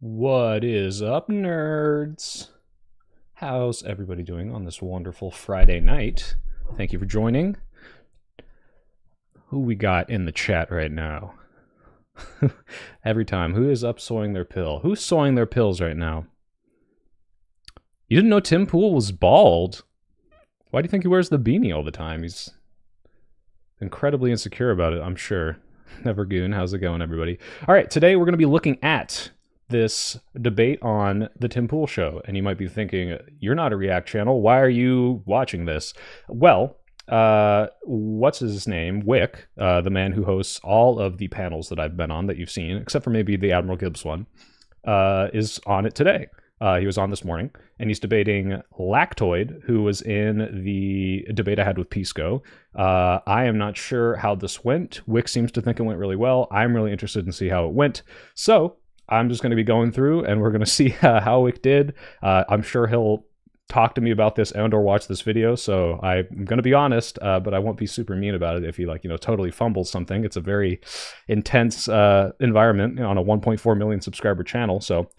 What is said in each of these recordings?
What is up, nerds? How's everybody doing on this wonderful Friday night? Thank you for joining. Who we got in the chat right now? Every time. Who is up sewing their pill? Who's sewing their pills right now? You didn't know Tim Pool was bald? Why do you think he wears the beanie all the time? He's incredibly insecure about it, I'm sure. Nevergoon, how's it going, everybody? All right, today we're going to be looking at this debate on the Tim Pool show. And you might be thinking, you're not a React channel. Why are you watching this? Well, what's his name? Whick, the man who hosts all of the panels that I've been on that you've seen, except for maybe the Admiral Gibbs one, is on it today. He was on this morning, and he's debating Lactoid, who was in the debate I had with Pisco. I am not sure how this went. Whick seems to think it went really well. I'm really interested in see how it went. So I'm just going to be going through, and we're going to see how Whick did. I'm sure he'll talk to me about this and or watch this video, so I'm going to be honest, but I won't be super mean about it if he totally fumbles something. It's a very intense environment on a 1.4 million subscriber channel, so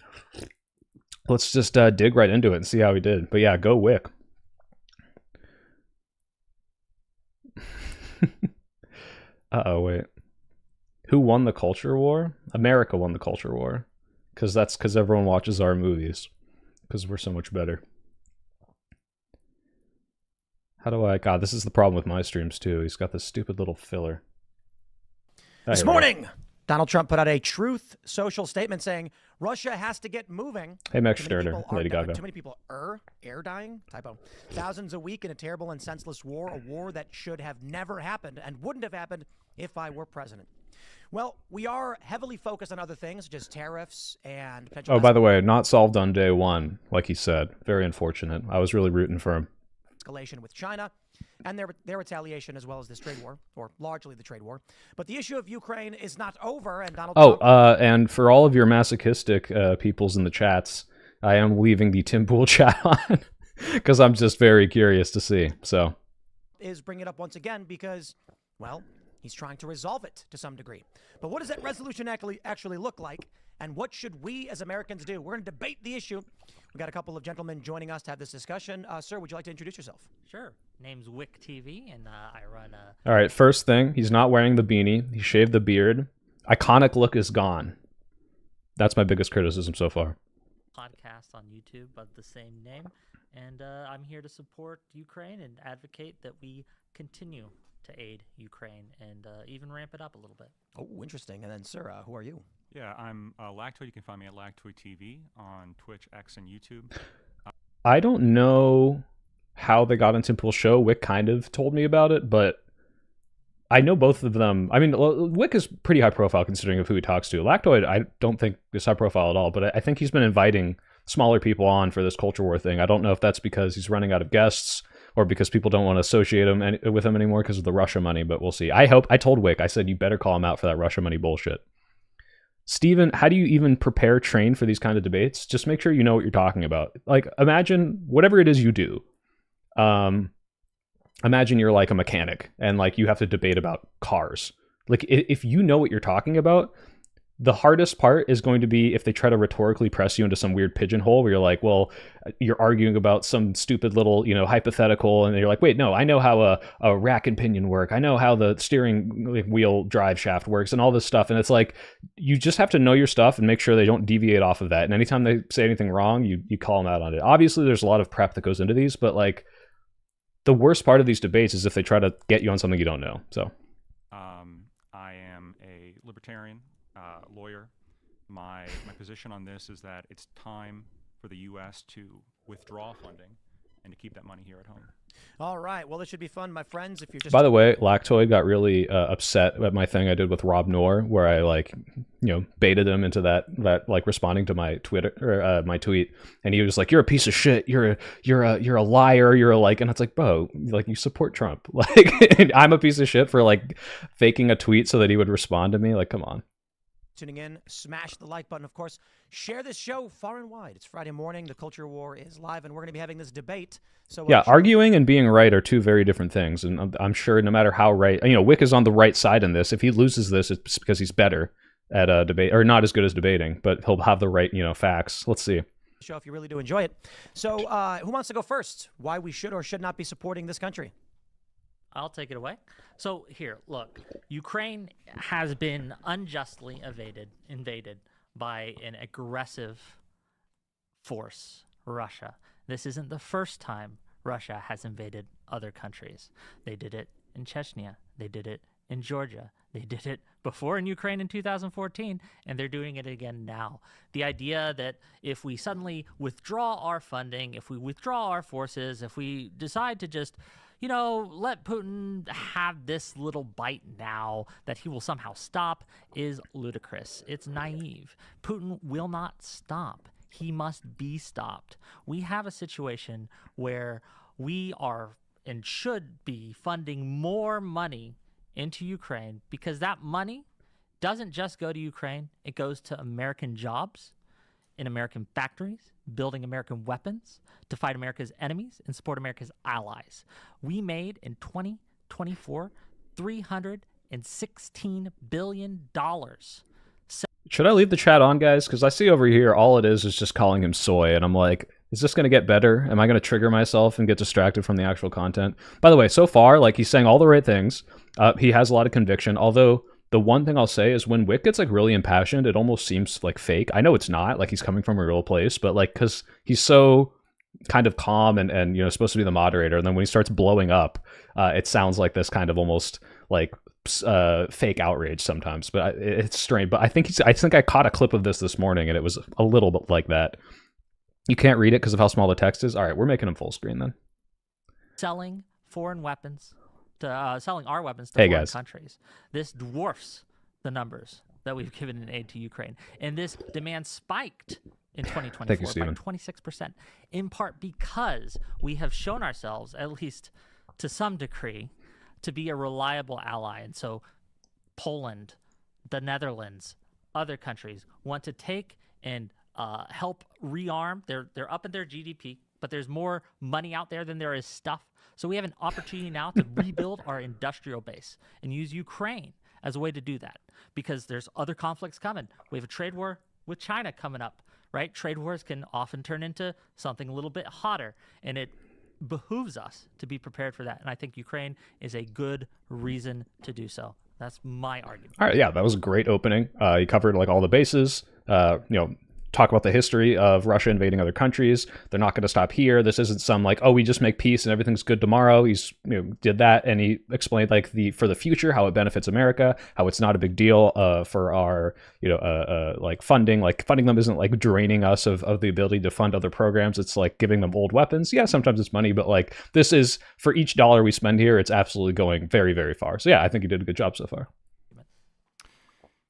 let's just dig right into it and see how he did. But yeah, go Whick. Uh-oh, wait. Who won the culture war? America won the culture war. Because everyone watches our movies. Because we're so much better. How do I... God, this is the problem with my streams, too. He's got this stupid little filler. This morning, Donald Trump put out a truth social statement saying Russia has to get moving. Hey, Max Sturter, Lady Gaga. Too many people are air dying. Typo. Thousands a week in a terrible and senseless war. A war that should have never happened and wouldn't have happened if I were president. Well, we are heavily focused on other things, such as tariffs and potential... Oh, by the way, not solved on day one, like he said. Very unfortunate. I was really rooting for him. Escalation with China and their retaliation, as well as this trade war, or largely the trade war. But the issue of Ukraine is not over, and Donald Trump... and for all of your masochistic peoples in the chats, I am leaving the Tim Pool chat on, because I'm just very curious to see, so... ...is bringing it up once again because, well... he's trying to resolve it to some degree. But what does that resolution actually look like? And what should we as Americans do? We're going to debate the issue. We've got a couple of gentlemen joining us to have this discussion. Sir, would you like to introduce yourself? Sure. Name's Whick TV, and I run a... All right, first thing, he's not wearing the beanie. He shaved the beard. Iconic look is gone. That's my biggest criticism so far. Podcast on YouTube of the same name, and I'm here to support Ukraine and advocate that we continue to aid Ukraine and even ramp it up a little bit. Oh, interesting. And then, sir, who are you? Yeah, I'm Lactoid. You can find me at Lactoid TV on Twitch, X, and YouTube. I don't know how they got on Tim Pool's show. Whick kind of told me about it, but I know both of them. I mean, Whick is pretty high profile considering of who he talks to. Lactoid, I don't think is high profile at all, but I think he's been inviting smaller people on for this culture war thing. I don't know if that's because he's running out of guests or because people don't want to associate him with him anymore because of the Russia money, but we'll see. I told Whick, I said, you better call him out for that Russia money bullshit. Steven, how do you even train for these kind of debates? Just make sure you know what you're talking about. Like, imagine whatever it is you do. Imagine you're like a mechanic and like you have to debate about cars. Like, if you know what you're talking about, the hardest part is going to be if they try to rhetorically press you into some weird pigeonhole where you're like, well, you're arguing about some stupid little, hypothetical. And you're like, wait, no, I know how a rack and pinion work. I know how the steering wheel drive shaft works and all this stuff. And it's like, you just have to know your stuff and make sure they don't deviate off of that. And anytime they say anything wrong, you call them out on it. Obviously, there's a lot of prep that goes into these, but like the worst part of these debates is if they try to get you on something you don't know. So I am a libertarian. Lawyer. My position on this is that it's time for the U.S. to withdraw funding and to keep that money here at home. All right. Well, this should be fun, my friends. If you're just... By the way, Lactoid got really upset at my thing I did with Rob Noor, where I baited him into that responding to my Twitter or my tweet, and he was like, "You're a piece of shit. You're a liar. And it's like, bro, like you support Trump. Like I'm a piece of shit for like faking a tweet so that he would respond to me. Like, come on." Tuning in, smash the like button. Of course, share this show far and wide. It's Friday morning. The culture war is live, and we're going to be having this debate. So yeah, arguing and being right are two very different things. And I'm sure no matter how right, Whick is on the right side in this. If he loses this, it's because he's better. at debate, or not as good as debating, but he'll have the right, facts. Let's see. Show if you really do enjoy it. So who wants to go first? Why we should or should not be supporting this country? I'll take it away. So here, look, Ukraine has been unjustly invaded by an aggressive force, Russia. This isn't the first time Russia has invaded other countries. They did it in Chechnya. They did it in Georgia. They did it before in Ukraine in 2014, and they're doing it again now. The idea that if we suddenly withdraw our funding, if we withdraw our forces, if we decide to just, let Putin have this little bite now, that he will somehow stop, is ludicrous. It's naive. Putin will not stop. He must be stopped. We have a situation where we are and should be funding more money into Ukraine, because that money doesn't just go to Ukraine. It goes to American jobs in American factories, building American weapons to fight America's enemies and support America's allies. We made in 2024 $316 billion. Should I leave the chat on, guys? Because I see over here all it is just calling him soy, and I'm like, is this going to get better? Am I going to trigger myself and get distracted from the actual content? By the way, so far, he's saying all the right things. He has a lot of conviction, although the one thing I'll say is when Whick gets really impassioned, it almost seems fake. I know it's not, he's coming from a real place, but because he's so kind of calm and supposed to be the moderator, and then when he starts blowing up, it sounds like this kind of almost fake outrage sometimes. But it's strange. But I think I caught a clip of this morning, and it was a little bit like that. You can't read it because of how small the text is. All right, we're making him full screen then. Selling foreign weapons selling our weapons to foreign countries. This dwarfs the numbers that we've given in aid to Ukraine. And this demand spiked in 2024 by 26%, in part because we have shown ourselves, at least to some degree, to be a reliable ally. And so Poland, the Netherlands, other countries want to take and help rearm. They're up in their GDP, but there's more money out there than there is stuff. So we have an opportunity now to rebuild our industrial base and use Ukraine as a way to do that, because there's other conflicts coming. We have a trade war with China coming up, right? Trade wars can often turn into something a little bit hotter, and it behooves us to be prepared for that. And I think Ukraine is a good reason to do so. That's my argument. All right, yeah, that was a great opening. You covered all the bases. Talk about the history of Russia invading other countries. They're not going to stop here. This isn't some we just make peace and everything's good tomorrow. He's did that, and he explained for the future how it benefits America, how it's not a big deal for our funding. Funding them isn't draining us of the ability to fund other programs. It's giving them old weapons. Yeah, sometimes it's money, but this is, for each dollar we spend here, it's absolutely going very, very far. So yeah, I think you did a good job so far.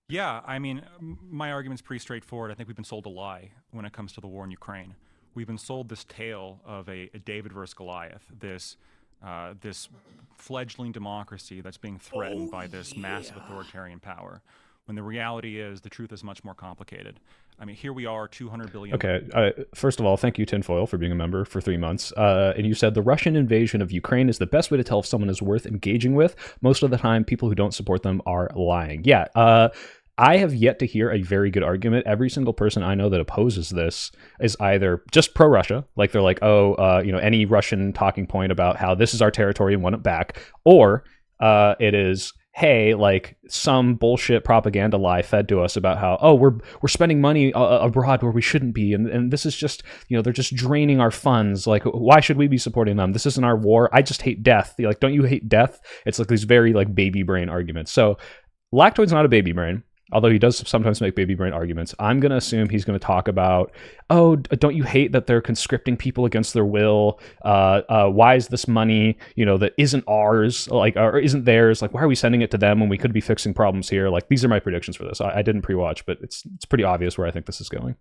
Yeah, I mean, my argument's pretty straightforward. I think we've been sold a lie when it comes to the war in Ukraine. We've been sold this tale of a David versus Goliath, this fledgling democracy that's being threatened by this massive authoritarian power, when the reality is the truth is much more complicated. I mean, here we are, 200 billion. Okay, first of all, thank you, Tinfoil, for being a member for 3 months. And you said the Russian invasion of Ukraine is the best way to tell if someone is worth engaging with. Most of the time, people who don't support them are lying. Yeah, I have yet to hear a very good argument. Every single person I know that opposes this is either just pro-Russia, they're any Russian talking point about how this is our territory and want it back, or it is, hey, some bullshit propaganda lie fed to us about how, we're spending money abroad where we shouldn't be, and this is just, they're just draining our funds. Why should we be supporting them? This isn't our war. I just hate death. Don't you hate death? It's these very baby brain arguments. So Lactoid's not a baby brain, although he does sometimes make baby brain arguments. I'm going to assume he's going to talk about, don't you hate that they're conscripting people against their will? Why is this money, that isn't ours, or isn't theirs? Why are we sending it to them when we could be fixing problems here? These are my predictions for this. I didn't pre-watch, but it's pretty obvious where I think this is going.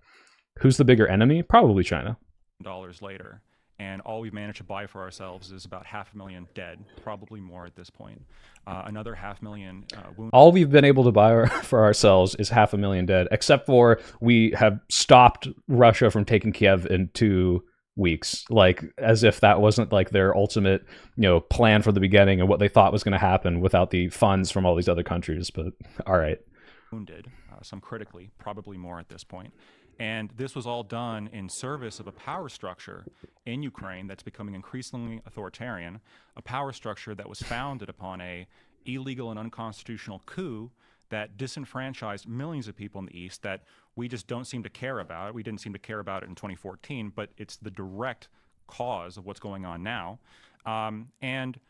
Who's the bigger enemy? Probably China. $dollars later. And all we've managed to buy for ourselves is about 500,000 dead, probably more at this point. Another 500,000 wounded. All we've been able to buy for ourselves is 500,000 dead, except for we have stopped Russia from taking Kiev in 2 weeks, as if that wasn't their ultimate, plan from the beginning and what they thought was going to happen without the funds from all these other countries. But all right. Wounded. some critically, probably more at this point. And this was all done in service of a power structure in Ukraine that's becoming increasingly authoritarian, a power structure that was founded upon a illegal and unconstitutional coup that disenfranchised millions of people in the East that we just don't seem to care about. We didn't seem to care about it in 2014, but it's the direct cause of what's going on now. And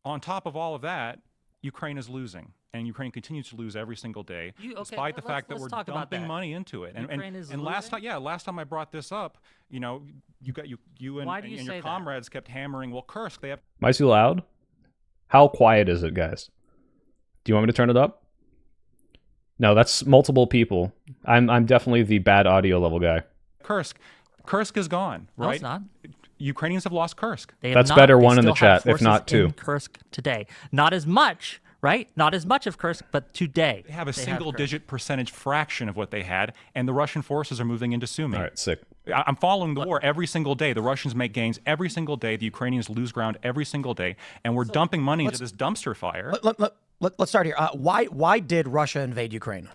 on top of all of that, Ukraine is losing, and Ukraine continues to lose every single day, despite the fact that we're dumping money into it. And last time I brought this up, you know, you and your comrades kept hammering, well, Kursk, they have. Am I too loud? How quiet is it, guys? Do you want me to turn it up? No, that's multiple people. I'm definitely the bad audio level guy. Kursk is gone, right? No, it's not. Ukrainians have lost Kursk. That's not. Better one in the chat, if not two. In Kursk today, not as much, right? Not as much of Kursk, but today they have a single-digit percentage fraction of what they had, and the Russian forces are moving into Sumy. All right, sick. I'm following the war every single day. The Russians make gains every single day. The Ukrainians lose ground every single day, and we're dumping money into this dumpster fire. Let's start here. Why did Russia invade Ukraine?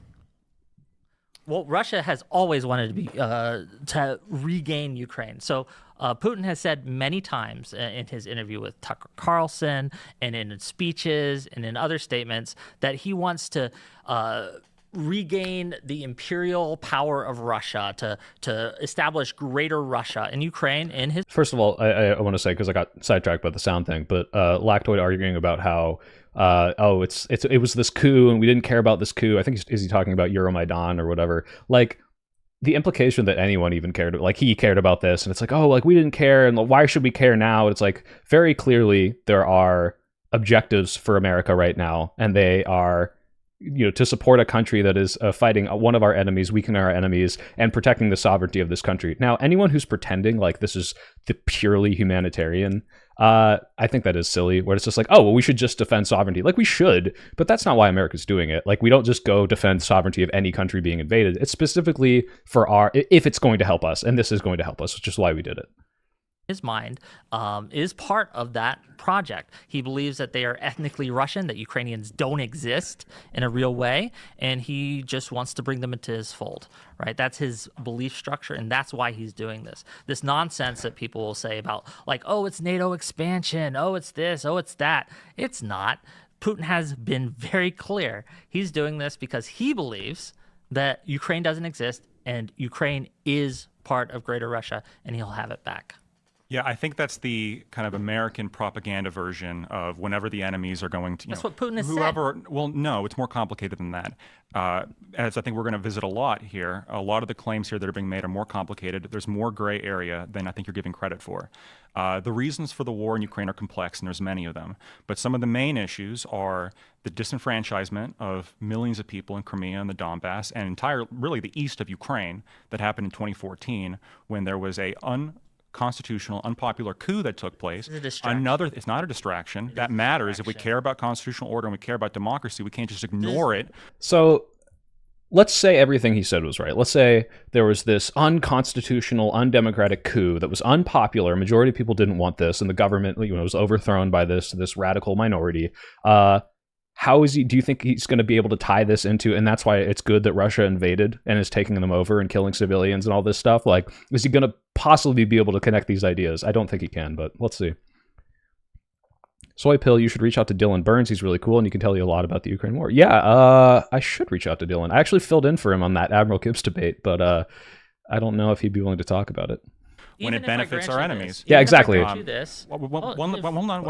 Well, Russia has always wanted to regain Ukraine. So Putin has said many times in his interview with Tucker Carlson and in speeches and in other statements that he wants to regain the imperial power of Russia, to establish greater Russia in Ukraine. In his First of all, I want to say, because I got sidetracked by the sound thing, but Lactoid arguing about how it was this coup and we didn't care about this coup. I think is he talking about Euromaidan or whatever? Like, the implication that anyone even cared, like he cared about this, and it's like, oh, like we didn't care, and why should we care now? It's like very clearly there are objectives for America right now, and they are, you know, to support a country that is fighting one of our enemies, weakening our enemies, and protecting the sovereignty of this country. Now, anyone who's pretending like this is the purely humanitarian, I think that is silly, where it's just like, oh, well, we should just defend sovereignty. Like, we should, but that's not why America's doing it. Like, we don't just go defend sovereignty of any country being invaded. It's specifically for if it's going to help us, and this is going to help us, which is why we did it. His mind is part of that project. He believes that they are ethnically Russian, that Ukrainians don't exist in a real way, and he just wants to bring them into his fold, right? That's his belief structure, and that's why he's doing this. This nonsense that people will say about, like, oh, it's NATO expansion, oh, it's this, oh, it's that. It's not. Putin has been very clear. He's doing this because he believes that Ukraine doesn't exist, and Ukraine is part of Greater Russia, and he'll have it back. Yeah, I think that's the kind of American propaganda version of whenever the enemies are going to, that's what Putin has said. Well, no, it's more complicated than that. As I think we're going to visit a lot here, a lot of the claims here that are being made are more complicated. There's more gray area than I think you're giving credit for. The reasons for the war in Ukraine are complex, and there's many of them. But some of the main issues are the disenfranchisement of millions of people in Crimea and the Donbass and really the east of Ukraine that happened in 2014 when there was a constitutional, unpopular coup that took place. It's not a distraction. That matters. If we care about constitutional order and we care about democracy, we can't just ignore it. So let's say everything he said was right. Let's say there was this unconstitutional, undemocratic coup that was unpopular. A majority of people didn't want this, and the government, you know, was overthrown by this radical minority. Do you think he's going to be able to tie this into, and that's why it's good that Russia invaded and is taking them over and killing civilians and all this stuff? Like, is he going to possibly be able to connect these ideas? I don't think he can, but let's see. Soy Pill, you should reach out to Dylan Burns. He's really cool, and he can tell you a lot about the Ukraine war. Yeah, I should reach out to Dylan. I actually filled in for him on that Admiral Gibbs debate, but I don't know if he'd be willing to talk about it. When it benefits our enemies. Yeah, exactly. One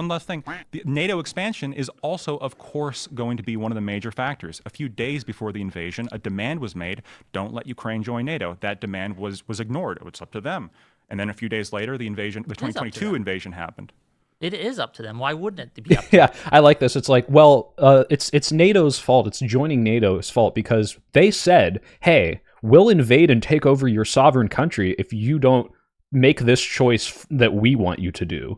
last thing. The NATO expansion is also, of course, going to be one of the major factors. A few days before the invasion, a demand was made, don't let Ukraine join NATO. That demand was ignored. It's up to them. And then a few days later, the 2022 invasion happened. It is up to them. Why wouldn't it be up to them? Yeah, I like this. It's like, well, it's NATO's fault. It's joining NATO's fault because they said, hey, we'll invade and take over your sovereign country if you don't make this choice that we want you to do.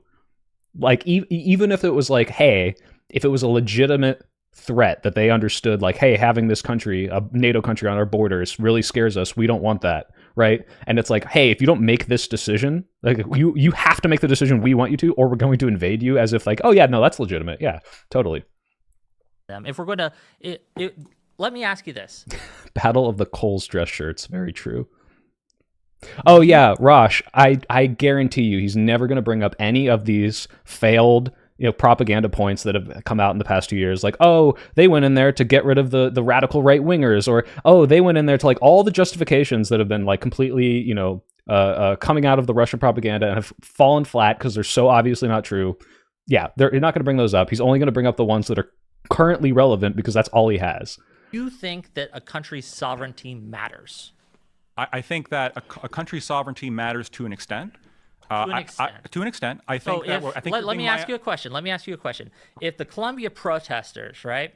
Like, even if it was like, hey, if it was a legitimate threat that they understood, like, hey, having this country, a NATO country on our borders really scares us, we don't want that, right? And it's like, hey, if you don't make this decision, like, you have to make the decision we want you to, or we're going to invade you, as if like, oh yeah, no, that's legitimate. Yeah, totally. If we're going to let me ask you this. Battle of the Coles dress shirts. Very true. Oh yeah, Rosh, I guarantee you he's never going to bring up any of these failed propaganda points that have come out in the past 2 years, like, oh, they went in there to get rid of the radical right wingers, or oh, they went in there to, like, all the justifications that have been like completely coming out of the Russian propaganda and have fallen flat because they're so obviously not true. Yeah, they're not going to bring those up. He's only going to bring up the ones that are currently relevant because that's all he has. You think that a country's sovereignty matters? I think that a country's sovereignty matters to an extent. To an extent. I think that. Let me ask you a question. If the Columbia protesters, right,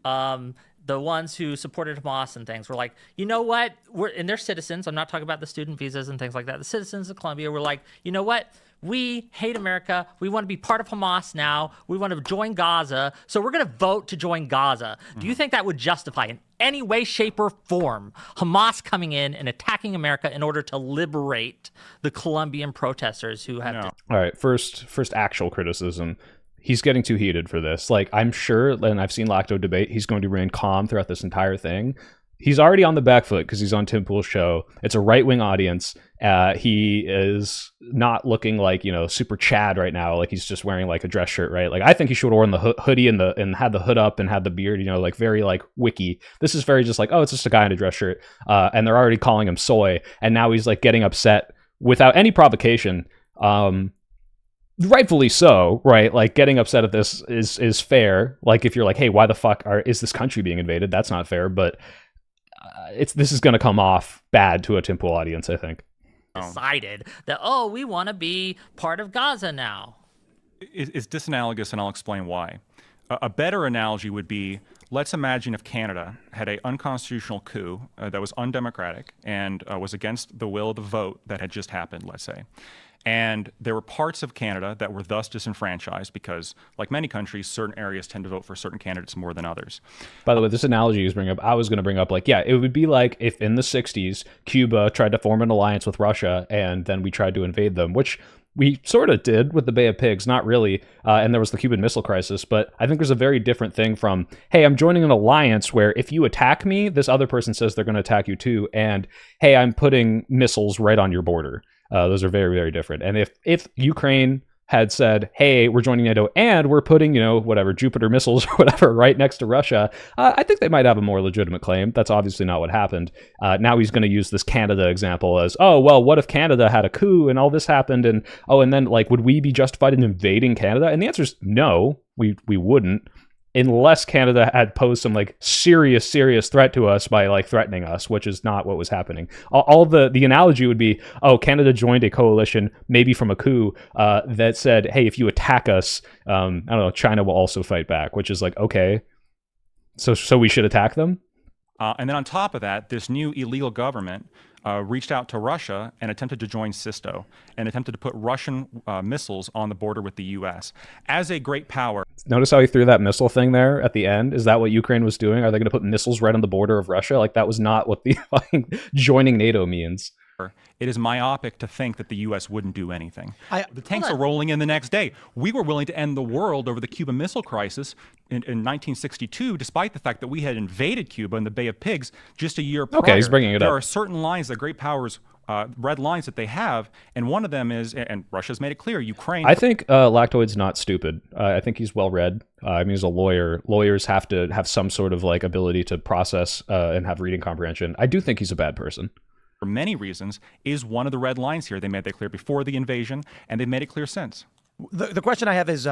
the ones who supported Hamas and things, were like, you know what, and they're citizens. I'm not talking about the student visas and things like that. The citizens of Columbia were like, you know what? We hate America. We want to be part of Hamas now. We want to join Gaza. So we're going to vote to join Gaza. Do you think that would justify in any way, shape, or form Hamas coming in and attacking America in order to liberate the Colombian protesters who have... No. All right, first actual criticism. He's getting too heated for this. Like, I'm sure, and I've seen Lacto debate, he's going to remain calm throughout this entire thing. He's already on the back foot because he's on Tim Pool's show. It's a right-wing audience. He is not looking like, super Chad right now. Like, he's just wearing like a dress shirt, right? Like, I think he should have worn the hoodie and had the hood up and had the beard, like very like Whicky. This is very just like, oh, it's just a guy in a dress shirt. And they're already calling him soy. And now he's like getting upset without any provocation. Rightfully so, right? Like, getting upset at this is fair. Like, if you're like, hey, why the fuck is this country being invaded? That's not fair. But this is going to come off bad to a Tim Pool audience, I think. Decided that, we want to be part of Gaza now. It's disanalogous, and I'll explain why. A better analogy would be, let's imagine if Canada had an unconstitutional coup that was undemocratic and was against the will of the vote that had just happened, let's say. And there were parts of Canada that were thus disenfranchised because, like many countries, certain areas tend to vote for certain candidates more than others. By the way, this analogy is bringing up, I was going to bring up, like, yeah, it would be like if in the 60s, Cuba tried to form an alliance with Russia and then we tried to invade them, which we sort of did with the Bay of Pigs, not really. And there was the Cuban Missile Crisis. But I think there's a very different thing from, hey, I'm joining an alliance where if you attack me, this other person says they're going to attack you too. And, hey, I'm putting missiles right on your border. Those are very, very different. And if Ukraine had said, hey, we're joining NATO and we're putting, whatever, Jupiter missiles or whatever right next to Russia, I think they might have a more legitimate claim. That's obviously not what happened. Now he's going to use this Canada example as, oh, well, what if Canada had a coup and all this happened? And, and then, like, would we be justified in invading Canada? And the answer is no, we wouldn't. Unless Canada had posed some like serious threat to us by like threatening us, which is not what was happening. All the analogy would be, oh, Canada joined a coalition, maybe from a coup, that said, hey, if you attack us, I don't know, China will also fight back, which is like, okay, so we should attack them. And then on top of that, this new illegal government reached out to Russia and attempted to join SISTO and attempted to put Russian missiles on the border with the U.S. As a great power. Notice how he threw that missile thing there at the end? Is that what Ukraine was doing? Are they going to put missiles right on the border of Russia? Like, that was not what the joining NATO means. It is myopic to think that the U.S. wouldn't do anything. The tanks are rolling in the next day. We were willing to end the world over the Cuban Missile Crisis in 1962, despite the fact that we had invaded Cuba in the Bay of Pigs just a year prior. Okay, he's bringing it up. There are certain lines that great powers, red lines that they have, and one of them is, and Russia's made it clear, Ukraine. I think Lactoid's not stupid. I think he's well-read. I mean, he's a lawyer. Lawyers have to have some sort of like ability to process and have reading comprehension. I do think he's a bad person. For many reasons, is one of the red lines here. They made that clear before the invasion, and they've made it clear since. The question I have is,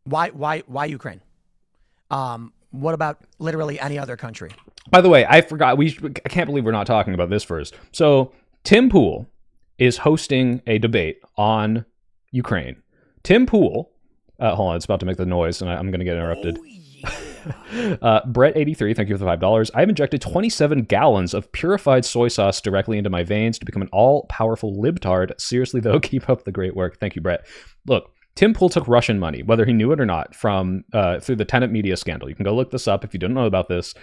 why Ukraine? What about literally any other country? By the way, I forgot. I can't believe we're not talking about this first. So Tim Pool is hosting a debate on Ukraine. Tim Pool, hold on, it's about to make the noise, and I'm going to get interrupted. Oh, yeah. Brett83, thank you for the $5. I've injected 27 gallons of purified soy sauce directly into my veins to become an all-powerful libtard. Seriously, though, keep up the great work. Thank you, Brett. Look, Tim Pool took Russian money, whether he knew it or not, from through the Tenet media scandal. You can go look this up if you didn't know about this.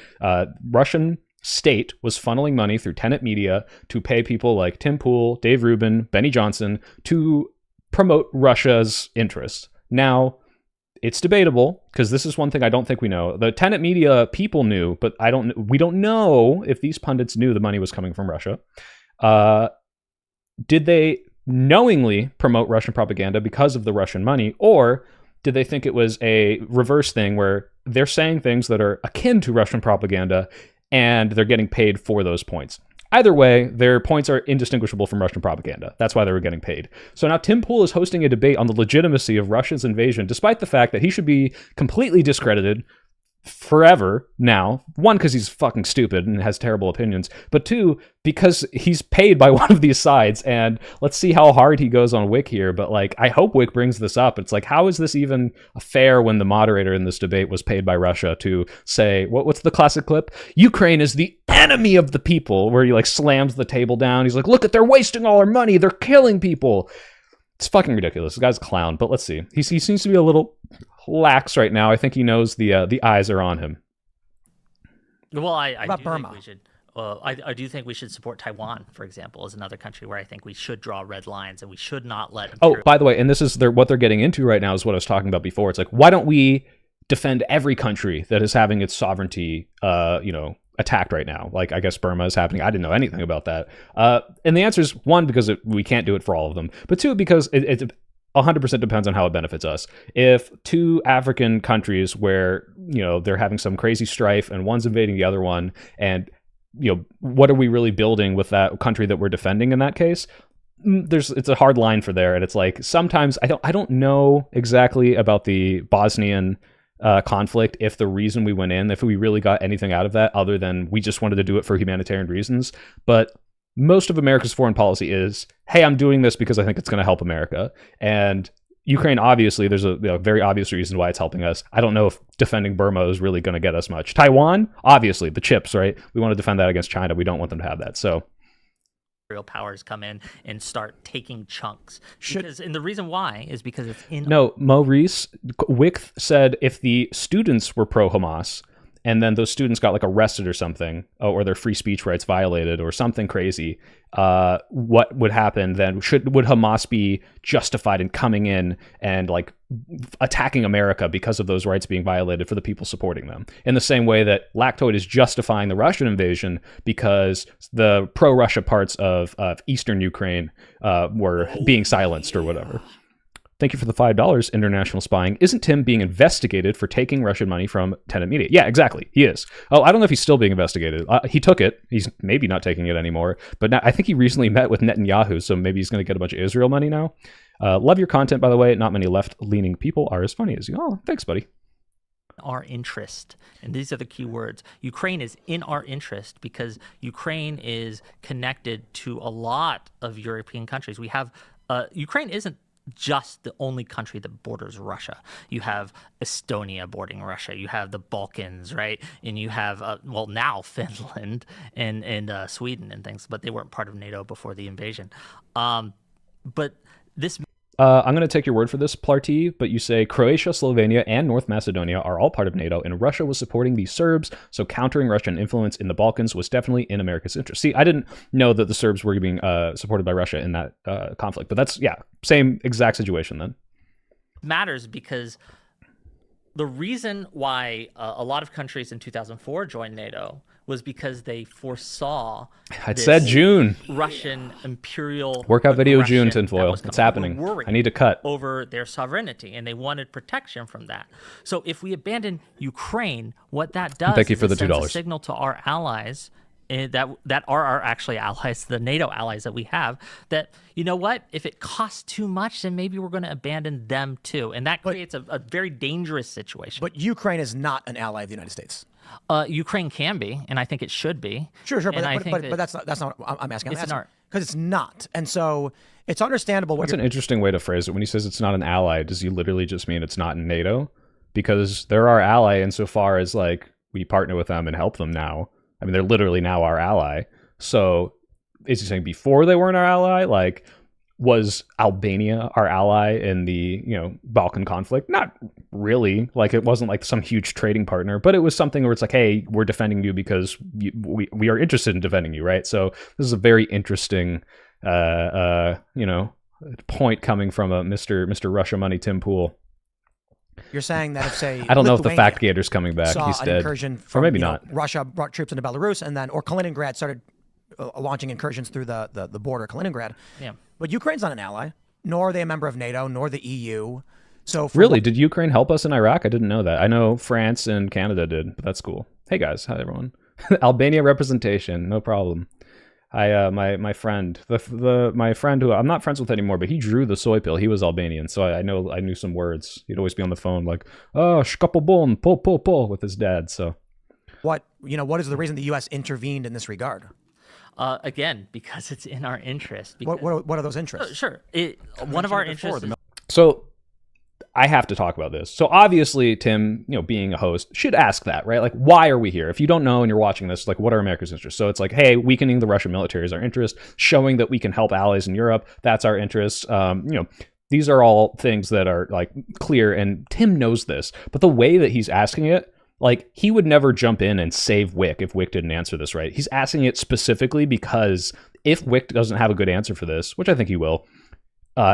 Russian state was funneling money through Tenet media to pay people like Tim Pool, Dave Rubin, Benny Johnson to promote Russia's interests. Now, it's debatable, because this is one thing I don't think we know. The Tenet media people knew, but we don't know if these pundits knew the money was coming from Russia. Did they knowingly promote Russian propaganda because of the Russian money, or did they think it was a reverse thing where they're saying things that are akin to Russian propaganda and they're getting paid for those points? Either way, their points are indistinguishable from Russian propaganda. That's why they were getting paid. So now Tim Pool is hosting a debate on the legitimacy of Russia's invasion, despite the fact that he should be completely discredited forever now. One, because he's fucking stupid and has terrible opinions, but two, because he's paid by one of these sides. And let's see how hard he goes on Whick here. But like, I hope Whick brings this up. It's like, how is this even fair when the moderator in this debate was paid by Russia to say, what's the classic clip? Ukraine is the enemy of the people, where he like slams the table down. He's like, look at, they're wasting all our money. They're killing people. It's fucking ridiculous. This guy's a clown. But let's see. He seems to be a little lax right now. I think he knows the eyes are on him. Well, I about do Burma? think we should. I do think we should support Taiwan, for example, as another country where I think we should draw red lines and we should not let. Oh, by the way, and this is what they're getting into right now is what I was talking about before. It's like, why don't we defend every country that is having its sovereignty, attacked right now? Like, I guess Burma is happening. I didn't know anything about that. And the answer is, one, because we can't do it for all of them, but two, because it 100% depends on how it benefits us. If two African countries where, they're having some crazy strife and one's invading the other one, and, what are we really building with that country that we're defending in that case? It's a hard line for there. And it's like, sometimes I don't know exactly about the Bosnian conflict, if the reason we went in, if we really got anything out of that other than we just wanted to do it for humanitarian reasons. But most of America's foreign policy is, hey, I'm doing this because I think it's going to help America. And Ukraine, obviously, there's a very obvious reason why it's helping us. I don't know if defending Burma is really going to get us much. Taiwan, obviously, the chips, right? We want to defend that against China. We don't want them to have that. So real powers come in and start taking chunks. And the reason why is because it's in. No, Maurice, Whick said if the students were pro-Hamas, and then those students got like arrested or something, or their free speech rights violated or something crazy, what would happen then? Would Hamas be justified in coming in and like attacking America because of those rights being violated for the people supporting them? In the same way that Lactoid is justifying the Russian invasion because the pro-Russia parts of eastern Ukraine were being silenced or whatever. Thank you for the $5, international spying. Isn't Tim being investigated for taking Russian money from Tenet Media? Yeah, exactly. He is. Oh, I don't know if he's still being investigated. He took it. He's maybe not taking it anymore. But now, I think he recently met with Netanyahu, so maybe he's going to get a bunch of Israel money now. Love your content, by the way. Not many left-leaning people are as funny as you. Oh, thanks, buddy. Our interest, and these are the key words. Ukraine is in our interest because Ukraine is connected to a lot of European countries. We have Ukraine isn't just the only country that borders Russia. You have Estonia bordering Russia. You have the Balkans, right? And you have, now Finland and Sweden and things, but they weren't part of NATO before the invasion. But this... I'm going to take your word for this, Plarty, but you say Croatia, Slovenia, and North Macedonia are all part of NATO, and Russia was supporting the Serbs, so countering Russian influence in the Balkans was definitely in America's interest. See, I didn't know that the Serbs were being supported by Russia in that conflict, but that's, same exact situation then. Matters because the reason why a lot of countries in 2004 joined NATO was because they foresaw said June. Russian imperial workout video June tinfoil. It's happening. I need to cut over their sovereignty, and they wanted protection from that. So if we abandon Ukraine, what that does Thank you for is the it sends $2. a signal to our allies that are our actually allies, the NATO allies that we have, that, you know what, if it costs too much, then maybe we're going to abandon them too. And that creates a very dangerous situation. But Ukraine is not an ally of the United States. Ukraine can be, and I think it should be. Sure, but but that's not what I'm asking. It's an art. Because it's not. And so it's understandable. That's an interesting way to phrase it. When he says it's not an ally, does he literally just mean it's not in NATO? Because they're our ally insofar as like we partner with them and help them now. I mean, they're literally now our ally. So is he saying before they weren't our ally? Like, was Albania our ally in the, Balkan conflict? Not really. Like, it wasn't like some huge trading partner, but it was something where it's like, hey, we're defending you because we are interested in defending you, right? So this is a very interesting, point coming from a Mr. Russia Money Tim Pool. You're saying that if, say, I don't know if the Lithuania fact gator's coming back. saw He's an dead. incursion from, Or maybe you know, not. Russia brought troops into Belarus, and then, or Kaliningrad started launching incursions through the border, Kaliningrad. Yeah. But Ukraine's not an ally, nor are they a member of NATO, nor the EU. So Really? Did Ukraine help us in Iraq? I didn't know that. I know France and Canada did, but that's cool. Hey guys, hi everyone. Albania representation, no problem. My friend, my friend who I'm not friends with anymore, but he drew the soy pill. He was Albanian, so I knew some words. He'd always be on the phone like, oh, shkapobon, po with his dad. So, what is the reason the U.S. intervened in this regard? Again, because it's in our interest. What are those interests? Sure. One of our interests is so I have to talk about this. So obviously, Tim, being a host, should ask that, right? Like, why are we here? If you don't know and you're watching this, like, what are America's interests? So it's like, hey, weakening the Russian military is our interest. Showing that we can help allies in Europe, that's our interest. These are all things that are like clear, and Tim knows this. But the way that he's asking it, like, he would never jump in and save Whick if Whick didn't answer this right. He's asking it specifically because if Whick doesn't have a good answer for this, which I think he will,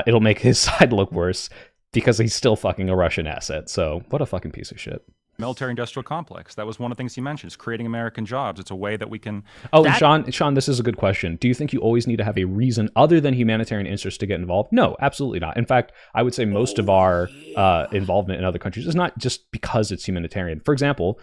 it'll make his side look worse. Because he's still fucking a Russian asset. So what a fucking piece of shit. Military-industrial complex. That was one of the things he mentioned. It's creating American jobs. It's a way that we can... Oh, and Sean, this is a good question. Do you think you always need to have a reason other than humanitarian interest to get involved? No, absolutely not. In fact, I would say most of our involvement in other countries is not just because it's humanitarian. For example,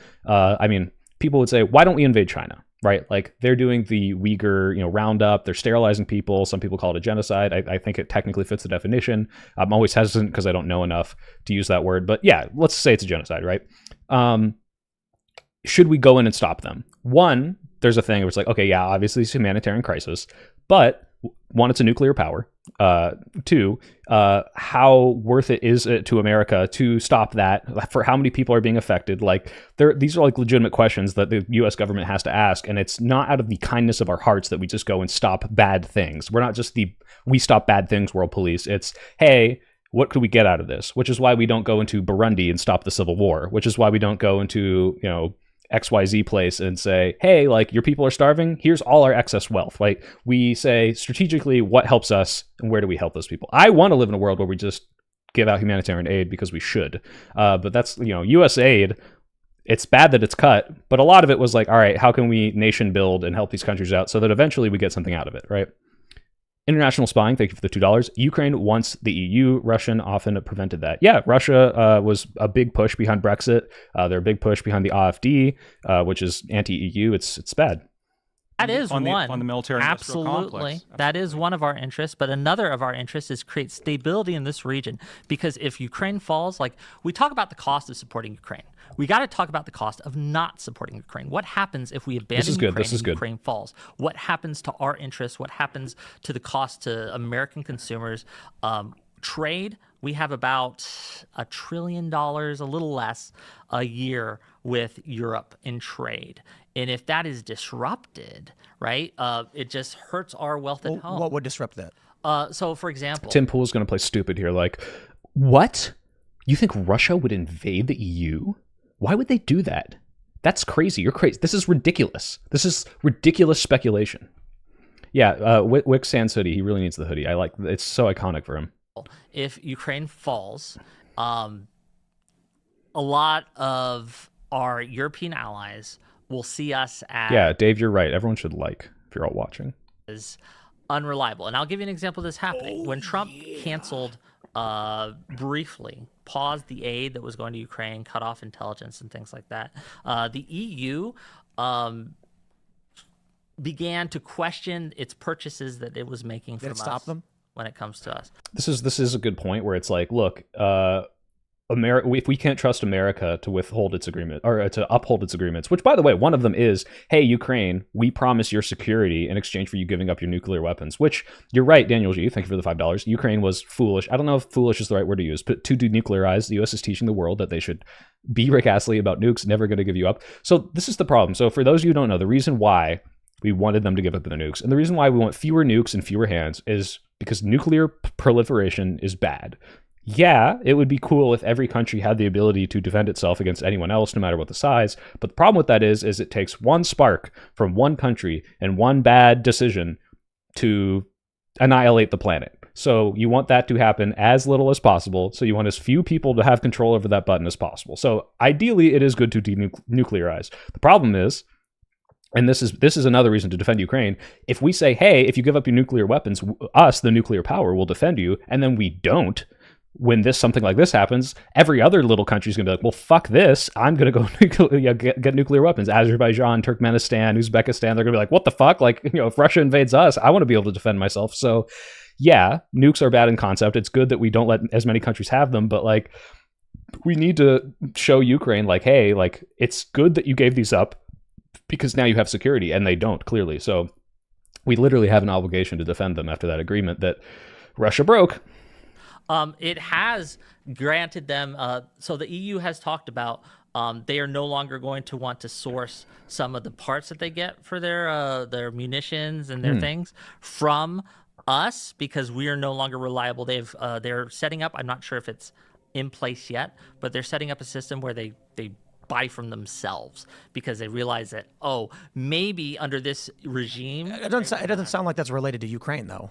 people would say, why don't we invade China? Right? Like, they're doing the Uyghur, roundup. They're sterilizing people. Some people call it a genocide. I think it technically fits the definition. I'm always hesitant because I don't know enough to use that word. But yeah, let's say it's a genocide, right? Should we go in and stop them? One, there's a thing where it's like, okay, yeah, obviously it's a humanitarian crisis. But one, it's a nuclear power. Two, how worth it is it to America to stop that? For how many people are being affected? Like, these are like legitimate questions that the U.S. government has to ask, and it's not out of the kindness of our hearts that we just go and stop bad things. We're not just we stop bad things world police. It's, hey, what could we get out of this? Which is why we don't go into Burundi and stop the civil war. Which is why we don't go into XYZ place and say, hey, like, your people are starving, here's all our excess wealth. Like, we say strategically what helps us and where do we help those people. I want to live in a world where we just give out humanitarian aid because we should. But that's, U.S. aid, it's bad that it's cut, but a lot of it was like, all right, how can we nation build and help these countries out so that eventually we get something out of it, right? International spying, thank you for the $2. Ukraine wants the EU. Russian often prevented that. Yeah, Russia was a big push behind Brexit. They're a big push behind the AfD, which is anti-EU. It's bad. That is on one. The military Absolutely. That is one of our interests. But another of our interests is create stability in this region. Because if Ukraine falls, like, we talk about the cost of supporting Ukraine. We got to talk about the cost of not supporting Ukraine. What happens if we abandon Ukraine and Ukraine falls? What happens to our interests? What happens to the cost to American consumers? Trade, we have about $1 trillion, a little less, a year with Europe in trade. And if that is disrupted, right, it just hurts our wealth at home. What would disrupt that? So, for example... Tim Pool's going to play stupid here. Like, what? You think Russia would invade the EU? Why would they do that? That's crazy. You're crazy. This is ridiculous. This is ridiculous speculation. Yeah, Wick Sans hoodie. He really needs the hoodie. I like it's so iconic for him. If Ukraine falls, a lot of our European allies will see us as... Yeah, Dave, you're right. Everyone should like, if you're all watching. ...as unreliable. And I'll give you an example of this happening. When Trump canceled, briefly, paused the aid that was going to Ukraine, cut off intelligence and things like that, the EU began to question its purchases that it was making from us. Did it stop them? When it comes to us. This is a good point where it's like, look, America, if we can't trust America to withhold its agreement or to uphold its agreements, which, by the way, one of them is, hey, Ukraine, we promise your security in exchange for you giving up your nuclear weapons, which you're right, Daniel G. Thank you for the $5. Ukraine was foolish. I don't know if foolish is the right word to use, but to denuclearize, the U.S. is teaching the world that they should be Rick Astley about nukes, never going to give you up. So this is the problem. So for those of you who don't know, the reason why we wanted them to give up their nukes, and the reason why we want fewer nukes in fewer hands is because nuclear proliferation is bad. Yeah, it would be cool if every country had the ability to defend itself against anyone else, no matter what the size. But the problem with that is it takes one spark from one country and one bad decision to annihilate the planet. So you want that to happen as little as possible. So you want as few people to have control over that button as possible. So ideally, it is good to denuclearize. The problem is, and this is another reason to defend Ukraine, if we say, hey, if you give up your nuclear weapons, us, the nuclear power, will defend you, and then we don't, when something like this happens, every other little country is going to be like, well, fuck this. I'm going to go get nuclear weapons. Azerbaijan, Turkmenistan, Uzbekistan, they're going to be like, what the fuck? Like, if Russia invades us, I want to be able to defend myself. So yeah, nukes are bad in concept. It's good that we don't let as many countries have them, but like, we need to show Ukraine like, hey, like, it's good that you gave these up because now you have security, and they don't, clearly. So we literally have an obligation to defend them after that agreement that Russia broke. It has granted them, so the EU has talked about they are no longer going to want to source some of the parts that they get for their munitions and their things from us because we are no longer reliable. They're setting up, I'm not sure if it's in place yet, but they're setting up a system where they buy from themselves because they realize that, oh, maybe under this regime. It doesn't sound like that's related to Ukraine, though.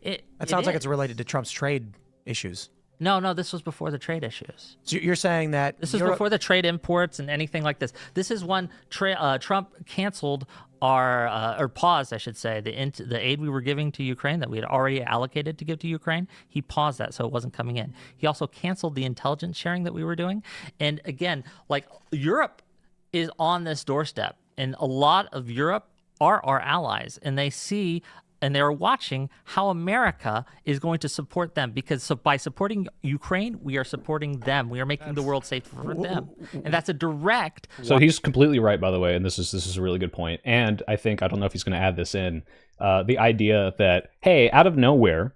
It sounds like it's related to Trump's trade issues. No, this was before the trade issues. So you're saying that this is before the trade imports and anything like this. This is when Trump canceled or paused, I should say, the aid we were giving to Ukraine that we had already allocated to give to Ukraine. He paused that so it wasn't coming in. He also canceled the intelligence sharing that we were doing. And again, like, Europe is on this doorstep, and a lot of Europe are our allies, and they see and they're watching how America is going to support them, because by supporting Ukraine, we are supporting them. We are making the world safer for them, and that's a direct. So he's completely right, by the way, and this is a really good point. And I don't know if he's going to add this in, the idea that, hey, out of nowhere,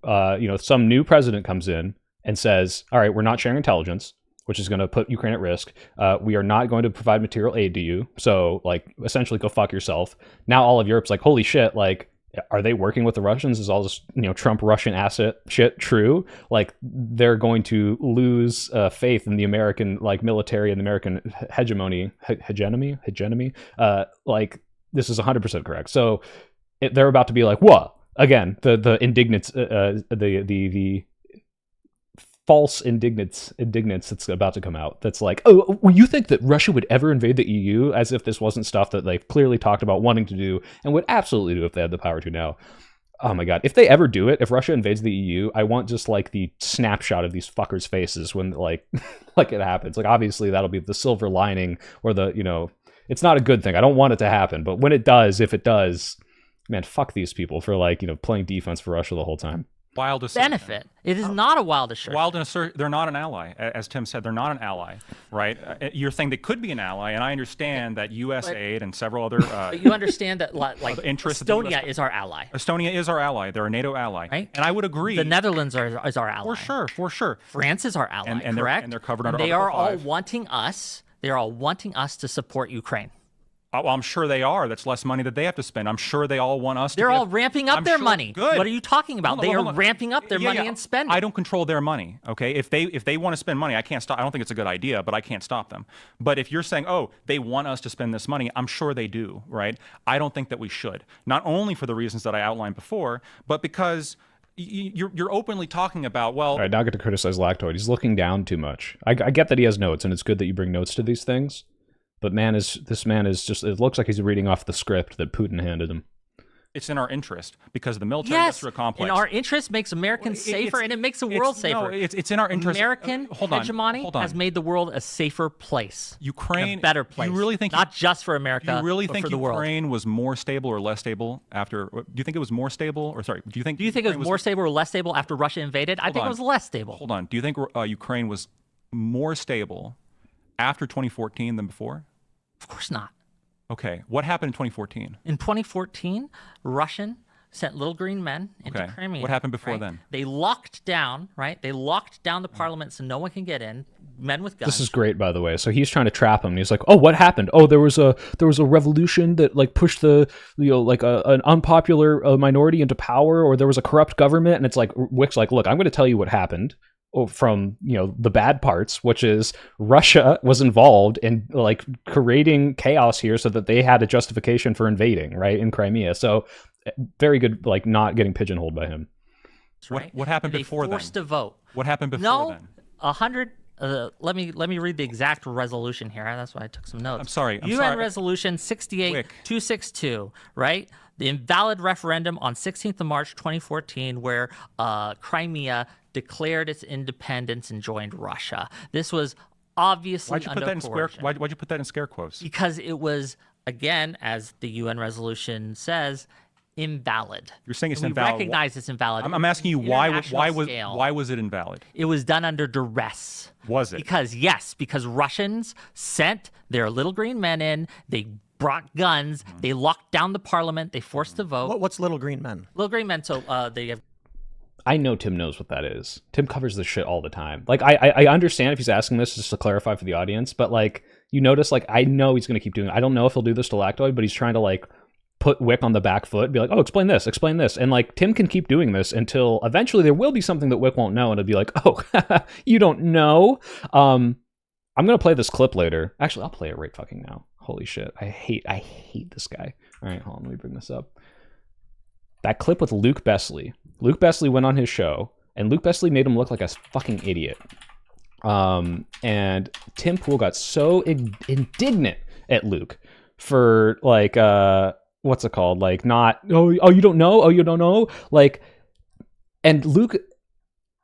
some new president comes in and says, all right, we're not sharing intelligence, which is going to put Ukraine at risk. We are not going to provide material aid to you. So, like, essentially go fuck yourself. Now all of Europe's like, holy shit, like, are they working with the Russians? Is all this, Trump Russian asset shit true? Like, they're going to lose faith in the American, like, military and the American hegemony. Like, this is 100% correct. So they're about to be like, what? Again, the indignance, the false indignance that's about to come out. That's like, oh, well, you think that Russia would ever invade the EU, as if this wasn't stuff that they've clearly talked about wanting to do and would absolutely do if they had the power to now. Oh my God. If they ever do it, if Russia invades the EU, I want just like the snapshot of these fuckers' faces when like it happens. Like, obviously that'll be the silver lining, or it's not a good thing. I don't want it to happen, but when it does, if it does, man, fuck these people for playing defense for Russia the whole time. Wild assertion. Benefit. It is not a wild assertion. Wild assertion. They're not an ally, as Tim said. They're not an ally, right? You're saying they could be an ally, and I understand that U.S. aid and several other. But you understand that, like, interests Estonia is our ally. Estonia is our ally. They're a NATO ally, right? And I would agree. The Netherlands is our ally. For sure. France is our ally, and correct? They're covered under They Article are all 5. wanting us. They are all wanting us to support Ukraine. Well, I'm sure they are. That's less money that they have to spend. I'm sure they all want us to. They're all ramping up their money. Good. What are you talking about? They are ramping up their money and spending. I don't control their money, okay? If they want to spend money, I can't stop. I don't think it's a good idea, but I can't stop them. But if you're saying, oh, they want us to spend this money, I'm sure they do, right? I don't think that we should. Not only for the reasons that I outlined before, but because you're openly talking about, well... All right, now I get to criticize Lactoid. He's looking down too much. I get that he has notes, and it's good that you bring notes to these things. But this man is just, it looks like he's reading off the script that Putin handed him. It's in our interest because of the military industrial complex. And our interest makes Americans safer, and it makes the world safer. No, it's in our interest. American hegemony has made the world a safer place. Ukraine, a better place. You really think not just for America, you really but think for the Ukraine world. was more stable or less stable after? Do you think it was more stable, or sorry? Do you think it was more stable or less stable after Russia invaded? I think it was less stable. Hold on. Do you think Ukraine was more stable after 2014 than before? Of course not. Okay. What happened in 2014? In 2014, Russian sent little green men into Crimea. What happened before then? They locked down, right? They locked down the parliament so no one can get in. Men with guns. This is great, by the way. So he's trying to trap him. He's like, "Oh, what happened? Oh, there was a revolution that like pushed the an unpopular minority into power, or there was a corrupt government." And it's like Whick's like, "Look, I'm going to tell you what happened." From the bad parts, which is Russia was involved in like creating chaos here so that they had a justification for invading, right, in Crimea. So very good, like, not getting pigeonholed by him. right? What happened And before they then? forced a vote. What happened before No, then? 100. Let me read the exact resolution here. That's why I took some notes. I'm sorry. UN Resolution 68262, right? The invalid referendum on 16th of March 2014, where Crimea declared its independence and joined Russia. This was obviously Why'd you put under that in scare? coercion. Why'd you put that in scare quotes? Because it was, again, as the UN resolution says, invalid. You're saying it's And invalid. We recognize it's invalid. I'm asking you International scale. why was it invalid? It was done under duress. Was it? Because Russians sent their little green men in. They brought guns. They locked down the parliament. They forced the vote. What's little green men? Little green men. So they have. I know Tim knows what that is. Tim covers this shit all the time. Like, I understand if he's asking this just to clarify for the audience, but like, you notice, like, I know he's going to keep doing it. I don't know if he'll do this to Lactoid, but he's trying to like put Whick on the back foot and be like, oh, explain this. And like, Tim can keep doing this until eventually there will be something that Whick won't know, and it'll be like, oh, you don't know. I'm going to play this clip later. Actually, I'll play it right fucking now. Holy shit. I hate this guy. All right, hold on. Let me bring this up. That clip with Luke Besley. Luke Besley went on his show, and Luke Besley made him look like a fucking idiot. And Tim Pool got so indignant at Luke for like, what's it called? Like, not, oh, you don't know? Oh, you don't know? Like, and Luke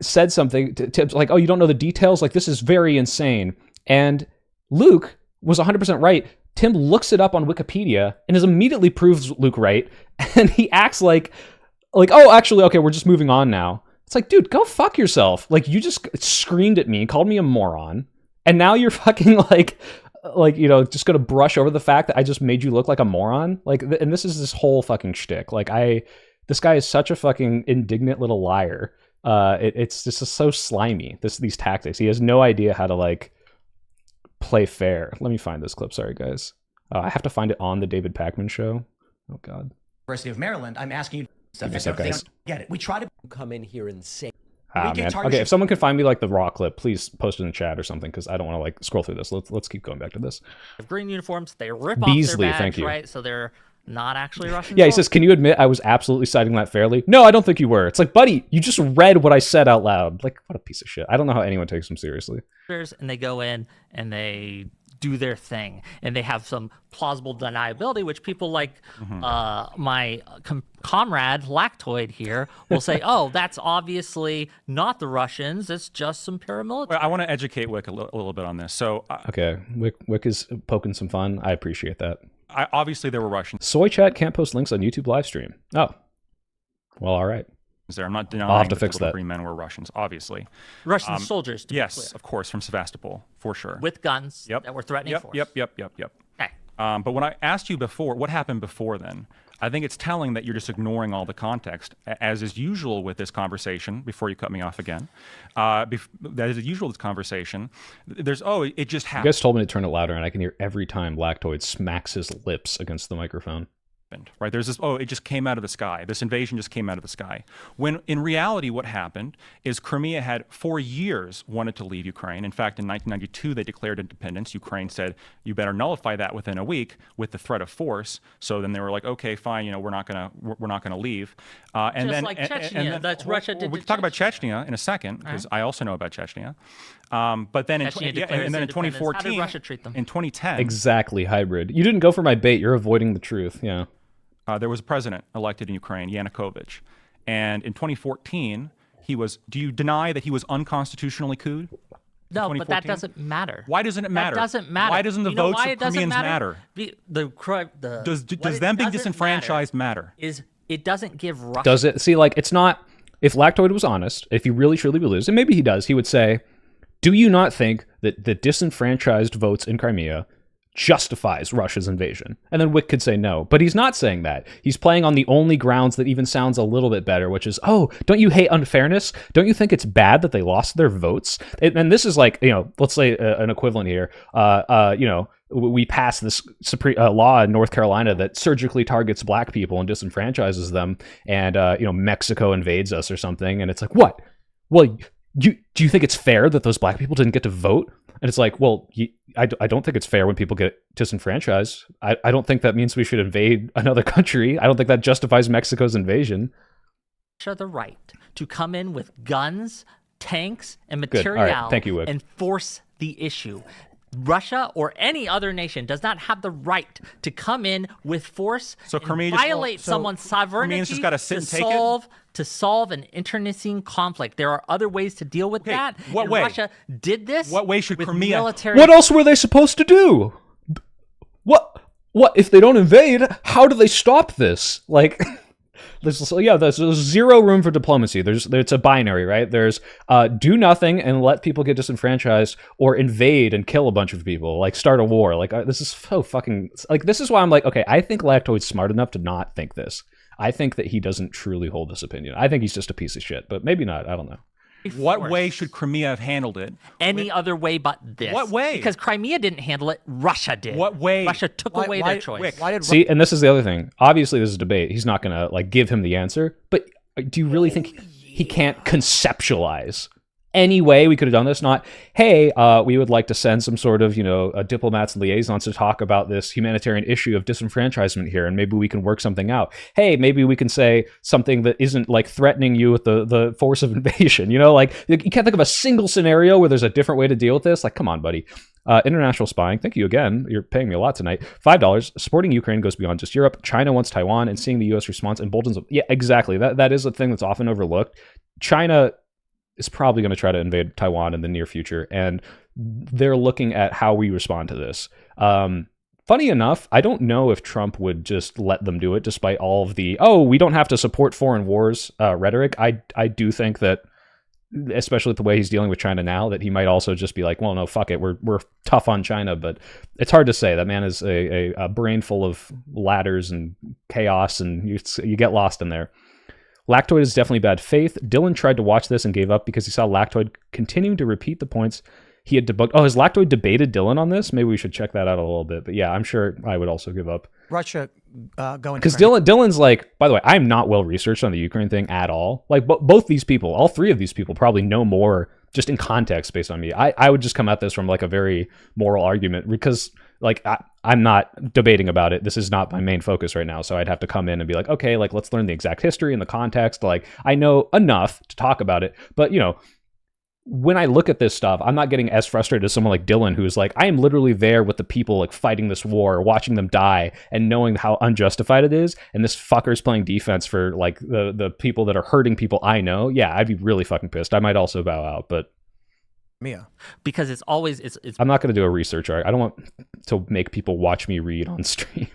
said something to Tim, like, oh, you don't know the details? Like, this is very insane. And Luke was 100% right. Tim looks it up on Wikipedia and is immediately proves Luke right. And he acts like, oh, actually, okay, we're just moving on now. It's like, dude, go fuck yourself. Like, you just screamed at me, called me a moron. And now you're fucking like, you know, just going to brush over the fact that I just made you look like a moron. Like, and this is this whole fucking shtick. Like, this guy is such a fucking indignant little liar. It's just so slimy, these tactics. He has no idea how to like play fair. Let me find this clip. Sorry, guys. I have to find it on the David Pakman show. Oh, God. University of Maryland, I'm asking you Give me a sec, they guys. don't get it. We try to come in here and say Ah, man. Okay, if someone can find me like the raw clip, please post it in the chat or something, because I don't want to like scroll through this. Let's keep going back to this. Green uniforms. They rip Beasley, off their thank badge, you. right? So they're not actually Russian. Yeah, he says, can you admit I was absolutely citing that fairly? No, I don't think you were. It's like, buddy, you just read what I said out loud. Like, what a piece of shit. I don't know how anyone takes him seriously. And they go in and they do their thing, and they have some plausible deniability, which people like my comrade Lactoid here will say, oh, that's obviously not the Russians, it's just some paramilitary. Well, I want to educate Whick a little bit on this. So Okay, Whick is poking some fun. I appreciate that. obviously there were Russians Soy Chat can't post links on YouTube live stream. Oh, well, all right. there. I'm not denying I'll have to that fix the little that. green men were Russians, obviously. Russian soldiers, to be Yes, clear, of course, from Sevastopol, for sure. with guns Yep. that were threatening force. Yep. Okay. But when I asked you before, what happened before then? I think it's telling that you're just ignoring all the context, as is usual with this conversation. Before you cut me off again, that is usual with this conversation. There's it just You happened. guys told me to turn it louder, and I can hear every time Lactoid smacks his lips against the microphone. Right? There's this, it just came out of the sky. This invasion just came out of the sky. When in reality, what happened is Crimea had for years wanted to leave Ukraine. In fact, in 1992, they declared independence. Ukraine said, you better nullify that within a week with the threat of force. So then they were like, okay, fine, we're not gonna leave. And Just then, like and Chechnya, then, that's Russia did We to can talk about Chechnya in a second, because I also know about Chechnya. But then, Chechnya declared and then in its independence. How did 2014, Russia treat them? in 2010, Exactly, hybrid. You didn't go for my bait. You're avoiding the truth. Yeah. there was a president elected in Ukraine, Yanukovych. And in 2014, do you deny that he was unconstitutionally couped? No, but that 2014? doesn't matter. Why doesn't it matter? That doesn't matter. Why doesn't the You know votes why of it doesn't Crimeans matter? Does Does them being disenfranchised matter? Is it doesn't give Russia Does it? See, like, it's not... If Lactoid was honest, if he really truly believes, and maybe he does, he would say, do you not think that the disenfranchised votes in Crimea justifies Russia's invasion? And then Whick could say no. But he's not saying that. He's playing on the only grounds that even sounds a little bit better, which is, oh, don't you hate unfairness? Don't you think it's bad that they lost their votes? And this is like, let's say an equivalent here. We passed this law in North Carolina that surgically targets black people and disenfranchises them, and Mexico invades us or something, and it's like, what? Well, do you think it's fair that those black people didn't get to vote? And it's like, well, I don't think it's fair when people get disenfranchised. I don't think that means we should invade another country. I don't think that justifies Mexico's invasion. Russia the right to come in with guns, tanks, and Good. All material right. Thank you, Whick. and force the issue. Russia or any other nation does not have the right to come in with force So and Crimea just- violate so someone's sovereignty Crimeans just gotta sit and take it? to solve an internecine conflict. There are other ways to deal with Okay, that. what and way? Russia did this. What way should with Crimea- military What else were they supposed to do? What if they don't invade? How do they stop this? Like, there's zero room for diplomacy. It's a binary, right? There's do nothing and let people get disenfranchised, or invade and kill a bunch of people, like start a war. Like this is so fucking like, this is why I'm like, okay, I think Lactoid's smart enough to not think this. I think that he doesn't truly hold this opinion. I think he's just a piece of shit, but maybe not. I don't know. What force. way should Crimea have handled it? Any other way but this. What way? Because Crimea didn't handle it, Russia did. What way? Russia took away their choice. Whick. Why did See, and this is the other thing. Obviously, this is a debate. He's not going to like give him the answer, but do you really think he can't conceptualize any way we could have done this? Not, hey, we would like to send some sort of, diplomats and liaisons to talk about this humanitarian issue of disenfranchisement here, and maybe we can work something out. Hey, maybe we can say something that isn't like threatening you with the force of invasion. Like you can't think of a single scenario where there's a different way to deal with this. Like, come on, buddy. International spying. Thank you again. You're paying me a lot tonight. $5. Supporting Ukraine goes beyond just Europe. China wants Taiwan, and seeing the U.S. response emboldens. Yeah, exactly. That is a thing that's often overlooked. China is probably going to try to invade Taiwan in the near future, and they're looking at how we respond to this. Funny enough, I don't know if Trump would just let them do it, despite all of the we don't have to support foreign wars rhetoric. I do think that, especially with the way he's dealing with China now, that he might also just be like, well, no, fuck it, we're tough on China. But it's hard to say. That man is a brain full of ladders and chaos, and you get lost in there. Lactoid is definitely bad faith. Dylan tried to watch this and gave up because he saw Lactoid continuing to repeat the points he had debunked. Oh, has Lactoid debated Dylan on this? Maybe we should check that out a little bit. But yeah, I'm sure I would also give up. Russia going? Because Dylan's like, by the way, I'm not well researched on the Ukraine thing at all. Like both these people, all three of these people probably know more just in context based on me. I would just come at this from like a very moral argument, because like I'm not debating about it. This is not my main focus right now. So I'd have to come in and be like, okay, like let's learn the exact history and the context. Like I know enough to talk about it, but when I look at this stuff, I'm not getting as frustrated as someone like Dylan, who's like, I am literally there with the people like fighting this war, watching them die, and knowing how unjustified it is. And this fucker's playing defense for like the people that are hurting people I know. Yeah, I'd be really fucking pissed. I might also bow out, but Mia. Because it's always it's I'm not going to do a research arc. I don't want to make people watch me read on stream.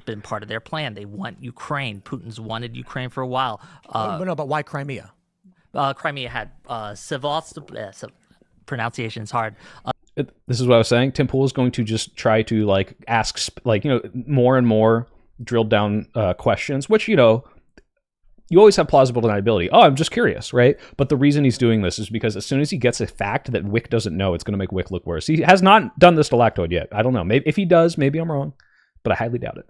been part of their plan. They want Ukraine. Putin's wanted Ukraine for a while. But why Crimea? Crimea had pronunciation's hard. This is what I was saying. Tim Pool is going to just try to like ask more and more drilled down questions, which you always have plausible deniability. Oh, I'm just curious, right? But the reason he's doing this is because as soon as he gets a fact that Whick doesn't know, it's going to make Whick look worse. He has not done this to Lactoid yet. I don't know. Maybe if he does, maybe I'm wrong, but I highly doubt it.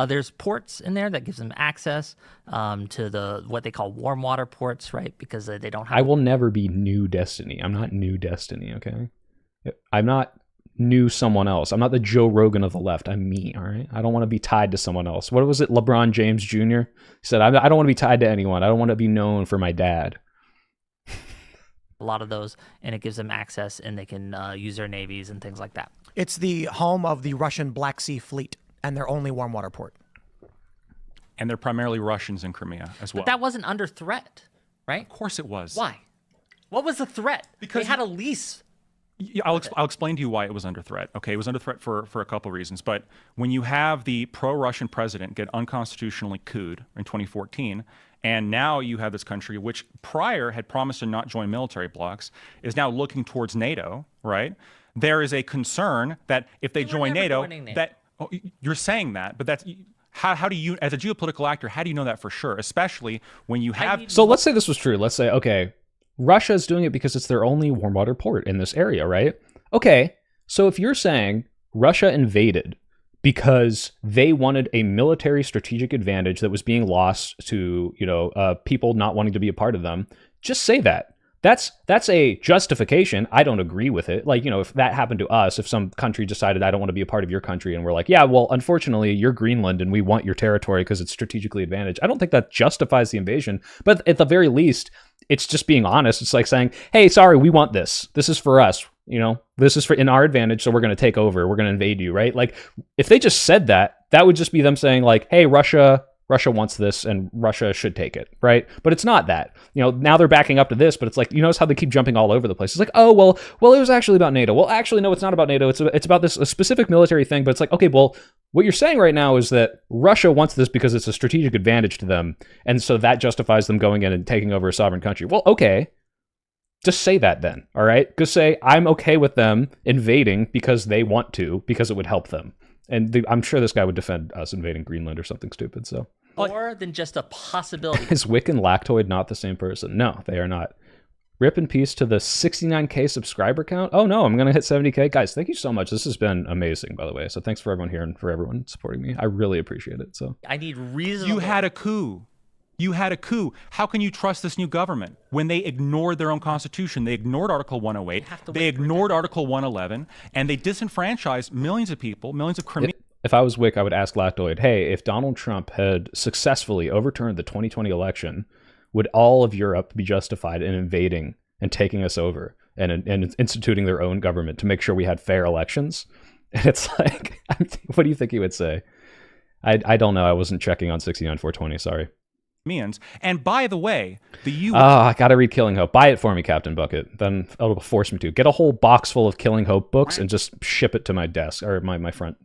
There's ports in there that gives them access to the what they call warm water ports, right? Because they don't have. I will never be New Destiny. I'm not New Destiny, okay? I'm not new someone else. I'm not the Joe Rogan of the left. I'm me, all right? I don't want to be tied to someone else. What was it? LeBron James Jr. He said, I don't want to be tied to anyone. I don't want to be known for my dad. A lot of those, and it gives them access, and they can use their navies and things like that. It's the home of the Russian Black Sea Fleet and their only warm water port. And they're primarily Russians in Crimea as well. But that wasn't under threat, right? Of course it was. Why? What was the threat? Because they had a lease. I'll explain to you why it was under threat. Okay, it was under threat for a couple of reasons. But when you have the pro-Russian president get unconstitutionally couped in 2014, and now you have this country which prior had promised to not join military blocs, is now looking towards NATO, right? There is a concern that if they join NATO, that you're saying that, but that's how do you, as a geopolitical actor, how do you know that for sure? Especially when you have. So let's say this was true. Let's say, okay, Russia is doing it because it's their only warm water port in this area, right? Okay, so if you're saying Russia invaded because they wanted a military strategic advantage that was being lost to, people not wanting to be a part of them, just say that. That's a justification. I don't agree with it. Like, you know, if that happened to us, if some country decided I don't want to be a part of your country, and we're like, yeah, well, unfortunately, you're Greenland and we want your territory because it's strategically advantaged. I don't think that justifies the invasion. But at the very least, it's just being honest. It's like saying, hey, sorry, we want this. This is for us. You know, this is for in our advantage. So we're going to take over. We're going to invade you, right? Like, if they just said that, that would just be them saying like, hey, Russia wants this and Russia should take it, right? But it's not that. You know, now they're backing up to this, but it's like, you notice how they keep jumping all over the place. It's like, oh, well, it was actually about NATO. Well, actually, no, it's not about NATO. It's about this a specific military thing, but it's like, okay, well, what you're saying right now is that Russia wants this because it's a strategic advantage to them, and so that justifies them going in and taking over a sovereign country. Well, okay. Just say that then, all right? Just say, I'm okay with them invading because they want to, because it would help them. And I'm sure this guy would defend us invading Greenland or something stupid, so. More than just a possibility. Is Whick and Lactoid not the same person? No, they are not. Rip in peace to the 69K subscriber count. Oh no, I'm going to hit 70K. Guys, thank you so much. This has been amazing, by the way. So thanks for everyone here and for everyone supporting me. I really appreciate it. So I need reasonable... You had a coup. You had a coup. How can you trust this new government when they ignored their own constitution? They ignored Article 108. They ignored Article 111, and they disenfranchised millions of people, millions of Crimeans. If I was Whick, I would ask Lactoid, hey, if Donald Trump had successfully overturned the 2020 election, would all of Europe be justified in invading and taking us over and instituting their own government to make sure we had fair elections? And it's like, what do you think he would say? I don't know. I wasn't checking on 69420. Sorry. And by the way, the U.S. I gotta read Killing Hope. Buy it for me, Captain Bucket. Then it'll force me to get a whole box full of Killing Hope books and just ship it to my desk or my front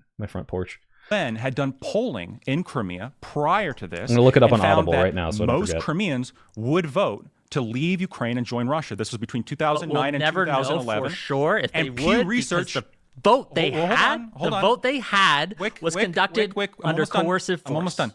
porch. UN had done polling in Crimea prior to this. I'm gonna look it up on found Audible that right now, so I don't most forget. Crimeans would vote to leave Ukraine and join Russia. This was between 2009 and 2011. Know for sure if and they Pew would, Research. The vote they Hold had, on. the vote they had was conducted under coercive force. I'm almost done.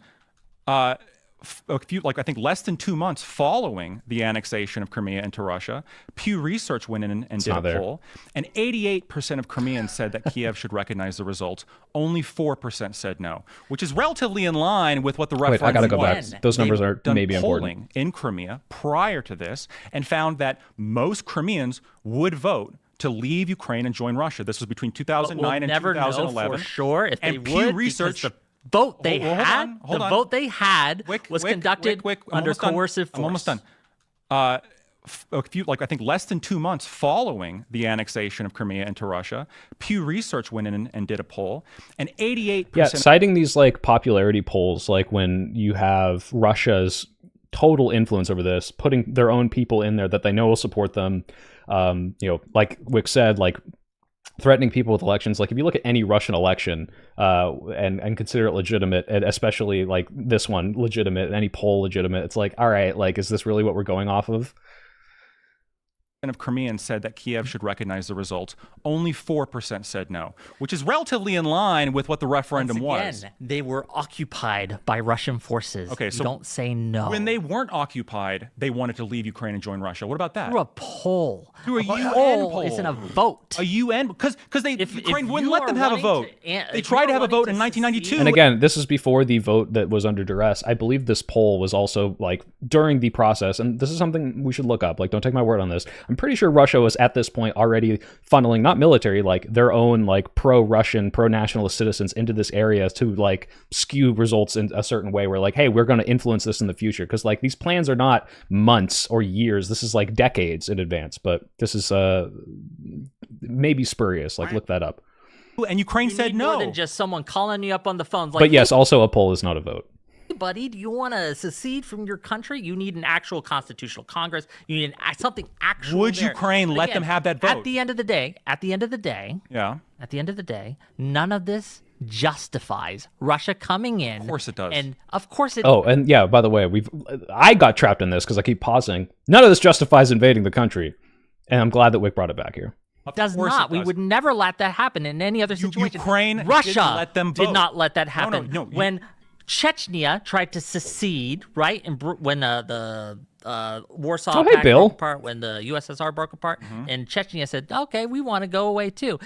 I think less than 2 months following the annexation of Crimea into Russia, Pew Research went in and did a poll, and 88% of Crimeans said that Kiev should recognize the results. Only 4% said no, which is relatively in line with what the referendum I gotta go was. back. Those numbers are maybe polling important. in Crimea prior to this and found that most Crimeans would vote to leave Ukraine and join Russia. This was between 2009 and 2011. Know for sure if and they Pew would, Research. The vote they hold on. vote they had was conducted under coercive force. I'm almost done. I think less than 2 months following the annexation of Crimea into Russia, Pew Research went in and did a poll, and 88%. Yeah, citing these like popularity polls, like when you have Russia's total influence over this, putting their own people in there that they know will support them. You know, like Whick said, like threatening people with elections. Like if you look at any Russian election and consider it legitimate, and especially like this one legitimate, any poll legitimate, it's like, all right, like, is this really what we're going off of? Of Crimeans said that Kiev should recognize the results. Only 4% said no, which is relatively in line with what the referendum was. They were occupied by Russian forces. Okay, so don't say no. When they weren't occupied, they wanted to leave Ukraine and join Russia. What about that? Through a poll. Through a UN poll. Isn't a vote. A UN, because Ukraine wouldn't let them have a vote. They if tried you to have a are vote wanting in to 1992. And again, this is before the vote that was under duress. I believe this poll was also like during the process, and this is something we should look up. Like, don't take my word on this. I'm pretty sure Russia was at this point already funneling, not military, like their own like pro-Russian, pro-nationalist citizens into this area to like skew results in a certain way where like, hey, we're going to influence this in the future. Because like these plans are not months or years. This is like decades in advance. But this is maybe spurious. Like, look that up. And Ukraine You said need no. more than just someone calling you up on the phones. Like, But yes, also a poll is not a vote. hey, buddy, do you want to secede from your country? You need an actual constitutional Congress. You need something actual. Would there. Ukraine But let again, them have that vote? At the end of the day, Yeah. at the end of the day, none of this justifies Russia coming in. Of course it does. And of course it. Oh, and yeah, by the way, I got trapped in this because I keep pausing. None of this justifies invading the country. And I'm glad that Whick brought it back here. does not. We would never let that happen in any other situation. Ukraine Russia didn't let them did vote. not let that happen. No, when Chechnya tried to secede, right? And when the Warsaw Pact broke apart, when the USSR broke apart, and Chechnya said, "Okay, we want to go away too."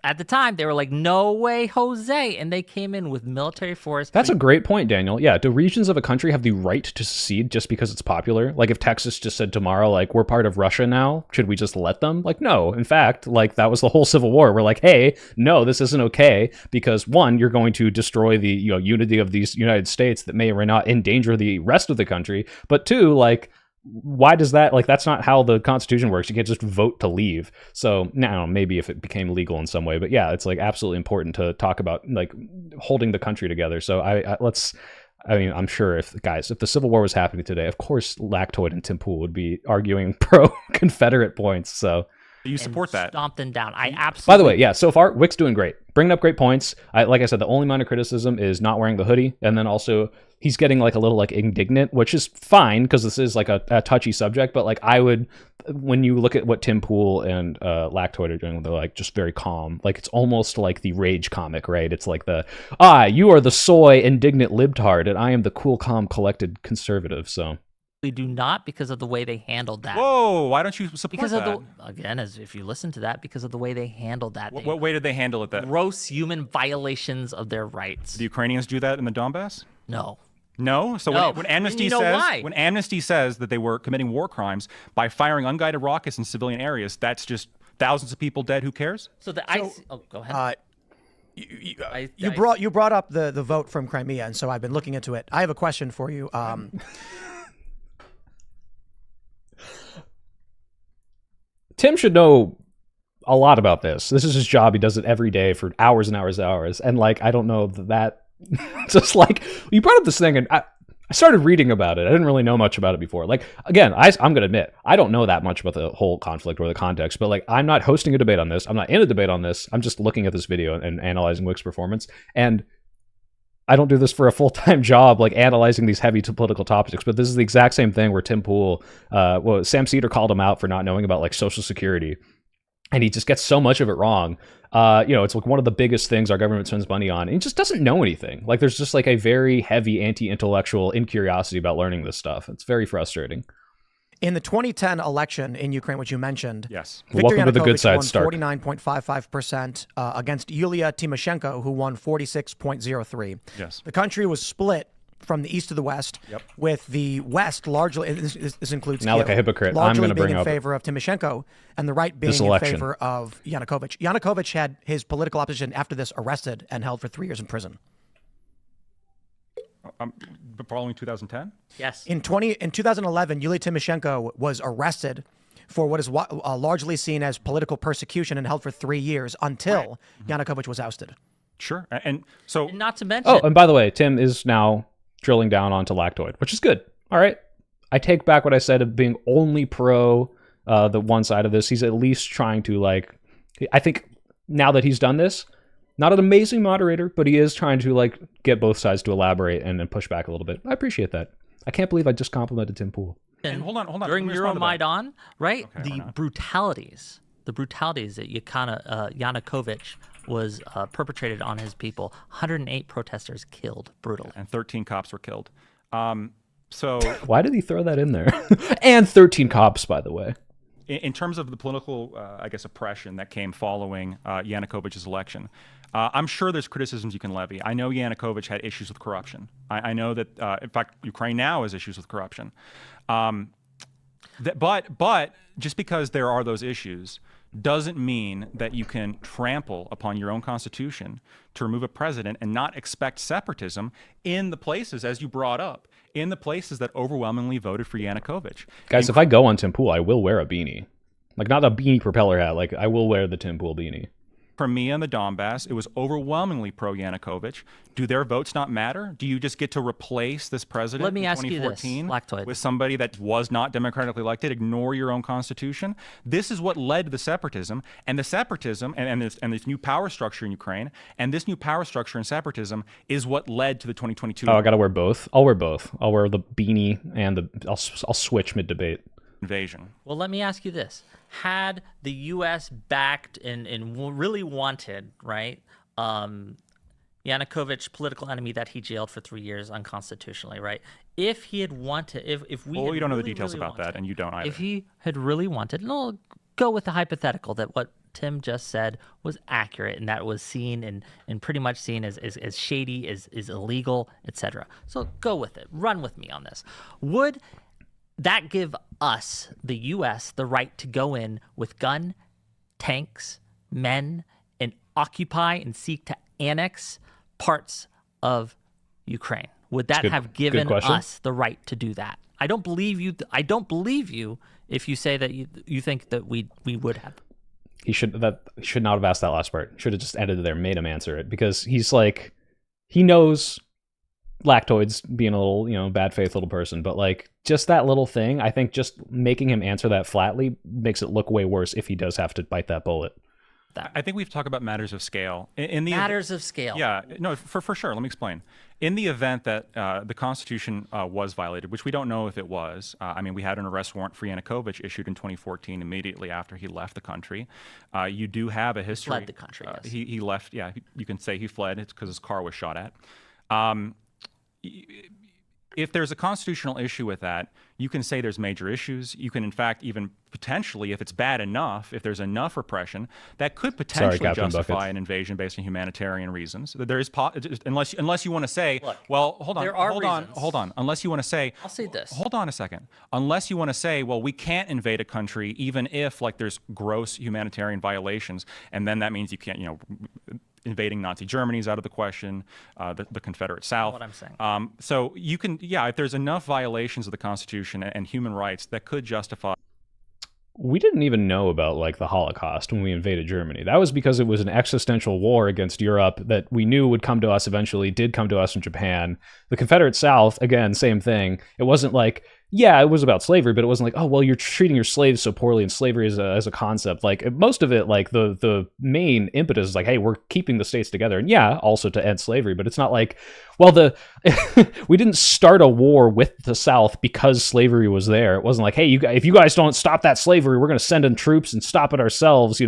at the time, they were like, no way, Jose. And they came in with military force. That's a great point, Daniel. Yeah, do regions of a country have the right to secede just because it's popular? Like, if Texas just said tomorrow, like, we're part of Russia now, should we just let them? Like, no. In fact, like, that was the whole Civil War. We're like, hey, no, this isn't okay, because one, you're going to destroy the unity of these United States that may or may not endanger the rest of the country. But two, like, why does that, like, that's not how the Constitution works. You can't just vote to leave. So now maybe if it became legal in some way, but yeah, it's like absolutely important to talk about like holding the country together. So I mean, I'm sure if the Civil War was happening today, of course Lactoid and Tim Pool would be arguing pro Confederate points. So You support that. Stomp them down. I absolutely. by the way, yeah, so far Whick's doing great, bringing up great points. Like I said, the only minor criticism is not wearing the hoodie, and then also he's getting like a little like indignant, which is fine because this is like a touchy subject. But like I would, when you look at what Tim Pool and Lactoid are doing, they're like just very calm. Like it's almost like the rage comic, right? It's like you are the soy indignant libtard, and I am the cool, calm, collected conservative. So. We do not, because of the way they handled that. Whoa, why don't you support Because that? of the, again, as if you listen to that, because of the way they handled that. What way did they handle it then? Gross human violations of their rights. The Ukrainians do that in the Donbass? No. No. So No. when Amnesty And you know says why? when Amnesty says that they were committing war crimes by firing unguided rockets in civilian areas, that's just thousands of people dead. Who cares? So the go ahead. You brought up the vote from Crimea, and so I've been looking into it. I have a question for you. Tim should know a lot about this. This is his job. He does it every day for hours and hours and hours. And like, I don't know that just like you brought up this thing and I started reading about it. I didn't really know much about it before. Like, again, I'm going to admit, I don't know that much about the whole conflict or the context, but like, I'm not hosting a debate on this. I'm not in a debate on this. I'm just looking at this video and analyzing Whick's performance. And I don't do this for a full-time job, like analyzing these heavy political topics, but this is the exact same thing where Tim Pool, Sam Cedar called him out for not knowing about like Social Security, and he just gets so much of it wrong. It's like one of the biggest things our government spends money on, and he just doesn't know anything. Like there's just like a very heavy anti-intellectual incuriosity about learning this stuff. It's very frustrating. In the 2010 election in Ukraine, which you mentioned, Yes. Viktor Welcome to the good Yanukovych side, won Stark. 49.55% against Yulia Tymoshenko, who won 46.03%. Yes. The country was split from the east to the west, with the west largely, this includes Now, Kiev, like a hypocrite, I'm largely going to being bring in up favor of Tymoshenko, and the right being this in election. favor of Yanukovych. Yanukovych had his political opposition after this arrested and held for 3 years in prison. Following 2010? Yes. In 2011, Yulia Tymoshenko was arrested for what is largely seen as political persecution and held for 3 years until Yanukovych was ousted. Sure. And so And not to mention, Oh, and by the way, Tim is now drilling down onto Lactoid, which is good. All right. I take back what I said of being only pro the one side of this. He's at least trying to, like, I think now that he's done this, not an amazing moderator, but he is trying to, like, get both sides to elaborate and then push back a little bit. I appreciate that. I can't believe I just complimented Tim Pool. and hold on. during let me respond to that. Euromaidan, right? Okay, why the not? brutalities that Yanukovych was perpetrated on his people. 108 protesters killed brutally. And 13 cops were killed. So Why did he throw that in there? And 13 cops, by the way. in terms of the political, oppression that came following Yanukovych's election, I'm sure there's criticisms you can levy. I know Yanukovych had issues with corruption. I know that, in fact, Ukraine now has issues with corruption. But just because there are those issues doesn't mean that you can trample upon your own constitution to remove a president and not expect separatism in the places, as you brought up, in the places that overwhelmingly voted for Yanukovych. Guys, if I go on Tim Pool, I will wear a beanie. Like, not a beanie propeller hat. Like, I will wear the Tim Pool beanie. Crimea and the Donbass, it was overwhelmingly pro-Yanukovych. Do their votes not matter? Do you just get to replace this president Let me in ask you this, 2014 Lactoid. with somebody that was not democratically elected? Ignore your own constitution? This is what led to the separatism, and the separatism and this new power structure in Ukraine, and this new power structure and separatism is what led to the 2022 Oh, I gotta wear both. I'll wear both. I'll wear the beanie and I'll switch mid-debate. invasion. Well, let me ask you this. Had the U.S. backed and really wanted, right, Yanukovych, political enemy that he jailed for 3 years unconstitutionally, right? If he had wanted, if we Well, had you don't know the really, details really about that, wanted, and you don't either. If he had really wanted, and I'll go with the hypothetical that what Tim just said was accurate, and that was seen and pretty much seen as shady, as illegal, etc. So go with it. Run with me on this. Would that give us, the U.S., the right to go in with gun, tanks, men, and occupy and seek to annex parts of Ukraine? Would that have given us the right to do that? I don't believe you. I don't believe you if you say that you think that we would have. He should not have asked that last part. Should have just edited there, made him answer it, because he's like, he knows Lactoid's being a little, bad faith little person, but like just that little thing, I think just making him answer that flatly makes it look way worse if he does have to bite that bullet. I think we've talked about matters of scale. Matters of scale. Yeah, no, for sure. Let me explain. In the event that the Constitution was violated, which we don't know if it was, we had an arrest warrant for Yanukovych issued in 2014, immediately after he left the country. You do have a history. Fled the country, yes. He left, yeah, you can say he fled. It's because his car was shot at. If there's a constitutional issue with that, you can say there's major issues. You can, in fact, even potentially, if it's bad enough, if there's enough repression, that could potentially justify an invasion based on humanitarian reasons. There is, unless you want to say, look, well, hold on. Unless you want to say, I'll say this. Hold on a second. Unless you want to say, well, we can't invade a country even if there's gross humanitarian violations, and then that means you can't, invading Nazi Germany is out of the question, the Confederate South. What I'm saying. So you can, if there's enough violations of the Constitution and human rights that could justify. We didn't even know about like the Holocaust when we invaded Germany. That was because it was an existential war against Europe that we knew would come to us eventually, did come to us in Japan. The Confederate South, again, same thing. It wasn't like, yeah, it was about slavery, but it wasn't like, oh, well, you're treating your slaves so poorly, and slavery as a concept. Like most of it, like the main impetus is like, hey, we're keeping the states together, and yeah, also to end slavery. But it's not like, well, we didn't start a war with the South because slavery was there. It wasn't like, hey, if you guys don't stop that slavery, we're going to send in troops and stop it ourselves.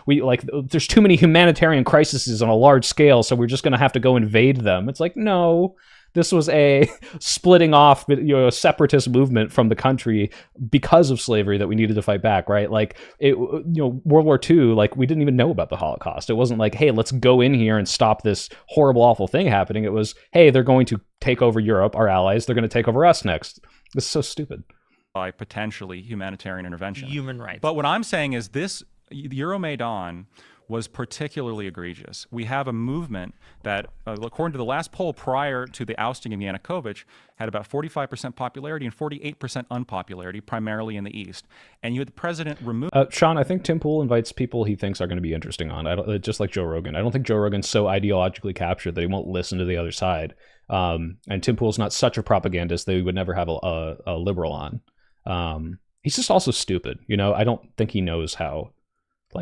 We like, there's too many humanitarian crises on a large scale, so we're just going to have to go invade them. It's like, no. This was a splitting off, separatist movement from the country because of slavery that we needed to fight back, right? Like, World War II, like, we didn't even know about the Holocaust. It wasn't like, hey, let's go in here and stop this horrible, awful thing happening. It was, hey, they're going to take over Europe, our allies. They're going to take over us next. This is so stupid. By potentially humanitarian intervention. Human rights. But what I'm saying is this, Euromaidan was particularly egregious. We have a movement that, according to the last poll prior to the ousting of Yanukovych, had about 45% popularity and 48% unpopularity, primarily in the East. And you had the president remove... Sean, I think Tim Pool invites people he thinks are going to be interesting on, just like Joe Rogan. I don't think Joe Rogan's so ideologically captured that he won't listen to the other side. And Tim Pool's not such a propagandist that he would never have a liberal on. He's just also stupid. I don't think he knows how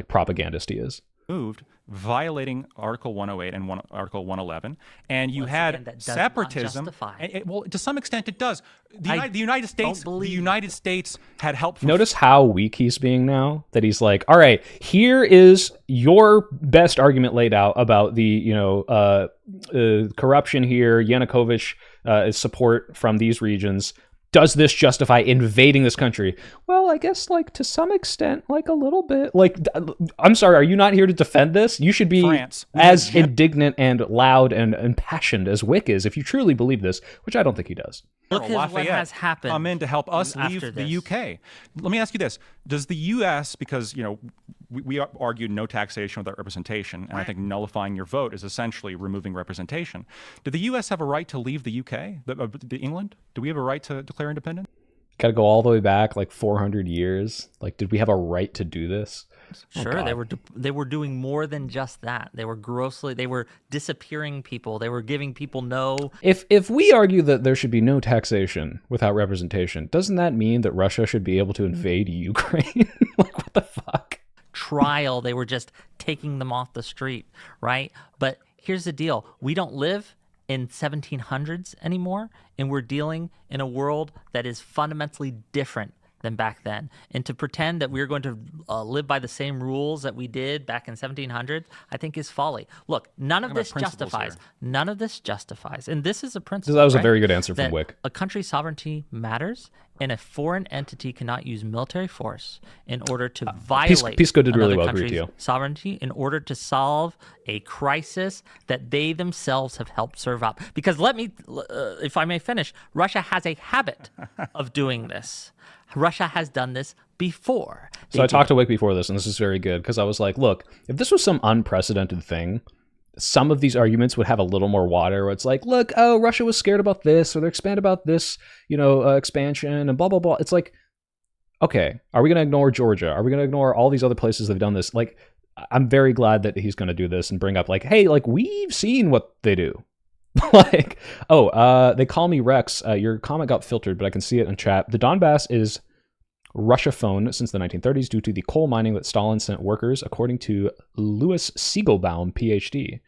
propagandist he is. Moved, violating Article 108 and Article 111, and you Once had again, that does separatism. not justify. Well, to some extent, it does. The United States had help. Notice how weak he's being now. That he's like, all right, here is your best argument laid out about the corruption here, Yanukovych support from these regions. Does this justify invading this country? Well, I guess, to some extent, a little bit. I'm sorry, are you not here to defend this? You should be as indignant and loud and impassioned as Whick is, if you truly believe this, which I don't think he does. Look at what has happened. Come in to help us leave the UK. Let me ask you this. Does the U.S., because, we argued no taxation without representation, and I think nullifying your vote is essentially removing representation. Did the U.S. have a right to leave the UK, the England? Do we have a right to declare independence? Got to go all the way back 400 years. Did we have a right to do this? Sure, they were doing more than just that. They were disappearing people. They were giving people no. If we argue that there should be no taxation without representation, doesn't that mean that Russia should be able to invade Ukraine? What the fuck? Trial. They were just taking them off the street, right? But here's the deal: we don't live in 1700s anymore, and we're dealing in a world that is fundamentally different than back then. And to pretend that we're going to live by the same rules that we did back in 1700, I think is folly. Look, none of this justifies. None of this justifies. And this is a principle. That was a right? very good answer from that Whick. A country's sovereignty matters, and a foreign entity cannot use military force in order to violate Pisco did really another well, agree to country's you. sovereignty in order to solve a crisis that they themselves have helped serve up. Because let me, if I may finish, Russia has a habit of doing this. Russia has done this before. So I talked to Whick before this, and this is very good, because I was like, look, if this was some unprecedented thing, some of these arguments would have a little more water, where it's like, look, oh, Russia was scared about this, or they're expand about this, expansion, and blah, blah, blah. It's like, okay, are we going to ignore Georgia? Are we going to ignore all these other places that have done this? Like, I'm very glad that he's going to do this and bring up, like, hey, like, we've seen what they do. Like, they call me Rex. Your comment got filtered, but I can see it in chat. The Donbass is Russophone since the 1930s due to the coal mining that Stalin sent workers, according to Louis Siegelbaum, PhD.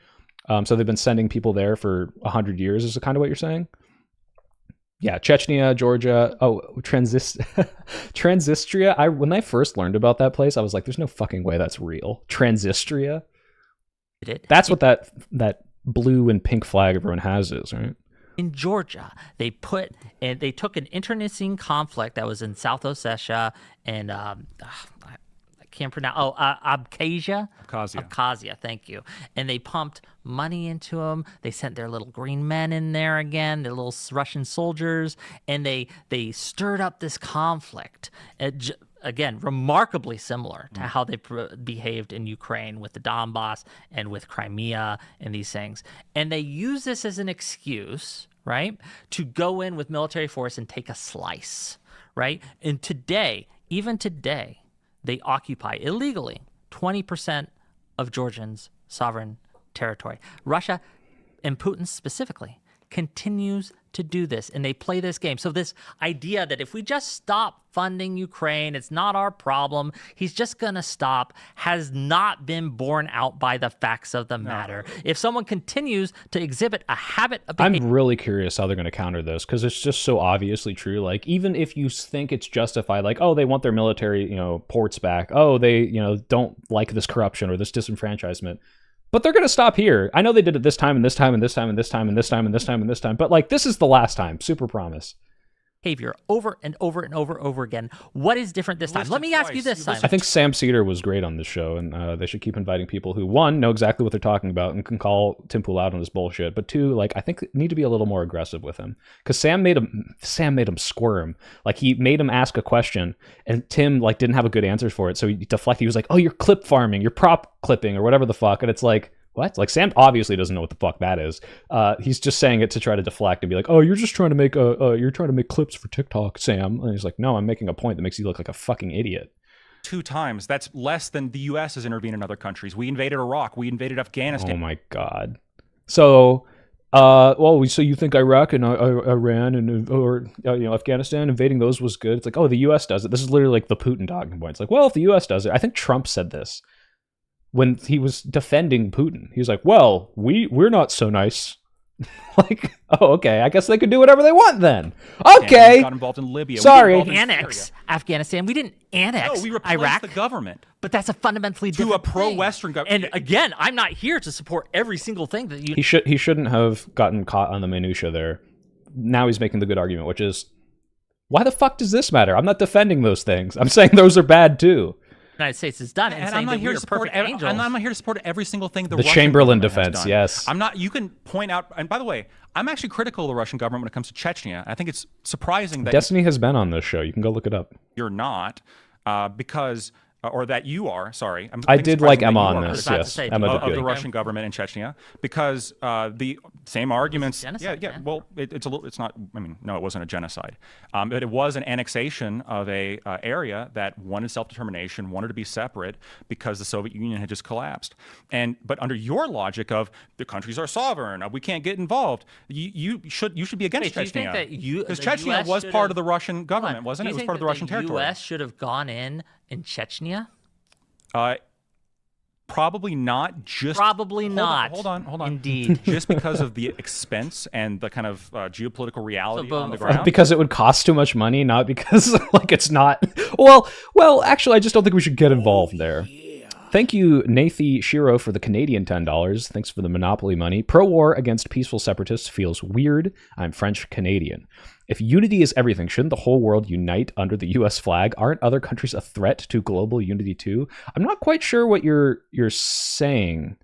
So they've been sending people there for 100 years, is kind of what you're saying? Yeah, Chechnya, Georgia. Oh, Transnistria. When I first learned about that place, I was like, there's no fucking way that's real. Transnistria? That's what that blue and pink flag everyone has is, right? In Georgia, they took an internecine conflict that was in South Ossetia and I can't pronounce. Abkhazia. Thank you. And they pumped money into them. They sent their little green men in there again, their little Russian soldiers, and they stirred up this conflict. Again, remarkably similar to how they behaved in Ukraine with the Donbass and with Crimea and these things. And they use this as an excuse, right, to go in with military force and take a slice, right? And even today, they occupy illegally 20% of Georgians' sovereign territory. Russia, and Putin specifically, continues to do this, and they play this game. So this idea that if we just stop funding Ukraine, it's not our problem, he's just going to stop, has not been borne out by the facts of the matter. If someone continues to exhibit a habit of behavior... I'm really curious how they're going to counter this, because it's just so obviously true. Like, even if you think it's justified, like, oh, they want their military, ports back. Oh, they, don't like this corruption or this disenfranchisement. But they're going to stop here. I know they did it this time and this time and this time and this time and this time and this time and this time. But like, this is the last time. Super promise. Behavior over and over and over again. What is different this time? Let me ask you this, Simon. I think Sam Cedar was great on this show, and they should keep inviting people who, one, know exactly what they're talking about and can call Tim Pool out on his bullshit, but two, like, I think need to be a little more aggressive with him, because Sam made him squirm. Like, he made him ask a question, and Tim like didn't have a good answer for it, so he deflected. He was like, "Oh, you're clip farming, you're prop clipping, or whatever the fuck," and it's like, what? Like, Sam obviously doesn't know what the fuck that is. He's just saying it to try to deflect and be like, "Oh, you're just trying to make you're trying to make clips for TikTok, Sam." And he's like, "No, I'm making a point that makes you look like a fucking idiot." 2 times. That's less than the U.S. has intervened in other countries. We invaded Iraq. We invaded Afghanistan. Oh my god. So, so you think Iraq and Iran and Afghanistan invading those was good? It's like, oh, the U.S. does it. This is literally like the Putin talking point. It's like, well, if the U.S. does it, I think Trump said this when he was defending Putin. He was like, well, we're not so nice. Like, oh, okay, I guess they could do whatever they want then. Okay. We got involved in Libya. Sorry. We got involved in Annex Syria. Afghanistan. We didn't annex No, we replaced Iraq. the government. But that's a fundamentally To a different pro-Western thing. government. And again, I'm not here to support every single thing that you... He shouldn't have gotten caught on the minutia there. Now he's making the good argument, which is, why the fuck does this matter? I'm not defending those things. I'm saying those are bad too. United States has done, And I'm not here to support. I'm not here to support every single thing the Russian Chamberlain government has defense. done. Yes, I'm not. You can point out. And by the way, I'm actually critical of the Russian government when it comes to Chechnya. I think it's surprising that Destiny has been on this show. You can go look it up. you're not, because. Or that you are, sorry. I did like Emma on this, about to yes. say, Emma did of the good. Russian government in Chechnya, because the same arguments. genocide, Yeah. man. Well, it's a little. It's not. I mean, no, it wasn't a genocide, but it was an annexation of a area that wanted self-determination, wanted to be separate because the Soviet Union had just collapsed. But under your logic of the countries are sovereign, we can't get involved. You should be against Wait, do you Chechnya, think that because the Chechnya US was should part have- of the Russian government, wasn't it? It was part of the Russian The territory. U.S. should have gone in Chechnya. Probably not just. Probably not. Hold on. Indeed. Just because of the expense and the kind of geopolitical reality on the but- ground. Because it would cost too much money, not because like it's not. Well, actually, I just don't think we should get involved there. Thank you, Nathi Shiro, for the Canadian $10. Thanks for the Monopoly money. Pro-war against peaceful separatists feels weird. I'm French-Canadian. If unity is everything, shouldn't the whole world unite under the U.S. flag? Aren't other countries a threat to global unity too? I'm not quite sure what you're saying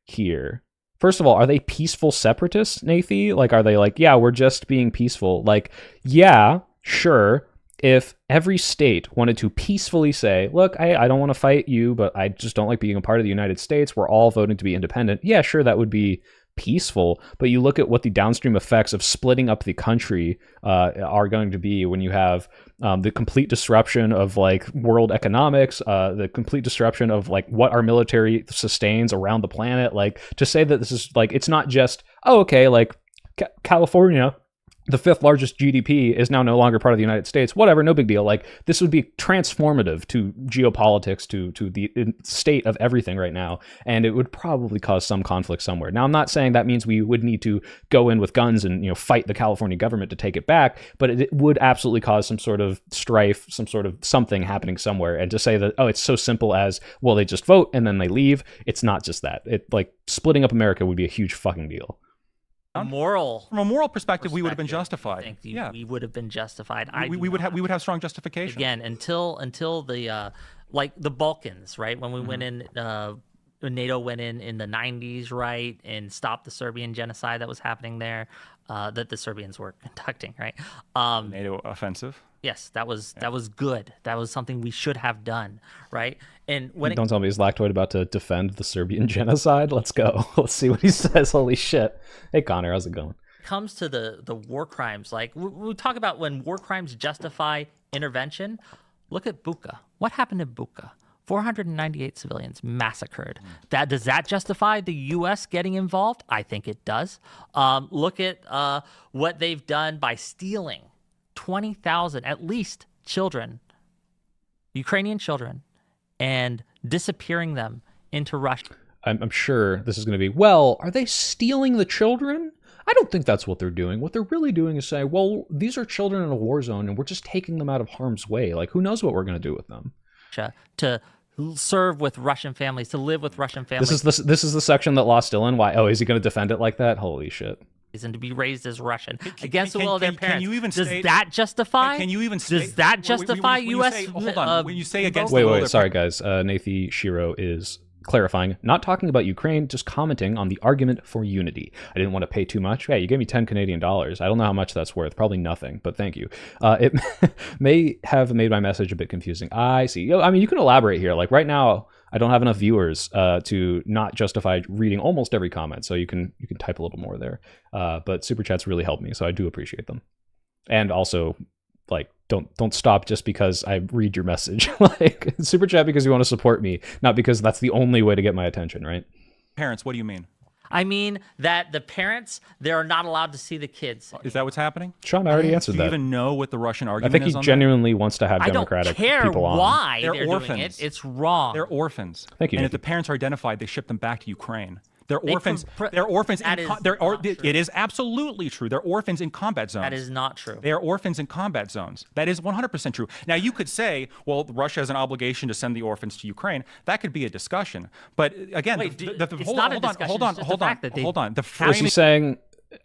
here. First of all, are they peaceful separatists, Nathi? Like, are they like, yeah, we're just being peaceful? Like, yeah, sure. If every state wanted to peacefully say, look, I don't want to fight you, but I just don't like being a part of the United States. We're all voting to be independent. Yeah, sure, that would be peaceful. But you look at what the downstream effects of splitting up the country are going to be when you have the complete disruption of like world economics, the complete disruption of like what our military sustains around the planet. Like to say that this is like, it's not just, oh, okay, like California, the 5th largest GDP, is now no longer part of the United States. Whatever, no big deal. Like this would be transformative to geopolitics, to the state of everything right now, and it would probably cause some conflict somewhere. Now, I'm not saying that means we would need to go in with guns and fight the California government to take it back, but it would absolutely cause some sort of strife, some sort of something happening somewhere. And to say that, oh, it's so simple as, well, they just vote and then they leave, it's not just that. It like splitting up America would be a huge fucking deal. From a moral perspective, we would have been I justified. think Yeah, we would have been justified. we would have strong justification. Again, until the like the Balkans, right? When we went in, when NATO went in the 90s, right, and stopped the Serbian genocide that was happening there, that the Serbians were conducting, right? NATO offensive. Yes, that was good. That was something we should have done, right? And when Don't tell me is Lactoid about to defend the Serbian genocide. Let's go. Let's see what he says. Holy shit. Hey, Connor, how's it going? comes to the war crimes, like we talk about when war crimes justify intervention. Look at Bucha. What happened in Bucha? 498 civilians massacred. Does that justify the U.S. getting involved? I think it does. Look at what they've done by stealing 20,000, at least, children, Ukrainian children, and disappearing them into Russia. I'm sure this is going to be, well, are they stealing the children? I don't think that's what they're doing. What they're really doing is saying, well, these are children in a war zone, and we're just taking them out of harm's way. Like, who knows what we're going to do with them? To serve with Russian families, to live with Russian families. This is the section that lost Dylan. Why? Oh, is he going to defend it like that? Holy shit! And to be raised as Russian against the will of their parents. Can you even does state, that justify? Can you even does that justify U.S. Hold on. When you say against wait, the will of their sorry guys. Nathi Shiro is clarifying, not talking about Ukraine, just commenting on the argument for unity. I didn't want to pay too much. Hey, you gave me 10 Canadian dollars. I don't know how much that's worth. Probably nothing, but thank you. It may have made my message a bit confusing. I see. I mean, you can elaborate here. Like right now, I don't have enough viewers to not justify reading almost every comment. So you can type a little more there. But super chats really help me, so I do appreciate them. And also, like, don't stop just because I read your message. Like, super chat because you want to support me, not because that's the only way to get my attention, right? parents? What do you mean? I mean that the parents, they're not allowed to see the kids. Is that what's happening? Sean, I already answered Do you that. even know what the Russian I argument think he is on genuinely wants to have I don't Democratic care people on. why They're doing orphans. it. It's wrong. that? They're orphans. Thank you, And Nikki. if the parents are identified, they ship them back to Ukraine. They're They orphans. com- They're orphans. That is not true. It is absolutely true. They're orphans in combat zones. That is not true. They are orphans in combat zones. That is 100% true. Now, you could say, well, Russia has an obligation to send the orphans to Ukraine. That could be a discussion. But again, Wait, it's hold not a on, discussion, hold on, it's just hold the on, fact that they hold on. The Was framing. he saying,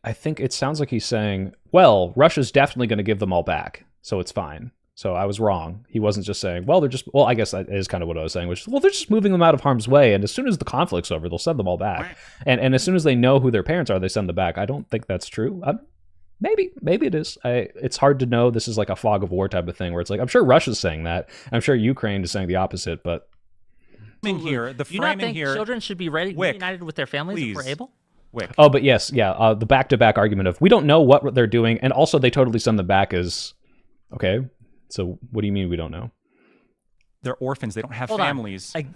I think it sounds like he's saying, well, Russia's definitely going to give them all back, so it's fine. So I was wrong. He wasn't just saying, well, they're just, well, I guess that is kind of what I was saying, which is, well, they're just moving them out of harm's way, and as soon as the conflict's over, they'll send them all back. And as soon as they know who their parents are, they send them back. I don't think that's true. Maybe it is. It's hard to know. This is like a fog of war type of thing, where it's like, I'm sure Russia's saying that. I'm sure Ukraine is saying the opposite, but... here, the Do you not framing think here. children should be Whick, reunited with their families if we're please. able? Whick. Oh, but yes, yeah, the back-to-back argument of, we don't know what they're doing, and also they totally send them back is, okay, so what do you mean we don't know? They're orphans. They don't have Hold on. families. They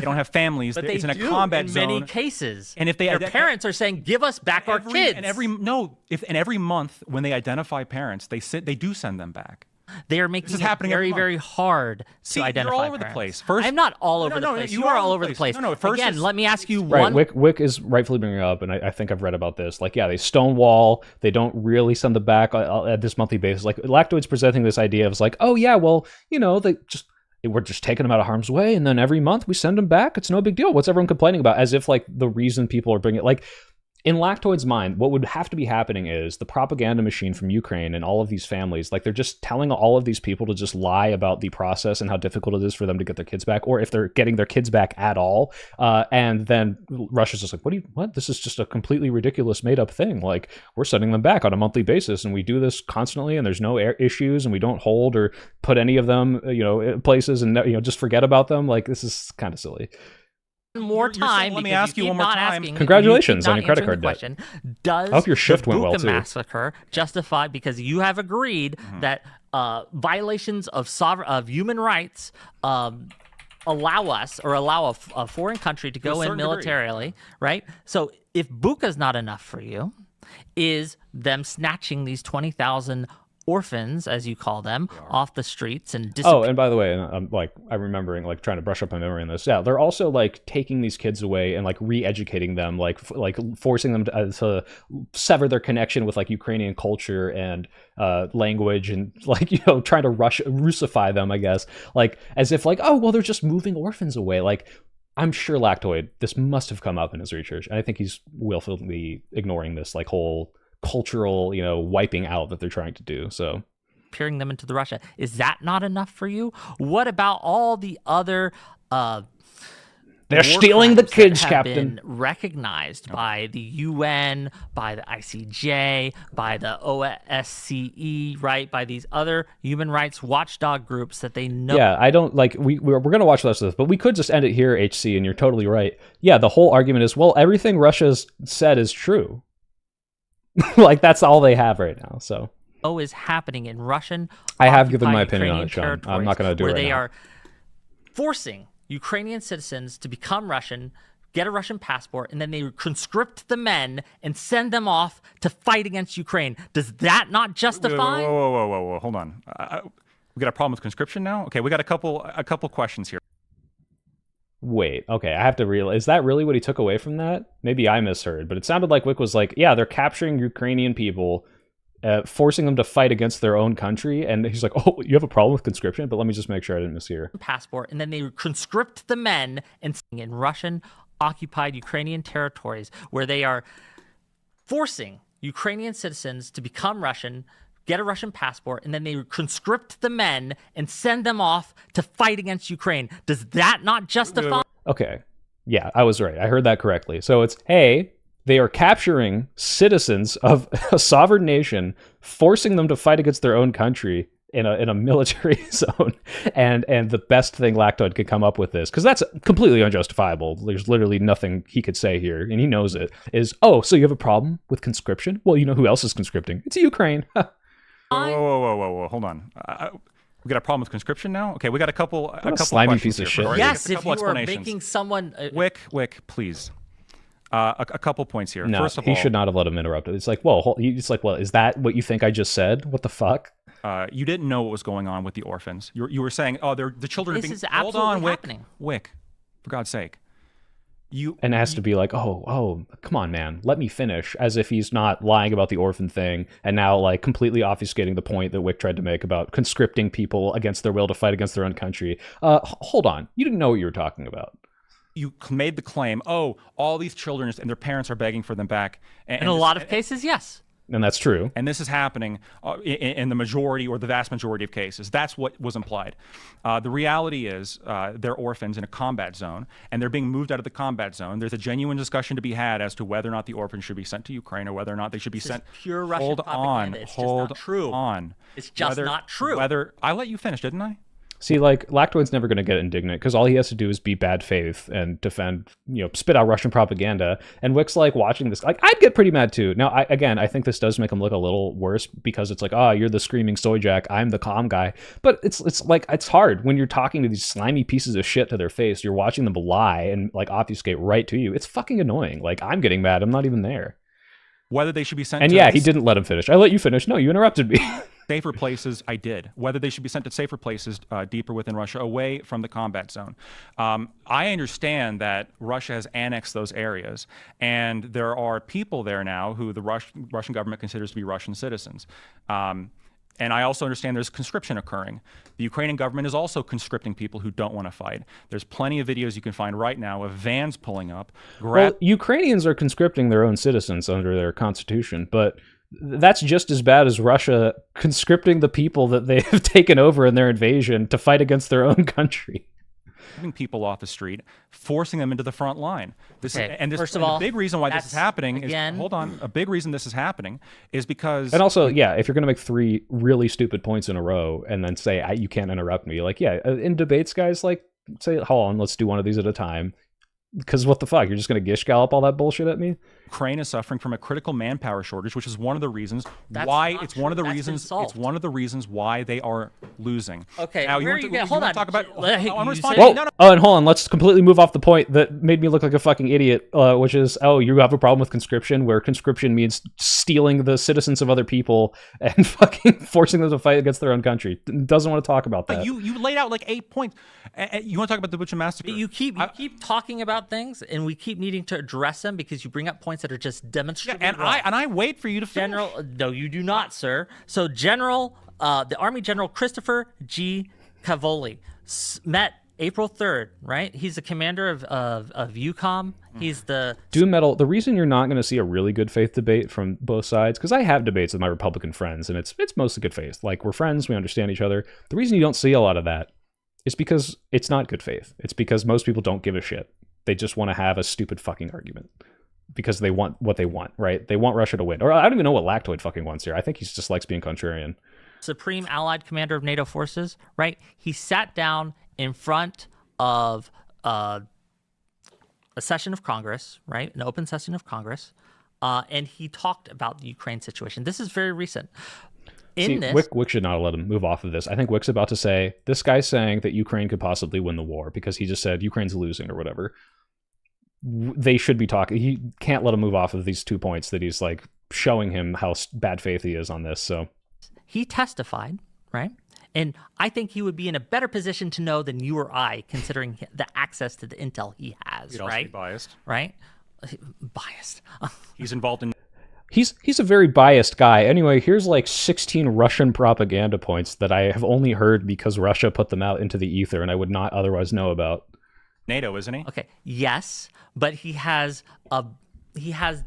don't have families. But It's they in a do combat in zone. many cases. And if they their parents are saying, "Give us back our kids," every month when they identify parents, they do send them back. They are making is it happening every very, month. very hard See, to identify you're all over the parents. place. First, I'm not all over the place. You are all over the place. No, first Again, let me ask you Right, one. Whick is rightfully bringing it up, and I think I've read about this. Like, yeah, they stonewall. They don't really send them back at this monthly basis. Like, Lactoid's presenting this idea of like, oh yeah, well, we're just taking them out of harm's way, and then every month we send them back. It's no big deal. What's everyone complaining about? As if like the reason people are bringing it, like, in Lactoid's mind, what would have to be happening is the propaganda machine from Ukraine and all of these families, like they're just telling all of these people to just lie about the process and how difficult it is for them to get their kids back, or if they're getting their kids back at all. And then Russia's just like, what? This is just a completely ridiculous made up thing. Like, we're sending them back on a monthly basis, and we do this constantly, and there's no issues, and we don't hold or put any of them, places, and just forget about them. Like, this is kind of silly. More time. Let me because ask you keep one more not time. asking- Congratulations you keep on not your credit answering card the debt. question. Does I hope your shift the went well, Bucha too. massacre justify, because you have agreed that violations of human rights allow us, or allow a foreign country to go in certain degree. militarily, right? So if Bucha's not enough for you, is them snatching these 20,000 orphans, as you call them, off the streets and Oh, and by the way, I'm remembering, like, trying to brush up my memory on this. Yeah, they're also like taking these kids away and like re-educating them, like forcing them to sever their connection with like Ukrainian culture and language, and like trying to Russify them, I guess, like as if like, oh well, they're just moving orphans away. Like, I'm sure Lactoid, this must have come up in his research, and I think he's willfully ignoring this like whole cultural wiping out that they're trying to do. So peering them into the Russia. Is that not enough for you? What about all the other they're stealing the kids, have Captain. been recognized by the UN, by the ICJ, by the OSCE, right? By these other human rights watchdog groups that they know. Yeah, I don't like. We're going to watch the rest of this, but we could just end it here, HC. And you're totally right. Yeah, the whole argument is, well, everything Russia's said is true. Like, that's all they have right now. So is happening in Russian. I have given my occupied opinion on it, Ukrainian Sean. I'm not going to do it where right they now. are forcing Ukrainian citizens to become Russian, get a Russian passport, and then they conscript the men and send them off to fight against Ukraine. Does that not justify? Whoa. Hold on. We got a problem with conscription now? Okay, we got a couple questions here. Wait, okay, I have to realize, is that really what he took away from that? Maybe I misheard, but it sounded like Whick was like, yeah, they're capturing Ukrainian people, forcing them to fight against their own country, and he's like, oh, you have a problem with conscription? But let me just make sure I didn't mishear. Passport, and then they conscript the men and in Russian occupied Ukrainian territories, where they are forcing Ukrainian citizens to become Russian, get a Russian passport, and then they conscript the men and send them off to fight against Ukraine. Does that not justify? Okay, yeah, I was right. I heard that correctly. So it's, hey, they are capturing citizens of a sovereign nation, forcing them to fight against their own country in a military zone, and the best thing Lactoid could come up with this, because that's completely unjustifiable. There's literally nothing he could say here, and he knows it, is, oh, so you have a problem with conscription? Well, you know who else is conscripting? It's Ukraine. Whoa. Hold on. We got a problem with conscription now? Okay, we got a couple slimy questions piece of here. shit. Right? Yes, A if couple you are explanations. making someone. Wick, please. A couple points here. No, First of he all, should not have let him interrupt it. It's like, whoa, it's like, well, is that what you think I just said? What the fuck? you didn't know what was going on with the orphans. You were saying, oh, the children are This being... is Hold on, absolutely Wick. happening. Wick, for God's sake. And has to be like, oh, come on, man, let me finish, as if he's not lying about the orphan thing, and now like completely obfuscating the point that Wick tried to make about conscripting people against their will to fight against their own country. Hold on, you didn't know what you were talking about. You made the claim, oh, all these children and their parents are begging for them back. And In a lot of cases, yes. And that's true. And this is happening in the majority or the vast majority of cases. That's what was implied. The reality is they're orphans in a combat zone, and they're being moved out of the combat zone. There's a genuine discussion to be had as to whether or not the orphans should be sent to Ukraine or whether or not they should be sent. Pure Russian propaganda. It's just not true. It's just not true. I let you finish, didn't I? See, like, Lactoid's never going to get indignant because all he has to do is be bad faith and defend, spit out Russian propaganda. And Wick's like watching this, like, I'd get pretty mad too. Now, I think this does make him look a little worse because it's like, oh, you're the screaming soy jack, I'm the calm guy. But it's like, it's hard when you're talking to these slimy pieces of shit to their face. You're watching them lie and like obfuscate right to you. It's fucking annoying. Like, I'm getting mad. I'm not even there. Whether they should be sent and to yeah, he didn't let him finish. I let you finish. No, you interrupted me. safer places, I did. Whether they should be sent to safer places deeper within Russia, away from the combat zone. I understand that Russia has annexed those areas, and there are people there now who the Russian government considers to be Russian citizens. And I also understand there's conscription occurring. The Ukrainian government is also conscripting people who don't want to fight. There's plenty of videos you can find right now of vans pulling up. Well, Ukrainians are conscripting their own citizens under their constitution, but that's just as bad as Russia conscripting the people that they have taken over in their invasion to fight against their own country. People off the street, forcing them into the front line. First of all, the big reason why this is happening is, a big reason this is happening is because... And also, yeah, if you're going to make 3 really stupid points in a row and then say, you can't interrupt me, like, yeah, in debates, guys, like, say, hold on, let's do one of these at a time. Because what the fuck? You're just going to gish gallop all that bullshit at me? Ukraine is suffering from a critical manpower shortage, which is one of the reasons why one of the reasons why they are losing. Okay, now hold on. Talk about. And hold on, let's completely move off the point that made me look like a fucking idiot, which is, you have a problem with conscription, where conscription means stealing the citizens of other people and fucking forcing them to fight against their own country. Doesn't want to talk about that. But you laid out like 8 points. You want to talk about the Bucha massacre? You keep talking about things, and we keep needing to address them because you bring up points that are just demonstrably wrong. I wait for you to finish. No, you do not, sir. So the Army General Christopher G. Cavoli met April 3rd, right? He's the commander of EUCOM. He's the... Doom Metal, the reason you're not going to see a really good faith debate from both sides, because I have debates with my Republican friends, and it's mostly good faith. Like, we're friends, we understand each other. The reason you don't see a lot of that is because it's not good faith. It's because most people don't give a shit. They just want to have a stupid fucking argument. Because they want what they want, right? They want Russia to win. Or I don't even know what Lactoid fucking wants here. I think he just likes being contrarian. Supreme Allied Commander of NATO forces, right? He sat down in front of a session of Congress, right? An open session of Congress. And he talked about the Ukraine situation. This is very recent. Whick should not have let him move off of this. I think Wick's about to say, this guy's saying that Ukraine could possibly win the war because he just said Ukraine's losing or whatever. They should be talking. He can't let him move off of these 2 points that he's like showing him how bad faith he is on this. So he testified, right? And I think he would be in a better position to know than you or I, considering the access to the intel he has. He'd right? Also be biased, right? Biased. He's involved in. He's a very biased guy. Anyway, here's like 16 Russian propaganda points that I have only heard because Russia put them out into the ether, and I would not otherwise know about. NATO, isn't he? Okay, yes, but he has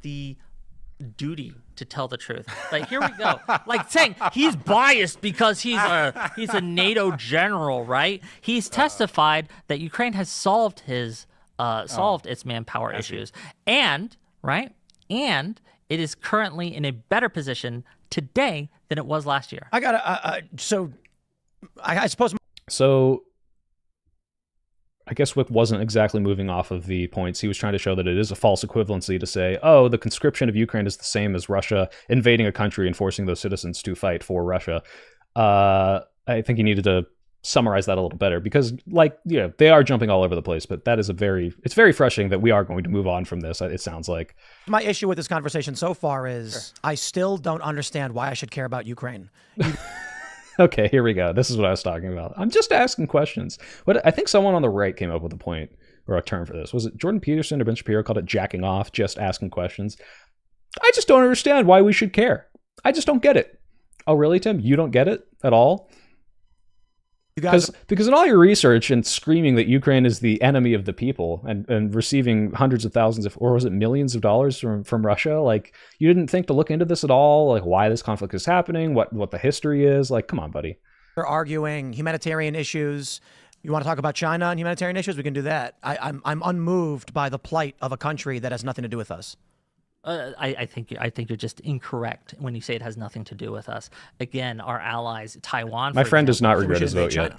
the duty to tell the truth. Like, here we go. Like, saying he's biased because he's a NATO general, right? He's testified that Ukraine has solved its manpower issues, and it is currently in a better position today than it was last year. I suppose. So I guess Whick wasn't exactly moving off of the points. He was trying to show that it is a false equivalency to say, oh, the conscription of Ukraine is the same as Russia invading a country and forcing those citizens to fight for Russia. I think he needed to summarize that a little better because, like, yeah, they are jumping all over the place, but that is it's very frustrating that we are going to move on from this, it sounds like. My issue with this conversation so far is I still don't understand why I should care about Ukraine. Okay, here we go. This is what I was talking about. I'm just asking questions. But I think someone on the right came up with a point or a term for this. Was it Jordan Peterson or Ben Shapiro called it jacking off, just asking questions? I just don't understand why we should care. I just don't get it. Oh, really, Tim? You don't get it at all? Because in all your research and screaming that Ukraine is the enemy of the people and receiving hundreds of thousands of, or was it millions of dollars from Russia, like, you didn't think to look into this at all, like why this conflict is happening, what the history is. Like, come on, buddy. They're arguing humanitarian issues. You want to talk about China and humanitarian issues? We can do that. I'm unmoved by the plight of a country that has nothing to do with us. I think you're just incorrect when you say it has nothing to do with us. Again, our allies, Taiwan. My friend does not regret his vote yet.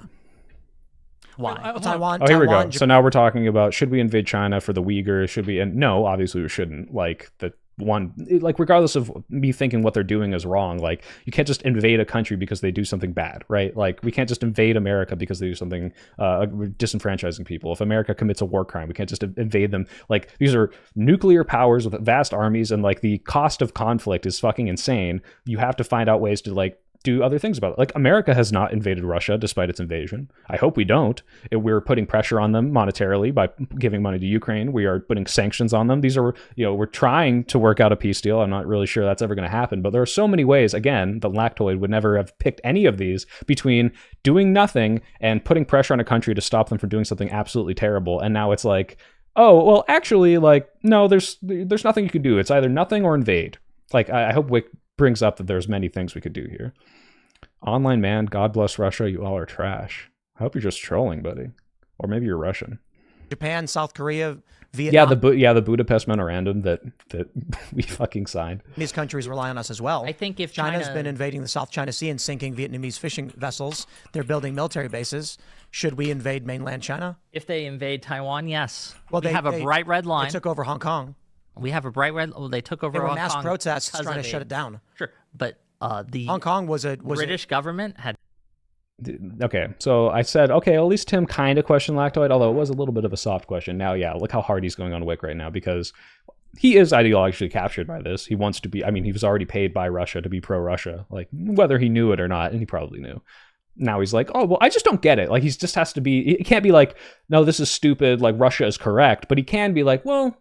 Why? Taiwan. Oh, here we go. So now we're talking about, should we invade China for the Uyghurs? Should we? And no, obviously we shouldn't. Like, regardless of me thinking what they're doing is wrong, like, you can't just invade a country because they do something bad, right? Like, we can't just invade America because they do something disenfranchising people. If America commits a war crime, we can't just invade them. Like, these are nuclear powers with vast armies, and like the cost of conflict is fucking insane. You have to find out ways to like do other things about it. Like, America has not invaded Russia despite its invasion. I hope we don't. We're putting pressure on them monetarily by giving money to Ukraine. We are putting sanctions on them. These are, we're trying to work out a peace deal. I'm not really sure that's ever going to happen, but there are so many ways, again, the Lactoid would never have picked any of these between doing nothing and putting pressure on a country to stop them from doing something absolutely terrible. And now it's like, oh, well, actually, like, no, there's nothing you can do. It's either nothing or invade. Like, I hope Whick brings up that there's many things we could do here. Online man, God bless Russia, you all are trash. I hope you're just trolling, buddy. Or maybe you're Russian. Japan, South Korea, Vietnam. The Budapest Memorandum that we fucking signed. These countries rely on us as well. I think if China's been invading the South China Sea and sinking Vietnamese fishing vessels, they're building military bases. Should we invade mainland China? If they invade Taiwan, yes. Well, we have a bright red line. They took over Hong Kong. We have a bright red. Oh, they took over There were Hong mass Kong protests because trying to of shut it down. Sure, but the Hong Kong was a British government had. Okay, so I said, okay, at least Tim kind of questioned Lactoid, although it was a little bit of a soft question. Now, yeah, look how hard he's going on Whick right now, because he is ideologically captured by this. He wants to be, I mean, he was already paid by Russia to be pro-Russia, like, whether he knew it or not, and he probably knew. Now he's like, oh, well, I just don't get it. Like, he just has to be, it can't be like, no, this is stupid, like, Russia is correct, but he can be like, well,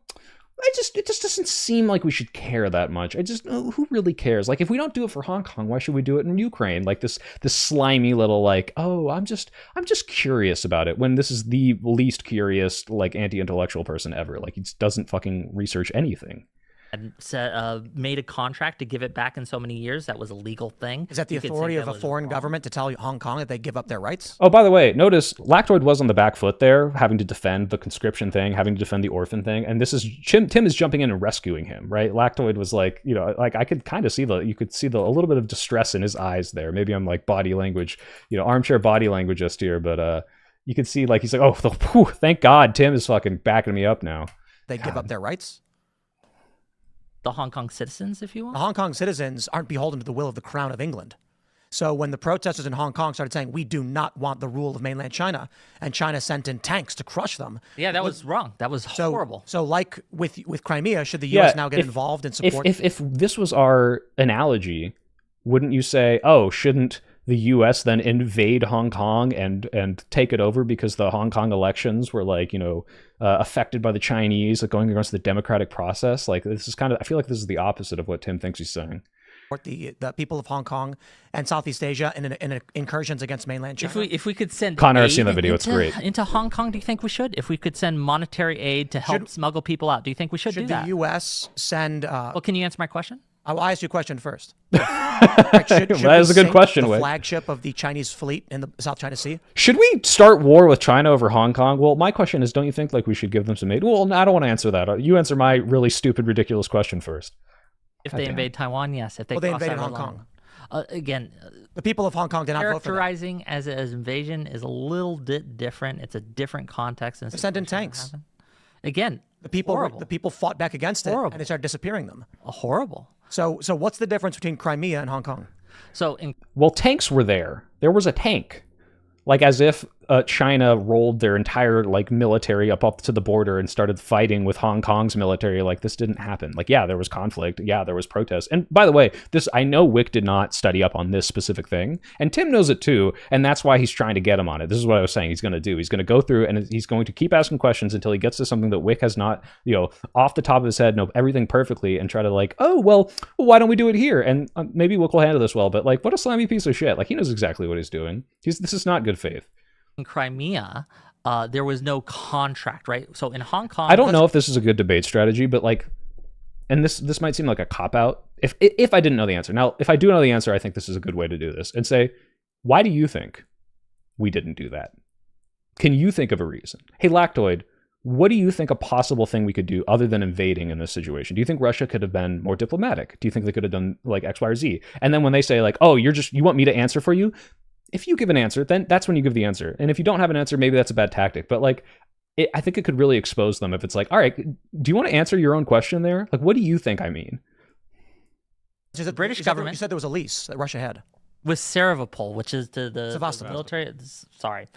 it just doesn't seem like we should care that much. Who really cares? Like, if we don't do it for Hong Kong, why should we do it in Ukraine? Like, this slimy little, like, oh, I'm just curious about it, when this is the least curious, like, anti-intellectual person ever. Like, he just doesn't fucking research anything. Made a contract to give it back in so many years. That was a legal thing. Is that the authority of a foreign government to tell Hong Kong that they give up their rights? Oh, by the way, notice Lactoid was on the back foot there, having to defend the conscription thing, having to defend the orphan thing, and this is Tim is jumping in and rescuing him, right? Lactoid was like, like, I could kind of see a little bit of distress in his eyes there. Maybe I'm like body language, armchair body languageist here, but you could see, like, he's like, oh, thank God Tim is fucking backing me up now. They give up their rights? The Hong Kong citizens, if you want? The Hong Kong citizens aren't beholden to the will of the Crown of England. So when the protesters in Hong Kong started saying, we do not want the rule of mainland China, and China sent in tanks to crush them. Yeah, that was wrong. That was horrible. So like with Crimea, should the U.S. now get involved in support? If this was our analogy, wouldn't you say, oh, shouldn't the U.S. then invade Hong Kong and take it over because the Hong Kong elections were, like, affected by the Chinese, like, going against the democratic process? Like, this is I feel like this is the opposite of what Tim thinks he's saying. The people of Hong Kong and Southeast Asia in incursions against mainland China. If we could send Connor, I've seen the video. It's great. Into Hong Kong, do you think we should? If we could send monetary aid to help smuggle people out, do you think we should do that? Should the U.S. send... well, can you answer my question? I'll ask you a question first. That is a good question, the flagship of the Chinese fleet in the South China Sea? Should we start war with China over Hong Kong? Well, my question is, don't you think, like, we should give them some aid? Well, I don't want to answer that. You answer my really stupid, ridiculous question first. If they invade Taiwan, yes. If they invaded Hong Kong. Again, the people of Hong Kong did not vote for that. Characterizing as invasion is a little bit different. It's a different context. They sent in tanks. Again, the people fought back against it, and they started disappearing them. Horrible. So what's the difference between Crimea and Hong Kong? Well, tanks were there. There was a tank. Like, as if China rolled their entire, like, military up to the border and started fighting with Hong Kong's military. Like, this didn't happen. Like, yeah, there was conflict. Yeah, there was protest. And by the way, I know Whick did not study up on this specific thing, and Tim knows it too, and that's why he's trying to get him on it. This is what I was saying he's going to do. He's going to go through, and he's going to keep asking questions until he gets to something that Whick has not, off the top of his head, know everything perfectly, and try to, like, oh, well, why don't we do it here? And maybe Whick will handle this well, but, like, what a slimy piece of shit. Like, he knows exactly what he's doing. This is not good faith. In Crimea, there was no contract, right? So in Hong Kong, I don't know if this is a good debate strategy, but, like, and this might seem like a cop-out if I didn't know the answer. Now, if I do know the answer, I think this is a good way to do this, and say, why do you think we didn't do that? Can you think of a reason? Hey, Lactoid, what do you think a possible thing we could do other than invading in this situation? Do you think Russia could have been more diplomatic? Do you think they could have done, like, X, Y, or Z? And then when they say, like, oh, you want me to answer for you? If you give an answer, then that's when you give the answer. And if you don't have an answer, maybe that's a bad tactic. But, like, I think it could really expose them if it's like, all right, do you want to answer your own question there? Like, what do you think I mean? The British government. You said there was a lease that Russia had. With Sevastopol, which is the military. Sorry.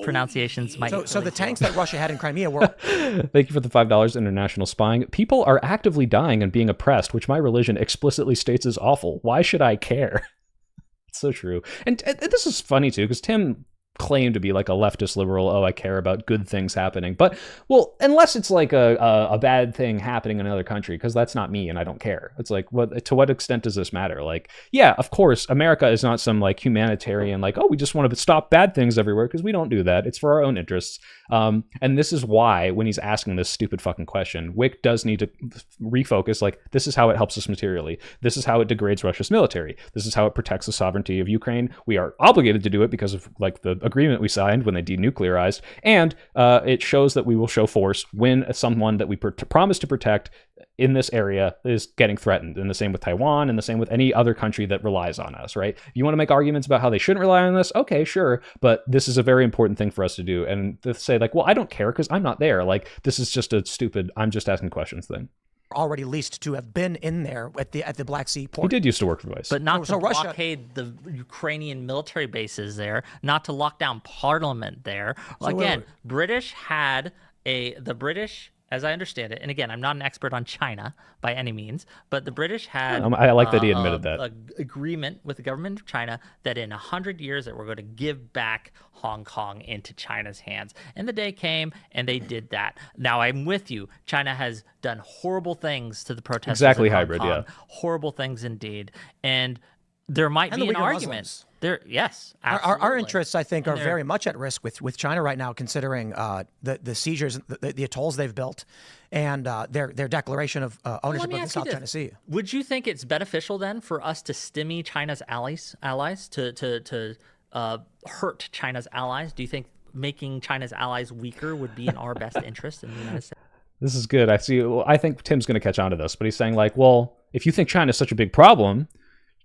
Pronunciations might. So the tanks that Russia had in Crimea were. Thank you for the $5 international spying. People are actively dying and being oppressed, which my religion explicitly states is awful. Why should I care? It's so true. And this is funny too, because Tim claimed to be like a leftist liberal. Oh, I care about good things happening. But, well, unless it's like a bad thing happening in another country, because that's not me and I don't care. It's like, to what extent does this matter? Like, yeah, of course, America is not some like humanitarian, like, oh, we just want to stop bad things everywhere, because we don't do that. It's for our own interests. And this is why, when he's asking this stupid fucking question, Whick does need to refocus, like, this is how it helps us materially. This is how it degrades Russia's military. This is how it protects the sovereignty of Ukraine. We are obligated to do it because of like the agreement we signed when they denuclearized, and it shows that we will show force when someone that we promise to protect in this area is getting threatened, and the same with Taiwan, and the same with any other country that relies on us, right? You want to make arguments about how they shouldn't rely on this? Okay, sure, but this is a very important thing for us to do. And to say like, well, I don't care because I'm not there, like, this is just a stupid, I'm just asking questions thing. Already leased to have been in there at the Black Sea port. He did used to work for Vice. But not So to Russia- blockade the Ukrainian military bases there, not to lock down parliament there. Again, the British, as I understand it, and again, I'm not an expert on China by any means, but the British had I like that he admitted that. an agreement with the government of China that in 100 years that we're going to give back Hong Kong into China's hands. And the day came and they did that. Now I'm with you. China has done horrible things to the protesters. Exactly in Hong hybrid, Kong. yeah. Horrible things indeed. And there might And be the an Uyghur argument. Muslims. Yes, Our absolutely. interests, I think, And are they're- very much at risk with China right now, considering the seizures, the atolls they've built, and their declaration of Let ownership me of the ask you South this. China Sea. Would you think it's beneficial then for us to stymie China's allies to hurt China's allies? Do you think making China's allies weaker would be in our best interest in the United States? This is good. I see. Well, I think Tim's going to catch on to this, but he's saying like, well, if you think China's such a big problem,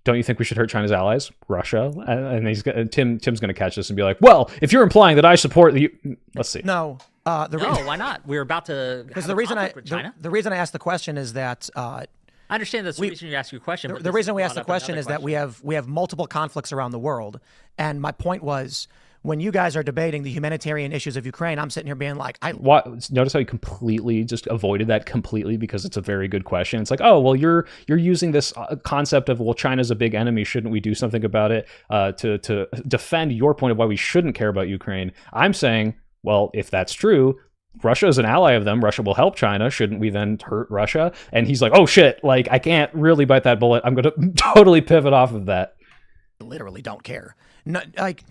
don't you think we should hurt China's allies, Russia? And Tim's going to catch this and be like, well, if you're implying that I support the, let's see. No, the No, why not? We're about to because have the reason with China. the reason I asked the question is that I understand that's the reason you ask your question. but the this reason we brought asked the up question another is that we have multiple conflicts around the world, and my point was, when you guys are debating the humanitarian issues of Ukraine, I'm sitting here being like, Notice how you completely just avoided that completely because it's a very good question. It's like, oh, well, you're using this concept of, well, China's a big enemy. Shouldn't we do something about it to defend your point of why we shouldn't care about Ukraine? I'm saying, well, if that's true, Russia is an ally of them. Russia will help China. Shouldn't we then hurt Russia? And he's like, oh shit, like I can't really bite that bullet. I'm going to totally pivot off of that. literally don't care. No, like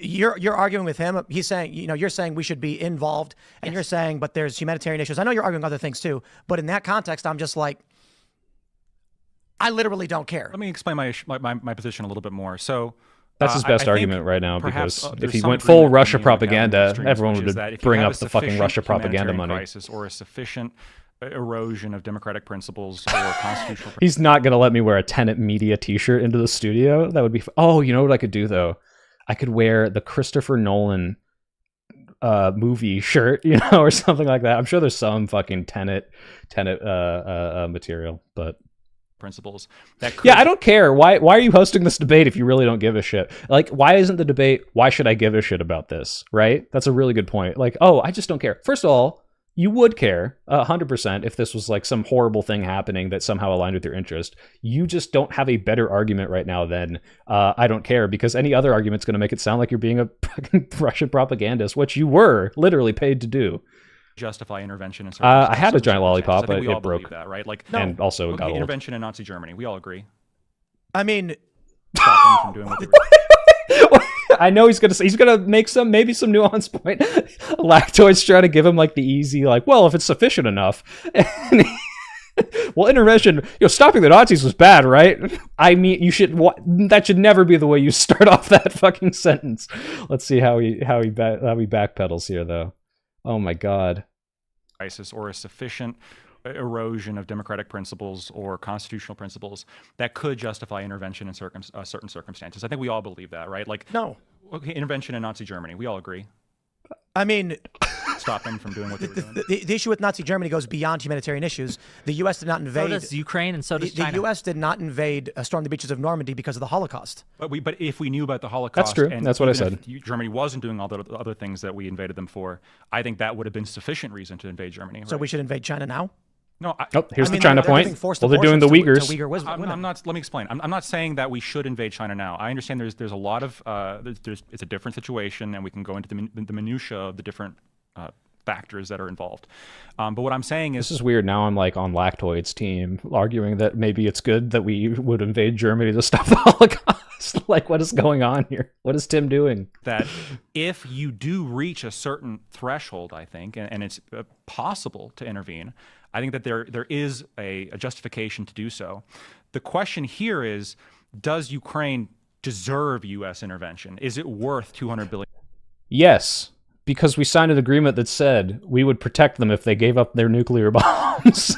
you're arguing with him. He's saying, you're saying we should be involved, and you're saying, but there's humanitarian issues. I know you're arguing other things too, but in that context, I'm just like, I literally don't care. Let me explain my position a little bit more. So That's his best I argument think right now, perhaps, because if there's he some went full agreement Russia among the academic propaganda, extremes, everyone which is would that if you bring have up a the fucking sufficient Russia propaganda humanitarian money. crisis or a sufficient erosion of democratic principles or constitutional He's not going to let me wear a Tenet Media t-shirt into the studio. That would be... Oh, you know what I could do, though? I could wear the Christopher Nolan movie shirt, or something like that. I'm sure there's some fucking Tenet material, but... principles that could, Yeah, I don't care. Why are you hosting this debate if you really don't give a shit? Like, why isn't the debate, why should I give a shit about this, right? That's a really good point. Like, oh, I just don't care. First of all, you would care 100% if this was like some horrible thing happening that somehow aligned with your interest. You just don't have a better argument right now than I don't care, because any other argument's going to make it sound like you're being a fucking Russian propagandist, which you were literally paid to do. justify intervention in I had a certain giant lollipop, circumstances. I think but we all it broke. believe that, right? Like, And also it got old. intervention in Nazi Germany. We all agree. I mean, Stop them from doing what they were doing. I know he's gonna make maybe some nuance point. Lactoid's trying to give him like the easy, like, well, if it's sufficient enough. Well, intervention, stopping the Nazis was bad, right? I mean, that should never be the way you start off that fucking sentence. Let's see how he backpedals here, though. Oh my god. Crisis or a sufficient erosion of democratic principles or constitutional principles that could justify intervention in certain circumstances. I think we all believe that, right? Like, no. Okay, intervention in Nazi Germany. We all agree. I mean, Stop them from doing what they were doing. the issue with Nazi Germany goes beyond humanitarian issues. The U.S. did not So invade. does Ukraine, and so does the China. U.S. did not invade, storm the beaches of Normandy because of the Holocaust. But if we knew about the Holocaust, That's true. and That's what I even if said. Germany wasn't doing all the other things that we invaded them for, I think that would have been sufficient reason to invade Germany. So right? we should invade China now? No, Here's the mean, China they're point. giving forced Well, they're doing the abortions to Uyghurs. Uyghur women. I'm not. Let me explain. I'm not saying that we should invade China now. I understand there's a lot of it's a different situation, and we can go into the minutia of the different factors that are involved. But what I'm saying is, This is weird. Now I'm like on Lactoid's team, arguing that maybe it's good that we would invade Germany to stop the Holocaust. Like, what is going on here? What is Tim doing? that if you do reach a certain threshold, I think, and it's possible to intervene, I think that there is a justification to do so. The question here is, does Ukraine deserve U.S. intervention? Is it worth $200 billion? Yes, because we signed an agreement that said we would protect them if they gave up their nuclear bombs.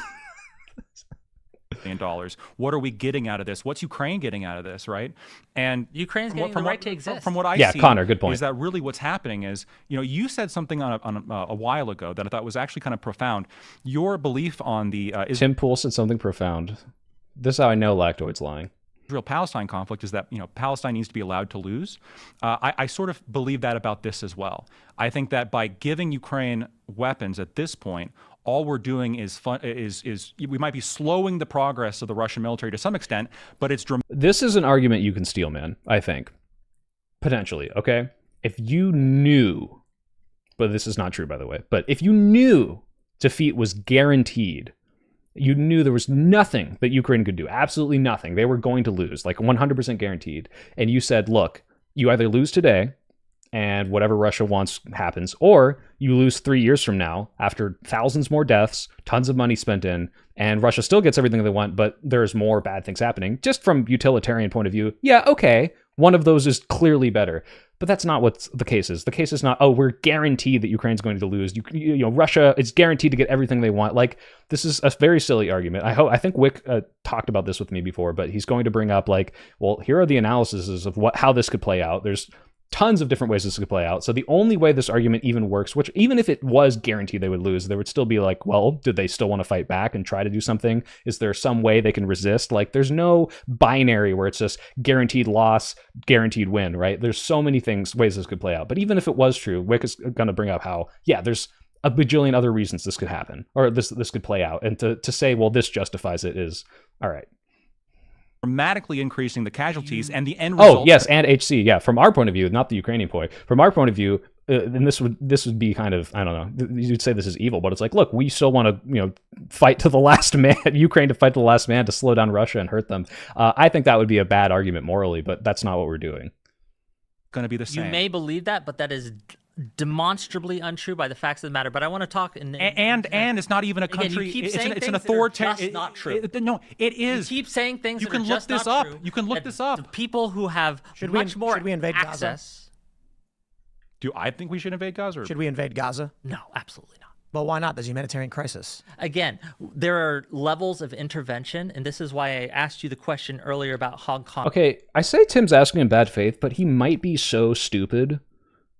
What are we getting out of this? What's Ukraine getting out of this, right? And Ukraine's getting the right to exist. From what I see, Connor, good point. Is that really what's happening? Is, you said something on a while ago that I thought was actually kind of profound. Your belief on the Tim Pool said something profound. This is how I know Lactoid's lying. Israel-Palestine conflict is that Palestine needs to be allowed to lose. I sort of believe that about this as well. I think that by giving Ukraine weapons at this point, all we're doing is we might be slowing the progress of the Russian military to some extent, but it's This is an argument you can steal, man, I think. Potentially, okay? If you knew, but this is not true, by the way, but if you knew defeat was guaranteed, you knew there was nothing that Ukraine could do, absolutely nothing. They were going to lose, like 100% guaranteed. And you said, look, you either lose today and whatever Russia wants happens, or you lose 3 years from now after thousands more deaths, tons of money spent in, and Russia still gets everything they want, but there's more bad things happening. Just from utilitarian point of view, yeah, okay, one of those is clearly better. But that's not what the case is. The case is not, oh, we're guaranteed that Ukraine's going to lose. Russia is guaranteed to get everything they want. Like, this is a very silly argument. I think Whick talked about this with me before, but he's going to bring up, like, well, here are the analyses of how this could play out. There's tons of different ways this could play out. So the only way this argument even works, which even if it was guaranteed they would lose, there would still be like, well, did they still want to fight back and try to do something? Is there some way they can resist? Like, there's no binary where it's just guaranteed loss, guaranteed win, right? There's so many ways this could play out. But even if it was true, Wick is going to bring up how, yeah, there's a bajillion other reasons this could happen, or this could play out. And to say, well, this justifies it is, all right. Dramatically increasing the casualties and the end result. Oh, yes, and HC, yeah. From our point of view, not the Ukrainian point. From our point of view, and this would be kind of, I don't know, you'd say this is evil, but it's like, look, we still want to, fight to the last man, Ukraine to fight to the last man to slow down Russia and hurt them. I think that would be a bad argument morally, but that's not what we're doing. Going to be the same. You may believe that, but that is demonstrably untrue by the facts of the matter. But I want to talk and it's not even a country. Again, it's an authoritarian. Just not true. No, it is. You keep saying things. You that can are look just this not up. true, You can look this up. The people who have Should we invade access. Gaza? Do I think we should invade Gaza? Should we invade Gaza? No, absolutely not. Well, why not? There's a humanitarian crisis. Again, there are levels of intervention, and this is why I asked you the question earlier about Hong Kong. Okay, I say Tim's asking in bad faith, but he might be so stupid.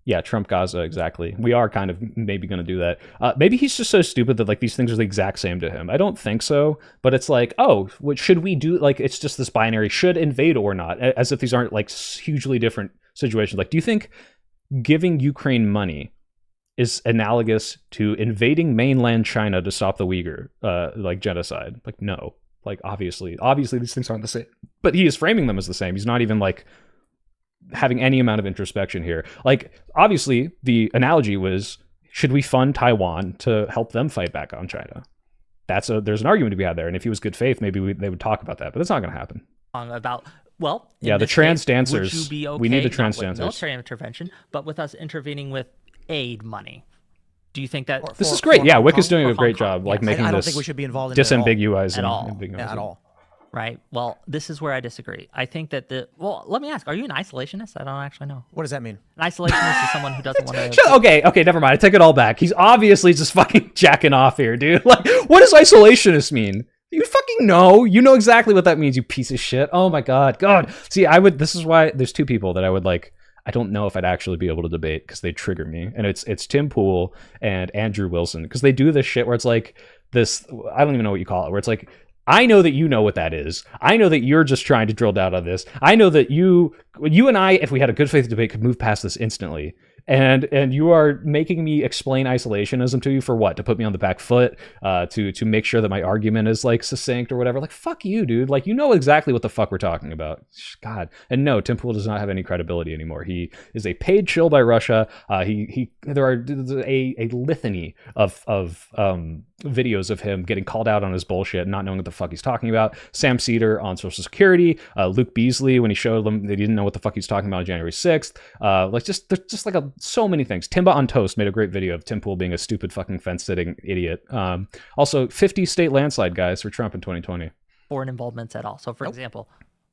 Yeah, Trump Gaza, exactly. We are kind of maybe going to do that. Maybe he's just so stupid that like these things are the exact same to him. I don't think so, but it's like, oh, what should we do? Like, it's just this binary, should invade or not, as if these aren't like hugely different situations. Like, do you think giving Ukraine money is analogous to invading mainland China to stop the Uyghur like genocide? Like, no. Like, obviously these things aren't the same. But he is framing them as the same. He's not even like having any amount of introspection here. Like, obviously the analogy was, should we fund Taiwan to help them fight back on China? There's an argument to be had there. And if he was good faith, maybe they would talk about that, but that's not going to happen. About, well, yeah, the trans dancers. Would you be okay, we need the trans not with dancers. military intervention, but with us intervening with aid money? Do you think that this is great? Yeah, Wick is doing a great Hong Kong? job, like Yes. making I don't this think we should be involved in disambiguous at all. at all. Right. Well, this is where I disagree. I think that let me ask, are you an isolationist? I don't actually know. What does that mean? An isolationist is someone who doesn't want to... Okay, never mind. I take it all back. He's obviously just fucking jacking off here, dude. Like, what does isolationist mean? You fucking know. You know exactly what that means, you piece of shit. Oh my God. See, this is why there's two people that I would like, I don't know if I'd actually be able to debate because they trigger me. And it's Tim Pool and Andrew Wilson, because they do this shit where it's like this, I don't even know what you call it, where it's like, I know that you know what that is. I know that you're just trying to drill down on this. I know that you you and I, if we had a good faith debate, could move past this instantly. And you are making me explain isolationism to you for what? To put me on the back foot, to make sure that my argument is like succinct or whatever. Like, fuck you, dude. Like, you know exactly what the fuck we're talking about. God. And no, Tim Pool does not have any credibility anymore. He is a paid shill by Russia. There are a litany of videos of him getting called out on his bullshit, not knowing what the fuck he's talking about. Sam Cedar on Social Security, Luke Beasley when he showed them they didn't know what the fuck he's talking about on January 6th. There's just like so many things. Timba on Toast made a great video of Tim Pool being a stupid fucking fence-sitting idiot. Also, 50 state landslide guys for Trump in 2020. Foreign involvements at all. So, for example,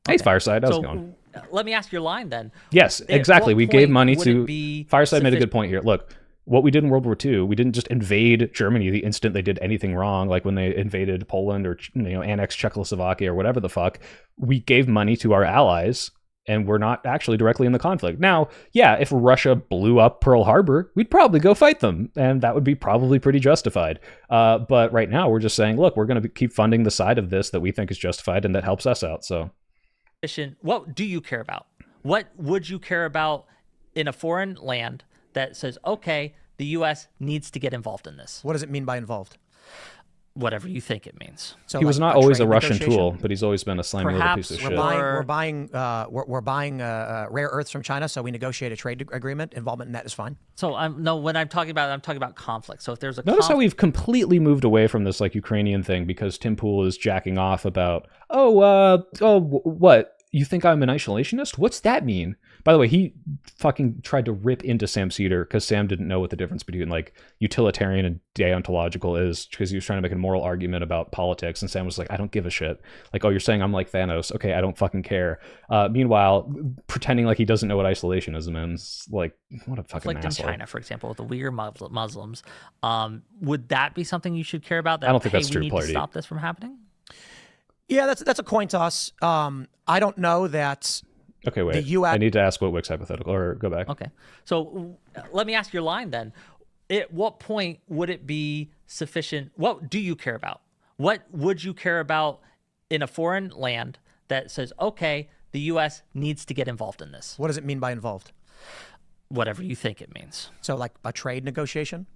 Hey, Fireside. How's it so going? let me ask your line then. Yes, At exactly. what We gave point money would to it be Fireside made a good sufficient- point here. Look, what we did in World War II, we didn't just invade Germany the instant they did anything wrong, like when they invaded Poland or annexed Czechoslovakia or whatever the fuck. We gave money to our allies, and we're not actually directly in the conflict. Now, yeah, if Russia blew up Pearl Harbor, we'd probably go fight them, and that would be probably pretty justified. But right now, we're just saying, look, we're going to keep funding the side of this that we think is justified and that helps us out. So, what do you care about? What would you care about in a foreign land that says, okay, the U.S. needs to get involved in this? What does it mean by involved? Whatever you think it means. So he was like not always a trade Russian negotiation? tool, but he's always been a slimy little piece of Perhaps shit. we're We're buying rare earths from China, so we negotiate a trade agreement. Involvement in that is fine. So when I'm talking about conflict. So if there's a Notice how we've completely moved away from this like Ukrainian thing because Tim Pool is jacking off about, what? You think I'm an isolationist? What's that mean? By the way, he fucking tried to rip into Sam Cedar because Sam didn't know what the difference between like utilitarian and deontological is, because he was trying to make a moral argument about politics, and Sam was like, I don't give a shit. Like, oh, you're saying I'm like Thanos. Okay, I don't fucking care. Meanwhile, pretending like he doesn't know what isolationism is, like, what a fucking conflict asshole. in China, for example, with the Uyghur Muslims, would that be something you should care about? That, I don't think that's we true, need Plardy. to stop this from happening? Yeah, that's a coin toss. I don't know that. Okay, wait. The US I need to ask what Wick's hypothetical, or go back. Okay. So let me ask your line then. At what point would it be sufficient? What do you care about? What would you care about in a foreign land that says, okay, the U.S. needs to get involved in this? What does it mean by involved? Whatever you think it means. So like a trade negotiation?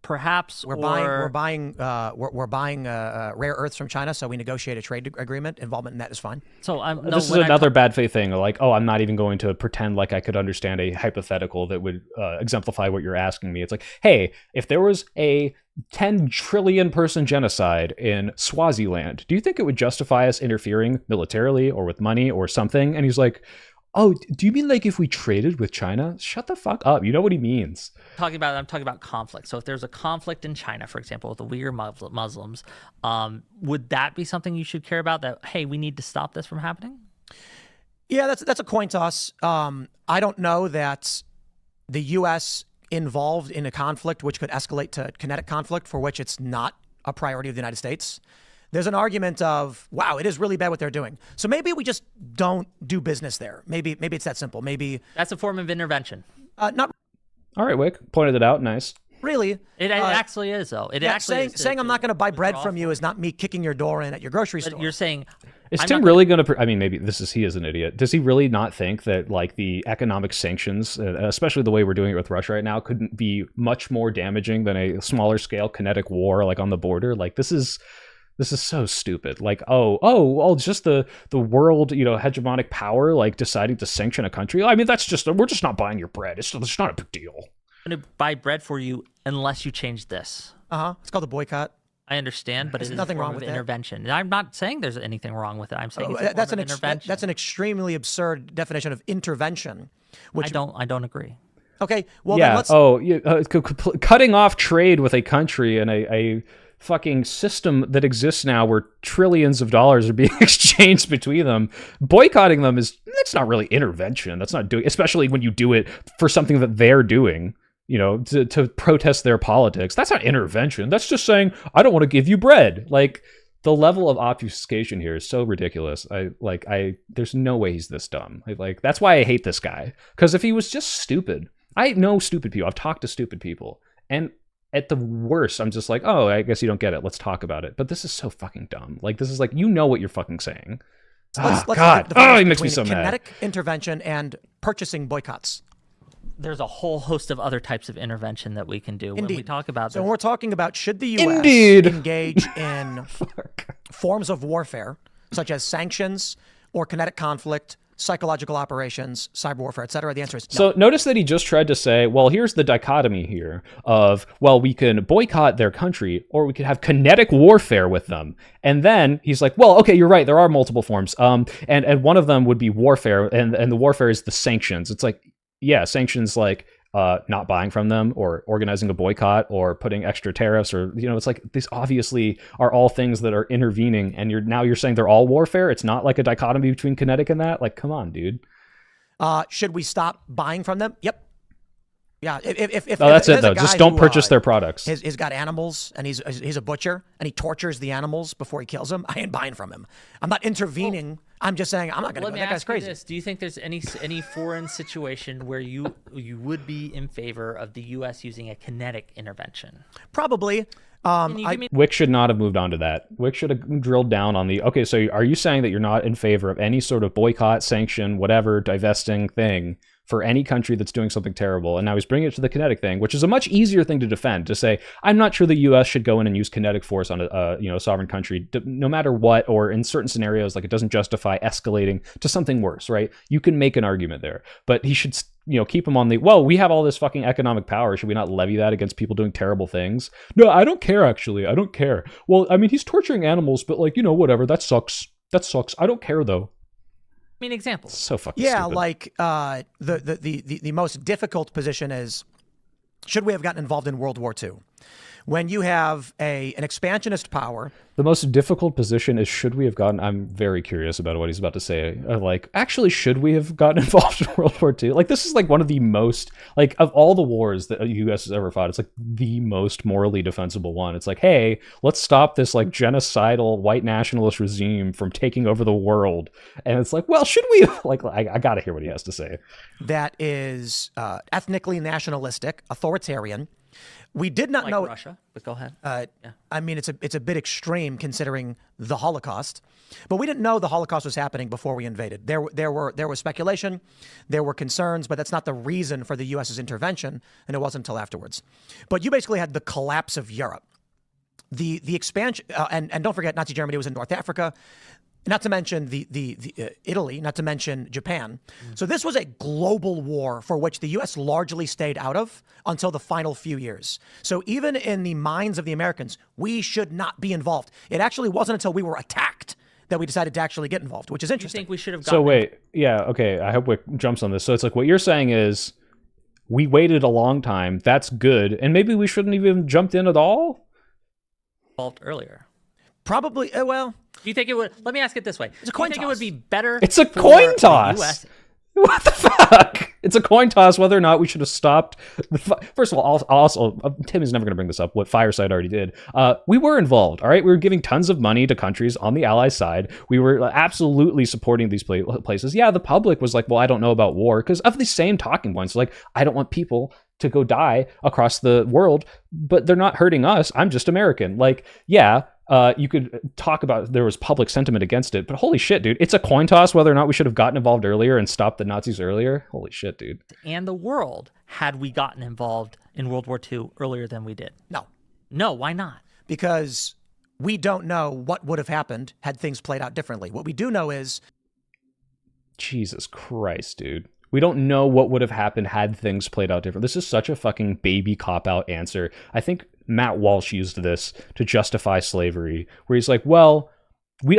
Perhaps We're buying rare earths from China, so we negotiate a trade agreement. Involvement in that is fine. So This is another bad faith thing. Like, oh, I'm not even going to pretend like I could understand a hypothetical that would exemplify what you're asking me. It's like, hey, if there was a 10 trillion person genocide in Swaziland, do you think it would justify us interfering militarily or with money or something? And he's like, oh, do you mean like if we traded with China? Shut the fuck up. You know what he means. I'm talking about conflict. So if there's a conflict in China, for example, with the Uyghur Muslims, would that be something you should care about? That, hey, we need to stop this from happening? Yeah, that's a coin toss. I don't know that the U.S. involved in a conflict which could escalate to kinetic conflict, for which it's not a priority of the United States. There's an argument of, wow, it is really bad what they're doing. So maybe we just don't do business there. Maybe it's that simple. Maybe That's a form of intervention. not All right, Wick. Pointed it out. Nice. really. It actually is, though. It actually is saying I'm not going to buy bread withdraw from you is not me kicking your door in at your grocery But store. you're saying Is I'm Tim not really going to? I mean, maybe he is an idiot. Does he really not think that like the economic sanctions, especially the way we're doing it with Russia right now, couldn't be much more damaging than a smaller scale kinetic war like on the border? Like this is so stupid. Like, just the world, hegemonic power, like deciding to sanction a country. I mean, we're just not buying your bread. It's not a big deal. I'm going to buy bread for you unless you change this. It's called a boycott. I understand, but There's it is nothing a form wrong of with that. intervention. And I'm not saying there's anything wrong with it. I'm saying it's a That's form an of intervention. that's an extremely absurd definition of intervention. Which I don't agree. okay, well Yeah. then let's. Cutting off trade with a country and a fucking system that exists now where trillions of dollars are being exchanged between them. Boycotting them that's not really intervention. That's not doing, especially when you do it for something that they're doing. To protest their politics. That's not intervention. That's just saying, I don't want to give you bread. Like, the level of obfuscation here is so ridiculous. There's no way he's this dumb. That's why I hate this guy. Because if he was just stupid, I know stupid people. I've talked to stupid people. And at the worst, I'm just like, oh, I guess you don't get it. Let's talk about it. But this is so fucking dumb. Like, this is like, what you're fucking saying. let's God. the difference He makes me between so mad. kinetic intervention and purchasing boycotts. There's a whole host of other types of intervention that we can do when we Indeed. talk about So this. when we're talking about should the U.S. Indeed. engage in forms of warfare, such as sanctions or kinetic conflict, psychological operations, cyber warfare, etc., the answer is no. So notice that he just tried to say, well, here's the dichotomy here of, well, we can boycott their country or we could have kinetic warfare with them. And then he's like, well, okay, you're right. There are multiple forms. And one of them would be warfare. And the warfare is the sanctions. It's like, yeah, sanctions like not buying from them or organizing a boycott or putting extra tariffs or, it's like these obviously are all things that are intervening. And you're saying they're all warfare. It's not like a dichotomy between kinetic and that. Like, come on, dude. Should we stop buying from them? Yep. Yeah. If No, that's if it there's a though. Just guy don't who, purchase their products. He's got animals and he's a butcher and he tortures the animals before he kills them. I ain't buying from him. I'm not intervening. I'm just saying I'm not going to Let go. me That guy's ask you crazy. this: do you think there's any foreign situation where you would be in favor of the U.S. using a kinetic intervention? Probably. Can you give me Wick should not have moved on to that. Wick should have drilled down on the, okay, so are you saying that you're not in favor of any sort of boycott, sanction, whatever, divesting thing for any country that's doing something terrible? And now he's bringing it to the kinetic thing, which is a much easier thing to defend, to say, I'm not sure the U.S. should go in and use kinetic force on a sovereign country, no matter what, or in certain scenarios, like it doesn't justify escalating to something worse, right? You can make an argument there, but he should keep him on the, well, we have all this fucking economic power. Should we not levy that against people doing terrible things? No, I don't care, actually. I don't care. Well, I mean, he's torturing animals, but whatever. That sucks. That sucks. I don't care, though. an example? So fucking Yeah, stupid. like the most difficult position is, should we have gotten involved in World War II? When you have an expansionist power. The most difficult position is, should we have gotten, I'm very curious about what he's about to say. Actually, should we have gotten involved in World War II? Like, this is like one of the most, like, of all the wars that the U.S. has ever fought, it's like the most morally defensible one. It's like, hey, let's stop this like genocidal white nationalist regime from taking over the world. And it's like, well, should we have, I gotta hear what he has to say. That is ethnically nationalistic, authoritarian. We did not Like know Russia, but go ahead. I mean, it's a bit extreme considering the Holocaust, but we didn't know the Holocaust was happening before we invaded. There was speculation, there were concerns, but that's not the reason for the U.S.'s intervention, and it wasn't until afterwards. But you basically had the collapse of Europe, the expansion, and don't forget, Nazi Germany was in North Africa. Not to mention the Italy, not to mention Japan. So this was a global war for which the U.S. largely stayed out of until the final few years. So even in the minds of the Americans, we should not be involved. It actually wasn't until we were attacked that we decided to actually get involved, which is Do you interesting. think we should have gotten So wait, yeah, okay, I hope Wick jumps on this. So it's like, what you're saying is, we waited a long time, that's good, and maybe we shouldn't even jumped in at all? involved earlier? Probably, well, Do you think it would? Let me ask it this way: It's a coin Do you think it would toss. be better? It's a for coin the toss. US What the fuck? It's a coin toss whether or not we should have stopped. First of all, also, Tim is never going to bring this up, what Fireside already did. We were involved, all right? We were giving tons of money to countries on the Allies side. We were absolutely supporting these places. Yeah, the public was like, well, I don't know about war, because of the same talking points. Like, I don't want people to go die across the world, but they're not hurting us. I'm just American. Like, yeah, you could talk about there was public sentiment against it, but holy shit, dude, it's a coin toss whether or not we should have gotten involved earlier and stopped the Nazis earlier. Holy shit, dude. and the world had we gotten involved in World War II earlier than we did? no, No, why not? because we don't know what would have happened had things played out differently. What we do know is Jesus Christ, dude. We don't know what would have happened had things played out different. This is such a fucking baby cop-out answer. I think Matt Walsh used this to justify slavery, where he's like, well,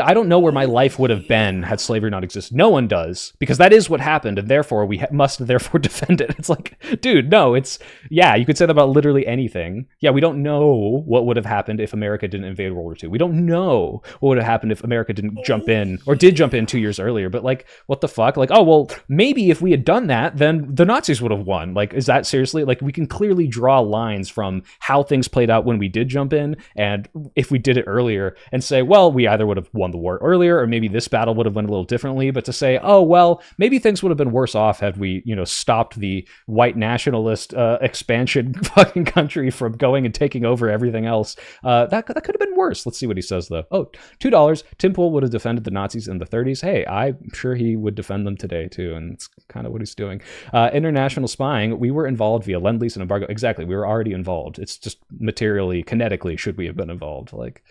I don't know where my life would have been had slavery not existed. No one does, because that is what happened, and therefore we must therefore defend it. It's like, dude, no, yeah, you could say that about literally anything. Yeah, we don't know what would have happened if America didn't invade World War II. We don't know what would have happened if America didn't jump in, or did jump in 2 years earlier. But like, what the fuck? Like, oh, well, maybe if we had done that, then the Nazis would have won. Like, is that seriously? Like, we can clearly draw lines from how things played out when we did jump in, and if we did it earlier, and say, well, we either would have have won the war earlier, or maybe this battle would have went a little differently. But to say, oh, well, maybe things would have been worse off had we, stopped the white nationalist expansion fucking country from going and taking over everything else. That could have been worse. Let's see what he says, though. Oh, $2. Tim Pool would have defended the Nazis in the 30s. Hey, I'm sure he would defend them today, too. And it's kind of what he's doing. International spying, we were involved via Lend-Lease and embargo. Exactly. We were already involved. It's just materially, kinetically, should we have been involved? Like,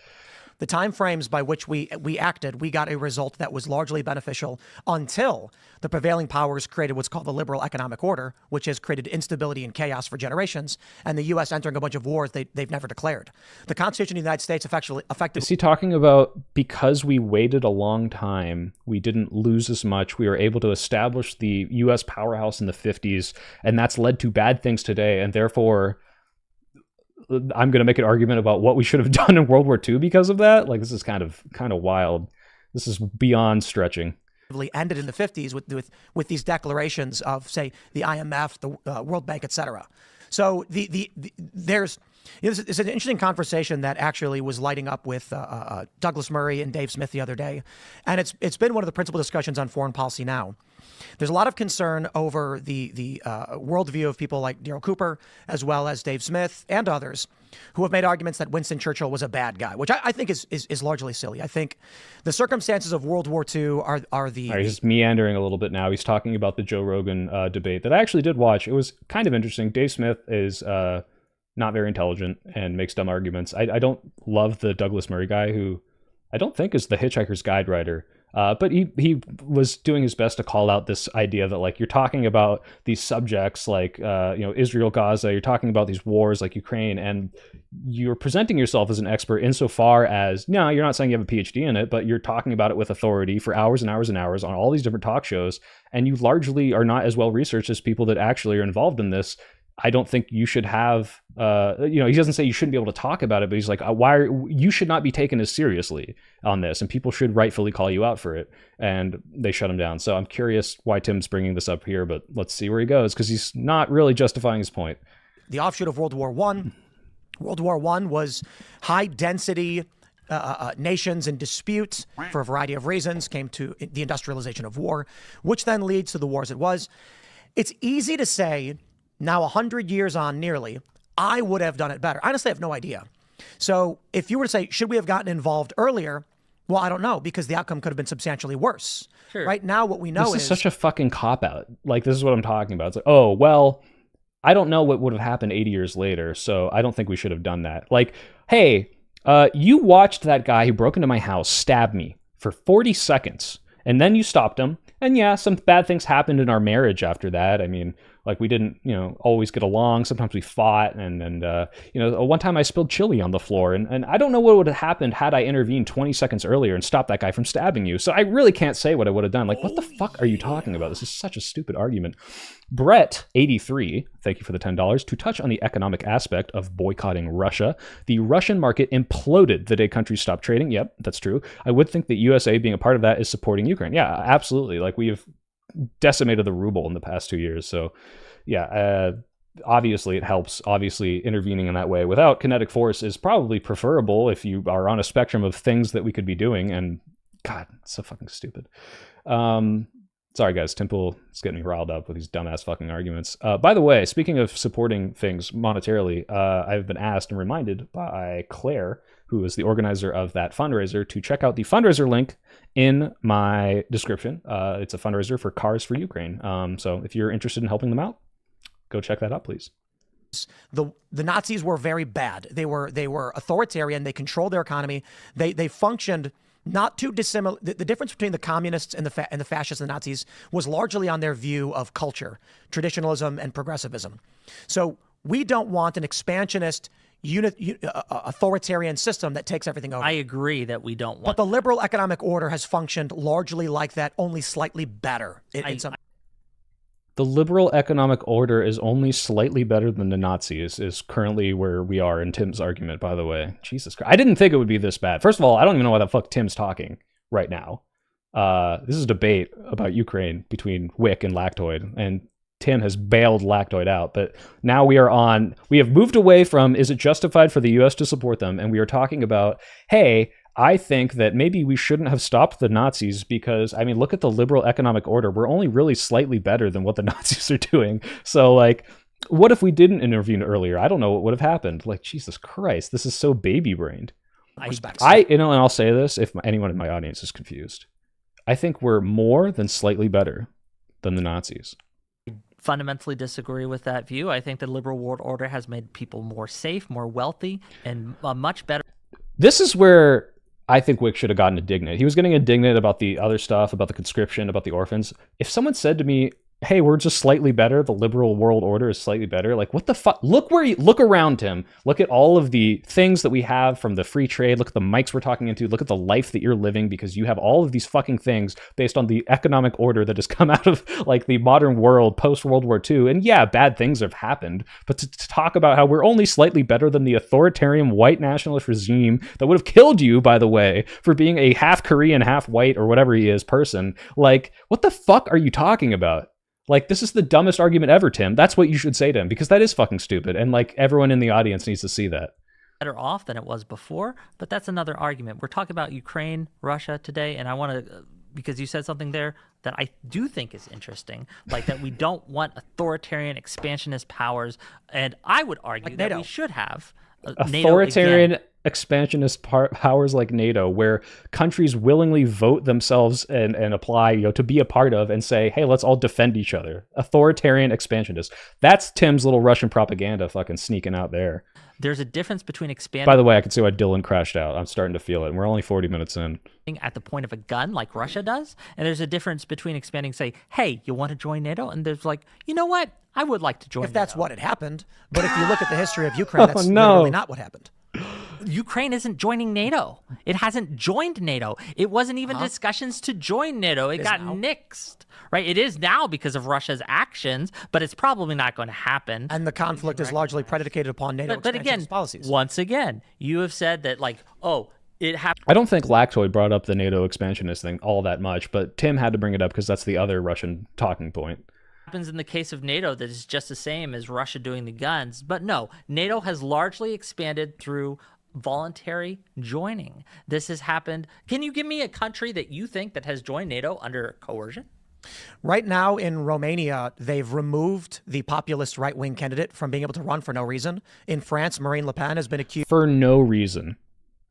the time frames by which we acted, we got a result that was largely beneficial until the prevailing powers created what's called the liberal economic order, which has created instability and chaos for generations, and the U.S. entering a bunch of wars they've never declared. The Constitution of the United States effectively... Is he talking about because we waited a long time, we didn't lose as much, we were able to establish the U.S. powerhouse in the 50s, and that's led to bad things today, and therefore... I'm going to make an argument about what we should have done in World War II because of that. Like, this is kind of wild. This is beyond stretching. Ended in the 50s with these declarations of, say, the IMF, the World Bank, etc. So there's it's an interesting conversation that actually was lighting up with Douglas Murray and Dave Smith the other day, and it's been one of the principal discussions on foreign policy now. There's a lot of concern over the worldview of people like Daryl Cooper, as well as Dave Smith and others, who have made arguments that Winston Churchill was a bad guy, which I think is largely silly. I think the circumstances of World War II are the... He's just meandering a little bit now. He's talking about the Joe Rogan debate that I actually did watch. It was kind of interesting. Dave Smith is not very intelligent and makes dumb arguments. I don't love the Douglas Murray guy, who I don't think is the Hitchhiker's Guide writer. But he was doing his best to call out this idea that, like, you're talking about these subjects like, Israel, Gaza, you're talking about these wars like Ukraine, and you're presenting yourself as an expert insofar as, no, you're not saying you have a PhD in it, but you're talking about it with authority for hours and hours and hours on all these different talk shows, and you largely are not as well researched as people that actually are involved in this. I don't think you should have, he doesn't say you shouldn't be able to talk about it, but he's like, you should not be taken as seriously on this, and people should rightfully call you out for it, and they shut him down. So I'm curious why Tim's bringing this up here, but let's see where he goes, because he's not really justifying his point. The offshoot of World War I. World War I was high-density nations in dispute for a variety of reasons, came to the industrialization of war, which then leads to the wars it was. It's easy to say... Now, 100 years on nearly, I would have done it better. Honestly, I have no idea. So if you were to say, should we have gotten involved earlier? Well, I don't know, because the outcome could have been substantially worse. Sure. Right now, what we know is... This is such a fucking cop-out. Like, this is what I'm talking about. It's like, oh, well, I don't know what would have happened 80 years later, so I don't think we should have done that. Like, hey, you watched that guy who broke into my house stab me for 40 seconds, and then you stopped him. And yeah, some bad things happened in our marriage after that. I mean, like, we didn't, always get along. Sometimes we fought. And one time I spilled chili on the floor. And I don't know what would have happened had I intervened 20 seconds earlier and stopped that guy from stabbing you. So I really can't say what I would have done. Like, what the fuck are you talking about? This is such a stupid argument. Brett, 83, thank you for the $10, to touch on the economic aspect of boycotting Russia. The Russian market imploded the day countries stopped trading. Yep, that's true. I would think that USA being a part of that is supporting Ukraine. Yeah, absolutely. Like, we have decimated the ruble in the past 2 years. So, yeah, obviously it helps. Obviously, intervening in that way without kinetic force is probably preferable if you are on a spectrum of things that we could be doing. And, God, it's so fucking stupid. Sorry, guys. Temple is getting me riled up with these dumbass fucking arguments. By the way, speaking of supporting things monetarily, I've been asked and reminded by Claire, who is the organizer of that fundraiser, to check out the fundraiser link in my description. It's a fundraiser for Cars for Ukraine. So if you're interested in helping them out, go check that out, please. The Nazis were very bad. They were authoritarian. They controlled their economy. They functioned not too dissimilar. The difference between the communists and the fascists and the Nazis was largely on their view of culture, traditionalism, and progressivism. So we don't want an expansionist, authoritarian system that takes everything over. I agree that we don't want. But the liberal economic order has functioned largely like that, only slightly better. The liberal economic order is only slightly better than the Nazis, is currently where we are in Tim's argument, by the way. Jesus Christ. I didn't think it would be this bad. First of all, I don't even know why the fuck Tim's talking right now. This is a debate about Ukraine between Whick and Lactoid, and Tim has bailed Lactoid out. But now we have moved away from, is it justified for the U.S. to support them? And we are talking about, hey, I think that maybe we shouldn't have stopped the Nazis because, I mean, look at the liberal economic order. We're only really slightly better than what the Nazis are doing. So, like, what if we didn't intervene earlier? I don't know what would have happened. Like, Jesus Christ, this is so baby-brained. Respects. And I'll say this if anyone in my audience is confused. I think we're more than slightly better than the Nazis. Fundamentally disagree with that view. I think the liberal world order has made people more safe, more wealthy, and much better. This is where I think Whick should have gotten indignant. He was getting indignant about the other stuff, about the conscription, about the orphans. If someone said to me, hey, we're just slightly better, the liberal world order is slightly better, like, what the fuck? Look around him. Look at all of the things that we have from the free trade. Look at the mics we're talking into. Look at the life that you're living, because you have all of these fucking things based on the economic order that has come out of, like, the modern world post-World War II. And yeah, bad things have happened, but to talk about how we're only slightly better than the authoritarian white nationalist regime that would have killed you, by the way, for being a half Korean, half white, or whatever he is person, like, what the fuck are you talking about? Like, this is the dumbest argument ever, Tim. That's what you should say to him, because that is fucking stupid. And, like, everyone in the audience needs to see that. Better off than it was before, but that's another argument. We're talking about Ukraine, Russia today, and I want to, because you said something there that I do think is interesting, like that we don't want authoritarian expansionist powers, and I would argue that we should have authoritarian expansionist powers like NATO, where countries willingly vote themselves and apply, to be a part of and say, hey, let's all defend each other. Authoritarian expansionist. That's Tim's little Russian propaganda fucking sneaking out there. There's a difference between expanding. By the way, I can see why Dylan crashed out. I'm starting to feel it. And we're only 40 minutes in. At the point of a gun, like Russia does. And there's a difference between expanding, say, hey, you want to join NATO? And there's like, you know what? I would like to join If that's NATO. what had happened. But if you look at the history of Ukraine, that's literally not what happened. Ukraine isn't joining NATO. It hasn't joined NATO. It wasn't even discussions to join NATO. It got nixed, right? It is now because of Russia's actions, but it's probably not going to happen. And the conflict is largely predicated upon NATO but again, policies. Once again, you have said that, like, oh, it happened. I don't think Lactoid brought up the NATO expansionist thing all that much, but Tim had to bring it up because that's the other Russian talking point. Happens in the case of NATO that is just the same as Russia doing the guns. But no, NATO has largely expanded through voluntary joining. This has happened. Can you give me a country that you think that has joined NATO under coercion? Right now in Romania, they've removed the populist right-wing candidate from being able to run for no reason. In France, Marine Le Pen has been accused for no reason.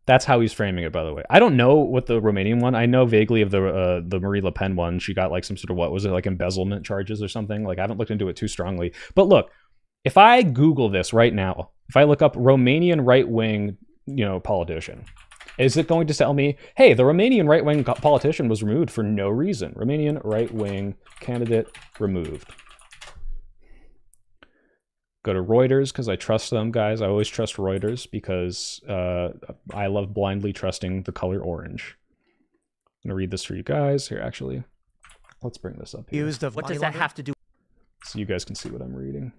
That's how he's framing it, by the way. I don't know what the Romanian one. I know vaguely of the Marine Le Pen one. She got like some sort of, what was it, like embezzlement charges or something? Like, I haven't looked into it too strongly. But look, if I Google this right now, if I look up Romanian right-wing, politician, is it going to tell me, hey, the Romanian right-wing politician was removed for no reason? Romanian right-wing candidate removed. Go to Reuters because I trust them, guys. I always trust Reuters because I love blindly trusting the color orange. I'm going to read this for you guys here, actually. Let's bring this up here. What does that have to do? So you guys can see what I'm reading.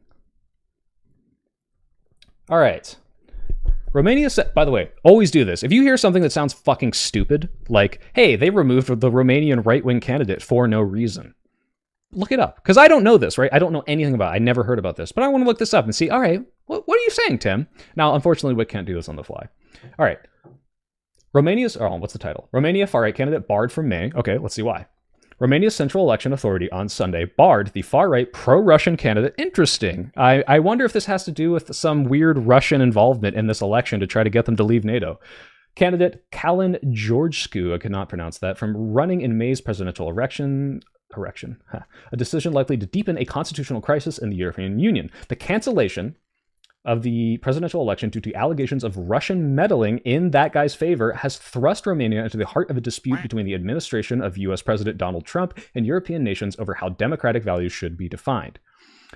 All right. Romania said, by the way, always do this. If you hear something that sounds fucking stupid, like, hey, they removed the Romanian right-wing candidate for no reason, look it up. Because I don't know this, right? I don't know anything about it. I never heard about this. But I want to look this up and see, all right, what are you saying, Tim? Now, unfortunately, Whick can't do this on the fly. All right. What's the title? Romania far-right candidate barred from May. Okay, let's see why. Romania's Central Election Authority on Sunday barred the far-right pro-Russian candidate. Interesting. I wonder if this has to do with some weird Russian involvement in this election to try to get them to leave NATO. Candidate Kalin Georgescu, I cannot pronounce that, from running in May's presidential election, a decision likely to deepen a constitutional crisis in the European Union. The cancellation of the presidential election due to allegations of Russian meddling in that guy's favor has thrust Romania into the heart of a dispute between the administration of US President Donald Trump and European nations over how democratic values should be defined.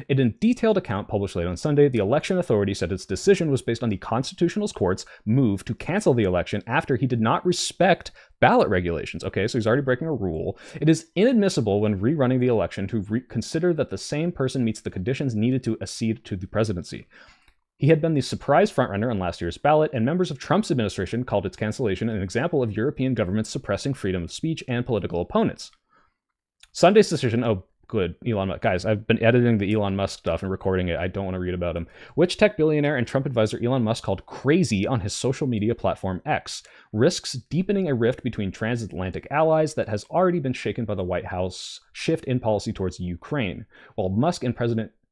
In a detailed account published late on Sunday, the election authority said its decision was based on the Constitutional Court's move to cancel the election after he did not respect ballot regulations. Okay, so he's already breaking a rule. It is inadmissible when rerunning the election to consider that the same person meets the conditions needed to accede to the presidency. He had been the surprise frontrunner on last year's ballot, and members of Trump's administration called its cancellation an example of European governments suppressing freedom of speech and political opponents. Sunday's decision, Good. Elon Musk. Guys, I've been editing the Elon Musk stuff and recording it. I don't want to read about him. Which tech billionaire and Trump advisor Elon Musk called crazy on his social media platform X risks deepening a rift between transatlantic allies that has already been shaken by the White House shift in policy towards Ukraine. While Musk and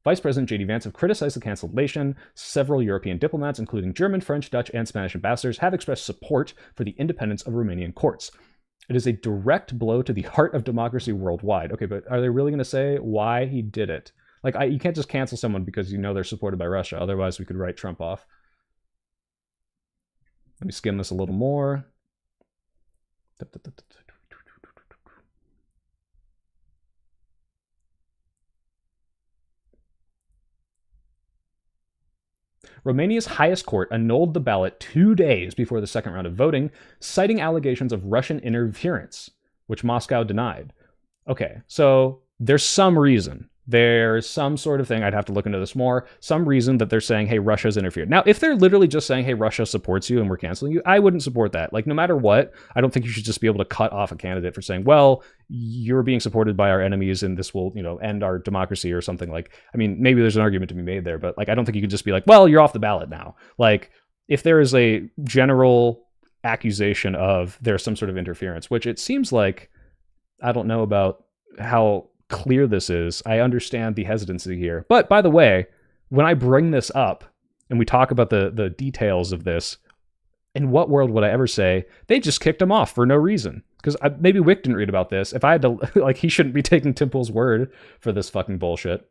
Vice President J.D. Vance have criticized the cancellation, several European diplomats, including German, French, Dutch, and Spanish ambassadors, have expressed support for the independence of Romanian courts. It is a direct blow to the heart of democracy worldwide. Okay, but are they really going to say why he did it? Like, you can't just cancel someone because you know they're supported by Russia. Otherwise, we could write Trump off. Let me skim this a little more. Romania's highest court annulled the ballot 2 days before the second round of voting, citing allegations of Russian interference, which Moscow denied. Okay, so there's some reason. There's some sort of thing, I'd have to look into this more, some reason that they're saying, hey, Russia's interfered. Now, if they're literally just saying, hey, Russia supports you and we're canceling you, I wouldn't support that. Like, no matter what, I don't think you should just be able to cut off a candidate for saying, well, you're being supported by our enemies and this will, end our democracy or something. Like, I mean, maybe there's an argument to be made there, but like, I don't think you could just be like, well, you're off the ballot now. Like, if there is a general accusation of there's some sort of interference, which it seems like, I don't know about how clear this is. I understand the hesitancy here. But by the way, when I bring this up and we talk about the details of this, in what world would I ever say they just kicked him off for no reason? Because maybe Whick didn't read about this. If I had to, like, he shouldn't be taking Tim Pool's word for this fucking bullshit.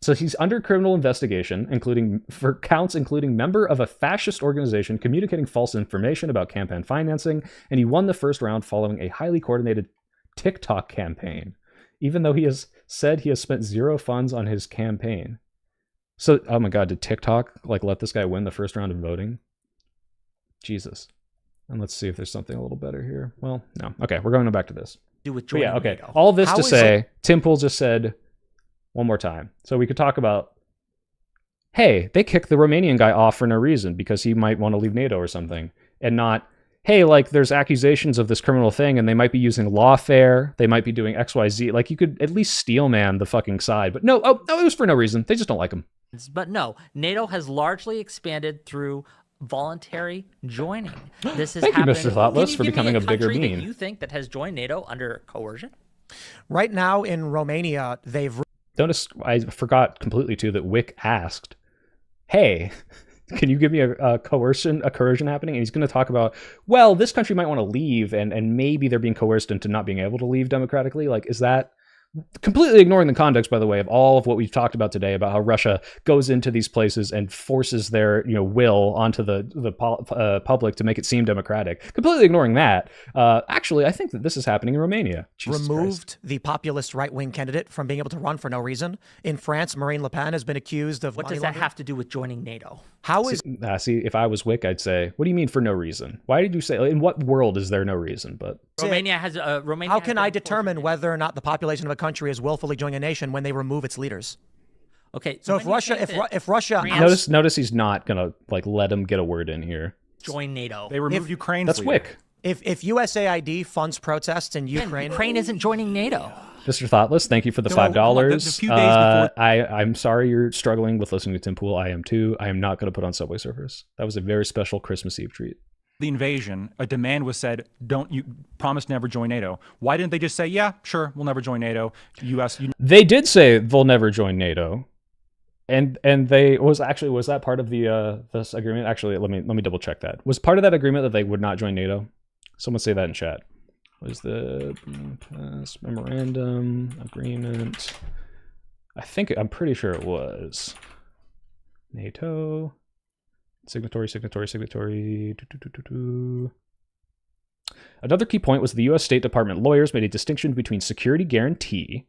So he's under criminal investigation, including member of a fascist organization communicating false information about campaign financing, and he won the first round following a highly coordinated TikTok campaign, even though he has said he has spent zero funds on his campaign. So, oh my God, did TikTok let this guy win the first round of voting? Jesus. And let's see if there's something a little better here. Well, no. Okay, we're going back to this. Do with joining okay. NATO. All this How to is say, Tim Pool just said one more time. So we could talk about, hey, they kicked the Romanian guy off for no reason because he might want to leave NATO or something, and not, hey, there's accusations of this criminal thing and they might be using lawfare, they might be doing XYZ. Like, you could at least steel man the fucking side. But no, it was for no reason. They just don't like him. But no, NATO has largely expanded through voluntary joining. This has Thank you, happened. Mr. Thoughtless, Can for you give me becoming a bigger country bean. that you think that has joined NATO under coercion? Right now in Romania, they've Notice I forgot completely too that Whick asked, hey, can you give me a coercion happening? And he's going to talk about, well, this country might want to leave and maybe they're being coerced into not being able to leave democratically. Like, is that completely ignoring the context, by the way, of all of what we've talked about today about how Russia goes into these places and forces their will onto the public to make it seem democratic. Completely ignoring that. Actually, I think that this is happening in Romania. Jesus removed Christ. the populist right-wing candidate from being able to run for no reason. In France, Marine Le Pen has been accused of What money does that laundering. have to do with joining NATO? How is See, if I was Whick, I'd say, what do you mean for no reason? Why did you say, in what world is there no reason? But Romania has Romania. how has can been I enforcing determine it. whether or not the population of a country is willfully joining a nation when they remove its leaders? Okay, So when if you Russia, think that if Russia, notice he's not gonna let him get a word in here. join NATO, They removed Ukraine's That's leader. Whick. if USAID funds protests in Again, Ukraine, Ukraine isn't joining NATO. Mr. Thoughtless, thank you for the No, $5. hold on. The few days before- I'm sorry you're struggling with listening to Tim Pool. I am too. I am not going to put on Subway Surfers. That was a very special Christmas Eve treat. The invasion, a demand was said, don't you promise never join NATO. Why didn't they just say, yeah, sure, we'll never join NATO. US, They did say they'll never join NATO, and they was that part of the this agreement? Actually, let me double check that. Was part of that agreement that they would not join NATO? Someone say that in chat. Was the memorandum agreement? I'm pretty sure it was NATO. Signatory. Another key point was the U.S. State Department lawyers made a distinction between security guarantee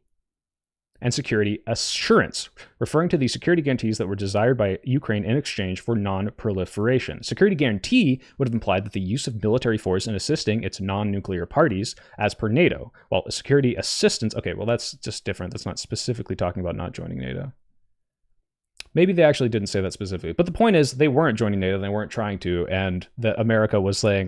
and security assurance, referring to the security guarantees that were desired by Ukraine in exchange for non-proliferation. Security guarantee would have implied that the use of military force in assisting its non-nuclear parties, as per NATO, while security assistance, okay, well, that's just different. That's not specifically talking about not joining NATO. Maybe they actually didn't say that specifically. But the point is, they weren't joining NATO, they weren't trying to, and that America was saying,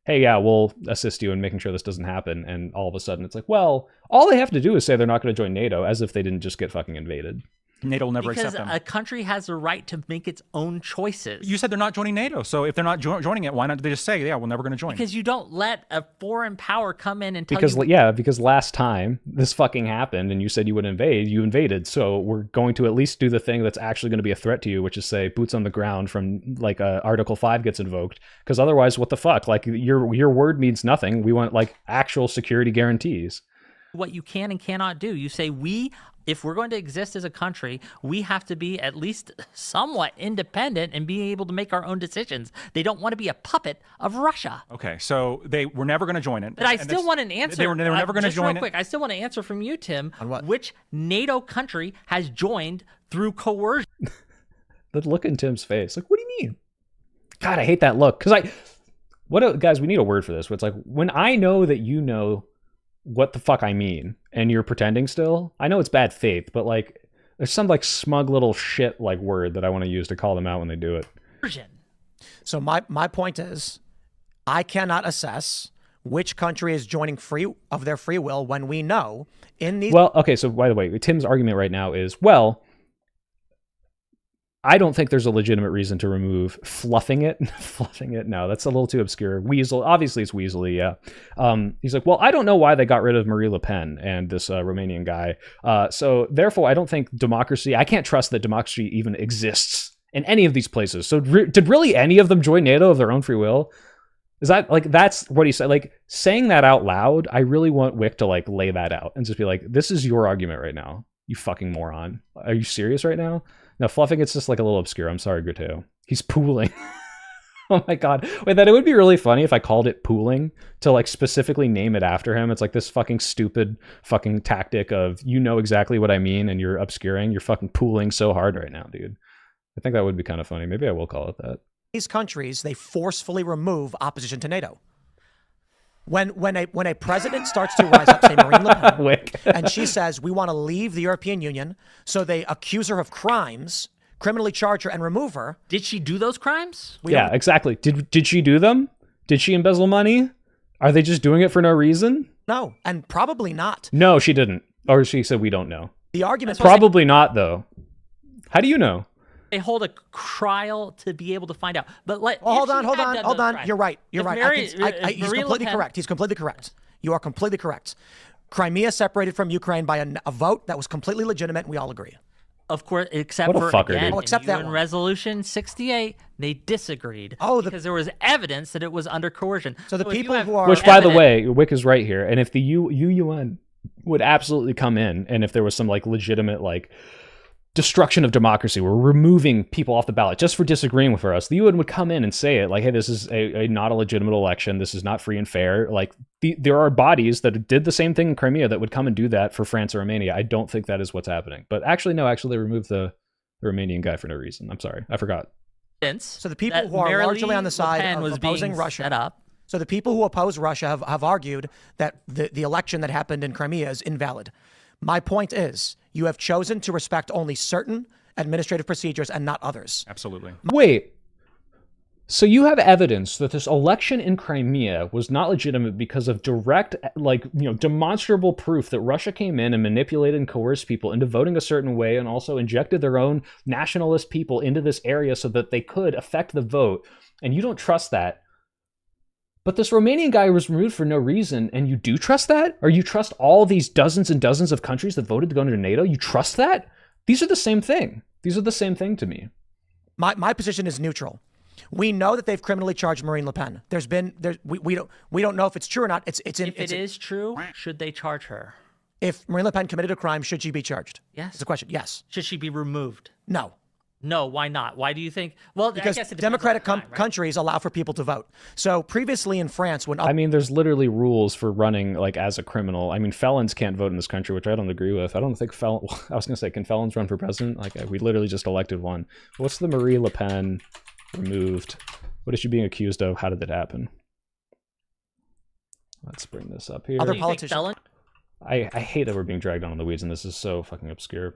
hey, yeah, we'll assist you in making sure this doesn't happen. And all of a sudden it's like, well, all they have to do is say they're not going to join NATO, as if they didn't just get fucking invaded. NATO will never Because accept them. a country has a right to make its own choices. You said they're not joining NATO, so if they're not joining it, why not they just say, yeah, we're never going to join? Because you don't let a foreign power come in and tell Because, you. yeah, because last time this fucking happened and you said you would invade, you invaded. So we're going to at least do the thing that's actually going to be a threat to you, which is say boots on the ground from like Article 5 gets invoked. Because otherwise, what the fuck? Like your word means nothing. We want like actual security guarantees. What you can and cannot do. You say if we're going to exist as a country, we have to be at least somewhat independent and being able to make our own decisions. They don't want to be a puppet of Russia. Okay, so they were never going to join it. But I still want an answer. They were never going to just join real it. quick, I still want an answer from you, Tim. On what? Which NATO country has joined through coercion? The look in Tim's face. Like, what do you mean? God, I hate that look. Because guys, we need a word for this. Where it's like, when I know that you know what the fuck I mean, and you're pretending still, I know it's bad faith, but like, there's some like smug little shit like word that I want to use to call them out when they do it. So my point is, I cannot assess which country is joining of their free will when we know in these. Well, okay, so by the way, Tim's argument right now is, well, I don't think there's a legitimate reason to remove fluffing it. Fluffing it? No, that's a little too obscure. Weasel, obviously it's weaselly, yeah. He's like, well, I don't know why they got rid of Marine Le Pen and this Romanian guy. So therefore, I don't think I can't trust that democracy even exists in any of these places. So did really any of them join NATO of their own free will? Is that like, that's what he said? Like, saying that out loud, I really want Whick to like lay that out and just be like, this is your argument right now, you fucking moron. Are you serious right now? No, fluffing, it's just like a little obscure. I'm sorry, Griteo. He's pooling. Oh my god. Wait, that it would be really funny if I called it pooling to like specifically name it after him. It's like this fucking stupid fucking tactic of, you know exactly what I mean and you're obscuring. You're fucking pooling so hard right now, dude. I think that would be kind of funny. Maybe I will call it that. These countries, they forcefully remove opposition to NATO. When a president starts to rise up, say Marine Le Pen, Whick. and she says, we want to leave the European Union, so they accuse her of crimes, criminally charge her, and remove her. Did she do those crimes? Yeah, exactly. Did she do them? Did she embezzle money? Are they just doing it for no reason? No, and probably not. No, she didn't. Or she said, we don't know. The argument Probably not, though. How do you know? They hold a trial to be able to find out. But hold on. You're right. You're right. He's completely correct. He's completely correct. You are completely correct. Crimea separated from Ukraine by a vote that was completely legitimate, and we all agree. Of course, except What a for fucker, again, dude. Oh, except in that UN one. Resolution 68, they disagreed. Oh, because there was evidence that it was under coercion. So the if you people have who are- Which, by the evidence- way, Whick is right here. And if the UN would absolutely come in, and if there was some like legitimate like destruction of democracy, we're removing people off the ballot just for disagreeing with us, the UN would come in and say it like, hey, this is a not a legitimate election, this is not free and fair. Like there are bodies that did the same thing in Crimea that would come and do that for France or Romania. I don't think that is what's happening. But actually they removed the Romanian guy for no reason. I'm sorry, I forgot. So the people who are largely on the side of opposing Russia, set up. so the people who oppose Russia have argued that the election that happened in Crimea is invalid. My point is, you have chosen to respect only certain administrative procedures and not others. Absolutely. Wait, so you have evidence that this election in Crimea was not legitimate because of direct, demonstrable proof that Russia came in and manipulated and coerced people into voting a certain way and also injected their own nationalist people into this area so that they could affect the vote, and you don't trust that. But this Romanian guy was removed for no reason, and you do trust that? Or you trust all these dozens and dozens of countries that voted to go into NATO? You trust that? These are the same thing. These are the same thing to me. My position is neutral. We know that they've criminally charged Marine Le Pen. We don't know if it's true or not. If it is true, should they charge her? If Marine Le Pen committed a crime, should she be charged? Yes. It's a question. Yes. Should she be removed? No. No, why not? Why do you think? Well, Because I guess it depends democratic on the crime, right? countries allow for people to vote. So previously in France, when I mean, there's literally rules for running like as a criminal. I mean, felons can't vote in this country, which I don't agree with. I don't think I was going to say, can felons run for president? Like, we literally just elected one. What's the Marie Le Pen removed? What is she being accused of? How did that happen? Let's bring this up here. Other Do you think politicians- felon- I hate that we're being dragged on in the weeds, and this is so fucking obscure.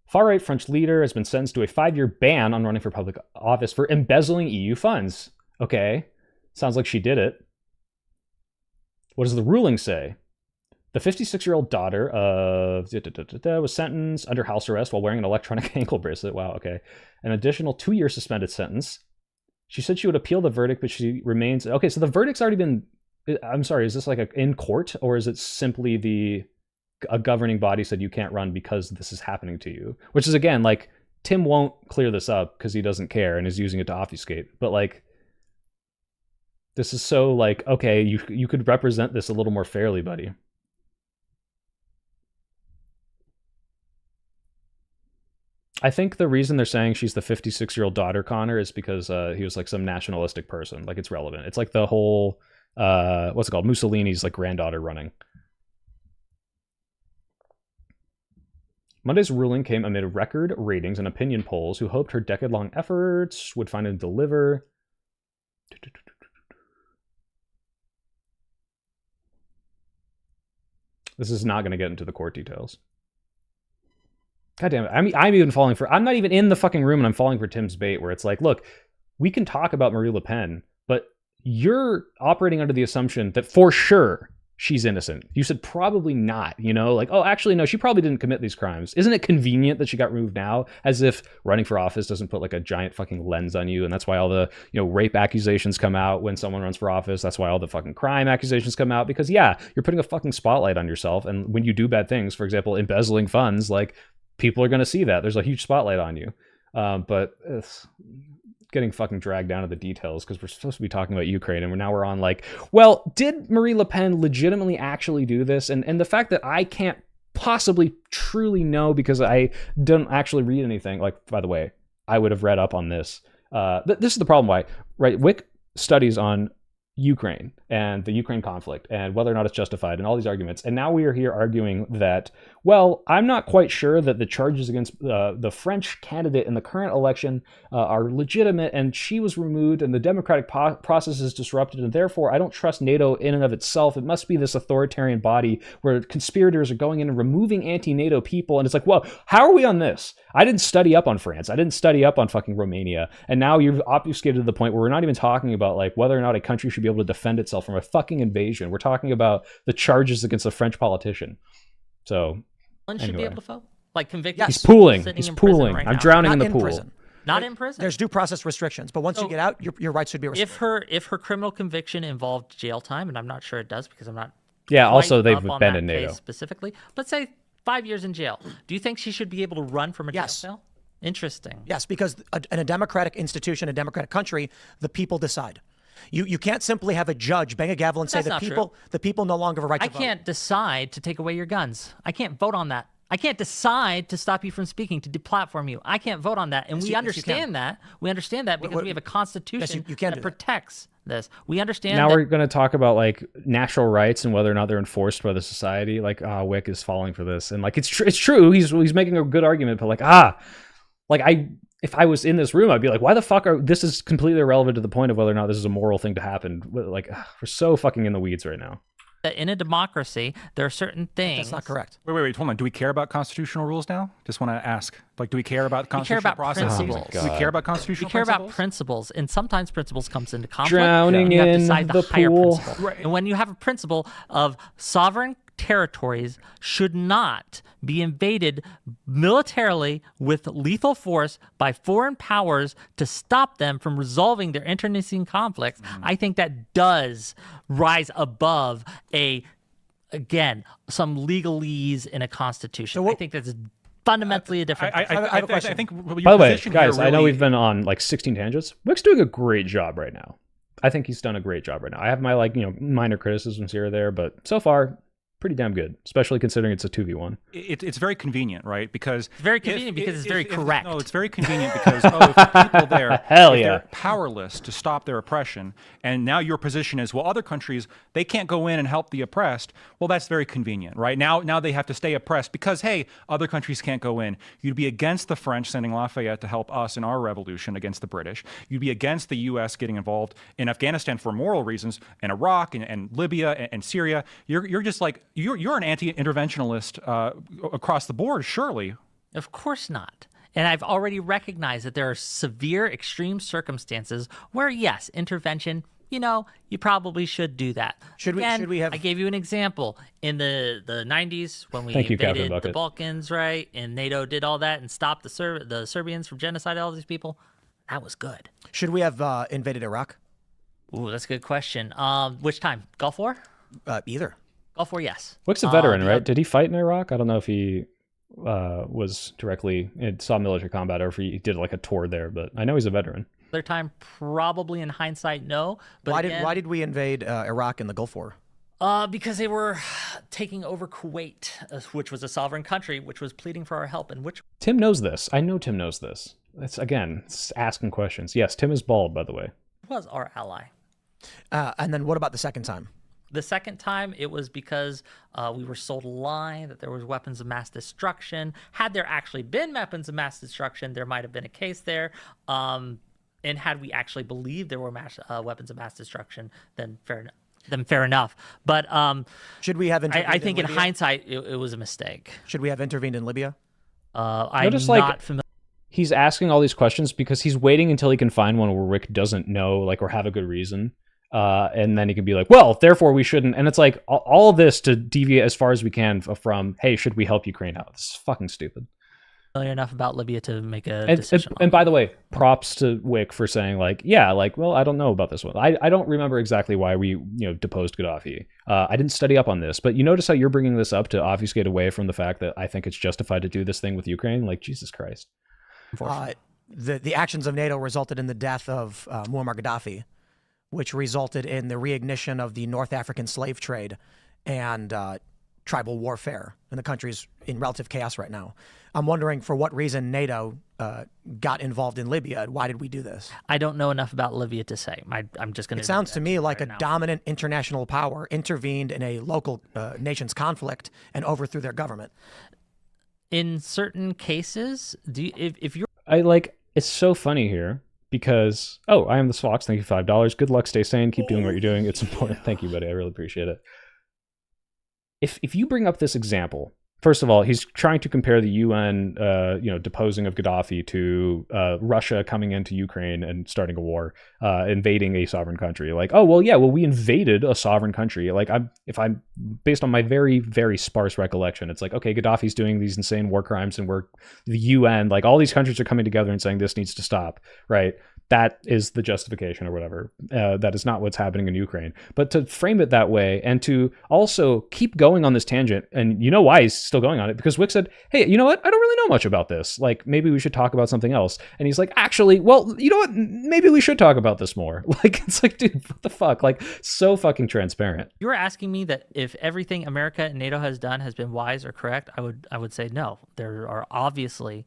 Far-right French leader has been sentenced to a 5-year ban on running for public office for embezzling EU funds. Okay. Sounds like she did it. What does the ruling say? The 56-year-old daughter of was sentenced under house arrest while wearing an electronic ankle bracelet. Wow, okay. An additional 2-year suspended sentence. She said she would appeal the verdict, but she remains... Okay, so the verdict's already been... I'm sorry, is this like in court, or is it simply a governing body said you can't run because this is happening to you? Which is, again, like, Tim won't clear this up because he doesn't care and is using it to obfuscate. But, like, this is so, like, okay, you could represent this a little more fairly, buddy. I think the reason they're saying she's the 56-year-old daughter, Connor, is because he was like some nationalistic person. Like, it's relevant. It's like the whole, what's it called? Mussolini's like granddaughter running. Monday's ruling came amid record ratings and opinion polls who hoped her decade-long efforts would finally deliver. This is not going to get into the court details. God damn it. I'm even falling for... I'm not even in the fucking room and I'm falling for Tim's bait where it's like, look, we can talk about Marie Le Pen, but you're operating under the assumption that for sure she's innocent. You said probably not, you know? Like, oh, actually, no, she probably didn't commit these crimes. Isn't it convenient that she got removed now? As if running for office doesn't put like a giant fucking lens on you, and that's why all the, you know, rape accusations come out when someone runs for office. That's why all the fucking crime accusations come out, because yeah, you're putting a fucking spotlight on yourself, and when you do bad things, for example, embezzling funds, like, people are going to see that. There's a huge spotlight on you. But it's getting fucking dragged down to the details because we're supposed to be talking about Ukraine, and now we're on like, well, did Marie Le Pen legitimately actually do this? And the fact that I can't possibly truly know because I don't actually read anything. Like, by the way, I would have read up on this. This is the problem why, right? Whick studies on Ukraine and the Ukraine conflict and whether or not it's justified and all these arguments. And now we are here arguing that, well, I'm not quite sure that the charges against the French candidate in the current election are legitimate, and she was removed and the democratic process is disrupted, and therefore I don't trust NATO in and of itself. It must be this authoritarian body where conspirators are going in and removing anti-NATO people. And it's like, well, how are we on this? I didn't study up on France. I didn't study up on fucking Romania. And now you've obfuscated to the point where we're not even talking about like whether or not a country should be able to defend itself from a fucking invasion. We're talking about the charges against a French politician. So should be able to vote, like convicted. Yes. He's pooling. He's in pooling. right I'm now. drowning in Not the pool. prison. Not in prison. There's due process restrictions, but once you get out, your rights should be respected. If her criminal conviction involved jail time, and I'm not sure it does because I'm not. Yeah. Also, quite they've up on been that in NATO. case specifically. Let's say 5 years in jail. Do you think she should be able to run from a jail Yes. cell? Interesting. Yes, because in a democratic institution, a democratic country, the people decide. You can't simply have a judge bang a gavel and say That's not the people no longer have a right to I vote. can't decide to take away your guns. I can't vote on that. I can't decide to stop you from speaking, to deplatform you. I can't vote on that. And Yes, we you can. understand that. We understand that because we have a constitution you can that do that. protects this. We understand Now that. we're going to talk about like natural rights and whether or not they're enforced by the society. Like, Whick is falling for this, and like it's true. He's making a good argument, but like if I was in this room, I'd be like, why the fuck this is completely irrelevant to the point of whether or not this is a moral thing to happen. Like, we're so fucking in the weeds right now. That in a democracy, there are certain things. That's not correct. Wait, hold on. Do we care about constitutional rules now? Just want to ask. Like, do we care about constitutional about processes? principles. Do we care about constitutional We care about principles? principles, and sometimes principles comes into conflict. Drowning You have to in decide the higher pool. principle. And when you have a principle of sovereign territories should not be invaded militarily with lethal force by foreign powers to stop them from resolving their internecine conflicts, I think that does rise above some legalese in a constitution. I think that's fundamentally a different thing. I have a question. I think By the way, guys, I know we've been on like 16 tangents. Wick's doing a great job right now. I think he's done a great job right now. I have my minor criticisms here or there, but so far, pretty damn good, especially considering it's a 2v1. It's very convenient, right? Because It's very convenient because it's very correct. No, it's very convenient because if the people there, Hell if yeah. they're powerless to stop their oppression, and now your position is, well, other countries, they can't go in and help the oppressed. Well, that's very convenient, right? Now they have to stay oppressed because, hey, other countries can't go in. You'd be against the French sending Lafayette to help us in our revolution against the British. You'd be against the U.S. getting involved in Afghanistan for moral reasons, and Iraq and Libya and Syria. You're just like you're an anti-interventionalist across the board, surely. Of course not. And I've already recognized that there are severe, extreme circumstances where, yes, intervention, you probably should do that. Should we have? I gave you an example in the 90s when we Thank you, Captain invaded the Bucket. Balkans, right? And NATO did all that and stopped the Serbians from genociding all these people. That was good. Should we have invaded Iraq? Ooh, that's a good question. Which time? Gulf War? Either. Gulf War, yes. Wick's a veteran, right? Did he fight in Iraq? I don't know if he was directly saw military combat or if he did like a tour there, but I know he's a veteran. Other time, probably in hindsight, no. But Why did we invade Iraq in the Gulf War? Because they were taking over Kuwait, which was a sovereign country, which was pleading for our help, and which Tim knows this. I know Tim knows this. It's asking questions. Yes, Tim is bald, by the way. was our ally. And then what about the second time? The second time, it was because we were sold a lie that there was weapons of mass destruction. Had there actually been weapons of mass destruction, there might have been a case there. And had we actually believed there were weapons of mass destruction, then fair enough. But Should we have intervened I think in Libya? hindsight, it was a mistake. Should we have intervened in Libya? I'm Notice, not familiar. He's asking all these questions because he's waiting until he can find one where Whick doesn't know, like, or have a good reason. And then he can be like, well, therefore we shouldn't. And it's like all of this to deviate as far as we can from, hey, should we help Ukraine out? This is fucking stupid. Enough about Libya to make a decision. And by the way, props to Whick for saying well, I don't know about this one. I don't remember exactly why we deposed Gaddafi. I didn't study up on this, but you notice how you're bringing this up to obfuscate away from the fact that I think it's justified to do this thing with Ukraine. Like, Jesus Christ. The actions of NATO resulted in the death of Muammar Gaddafi, which resulted in the reignition of the North African slave trade and tribal warfare, and the country's in relative chaos right now. I'm wondering for what reason NATO got involved in Libya. Why did we do this? I don't know enough about Libya to say. I'm just going to. It sounds to me like a dominant international power intervened in a local nation's conflict and overthrew their government. In certain cases, if you're it's so funny here because I am the Fox. Thank you $5. Good luck. Stay sane. Keep doing what you're doing. It's important. Thank you, buddy. I really appreciate it. If you bring up this example, first of all, he's trying to compare the UN, deposing of Gaddafi to Russia coming into Ukraine and starting a war, invading a sovereign country. We invaded a sovereign country. If I'm based on my very, very sparse recollection, it's like, okay, Gaddafi's doing these insane war crimes, and we're the UN. Like, all these countries are coming together and saying this needs to stop, right? That is the justification or whatever. That is not what's happening in Ukraine. But to frame it that way and to also keep going on this tangent, and you know why he's still going on it, because Whick said, hey, you know what? I don't really know much about this. Like, maybe we should talk about something else. And he's like, actually, well, you know what? Maybe we should talk about this more. It's like, dude, what the fuck? Like, so fucking transparent. You were asking me that if everything America and NATO has done has been wise or correct, I would say no. There are obviously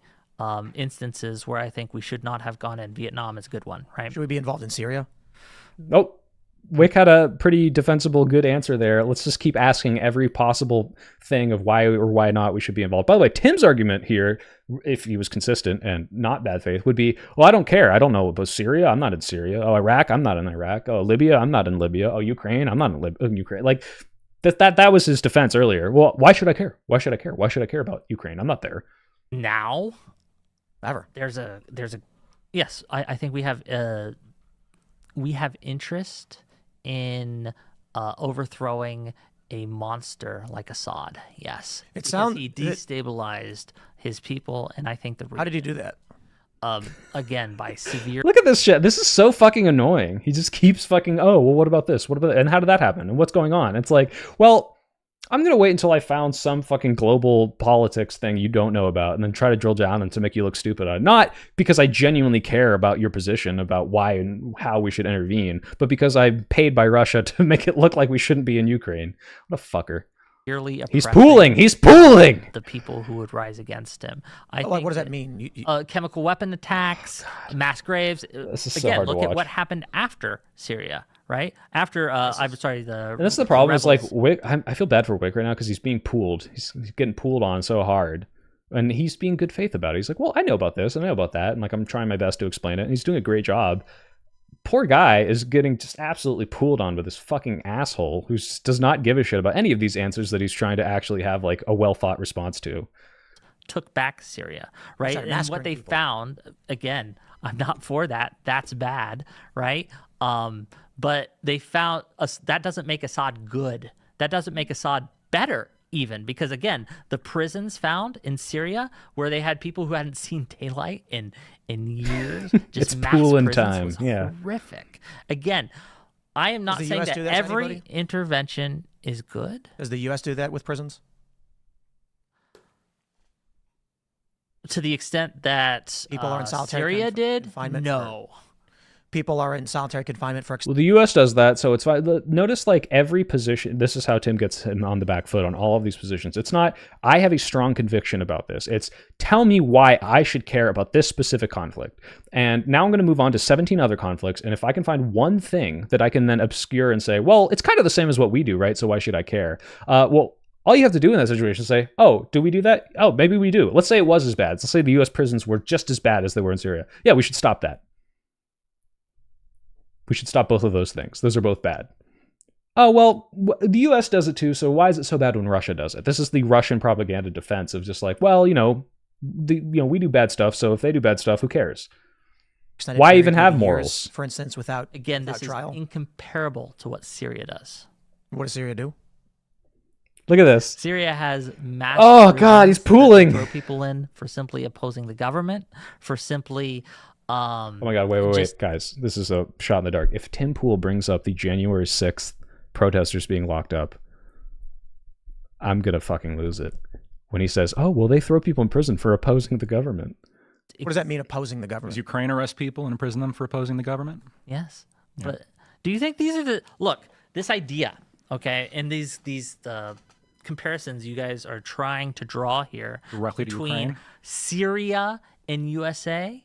instances where I think we should not have gone in. Vietnam is a good one, right? Should we be involved in Syria? Nope. Whick had a pretty defensible, good answer there. Let's just keep asking every possible thing of why or why not we should be involved. By the way, Tim's argument here, if he was consistent and not bad faith, would be, well, I don't care. I don't know about Syria. I'm not in Syria. Oh, Iraq. I'm not in Iraq. Oh, Libya. I'm not in Libya. Oh, Ukraine. I'm not in Ukraine. Like, that was his defense earlier. Well, why should I care? Why should I care? Why should I care about Ukraine? I'm not there. Now? Ever. Yes, I think we have interest in overthrowing a monster like Assad. Yes, he destabilized his people, and I think how did he do that? Again, by severe. Look at this shit. This is so fucking annoying. He just keeps fucking. Oh, well, what about this? What about and how did that happen? And what's going on? It's like, well, I'm going to wait until I found some fucking global politics thing you don't know about and then try to drill down and to make you look stupid on it. Not because I genuinely care about your position about why and how we should intervene, but because I'm paid by Russia to make it look like we shouldn't be in Ukraine. What a fucker. He's pooling. The people who would rise against him. What does that mean? Chemical weapon attacks, mass graves. This is so Again, hard to look at watch. what happened after Syria, right? After, And that's the problem. Is like Whick. I feel bad for Whick right now because he's being pooled. He's getting pooled on so hard, and he's being good faith about it. He's like, well, I know about this, and I know about that, and like I'm trying my best to explain it, and he's doing a great job. Poor guy is getting just absolutely pooled on by this fucking asshole who does not give a shit about any of these answers that he's trying to actually have like a well thought response to. Took back Syria, right? And what they found, again, I'm not for that. That's bad, right? But they found that doesn't make Assad good. That doesn't make Assad better even, because again, the prisons found in Syria where they had people who hadn't seen daylight in years, just It's mass pooling prisons, time, was yeah. horrific. Again, I am not the saying US that do that to every anybody? intervention is good. Does the U.S. do that with prisons? To the extent that People are in solitary Syria did, confinement no. People are in solitary confinement for Well, the U.S. does that, so it's fine. Notice, like, every position, this is how Tim gets him on the back foot on all of these positions. It's not, I have a strong conviction about this. It's, tell me why I should care about this specific conflict. And now I'm going to move on to 17 other conflicts, and if I can find one thing that I can then obscure and say, well, it's kind of the same as what we do, right? So why should I care? Well, all you have to do in that situation is say, oh, do we do that? Oh, maybe we do. Let's say it was as bad. Let's say the U.S. prisons were just as bad as they were in Syria. Yeah, we should stop that. We should stop both of those things. Those are both bad. Oh, well, the U.S. does it too, so why is it so bad when Russia does it? This is the Russian propaganda defense of just like, well, we do bad stuff, so if they do bad stuff, who cares? extended Why period even could have be morals? years, for instance, without Again, without this trial. is incomparable to what Syria does. What does Syria do? Look at this. Syria has mass. Oh, God, he's prisons that they pooling. Throw people in for simply opposing the government, for simply. Oh my God, wait, guys. This is a shot in the dark. If Tim Pool brings up the January 6th protesters being locked up, I'm going to fucking lose it. When he says, oh, well, they throw people in prison for opposing the government. What does that mean, opposing the Does government? Ukraine arrest people and imprison them for opposing the government? Yes, but do you think these are the this idea? Okay, and these comparisons you guys are trying to draw here Directly to between Ukraine? Syria and USA,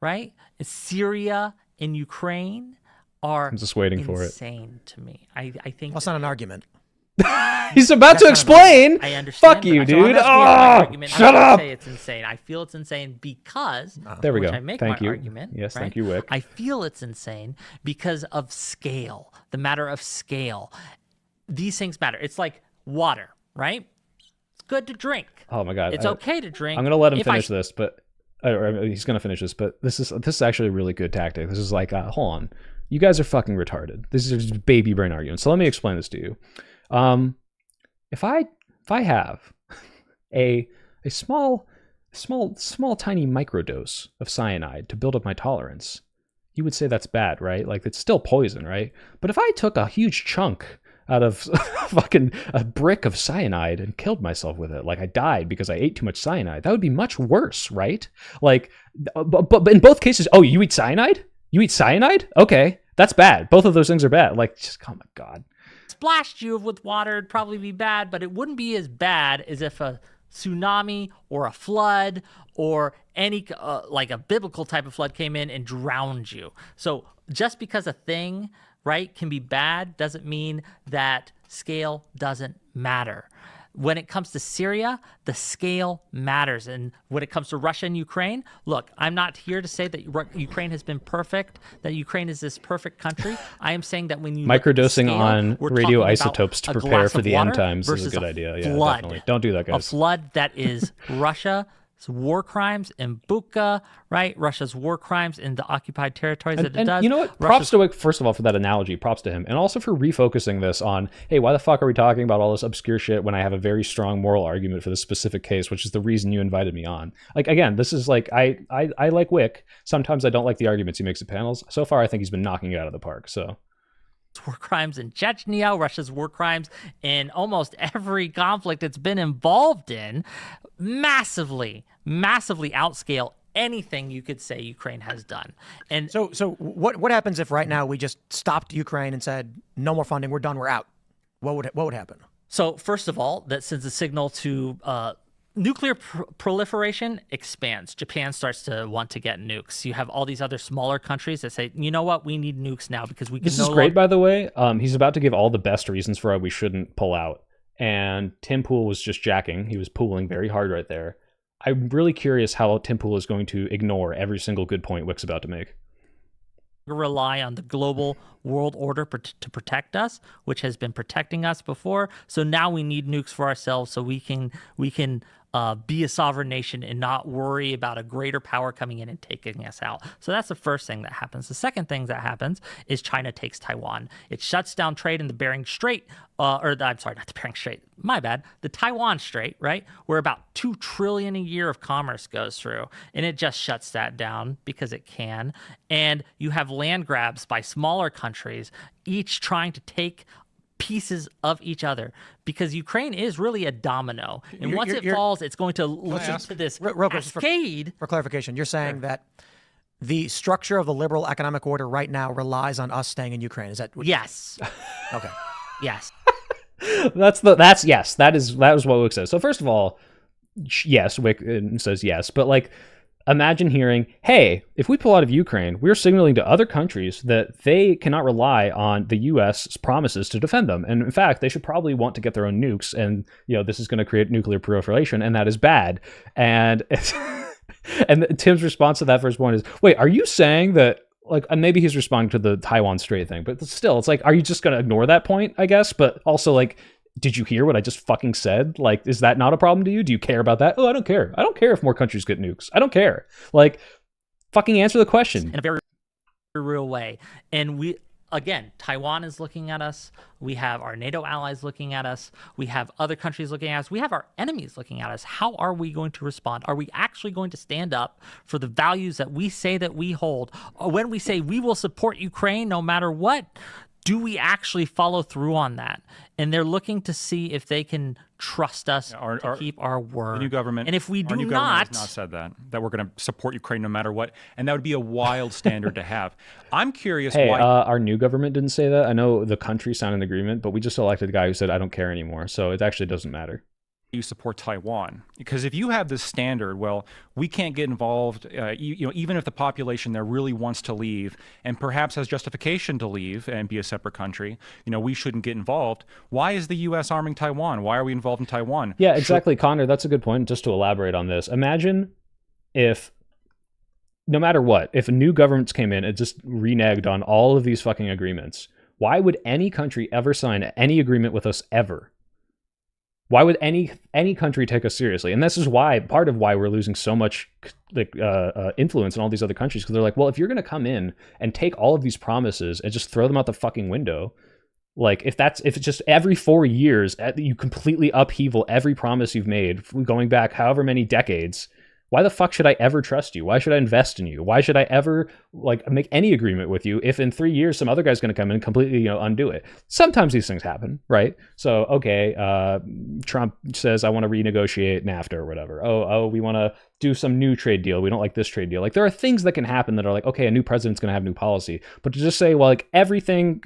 right? Syria and Ukraine are I'm just waiting for it. insane to me. I think That's not an argument. He's about to That's not an explain. I understand. Fuck you, but I'm dude. not Oh, making my argument. shut I'm not up. Say it's insane. I feel it's insane because There we which go. I make Thank my you. argument. Yes, right? thank you, Whick. I feel it's insane because of scale. The matter of scale. These things matter. It's like water, right? It's good to drink. Oh my God. It's okay to drink. I'm going to let him if I finish this, but or he's going to finish this, but this is actually a really good tactic. This is like, hold on. You guys are fucking retarded. This is just baby brain arguments. So let me explain this to you. If I have a small tiny microdose of cyanide to build up my tolerance, you would say that's bad, right? Like, it's still poison, right? But if I took a huge chunk out of fucking a brick of cyanide and killed myself with it, like I died because I ate too much cyanide, that would be much worse, right? Like, but in both cases, oh, you eat cyanide? You eat cyanide? Okay, that's bad. Both of those things are bad. Like, just, oh my God. splashed you with water, it'd probably be bad, but it wouldn't be as bad as if a tsunami or a flood or any like a biblical type of flood came in and drowned you. So just because a thing, right, can be bad doesn't mean that scale doesn't matter. When it comes to Syria, the scale matters. And when it comes to Russia and Ukraine, look, I'm not here to say that Ukraine has been perfect, that Ukraine is this perfect country. I am saying that when you look at the Microdosing scale, on we're radioisotopes to talking about a prepare glass for of the end water times is a versus good idea. Yeah, flood. definitely. Don't do that, A guys. flood that is Russia's war crimes in Bucha, right? Russia's war crimes in the occupied territories that it And does. you know what? Props to Whick, first of all, for that analogy. Props to him. And also for refocusing this on, hey, why the fuck are we talking about all this obscure shit when I have a very strong moral argument for this specific case, which is the reason you invited me on. Like, again, this is like, I like Whick. Sometimes I don't like the arguments he makes at panels. So far, I think he's been knocking it out of the park, so... war crimes in Chechnya, Russia's war crimes in almost every conflict it's been involved in, massively outscale anything you could say Ukraine has done. And So what happens if right now we just stopped Ukraine and said no more funding, we're done, we're out? What would happen? so first of all, that sends a signal to nuclear proliferation expands. Japan starts to want to get nukes. You have all these other smaller countries that say, you know what, we need nukes now because we can This no is great, longer- by the way. He's about to give all the best reasons for why we shouldn't pull out. And Tim Pool was just jacking. He was pooling very hard right there. I'm really curious how Tim Pool is going to ignore every single good point Wick's about to make. rely on the global world order to protect us, which has been protecting us before. So now we need nukes for ourselves so we can be a sovereign nation and not worry about a greater power coming in and taking us out. So that's the first thing that happens. The second thing that happens is China takes Taiwan. It shuts down trade in the Bering Strait, I'm sorry, not the Bering Strait, my bad, the Taiwan Strait, right? Where about $2 trillion a year of commerce goes through, and it just shuts that down because it can. And you have land grabs by smaller countries, each trying to take pieces of each other, because Ukraine is really a domino, and once it falls, it's going to lead to this real quick, cascade. For clarification, you're saying that the structure of the liberal economic order right now relies on us staying in Ukraine. Is that what Yes. Okay. Yes. That is what Wick says. So first of all, yes, Wick says yes, but like, imagine hearing, hey, if we pull out of Ukraine, we're signaling to other countries that they cannot rely on the U.S.'s promises to defend them. And in fact, they should probably want to get their own nukes. And, this is going to create nuclear proliferation, and that is bad. And and Tim's response to that first point is, wait, are you saying that, like, and maybe he's responding to the Taiwan Strait thing, but still, it's like, are you just going to ignore that point, I guess? But also, like, did you hear what I just fucking said? Like, is that not a problem to you? Do you care about that? Oh, I don't care. I don't care if more countries get nukes. I don't care. Like, fucking answer the question. In a very real way. And again, Taiwan is looking at us. We have our NATO allies looking at us. We have other countries looking at us. We have our enemies looking at us. How are we going to respond? Are we actually going to stand up for the values that we say that we hold? Or when we say we will support Ukraine no matter what, do we actually follow through on that? And they're looking to see if they can trust us to keep our word. The new government, and if we do our new government has not said that we're going to support Ukraine no matter what, and that would be a wild standard to have. I'm curious why our new government didn't say that. I know the country signed an agreement, but we just elected the guy who said I don't care anymore. So it actually doesn't matter. You support Taiwan, because if you have this standard, well, we can't get involved, even if the population there really wants to leave and perhaps has justification to leave and be a separate country, we shouldn't get involved. Why is the U.S. arming Taiwan? Why are we involved in Taiwan? Yeah, exactly, Connor. That's a good point. Just to elaborate on this, imagine if, no matter what, if new governments came in and just reneged on all of these fucking agreements, why would any country ever sign any agreement with us ever? Why would any country take us seriously? And this is part of why we're losing so much influence in all these other countries, because they're like, well, if you're going to come in and take all of these promises and just throw them out the fucking window, like if it's just every 4 years you completely upheaval every promise you've made going back however many decades, why the fuck should I ever trust you? Why should I invest in you? Why should I ever make any agreement with you if in 3 years some other guy's going to come in and completely undo it? Sometimes these things happen, right? So okay, Trump says I want to renegotiate NAFTA or whatever. Oh, we want to do some new trade deal. We don't like this trade deal. Like, there are things that can happen that are like, okay, a new president's going to have new policy, but to just say, well, like everything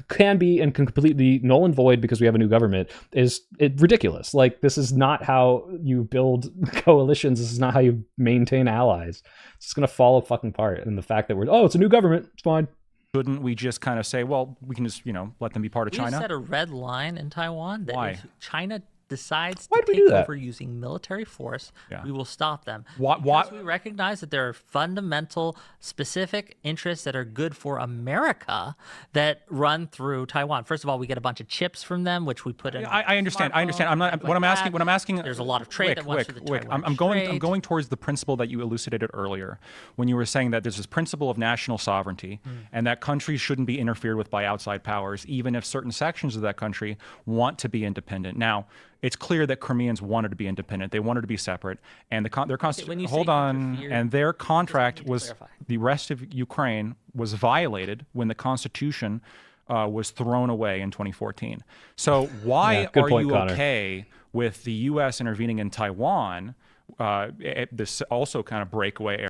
can be and can completely null and void because we have a new government is ridiculous. Like, this is not how you build coalitions. This is not how you maintain allies. It's just going to fall fucking apart. And the fact that it's a new government, it's fine. Shouldn't we just kind of say, well, we can just, let them be part of China? We set a red line in Taiwan that Why? if China decides Why to did we take do that? over using military force, Yeah. we will stop them. Why- Because we recognize that there are fundamental, specific interests that are good for America that run through Taiwan. First of all, we get a bunch of chips from them, which we put in. I understand. I understand. I'm not. smartphones, What I'm like asking. that. What I'm asking. There's a lot of trade that runs through the Wick. Taiwan I'm going Strait. towards the principle that you elucidated earlier when you were saying that there's this principle of national sovereignty and that countries shouldn't be interfered with by outside powers, even if certain sections of that country want to be independent. Now, it's clear that Crimeans wanted to be independent. They wanted to be separate, and their when you say hold on, interfered, and their contract need to was clarify. the rest of Ukraine was violated when the Constitution was thrown away in 2014. So why Yeah, good are point, you Connor. okay with the U.S. intervening in Taiwan? This also kind of breakaway area.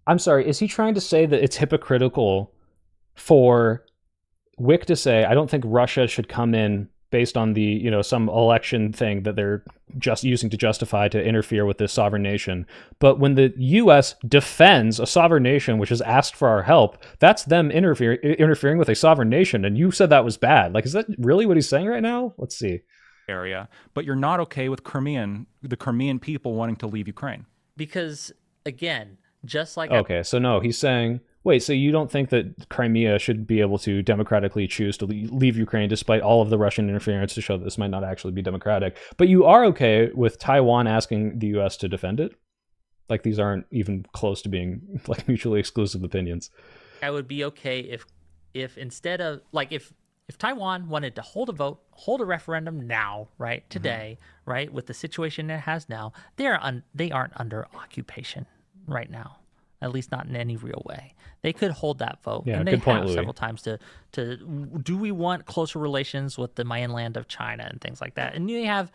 I'm sorry, is he trying to say that it's hypocritical for Wick to say, I don't think Russia should come in based on the, some election thing that they're just using to justify to interfere with this sovereign nation. But when the U.S. defends a sovereign nation which has asked for our help, that's them interfering with a sovereign nation. And you said that was bad. Like, is that really what he's saying right now? Let's see. Area, but you're not okay with the Crimean people wanting to leave Ukraine. Because, again, just like Okay, so no, he's saying Wait, so you don't think that Crimea should be able to democratically choose to leave Ukraine despite all of the Russian interference to show that this might not actually be democratic? But you are okay with Taiwan asking the U.S. to defend it? Like, these aren't even close to being like mutually exclusive opinions. I would be okay if instead of like if Taiwan wanted to hold a vote, hold a referendum now, right, today, right, with the situation it has now, they aren't under occupation right now, at least not in any real way. They could hold that vote, Yeah, and they good point, have Louis. several times to do we want closer relations with the mainland of China and things like that. And you have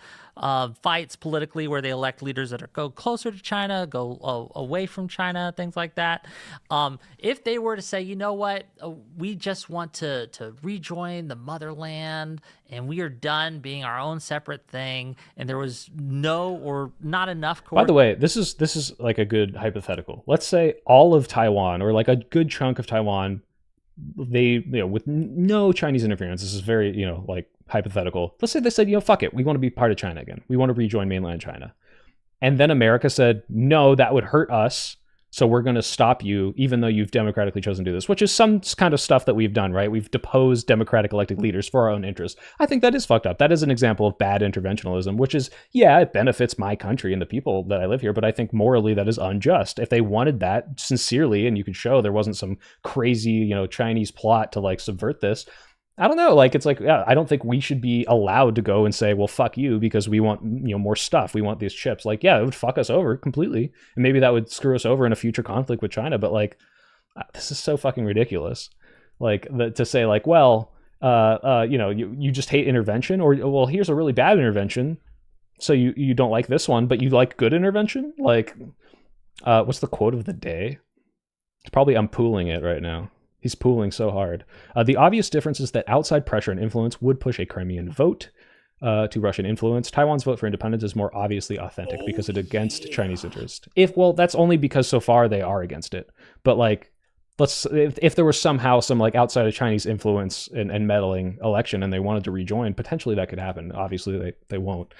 fights politically where they elect leaders that go closer to China, go away from China, things like that. If they were to say, you know what, we just want to rejoin the motherland and we are done being our own separate thing, and there was no or not enough. By the way, this is like a good hypothetical. Let's say all of Taiwan, or like a good chunk of Taiwan, they, with no Chinese interference, this is very, like hypothetical. Let's say they said, fuck it, we want to be part of China again. We want to rejoin mainland China. And then America said, no, that would hurt us. So we're going to stop you, even though you've democratically chosen to do this, which is some kind of stuff that we've done, right? We've deposed democratic elected leaders for our own interest. I think that is fucked up. That is an example of bad interventionism, which is, yeah, it benefits my country and the people that I live here, but I think morally that is unjust. If they wanted that sincerely, and you could show there wasn't some crazy, Chinese plot to like subvert this, I don't know. Like, it's like, yeah, I don't think we should be allowed to go and say, well, fuck you, because we want, more stuff. We want these chips. Like, yeah, it would fuck us over completely. And maybe that would screw us over in a future conflict with China. But like, this is so fucking ridiculous. Like, to say like, well, you just hate intervention, or, well, here's a really bad intervention. So you don't like this one, but you like good intervention. Like, what's the quote of the day? It's probably, I'm pooling it right now. He's pooling so hard. The obvious difference is that outside pressure and influence would push a Crimean vote to Russian influence. Taiwan's vote for independence is more obviously authentic because it's against Chinese interest. That's only because so far they are against it. But like, if there was somehow some like outside of Chinese influence and meddling election and they wanted to rejoin, potentially that could happen. Obviously they won't.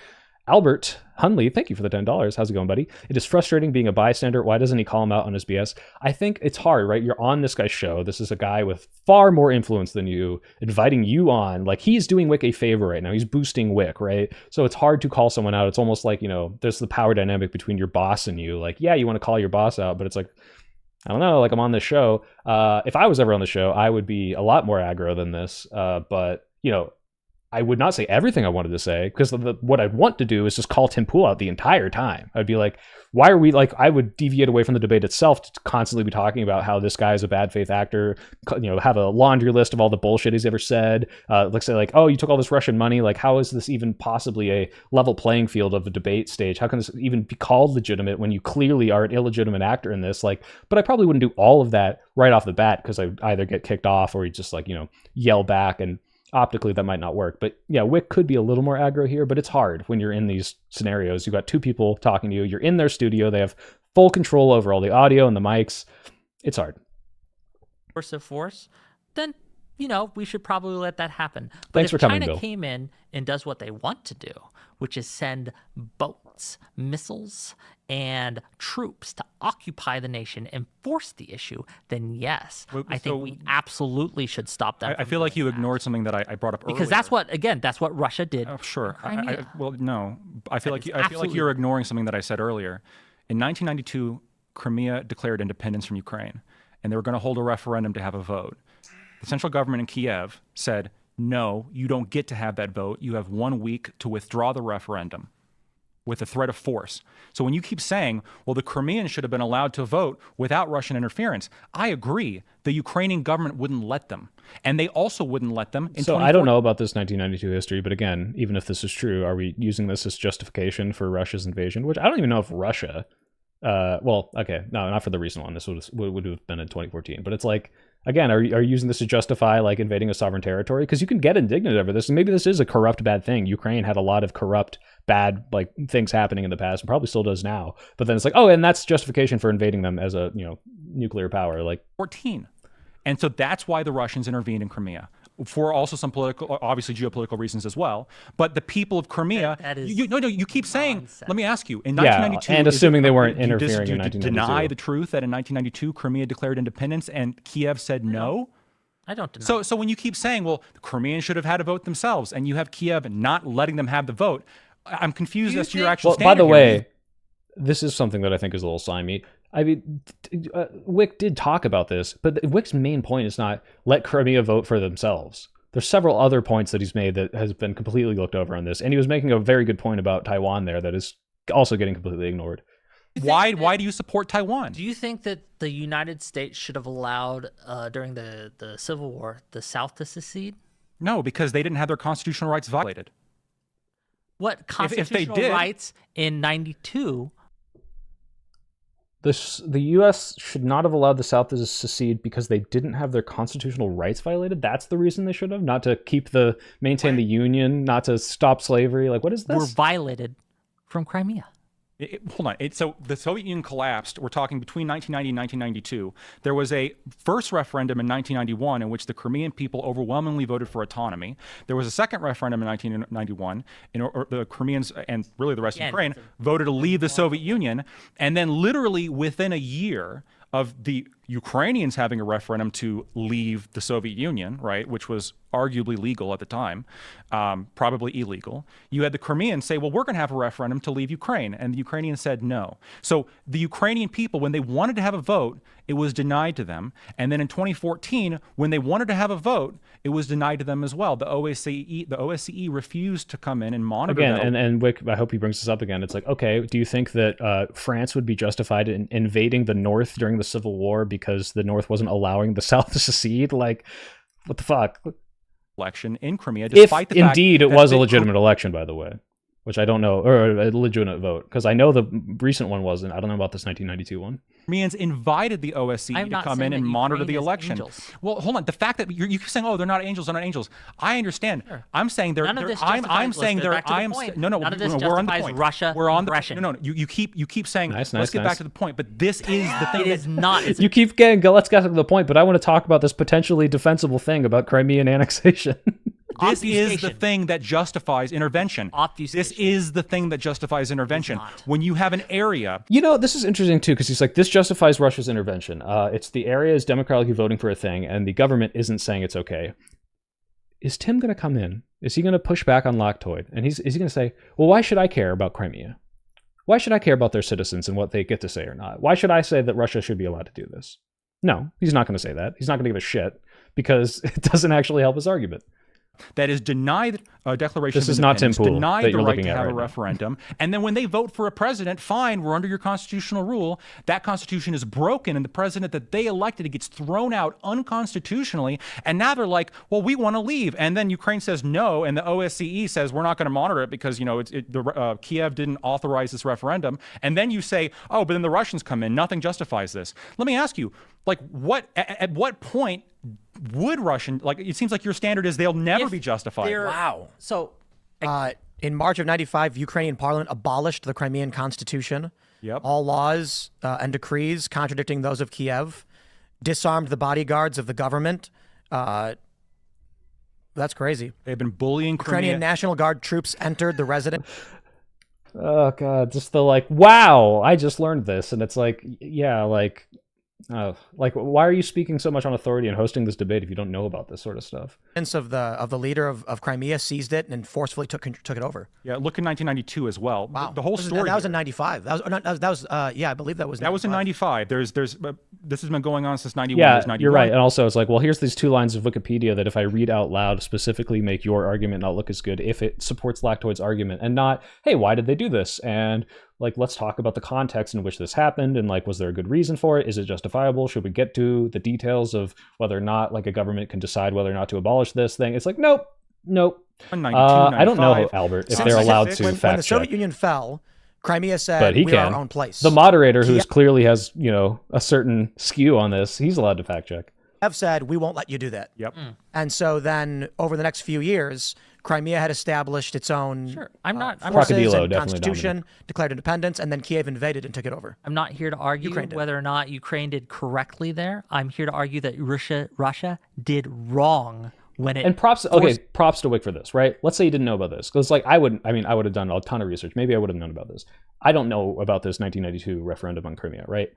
Albert Hunley, thank you for the $10. How's it going, buddy? It is frustrating being a bystander. Why doesn't he call him out on his BS? I think it's hard, right? You're on this guy's show. This is a guy with far more influence than you, inviting you on. Like, he's doing Whick a favor right now. He's boosting Whick, right? So it's hard to call someone out. It's almost like, there's the power dynamic between your boss and you. Like, yeah, you want to call your boss out, but it's like, I don't know, like, I'm on this show. If I was ever on the show, I would be a lot more aggro than this. But, I would not say everything I wanted to say, because what I'd want to do is just call Tim Pool out the entire time. I'd be like, why are we like, I would deviate away from the debate itself to constantly be talking about how this guy is a bad faith actor, have a laundry list of all the bullshit he's ever said. Let's say like, oh, you took all this Russian money. Like, how is this even possibly a level playing field of a debate stage? How can this even be called legitimate when you clearly are an illegitimate actor in this? Like, but I probably wouldn't do all of that right off the bat, because I'd either get kicked off or you just like, yell back, and optically that might not work. But yeah, Whick could be a little more aggro here, but it's hard when you're in these scenarios. You've got two people talking to you, you're in their studio, they have full control over all the audio and the mics. It's hard. Force, then we should probably let that happen. But Thanks for coming, China Bill. came in and does what they want to do, which is send boats, missiles, and troops to occupy the nation and force the issue, then yes, I think we absolutely should stop that. I feel like you ignored something that I brought up earlier. Because that's what Russia did. Oh, sure. Crimea. Well, no. I feel like you're ignoring something that I said earlier. In 1992, Crimea declared independence from Ukraine, and they were going to hold a referendum to have a vote. The central government in Kiev said, no, you don't get to have that vote. You have 1 week to withdraw the referendum with a threat of force. So when you keep saying, well, the Crimeans should have been allowed to vote without Russian interference, I agree. The Ukrainian government wouldn't let them. And they also wouldn't let them in So I don't know about this 1992 history, but again, even if this is true, are we using this as justification for Russia's invasion? Which I don't even know if Russia, well, okay, no, not for the recent one. This would have been in 2014. But it's like, again, are you using this to justify like invading a sovereign territory? Because you can get indignant over this, and maybe this is a corrupt, bad thing. Ukraine had a lot of corrupt, bad like things happening in the past, and probably still does now. But then it's like, oh, and that's justification for invading them as a nuclear power. Like 14. And so that's why the Russians intervened in Crimea. for also some political, obviously geopolitical reasons as well. But the people of Crimea, That is you keep saying, nonsense. let me ask you, in Yeah, 1992, and assuming they weren't do you interfering in deny 1992. the truth that in 1992 Crimea declared independence and Kiev said no? I don't deny. So when you keep saying, well, the Crimeans should have had a vote themselves, and you have Kiev not letting them have the vote, I'm confused as to your actual Well, standard by the here. way, this is something that I think is a little slimy. I mean, Whick did talk about this, but Whick's main point is not let Crimea vote for themselves. There's several other points that he's made that has been completely looked over on this, and he was making a very good point about Taiwan there that is also getting completely ignored. Why do you support Taiwan? Do you think that the United States should have allowed, during the Civil War, the South to secede? No, because they didn't have their constitutional rights violated. What constitutional did- rights in 92? The U.S. should not have allowed the South to secede because they didn't have their constitutional rights violated. That's the reason they should have, not to maintain the Union, not to stop slavery. Like, what is this? Were violated from Crimea. Hold on. So the Soviet Union collapsed. We're talking between 1990 and 1992. There was a first referendum in 1991 in which the Crimean people overwhelmingly voted for autonomy. There was a second referendum in 1991 or the Crimeans and really the rest of Ukraine voted to leave the Soviet Union. And then literally within a year of the Ukrainians having a referendum to leave the Soviet Union, right, which was arguably legal at the time, probably illegal, you had the Crimeans say, well, we're going to have a referendum to leave Ukraine. And the Ukrainians said no. So the Ukrainian people, when they wanted to have a vote, it was denied to them. And then in 2014, when they wanted to have a vote, it was denied to them as well. The OSCE refused to come in and monitor again, and Whick, I hope he brings this up again. It's like, okay, do you think that France would be justified in invading the North during the Civil War because the North wasn't allowing the South to secede? Like, what the fuck? Election in Crimea, despite the fact indeed it that was a the legitimate election, by the way, which I don't know, or a legitimate vote, because I know the recent one wasn't. I don't know about this 1992 one. Crimeans invited the OSCE to come in and monitor the election. Angels. Well, hold on. The fact that you keep saying, "Oh, they're not angels, they're not angels," I understand. Sure. I'm saying they're. None of this I'm justifies- saying let's they're. get back to the I am. point. No, None of this we're on the justifies point. Russia We're on the aggression. No. You keep saying. Nice, let's get nice. back to the point. But this is the thing. It is not. It's You keep getting, let's get to the point, but I want to talk about this potentially defensible thing about Crimean annexation. This is the obfuscation. thing that justifies intervention. Obfuscation. This is the thing that justifies intervention. not. When you have an area. You know, this is interesting too, because he's like, this justifies Russia's intervention. It's the area is democratically voting for a thing, and the government isn't saying it's okay. Is Tim going to come in? Is he going to push back on Lactoid? And is he going to say, well, why should I care about Crimea? Why should I care about their citizens and what they get to say or not? Why should I say that Russia should be allowed to do this? No, he's not going to say that. He's not going to give a shit because it doesn't actually help his argument. That is denied a declaration This of is not Tim independence, Pool denied that the you're right looking to at have a right now. referendum, and then when they vote for a president, fine, we're under your constitutional rule. That constitution is broken, and the president that they elected gets thrown out unconstitutionally, and now they're like, well, we want to leave, and then Ukraine says no, and the OSCE says we're not going to monitor it because Kiev didn't authorize this referendum, and then you say, oh, but then the Russians come in, nothing justifies this. Let me ask you, like, at what point would Russian, like, it seems like your standard is they'll never be justified. Wow. So In March of 95, Ukrainian parliament abolished the Crimean constitution. Yep. All laws and decrees contradicting those of Kiev, disarmed the bodyguards of the government. That's crazy. They've been bullying Ukrainian Crimea. National Guard troops entered the residence. Oh god, just the like, wow, I just learned this, and it's like, yeah, like why are you speaking so much on authority and hosting this debate if you don't know about this sort of stuff? Of the leader of Crimea seized it and forcefully took it over. Yeah, look in 1992 as well. Wow. The whole story. That was in here. 95. That was yeah, I believe that was. That was in 95. There's this has been going on since 91. Yeah, There's 91. you're right. And also, it's like, well, here's these 2 lines of Wikipedia that if I read out loud specifically make your argument not look as good if it supports Lactoid's argument, and not, hey, why did they do this? And like, let's talk about the context in which this happened, and like, was there a good reason for it? Is it justifiable? Should we get to the details of whether or not like a government can decide whether or not to abolish this thing? It's like, nope. 92, I don't know, 95. Albert, if Since they're allowed to when fact the Soviet check. Union fell, Crimea said, But he we're can. our own place. The moderator, who clearly has, a certain skew on this, he's allowed to fact check. Kiev said, we won't let you do that. Yep. And so then over the next few years, Crimea had established its own Sure. I'm not forces Crocodilo and definitely constitution, declared independence, and then Kiev invaded and took it over. I'm not here to argue Ukraine did. whether or not Ukraine did correctly there. I'm here to argue that Russia did wrong when it And props to Whick for this, right? Let's say you didn't know about this, because like I would have done a ton of research. Maybe I would have known about this. I don't know about this 1992 referendum on Crimea, right?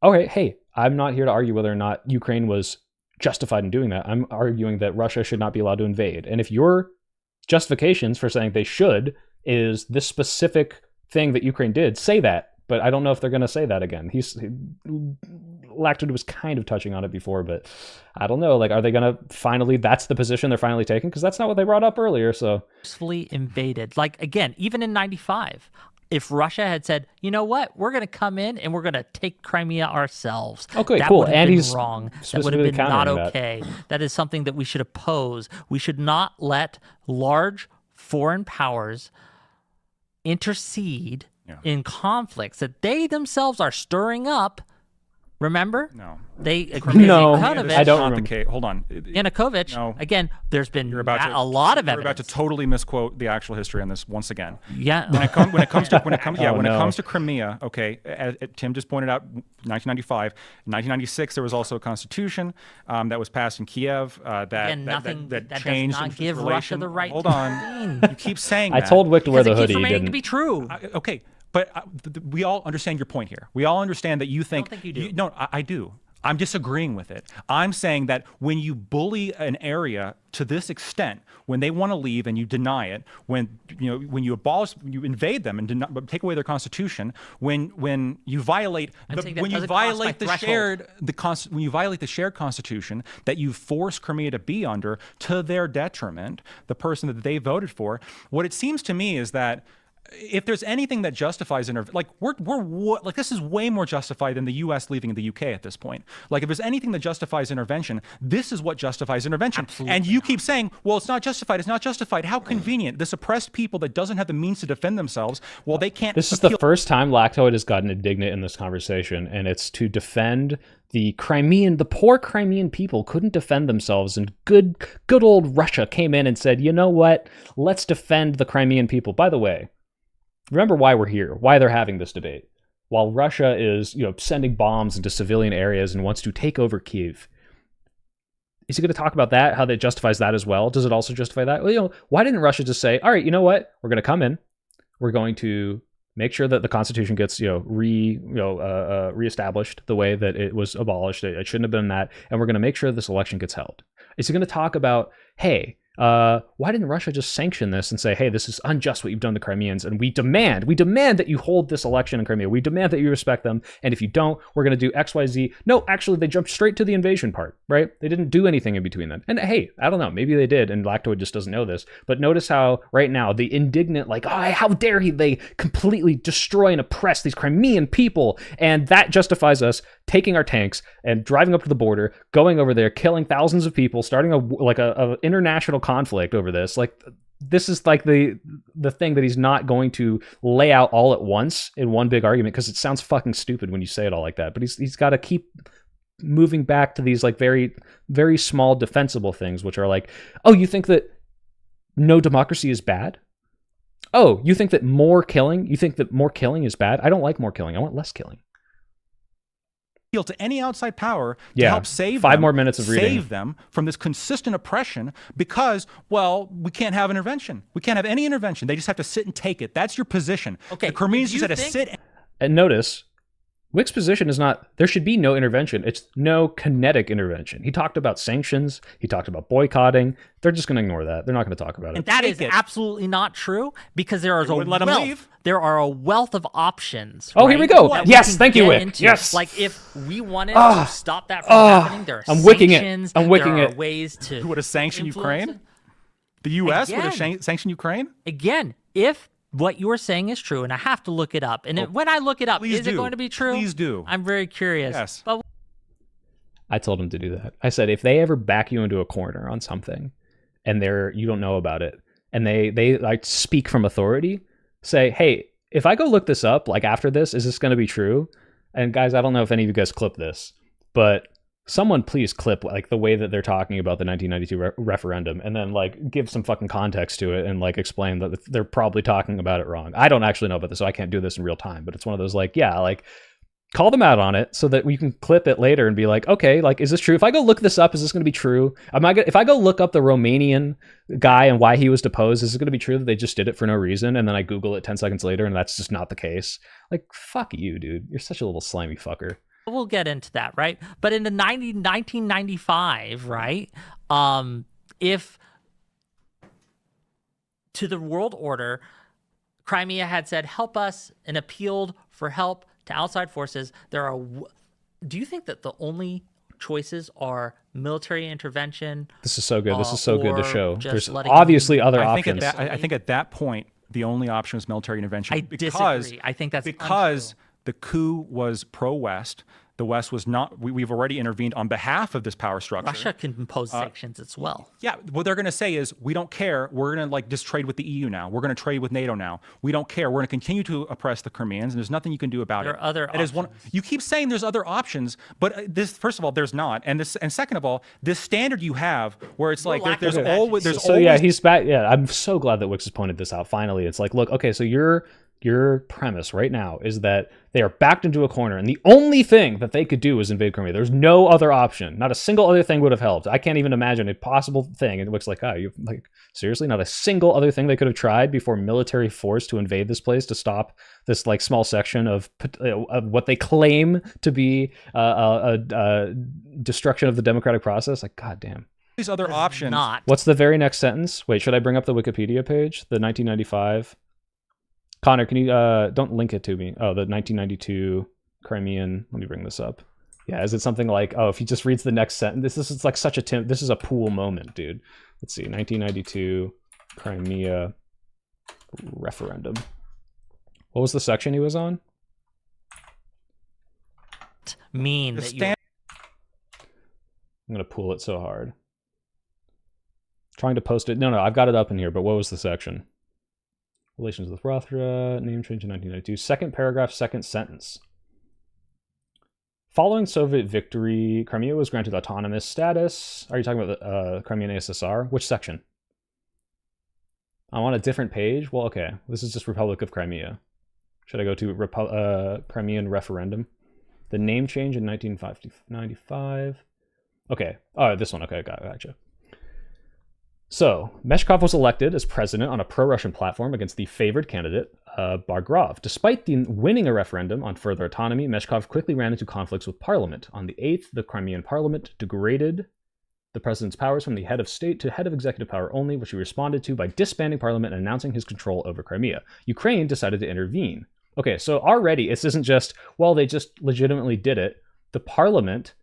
Okay, hey, I'm not here to argue whether or not Ukraine was justified in doing that. I'm arguing that Russia should not be allowed to invade. And if your justifications for saying they should is this specific thing that Ukraine did, say that. But I don't know if they're going to say that again. Lactwood was kind of touching on it before, but I don't know. Like, are they going to finally, that's the position they're finally taking? Because that's not what they brought up earlier, so. Forcefully invaded. Like, again, even in 95, if Russia had said, you know what, we're going to come in and we're going to take Crimea ourselves. Okay, that cool. would have And been he's wrong. That would have specifically been not countering that. okay. That is something that we should oppose. We should not let large foreign powers intercede in conflicts that they themselves are stirring up. Remember? No. They No, Yanukovych, I don't Not remember. the case. Hold on. Yanukovych, No. again, there's been You're about to, a lot of You're evidence. about to totally misquote the actual history on this once again. Yeah. When it comes no. to Crimea, okay, as Tim just pointed out, 1995, 1996, there was also a constitution that was passed in Kiev Again, that does changed not its give relation. Russia the right Hold to on, intervene. you keep saying I that. told Wick to wear Because the it keeps hoodie. He remaining didn't. to be true. Okay, but we all understand your point here. We all understand that you think. think you do. No, I do. I'm disagreeing with it. I'm saying that when you bully an area to this extent, when they want to leave and you deny it, when you invade them and take away their constitution, when you violate when you violate the shared constitution that you force Crimea to be under to their detriment, the person that they voted for, what it seems to me is that if there's anything that justifies like this is way more justified than the U.S. leaving the U.K. at this point. Like if there's anything that justifies intervention, this is what justifies intervention. Absolutely and you keep saying, well, it's not justified. It's not justified. How convenient. This oppressed people that doesn't have the means to defend themselves. Well, they can't. This is the first time Lactoid has gotten indignant in this conversation, and it's to defend the poor Crimean people couldn't defend themselves, and good old Russia came in and said, you know what, let's defend the Crimean people. By the way, remember why we're here, why they're having this debate. While Russia is, sending bombs into civilian areas and wants to take over Kyiv, is he going to talk about that, how that justifies that as well? Does it also justify that? Well, why didn't Russia just say, all right, you know what? We're going to come in. We're going to make sure that the Constitution gets, reestablished the way that it was abolished. It shouldn't have been that. And we're going to make sure this election gets held. Is he going to talk about, hey, why didn't Russia just sanction this and say, hey, this is unjust what you've done to Crimeans, and we demand that you hold this election in Crimea. We demand that you respect them, and if you don't, we're going to do X, Y, Z. No, actually, they jumped straight to the invasion part, right? They didn't do anything in between then. And hey, I don't know, maybe they did, and Lactoid just doesn't know this, but notice how right now the indignant, like, oh, how dare they completely destroy and oppress these Crimean people, and that justifies us taking our tanks and driving up to the border, going over there, killing thousands of people, starting a international conflict over this. Like, this is like the thing that he's not going to lay out all at once in one big argument, because it sounds fucking stupid when you say it all like that. But he's got to keep moving back to these like very, very small defensible things, which are like, oh, you think that no democracy is bad? Oh, you think that more killing is bad? I don't like more killing. I want less killing. To any outside power to Yeah, help save 5 them, more minutes of reading. save them from this consistent oppression, because, well, we can't have intervention. We can't have any intervention. They just have to sit and take it. That's your position. Okay, the Crimeans do just you had to think- sit. And notice, Wick's position is not, there should be no intervention. It's no kinetic intervention. He talked about sanctions. He talked about boycotting. They're just going to ignore that. They're not going to talk about And it. that is Take it. absolutely not true, because there is wouldn't let 'em leave. There are a wealth of options. Oh, here right, we go. that Yes, can thank you, get Wick. into. Yes. Like if we wanted to stop that from happening, there are I'm wicking it. sanctions. I'm wicking there are it. ways to. Who would have sanctioned influence Ukraine? it. The U.S. would Again. have sanctioned Ukraine? Again, if what you are saying is true, and I have to look it up, and when I look it up, please is it do. going to be true? Please do. I'm very curious. Yes. But I told him to do that. I said, if they ever back you into a corner on something and you don't know about it, and they like speak from authority, say, hey, if I go look this up, like after this, is this going to be true? And guys, I don't know if any of you guys clip this, but someone please clip like the way that they're talking about the 1992 referendum, and then like give some fucking context to it and like explain that they're probably talking about it wrong. I don't actually know about this, so I can't do this in real time, but it's one of those like, yeah, like call them out on it so that we can clip it later and be like, okay, like, is this true? If I go look this up, is this going to be true? If I go look up the Romanian guy and why he was deposed, is it going to be true that they just did it for no reason? And then I Google it 10 seconds later and that's just not the case. Like, fuck you, dude. You're such a little slimy fucker. We'll get into that, right? But in the 1995, right, if to the world order, Crimea had said, help us, and appealed for help to outside forces, do you think that the only choices are military intervention? This is so good. This is so good to show. There's letting obviously other I options. think at that point, the only option was military intervention. I disagree. I think that's because untrue. the coup was pro-West. The West was not. We've already intervened on behalf of this power structure. Russia can impose sanctions as well. Yeah, what they're going to say is, we don't care. We're going to like just trade with the EU now. We're going to trade with NATO now. We don't care. We're going to continue to oppress the Crimeans, and there's nothing you can do about There it. are other It is one. You keep saying there's other options, but this, first of all, there's not, and second of all, this standard you have where it's like there's always yeah, he's back. Yeah, I'm so glad that Wix has pointed this out. Finally, it's like, look, okay, so your premise right now is that they are backed into a corner, and the only thing that they could do is invade Crimea. There's no other option. Not a single other thing would have helped. I can't even imagine a possible thing. And it looks like, you like, seriously, not a single other thing they could have tried before military force to invade this place to stop this like small section of what they claim to be a destruction of the democratic process. Like, goddamn. these other options. Not. What's the very next sentence? Wait, should I bring up the Wikipedia page? The 1995. Connor, can you don't link it to me? Oh, the 1992 Crimean. Let me bring this up. Yeah, is it something like, oh, if he just reads the next sentence, this is like such a this is a pool moment, dude. Let's see, 1992 Crimea referendum. What was the section he was on? Mean that you I'm gonna pull it so hard. Trying to post it. No, I've got it up in here. But what was the section? Relations with Russia, name change in 1992. Second paragraph, second sentence. Following Soviet victory, Crimea was granted autonomous status. Are you talking about the Crimean ASSR? Which section? I'm on a different page? Well, okay. This is just Republic of Crimea. Should I go to Crimean referendum? The name change in 1995. Okay. Oh, this one. Okay, gotcha. So, Meshkov was elected as president on a pro-Russian platform against the favored candidate, Bargrov. Despite the winning a referendum on further autonomy, Meshkov quickly ran into conflicts with parliament. On the 8th, the Crimean parliament degraded the president's powers from the head of state to head of executive power only, which he responded to by disbanding parliament and announcing his control over Crimea. Ukraine decided to intervene. Okay, so already this isn't just, well, they just legitimately did it. The parliament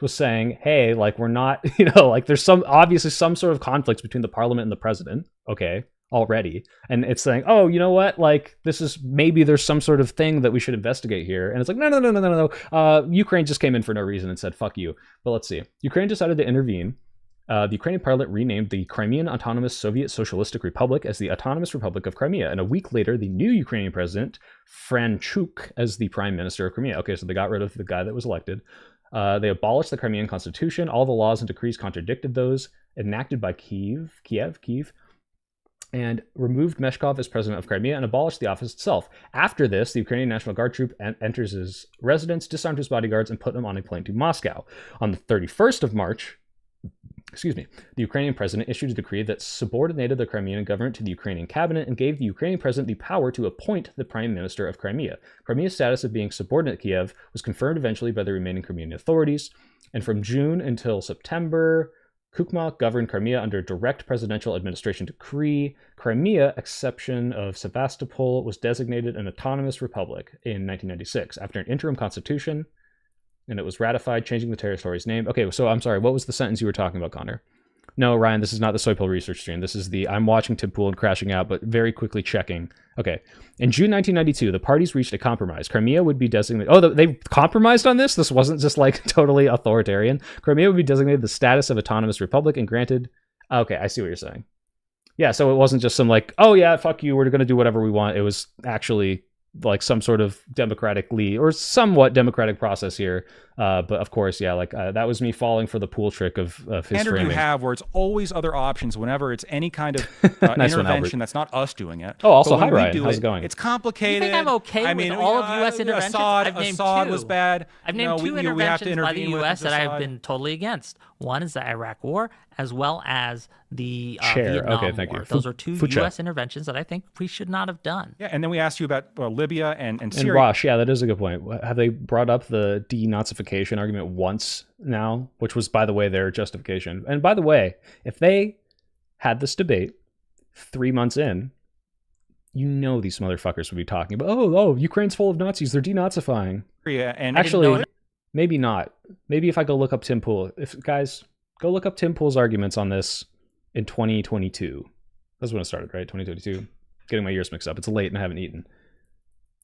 was saying, hey, like, we're not, like, there's obviously some sort of conflicts between the parliament and the president, okay, already. And it's saying, oh, you know what, like, maybe there's some sort of thing that we should investigate here. And it's like, no. Ukraine just came in for no reason and said, fuck you. But let's see. Ukraine decided to intervene. The Ukrainian parliament renamed the Crimean Autonomous Soviet Socialistic Republic as the Autonomous Republic of Crimea. And a week later, the new Ukrainian president, Franchuk, as the prime minister of Crimea. Okay, so they got rid of the guy that was elected. They abolished the Crimean constitution. All the laws and decrees contradicted those enacted by Kiev, and removed Meshkov as president of Crimea and abolished the office itself. After this, the Ukrainian National Guard troop enters his residence, disarmed his bodyguards, and put him on a plane to Moscow. On the 31st of March, the Ukrainian president issued a decree that subordinated the Crimean government to the Ukrainian cabinet and gave the Ukrainian president the power to appoint the prime minister of Crimea. Crimea's status of being subordinate to Kiev was confirmed eventually by the remaining Crimean authorities, and from June until September, Kukma governed Crimea under direct presidential administration decree. Crimea, exception of Sevastopol, was designated an autonomous republic in 1996 after an interim constitution, and it was ratified, changing the territory's name. Okay, so I'm sorry, what was the sentence you were talking about, Connor? No, Ryan, this is not the Soypill research stream. This is I'm watching Tim Pool and crashing out, but very quickly checking. Okay. In June 1992, the parties reached a compromise. Crimea would be designated... Oh, they compromised on this? This wasn't just like totally authoritarian. Crimea would be designated the status of autonomous republic and granted... Okay, I see what you're saying. Yeah, so it wasn't just some like, oh yeah, fuck you, we're going to do whatever we want. It was actually like some sort of democratic lead or somewhat democratic process here. But of course, yeah, like that was me falling for the pool trick of his standard framing. you have where it's always other options whenever it's any kind of Nice one, intervention that's not us doing it. Oh, also, But when hi, we Ryan. do How's it going? It's complicated. You think I'm okay I with mean, all of U.S. interventions? I've named Assad two. was bad. I've named two we have to interventions by the intervene with U.S. that I have Assad. been totally against. One is the Iraq War, as well as the Chair. Vietnam Okay, thank you. War. Those are two Fucha. U.S. interventions that I think we should not have done. Yeah, and then we asked you about Libya and And Syria. Rosh, yeah, that is a good point. Have they brought up the denazification argument once now? Which was, by the way, their justification. And by the way, if they had this debate 3 months in, you know these motherfuckers would be talking about, oh, Ukraine's full of Nazis. They're denazifying. Syria and Actually, maybe not. Maybe if I go look up Tim Pool. If guys, go look up Tim Pool's arguments on this in 2022. That's when it started, right? 2022. Getting my years mixed up. It's late and I haven't eaten.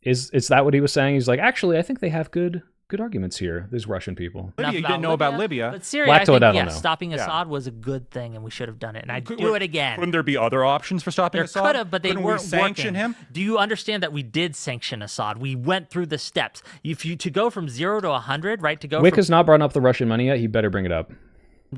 Is that what he was saying? He's like, actually, I think they have good arguments here. These Russian people. Libya, Enough you didn't know about Libya. But Syria, I Lactoid, think, I don't yeah, know. stopping Yeah. Assad was a good thing, and we should have done it. And I'd do it again. Couldn't there be other options for stopping There Assad? could have, but they Couldn't weren't we sanction working. him? Do you understand that we did sanction Assad? We went through the steps. If you to go from 0 to 100, right? To go Wick from has not brought up the Russian money yet. He better bring it up.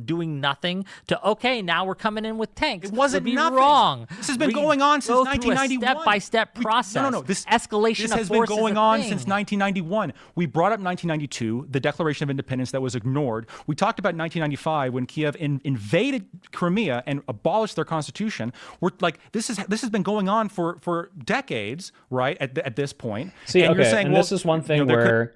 doing nothing to okay, now we're coming in with tanks. It wasn't would be nothing. wrong. This has been We going on since go through a 1991. step-by-step process. No. This escalation This of has been force is going a on thing. since 1991. We brought up 1992, the Declaration of Independence that was ignored. We talked about 1995 when Kiev invaded Crimea and abolished their constitution. We're like, this has been going on for decades, right? At this point. See, and okay, you're saying, and well, this is one thing you know, there could- where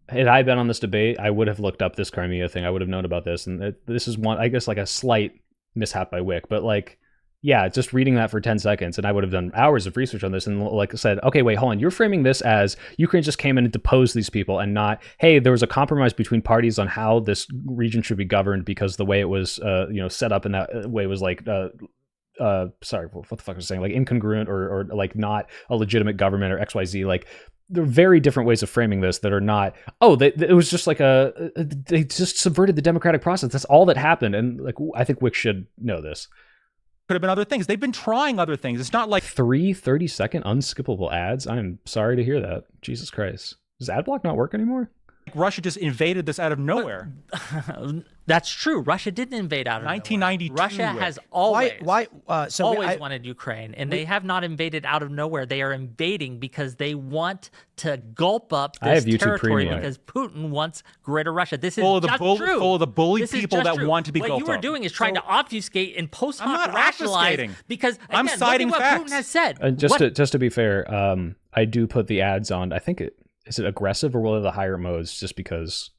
had I been on this debate, I would have looked up this Crimea thing. I would have known about this, and this is one, I guess, like a slight mishap by Wick, but like, yeah, just reading that for 10 seconds, and I would have done hours of research on this, and like I said, okay, wait, hold on, you're framing this as Ukraine just came in and deposed these people, and not, hey, there was a compromise between parties on how this region should be governed because the way it was, set up in that way was like. Sorry, what the fuck was I saying? Like incongruent or like not a legitimate government or XYZ. Like there are very different ways of framing this that are not. Oh, it was just like they just subverted the democratic process. That's all that happened. And like I think Wick should know this. could have been other things. They've been trying other things. It's not like 3 30-second unskippable ads. I'm sorry to hear that. Jesus Christ, does AdBlock not work anymore? Russia just invaded this out of nowhere. That's true. Russia didn't invade out of 1992. nowhere. Russia has always Why? wanted Ukraine, and they have not invaded out of nowhere. They are invading because they want to gulp up I this have YouTube territory Premium. because Putin wants greater Russia. This is Full of the just bull- true. full of the bully This is people just that true. want to be What gulped you were up. doing is trying to obfuscate and post I'm hoc not rationalize obfuscating. because again, I'm citing look at what facts. Putin has said. And just to be fair, I do put the ads on. I think is it aggressive or one of the higher modes, just because.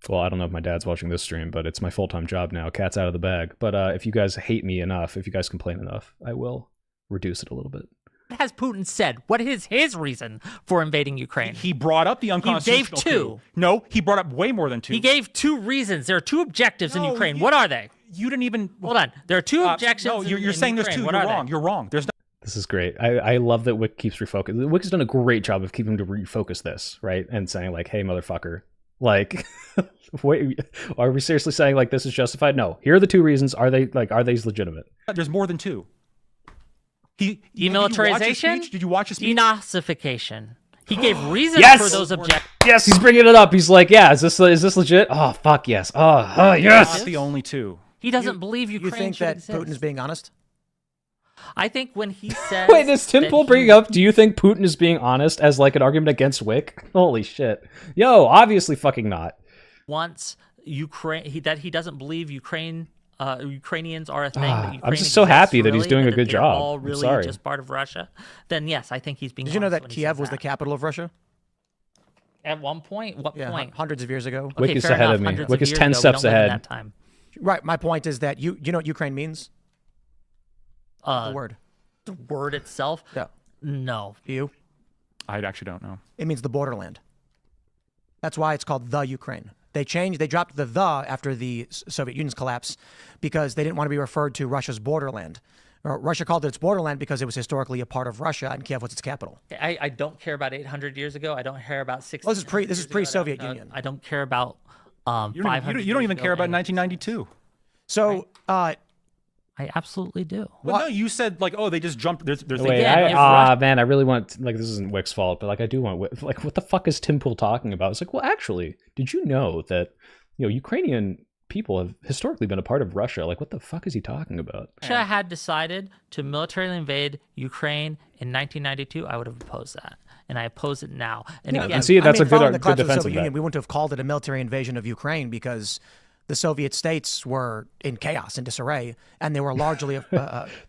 Well, I don't know if my dad's watching this stream, but it's my full-time job now. Cat's out of the bag. But if you guys hate me enough, if you guys complain enough, I will reduce it a little bit. What has Putin said? What is his reason for invading Ukraine? He brought up the unconstitutional two. coup. No, he brought up way more than two. He gave two reasons. There are two objectives in No, Ukraine. you- What are they? You didn't even Hold on. There are two objectives. No, you're in saying there's Ukraine. two. What You're are wrong. they? You're wrong. There's no. This is great. I love that Wick keeps refocusing. Wick has done a great job of keeping to refocus this, right? And saying like, hey, motherfucker. Like, wait, are we seriously saying like this is justified? No. Here are the two reasons. Are these legitimate? There's more than two. Demilitarization? Did you watch his speech? Denazification. He gave reasons Yes! for those objectives. Yes, he's bringing it up. He's like, yeah, is this legit? Oh, fuck yes. Oh, yes. Not the only two. He doesn't believe You Ukraine think should that exist. Putin is being honest? I think when he says... Wait, is Tim that Pool he bringing up, do you think Putin is being honest as like an argument against Wick? Holy shit. Yo, obviously fucking not. wants Ukraine, that he doesn't believe Ukrainians are a thing. that I'm Ukraine just so exists, happy that he's really, doing a and good that they're job. all I'm really sorry. just part of Russia. Then yes, I think he's being. Did you know honest that when he Kiev says was the that. capital of Russia? At one point? What Yeah, point? hundreds of years ago. Wick Okay, is fair ahead enough, of me. hundreds Wick of is years 10 ago, we steps don't live in ahead. that time. Right. My point is that you know what Ukraine means? The word. The word itself? Yeah. No. Do you? I actually don't know. It means the borderland. That's why it's called the Ukraine. They dropped the after the Soviet Union's collapse because they didn't want to be referred to Russia's borderland. Russia called it its borderland because it was historically a part of Russia and Kiev was its capital. I don't care about 800 years ago. I don't care about 60. Well, this is pre-Soviet Union. I don't care about You 500 don't even years care ago about and- 1992. So I I absolutely do. Well, no, you said like, oh, they just jumped. They're thinking, Wait, Yeah, man, I really want, like, this isn't Wick's fault, but like, I do want, like, what the fuck is Tim Pool talking about? It's like, well, actually, did you know that, Ukrainian people have historically been a part of Russia? Like, what the fuck is he talking about? Russia had decided to militarily invade Ukraine in 1992, I would have opposed that. And I oppose it now. And Yeah, again, and see, that's a following good the collapse of the defense Soviet of that. Union, we wouldn't have called it a military invasion of Ukraine because the Soviet states were in chaos and disarray, and they were largely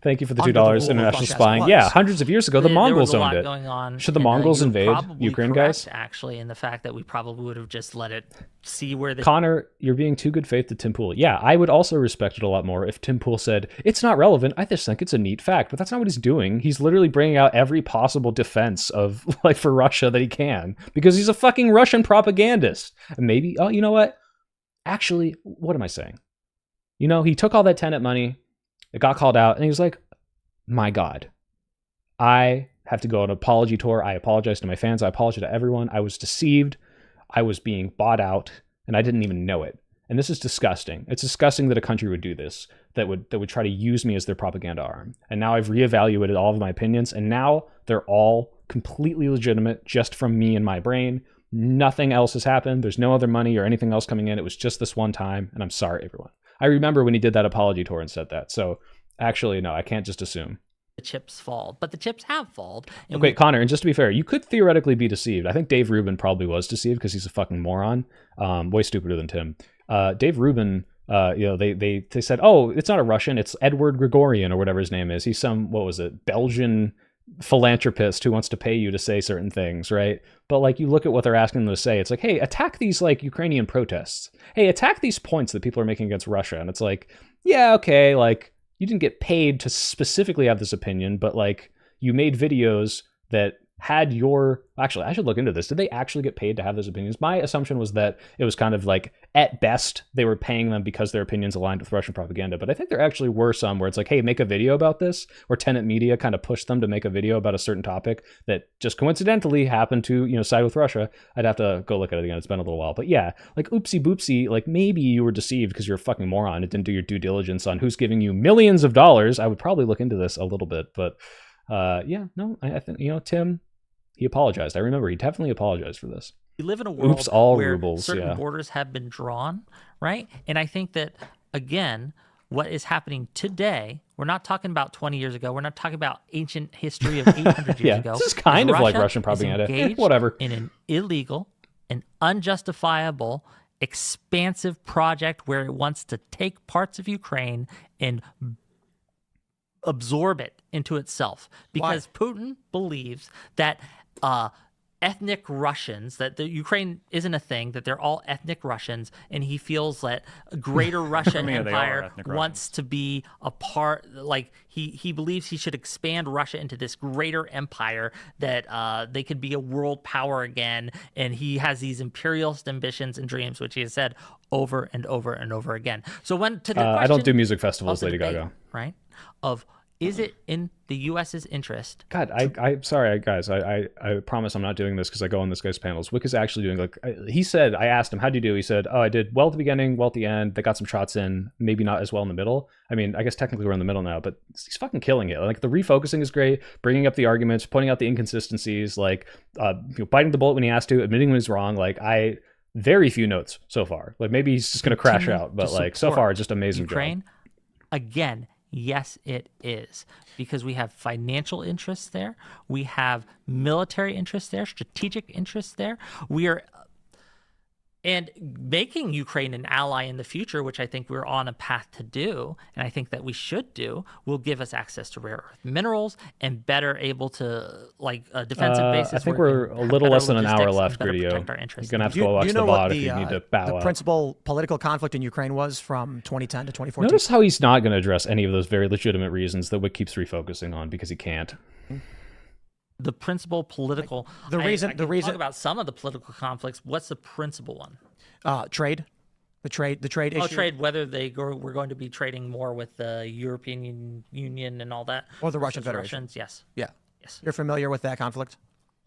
Thank you for the under the $2 rule of international Russia as spying. was. Yeah, hundreds of years ago, the there was Mongols a lot owned it. going on, Should the and, Mongols you're invade probably Ukraine, correct, guys? Actually, in the fact that we probably would have just let it see where the Connor, you're being too good faith to Tim Pool. Yeah, I would also respect it a lot more if Tim Pool said, it's not relevant, I just think it's a neat fact. But that's not what he's doing. He's literally bringing out every possible defense of, like, for Russia that he can. Because he's a fucking Russian propagandist. And maybe, oh, you know what? Actually, what am I saying? He took all that tenant money, it got called out, and he was like, my God, I have to go on an apology tour. I apologize to my fans. I apologize to everyone. I was deceived. I was being bought out, and I didn't even know it. And this is disgusting. It's disgusting that a country would do this, that would try to use me as their propaganda arm. And now I've reevaluated all of my opinions, and now they're all completely legitimate just from me and my brain. Nothing else has happened. There's no other money or anything else coming in. It was just this one time, and I'm sorry, everyone. I remember when he did that apology tour and said that. So actually, no, I can't just assume. the chips fall, but the chips have fallen. And Okay, Connor, and just to be fair, you could theoretically be deceived. I think Dave Rubin probably was deceived because he's a fucking moron, way stupider than Tim. Dave Rubin, they said, oh, it's not a Russian, it's Edward Gregorian or whatever his name is. He's some, what was it, Belgian philanthropist who wants to pay you to say certain things, right? But like, you look at what they're asking them to say, it's like, hey, attack these like Ukrainian protests. Hey, attack these points that people are making against Russia. And it's like, yeah, okay, like, you didn't get paid to specifically have this opinion, but like, you made videos that had your, actually, I should look into this. Did they actually get paid to have those opinions? My assumption was that it was kind of like, at best, they were paying them because their opinions aligned with Russian propaganda. But I think there actually were some where it's like, hey, make a video about this, or Tenet Media kind of pushed them to make a video about a certain topic that just coincidentally happened to, side with Russia. I'd have to go look at it again. It's been a little while. But yeah, like, oopsie boopsie, like maybe you were deceived because you're a fucking moron. It didn't do your due diligence on who's giving you millions of dollars. I would probably look into this a little bit. But I think, Tim, he apologized. I remember he definitely apologized for this. We live in a world Oops, all where rubles, certain yeah. borders have been drawn, right? And I think that, again, what is happening today, we're not talking about 20 years ago. We're not talking about ancient history of 800 years Yeah, ago. this is kind of like Russia Russian is propaganda. engaged Whatever. in an illegal and unjustifiable, expansive project where it wants to take parts of Ukraine and absorb it into itself, because Putin believes that ethnic Russians, that the Ukraine isn't a thing, that they're all ethnic Russians, and he feels that a greater Russian They are empire ethnic wants to be a part, like he believes he should expand Russia into this greater empire, that they could be a world power again, and he has these imperialist ambitions and dreams, which he has said over and over and over again. So when to the question I don't do music of festivals, the Lady debate, Gaga. right? Of is it in the U.S.'s interest? God, I'm sorry, guys. I promise I'm not doing this because I go on this guy's panels. Wick is actually doing, like, he said, I asked him, how'd you do? He said, oh, I did well at the beginning, well at the end. They got some shots in, maybe not as well in the middle. I mean, I guess technically we're in the middle now, but he's fucking killing it. Like, the refocusing is great, bringing up the arguments, pointing out the inconsistencies, like, biting the bullet when he has to, admitting when he's wrong. Like, very few notes so far. Like, maybe he's just going to crash out, but like, so far, just amazing Ukraine, job. Again, yes, it is, because we have financial interests there. We have military interests there, strategic interests there. We are, and making Ukraine an ally in the future, which I think we're on a path to do, and I think that we should do, will give us access to rare earth minerals and better able to, like, a defensive basis. I think where we're we a can little have less better than an hour logistics and left, better Gridio. protect our You're interests. going to have to Do go watch you the know what VOD if you need to bow the out. principal political conflict in Ukraine was from 2010 to 2014? Notice how he's not going to address any of those very legitimate reasons that Wick keeps refocusing on because he can't. The principal political. The reason- I the can reason- talk about some of the political conflicts. What's the principal one? Trade, the trade issue, Trade. Whether we're going to be trading more with the European Union and all that, or the Russian versus Federation. Russians, yes, Yeah, yes, you're familiar with that conflict?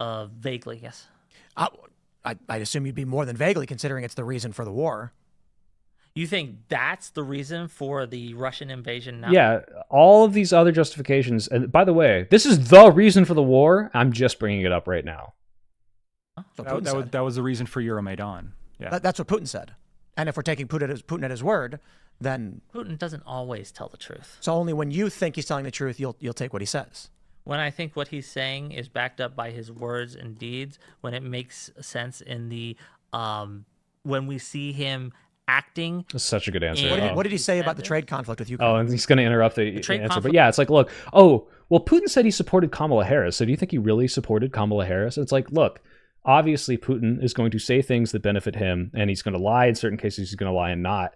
vaguely, yes. I'd assume you'd be more than vaguely, considering it's the reason for the war. You think that's the reason for the Russian invasion now? Yeah, all of these other justifications. And by the way, this is the reason for the war. I'm just bringing it up right now. That's what Putin said. That was the reason for Euromaidan. Yeah. That's what Putin said. And if we're taking Putin at his word, then Putin doesn't always tell the truth. so only when you think he's telling the truth, you'll take what he says. When I think what he's saying is backed up by his words and deeds, when it makes sense in the when we see him acting. That's such a good answer. What did he say about the trade conflict with Ukraine? Oh, and he's going to interrupt the trade answer. But conflict- yeah, it's like, look, oh, well, Putin said he supported Kamala Harris. So do you think he really supported Kamala Harris? It's like, look, obviously Putin is going to say things that benefit him, and he's going to lie in certain cases. He's going to lie in not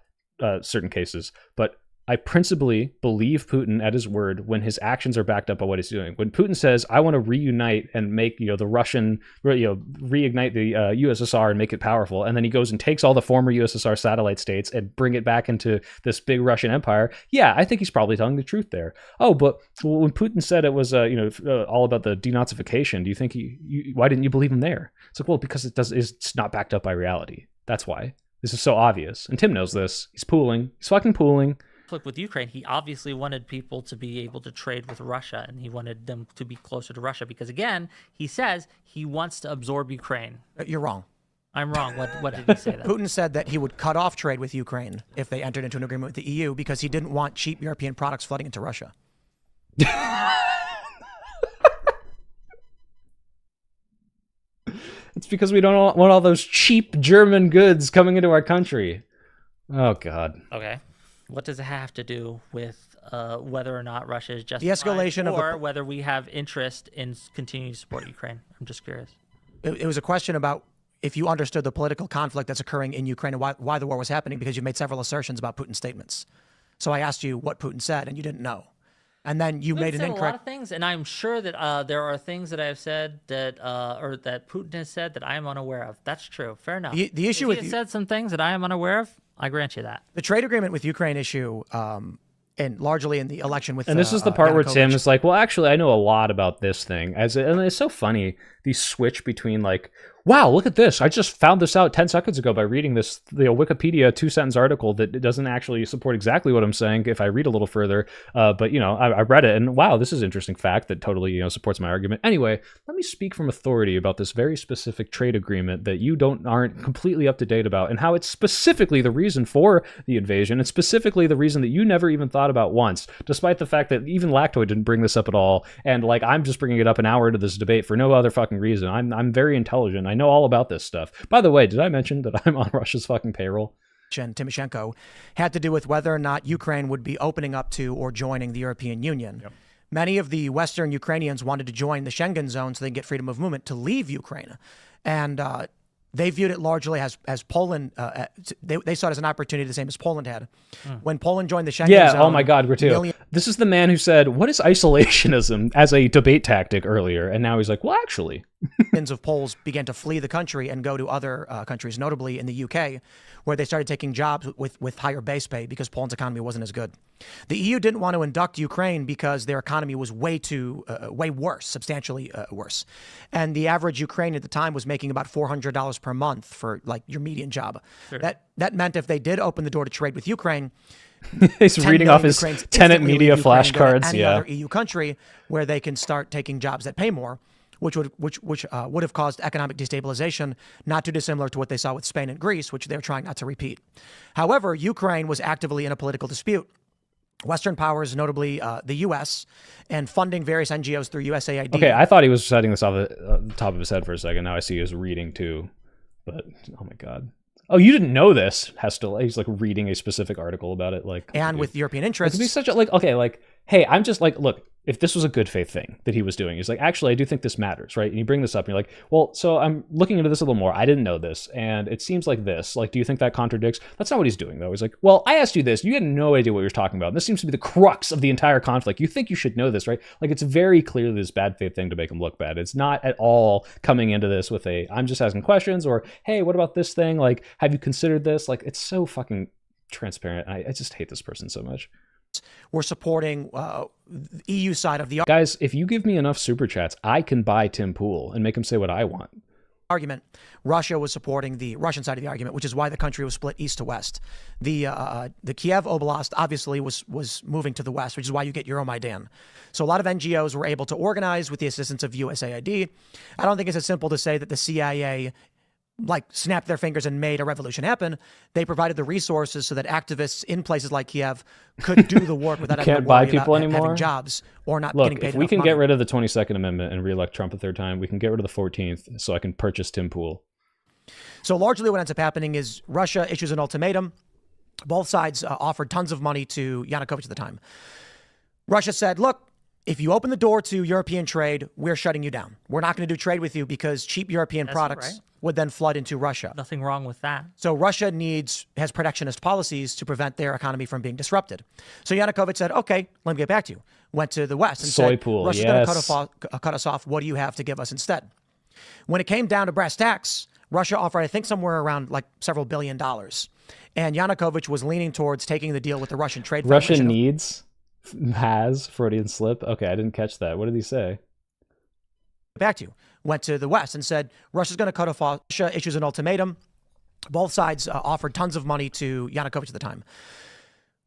certain cases. But I principally believe Putin at his word when his actions are backed up by what he's doing. When Putin says, I want to reunite and make, the Russian, reignite the USSR and make it powerful. And then he goes and takes all the former USSR satellite states and bring it back into this big Russian empire. Yeah, I think he's probably telling the truth there. Oh, but when Putin said it was, all about the denazification, do you think why didn't you believe him there? It's like, well, because it's not backed up by reality. That's why. This is so obvious. And Tim knows this. He's pooling. He's fucking pooling. With Ukraine, he obviously wanted people to be able to trade with Russia, and he wanted them to be closer to Russia because, again, he says he wants to absorb Ukraine. You're wrong. I'm wrong. What did he say then? Putin said that he would cut off trade with Ukraine if they entered into an agreement with the EU because he didn't want cheap European products flooding into Russia. It's because we don't want all those cheap German goods coming into our country. Oh, God. Okay. What does it have to do with whether or not Russia is justified, The escalation or of the... whether we have interest in continuing to support Ukraine? I'm just curious. It was a question about if you understood the political conflict that's occurring in Ukraine and why the war was happening, because you made several assertions about Putin's statements. So I asked you what Putin said, and you didn't know. And then you made an said a lot incorrect... of things, and I'm sure that there are things that I have said that or that Putin has said that I am unaware of. That's true. Fair enough. The issue if with he has said some things that I am unaware of, I grant you that. The trade agreement with Ukraine issue, and largely in the election with... And this is the part where Tim Yanukovych. is like, well, actually, I know a lot about this thing. And it's so funny, the switch between like, wow, look at this. I just found this out 10 seconds ago by reading this Wikipedia 2-sentence article that doesn't actually support exactly what I'm saying if I read a little further. But, I read it and wow, this is an interesting fact that totally, supports my argument. Anyway, let me speak from authority about this very specific trade agreement that you aren't completely up to date about, and how it's specifically the reason for the invasion, and specifically the reason that you never even thought about once, despite the fact that even Lactoid didn't bring this up at all. And like, I'm just bringing it up an hour into this debate for no other fucking reason. I'm very intelligent. I know all about this stuff. By the way, did I mention that I'm on Russia's fucking payroll? And Timoshenko had to do with whether or not Ukraine would be opening up to or joining the European Union. Yep. Many of the Western Ukrainians wanted to join the Schengen zone so they can get freedom of movement to leave Ukraine. And they viewed it largely as Poland. They saw it as an opportunity the same as Poland had. When Poland joined the Schengen zone... Oh my God, Gratu. This is the man who said, what is isolationism, as a debate tactic earlier. And now he's like, well, actually... Millions of Poles began to flee the country and go to other countries, notably in the UK, where they started taking jobs with higher base pay because Poland's economy wasn't as good. The EU didn't want to induct Ukraine because their economy was way worse, substantially worse. And the average Ukrainian at the time was making about $400 per month for like your median job. Sure. That meant if they did open the door to trade with Ukraine, he's reading off his tenant media flashcards. Any other EU country where they can start taking jobs that pay more, which would have caused economic destabilization, not too dissimilar to what they saw with Spain and Greece, which they're trying not to repeat. However, Ukraine was actively in a political dispute. Western powers, notably the U.S., and funding various NGOs through USAID. Okay, I thought he was setting this off the top of his head for a second. Now I see he was reading too. But, oh my God. Oh, you didn't know this? He's like reading a specific article about it. And with European interests. It could be such a, hey, I'm just like, look, if this was a good faith thing that he was doing, he's like, actually, I do think this matters, right? And you bring this up and you're like, well, so I'm looking into this a little more. I didn't know this. And it seems like this. Like, do you think that contradicts? That's not what he's doing, though. He's like, well, I asked you this. You had no idea what you're talking about. And this seems to be the crux of the entire conflict. You think you should know this, right? Like, it's very clearly this bad faith thing to make him look bad. It's not at all coming into this with I'm just asking questions, or, hey, what about this thing? Like, have you considered this? Like, it's so fucking transparent. I just hate this person so much. We're supporting the EU side of the... Guys, if you give me enough super chats, I can buy Tim Pool and make him say what I want. argument, Russia was supporting the Russian side of the argument, which is why the country was split east to west. The Kiev Oblast obviously was moving to the west, which is why you get Euromaidan. So a lot of NGOs were able to organize with the assistance of USAID. I don't think it's as simple to say that the CIA like snapped their fingers and made a revolution happen. They provided the resources so that activists in places like Kiev could do the work without having to worry about having jobs or not getting paid enough money. If we can get rid of the 22nd Amendment and re-elect Trump a third time, we can get rid of the 14th so I can purchase Tim Pool. So largely what ends up happening is Russia issues an ultimatum. Both sides offered tons of money to Yanukovych at the time. Russia said, look, if you open the door to European trade, we're shutting you down. We're not going to do trade with you because cheap European products would then flood into Russia. Nothing wrong with that. So Russia has protectionist policies to prevent their economy from being disrupted. So Yanukovych said, okay, let me get back to you. Went to the West and said, Russia's going to cut us off. What do you have to give us instead? When it came down to brass tacks, Russia offered, I think, somewhere around like several $1 billion. And Yanukovych was leaning towards taking the deal with the Russian Trade Federation. Has Freudian slip. Okay, I didn't catch that. What did he say? Back to you. Went to the West and said, Russia's going to cut off. Russia issues an ultimatum. Both sides offered tons of money to Yanukovych at the time.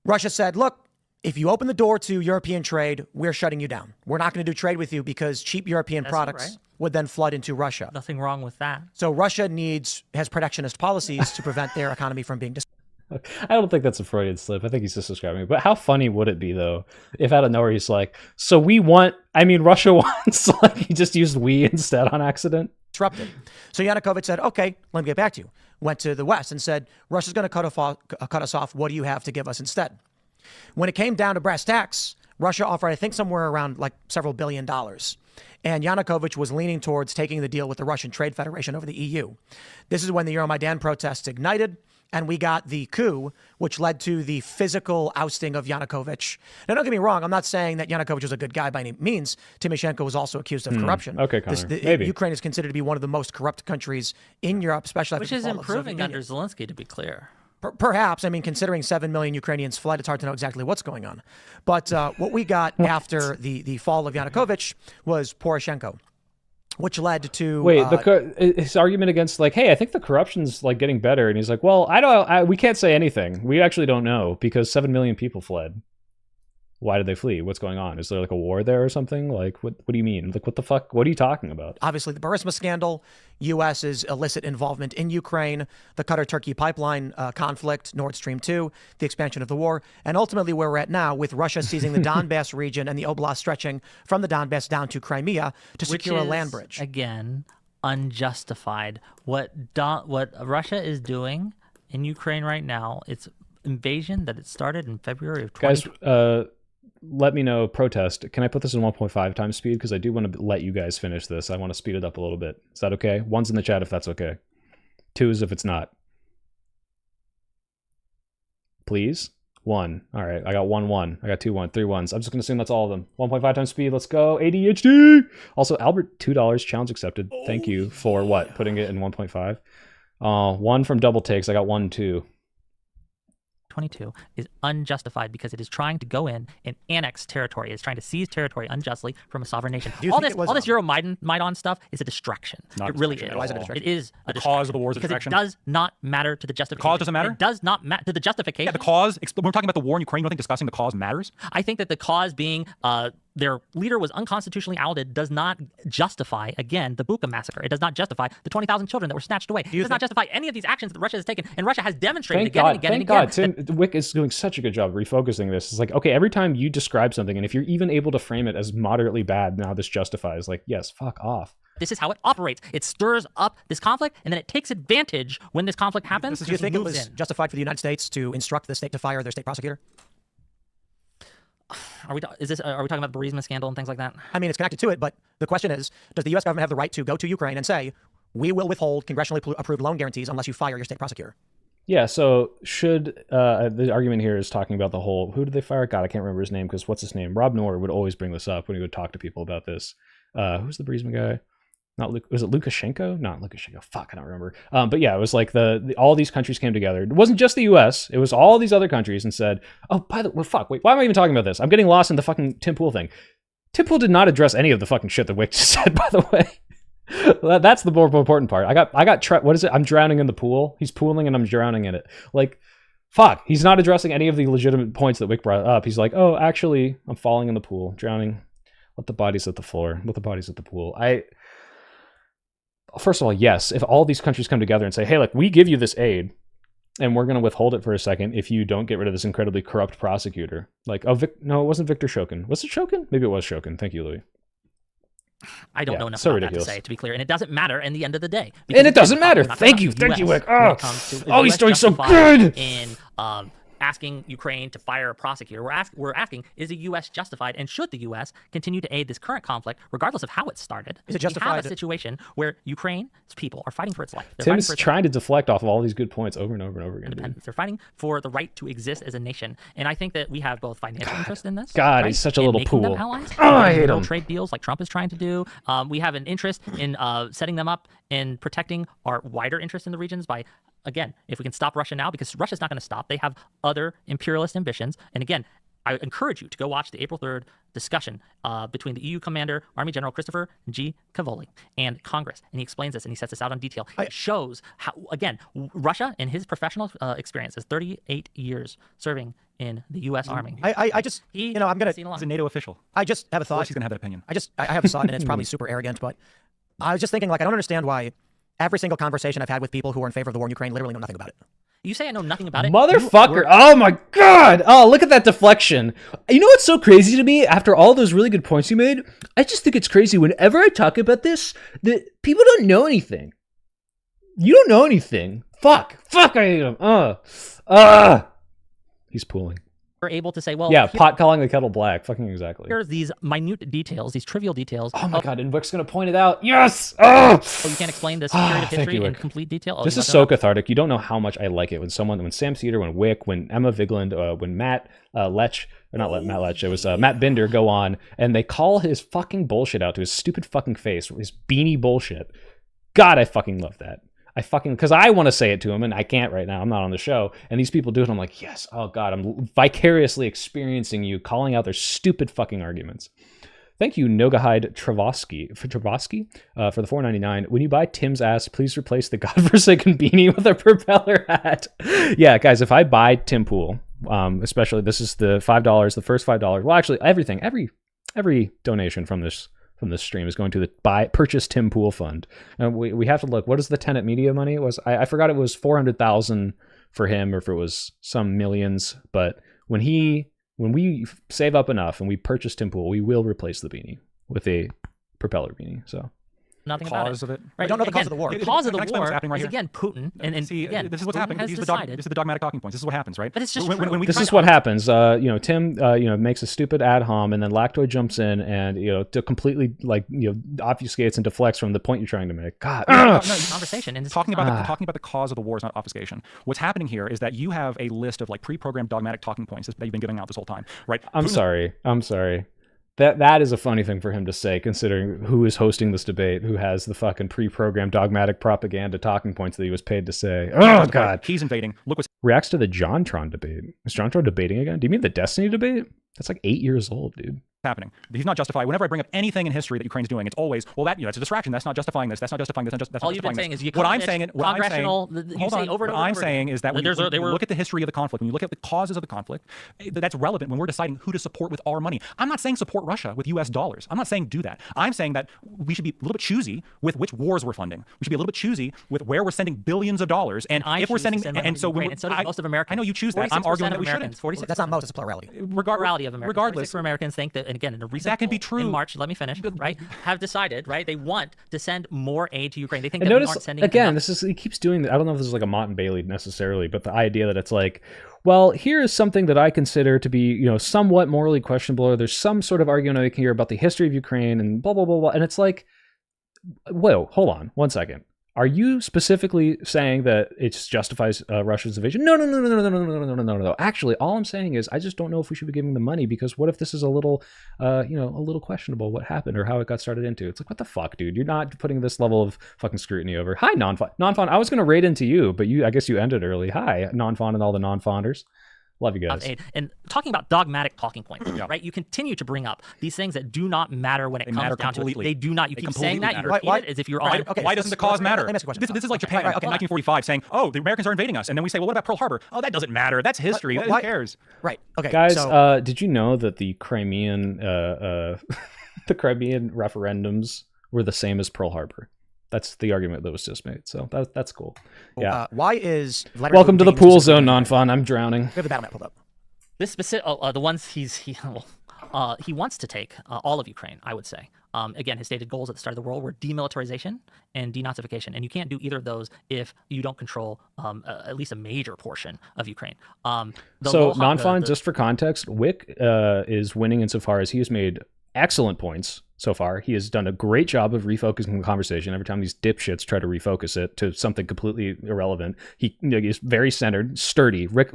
Russia said, look, if you open the door to European trade, we're shutting you down. We're not going to do trade with you because cheap European products would then flood into Russia. Nothing wrong with that. So Russia has protectionist policies to prevent their economy from being disrupted. I don't think that's a Freudian slip. I think he's just describing it. But how funny would it be, though, if out of nowhere he's like, so Russia wants, like he just used we instead on accident? Disrupted. So Yanukovych said, okay, let me get back to you. Went to the West and said, Russia's going to cut us off. What do you have to give us instead? When it came down to brass tacks, Russia offered, I think, somewhere around like several $1 billion. And Yanukovych was leaning towards taking the deal with the Russian Trade Federation over the EU. This is when the Euromaidan protests ignited. And we got the coup, which led to the physical ousting of Yanukovych. Now, don't get me wrong. I'm not saying that Yanukovych was a good guy by any means. Timoshenko was also accused of corruption. Okay, Connor. Maybe. Ukraine is considered to be one of the most corrupt countries in Europe, especially which is improving under Zelensky, to be clear. Perhaps. I mean, considering 7 million Ukrainians fled, it's hard to know exactly what's going on. But what we got after the fall of Yanukovych was Poroshenko, which led to his argument against like, hey, I think the corruption's like getting better, and he's like, well, we can't say anything. We actually don't know because 7 million people fled. Why did they flee? What's going on? Is there like a war there or something? Like, what do you mean? Like, what the fuck? What are you talking about? Obviously, the Burisma scandal, U.S.'s illicit involvement in Ukraine, the Qatar-Turkey pipeline conflict, Nord Stream 2, the expansion of the war, and ultimately where we're at now with Russia seizing the Donbass region and the Oblast stretching from the Donbass down to Crimea to secure a land bridge. Again, unjustified. What Russia is doing in Ukraine right now, it's invasion that it started in February of 2020. Guys, let me know, protest. Can I put this in 1.5 times speed? Because I do want to let you guys finish this. I want to speed it up a little bit. Is that okay? 1's in the chat if that's okay. 2's if it's not. Please? 1. All right, I got 1. I got 2 1, 3 1s. I'm just going to assume that's all of them. 1.5 times speed. Let's go. ADHD! Also, Albert, $2. Challenge accepted. Thank you for what? Putting it in 1.5. 1 from double takes. I got 1, 2. 22 is unjustified because it is trying to go in and annex territory. It's trying to seize territory unjustly from a sovereign nation. All this Euromaidan stuff is a distraction. It really is. Why is it a distraction? It is a The distraction. cause of the war is a distraction? Because it does not matter to the justification. The cause doesn't matter? It does not matter to the justification. Yeah, the cause. When we're talking about the war in Ukraine, you don't think discussing the cause matters? I think that the cause being their leader was unconstitutionally outed does not justify, again, the Bucha massacre. It does not justify the 20,000 children that were snatched away. It does not justify any of these actions that Russia has taken. And Russia has demonstrated again and again and again. Thank God. Whick is doing such a good job refocusing this. It's like, okay, every time you describe something, and if you're even able to frame it as moderately bad, now this justifies, like, yes, fuck off. This is how it operates. It stirs up this conflict, and then it takes advantage when this conflict happens. Do you think it was justified for the United States to instruct the state to fire their state prosecutor? Are we talking about the Burisma scandal and things like that? I mean, it's connected to it, but the question is, does the U.S. government have the right to go to Ukraine and say, we will withhold congressionally approved loan guarantees unless you fire your state prosecutor? Yeah, so should, the argument here is talking about the whole, who did they fire? God, I can't remember his name, because what's his name? Rob Noor would always bring this up when he would talk to people about this. Who's the Burisma guy? Was it Lukashenko? Not Lukashenko. Fuck, I don't remember. But yeah, it was like all these countries came together. It wasn't just the U.S. It was all these other countries and said, oh, by the way, fuck, wait, why am I even talking about this? I'm getting lost in the fucking Tim Pool thing. Tim Pool did not address any of the fucking shit that Whick just said, by the way. Well, that's the more important part. What is it? I'm drowning in the pool. He's pooling and I'm drowning in it. Like, fuck. He's not addressing any of the legitimate points that Whick brought up. He's like, oh, actually, I'm falling in the pool, drowning. Let the bodies at the floor. Let the bodies at the pool. First of all, yes, if all these countries come together and say, hey, like, we give you this aid, and we're going to withhold it for a second if you don't get rid of this incredibly corrupt prosecutor. Like, no, it wasn't Victor Shokin. Was it Shokin? Maybe it was Shokin. Thank you, Louis. I don't know enough so about ridiculous. that to say, to be clear. And it doesn't matter in the end of the day. And it doesn't matter. Thank you, Whick. Oh, he's doing so good. In asking Ukraine to fire a prosecutor, we're asking, is the U.S. justified, and should the U.S. continue to aid this current conflict, regardless of how it started? Is it justified? We have a situation where Ukraine's people are fighting for its life. Tim's trying to deflect off of all these good points over and over and over again. Independence. They're fighting for the right to exist as a nation, and I think that we have both financial interest in this. God, right? he's such a and little making them pool. allies, I hate him. trade deals like Trump is trying to do. We have an interest in setting them up and protecting our wider interest in the regions by, again, if we can stop Russia now, because Russia's not going to stop. They have other imperialist ambitions. And again, I encourage you to go watch the April 3rd discussion between the EU commander, Army General Christopher G. Cavoli, and Congress. And he explains this and he sets this out in detail. It shows how, again, Russia, in his professional experience, is 38 years serving in the U.S. Army. I just, I'm going to, He's a NATO official. I just have a Of course thought. he's going to have that opinion. I have a thought, and it's probably super arrogant, but I was just thinking, like, I don't understand why every single conversation I've had with people who are in favor of the war in Ukraine literally know nothing about it. You say I know nothing about it? Motherfucker. Oh my God. Oh, look at that deflection. You know what's so crazy to me? After all those really good points you made, I just think it's crazy whenever I talk about this, that people don't know anything. You don't know anything. Fuck, I hate him. He's pooling. We're able to say, well, Yeah, pot calling the kettle black. Fucking exactly. here's these minute details, these trivial details. Oh my God, and Wick's gonna point it out. Yes! Oh, You can't explain this period of thank history you, in Whick. complete detail. This is so cathartic. You don't know how much I like it when Sam Cedar, when Whick, when Emma Vigland, when Matt Lech, or not Matt Lech, it was Matt Binder go on, and they call his fucking bullshit out to his stupid fucking face, his beanie bullshit. God, I fucking love that. Because I want to say it to him, and I can't right now. I'm not on the show. And these people do it. I'm like, yes, oh God, I'm vicariously experiencing you calling out their stupid fucking arguments. Thank you, Nogahide Travasky for the $4.99. When you buy Tim's ass, please replace the godforsaken beanie with a propeller hat. Yeah, guys, if I buy Tim Pool, especially this is the $5, the first $5. Well, actually, everything, every donation from this stream is going to the purchase Tim Pool fund. And we have to look, what is the Tenet Media money? It was I forgot, it was 400,000 for him, or if it was some millions. But when we save up enough and we purchase Tim Pool, we will replace the beanie with a propeller beanie. So nothing about Cause of it. Right. We don't know the Again, cause of the war. The cause of Can I the explain what's war happening right is, here? again, Putin. And See, again, this is what's Putin happening. has These are decided. the dogmatic talking points. This is what happens, right? But it's just when true. we this try is to- what happens. Tim, makes a stupid ad hom, and then Lactoid jumps in and to completely obfuscates and deflects from the point you're trying to make. God, Conversation. And talking about the cause of the war is not obfuscation. What's happening here is that you have a list of like pre-programmed dogmatic talking points that you've been giving out this whole time, right? I'm sorry. That is a funny thing for him to say, considering who is hosting this debate, who has the fucking pre-programmed dogmatic propaganda talking points that he was paid to say. Oh God, He's invading. Look what's reacts to the JonTron debate. Is JonTron debating again? Do you mean the Destiny debate? That's like 8 years old, dude. happening. He's not justified. Whenever I bring up anything in history that Ukraine's doing, it's always, well, that's a distraction. That's not justifying this. That's not justifying this. That's All not you've been justifying saying this. is you What I'm bitch, saying, congressional. hold You say on. over and What over I'm and over saying again. is that when There's a- they you were- look at the history of the conflict, when you look at the causes of the conflict, that's relevant when we're deciding who to support with our money. I'm not saying support Russia with US dollars. I'm not saying do that. I'm saying that we should be a little bit choosy with which wars we're funding. We should be a little bit choosy with where we're sending billions of dollars. And I if we're choose to sending, send money and to so Ukraine, when and so does most of Americans. I know you choose that. I'm 46% arguing that of we Americans, shouldn't. 46 That's not most, it's a plurality. plurality of Americans. Regardless, 46% of Americans think that, and again, in a recent That can be poll true. in March, let me finish, right, have decided, right, they want to send more aid to Ukraine. They think And that we notice aren't sending again, enough. he keeps doing. I don't know if this is like a Mott and Bailey necessarily, but the idea that it's like, well, here is something that I consider to be, somewhat morally questionable, or there's some sort of argument I can hear about the history of Ukraine and blah blah blah blah, and it's like, whoa, hold on, 1 second. Are you specifically saying that it justifies Russia's invasion? No. Actually, all I'm saying is I just don't know if we should be giving them money, because what if this is a little, a little questionable what happened or how it got started into? It's like, what the fuck, dude? You're not putting this level of fucking scrutiny over. Hi, Non-Fawn. I was going to raid into you, but I guess you ended early. Hi, Non-Fawn and all the Non-Fawners. Love you guys. Aid. And talking about dogmatic talking points, right? You continue to bring up these things that do not matter when it comes down to it. They do not. You keep saying that. You repeat it as if you're on. Why doesn't the cause matter? This is like Japan in 1945 saying, "Oh, the Americans are invading us," and then we say, "Well, what about Pearl Harbor?" Oh, that doesn't matter. That's history. Who cares? Right. Okay. Guys, So, did you know that the Crimean the Crimean referendums were the same as Pearl Harbor? That's the argument that was just made. So that's cool. Yeah. why is Vladimir Welcome to Putin the being pool resistant zone, to non-fun. I'm drowning. We have the battle map pulled up. This specific, the ones he wants to take all of Ukraine, I would say. Again, his stated goals at the start of the war were demilitarization and denazification, and you can't do either of those if you don't control at least a major portion of Ukraine. So non-fun, just for context, Whick is winning insofar as he has made excellent points so far. He has done a great job of refocusing the conversation. Every time these dipshits try to refocus it to something completely irrelevant, he's very centered, sturdy. Whick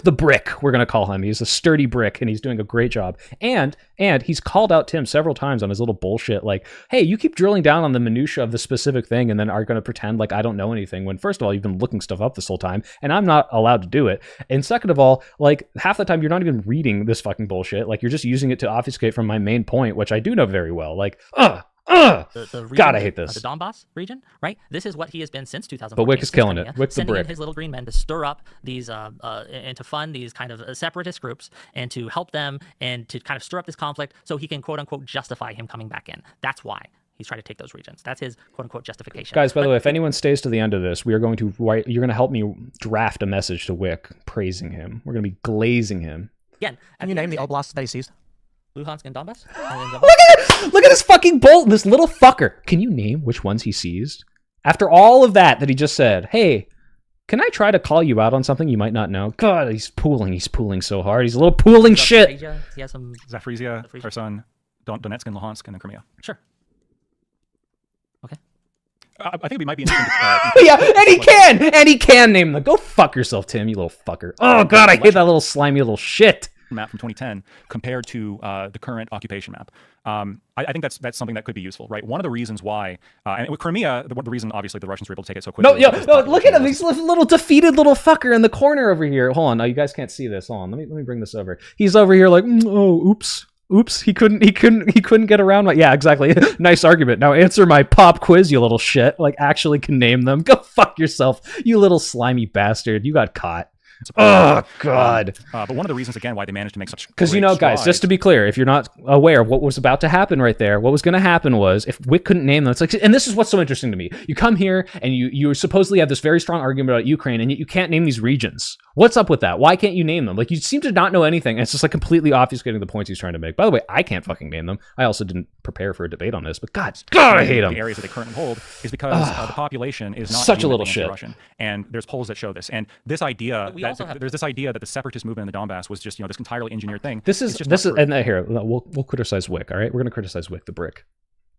the brick, we're going to call him. He's a sturdy brick, and he's doing a great job. And he's called out Tim several times on his little bullshit, like, hey, you keep drilling down on the minutia of the specific thing and then are going to pretend like I don't know anything, when first of all, you've been looking stuff up this whole time, and I'm not allowed to do it. And second of all, like, half the time you're not even reading this fucking bullshit. Like, you're just using it to obfuscate from my main point, which I do know very well. Like, the region, God, I hate this. The Donbass region, right? This is what he has been since 2014. But Whick is killing it. Whick the sending brick. in his little green men to stir up these and to fund these kind of separatist groups and to help them and to kind of stir up this conflict so he can quote unquote justify him coming back in. That's why he's trying to take those regions. That's his quote unquote justification. Guys, by the way, if anyone stays to the end of this, we are going to write. You're going to help me draft a message to Whick praising him. We're going to be glazing him. Again, Can you name the oblasts that he seized? Luhansk and Donbass. Look at this fucking bolt, this little fucker. Can you name which ones he seized? After all of that he just said, hey, can I try to call you out on something you might not know? God, he's pooling so hard. He's a little pooling shit. He has some Zaporizhia, Kherson, Donetsk and Luhansk, and then Crimea. Sure. Okay. I think we might be interesting. Yeah, and he can name them. Go fuck yourself, Tim, you little fucker. Oh God, I hate that little slimy little shit. Map from 2010 compared to the current occupation map. I think that's something that could be useful, right? One of the reasons why, and with Crimea, the reason obviously the Russians were able to take it so quickly. No, look at him. He's a little defeated little fucker in the corner over here. Hold on, no, you guys can't see this. Hold on, let me bring this over. He's over here like, oops, he couldn't get around my, yeah, exactly. Nice argument. Now answer my pop quiz, you little shit. Like, actually can name them. Go fuck yourself, you little slimy bastard. You got caught. Oh God! But one of the reasons, again, why they managed to make such because guys, just to be clear, if you're not aware of what was about to happen right there, what was going to happen was if Whick couldn't name them, it's like, and this is what's so interesting to me. You come here and you supposedly have this very strong argument about Ukraine, and yet you can't name these regions. What's up with that? Why can't you name them? Like, you seem to not know anything. And it's just like completely obfuscating the points he's trying to make. By the way, I can't fucking name them. I also didn't prepare for a debate on this, but God, I hate them. The areas that they currently hold is because the population is not such a little shit. Russian, and there's polls that show this. And this idea there's this idea that the separatist movement in the Donbass was just this entirely engineered thing. This is and here we'll criticize Whick. All right, we're going to criticize Whick the brick.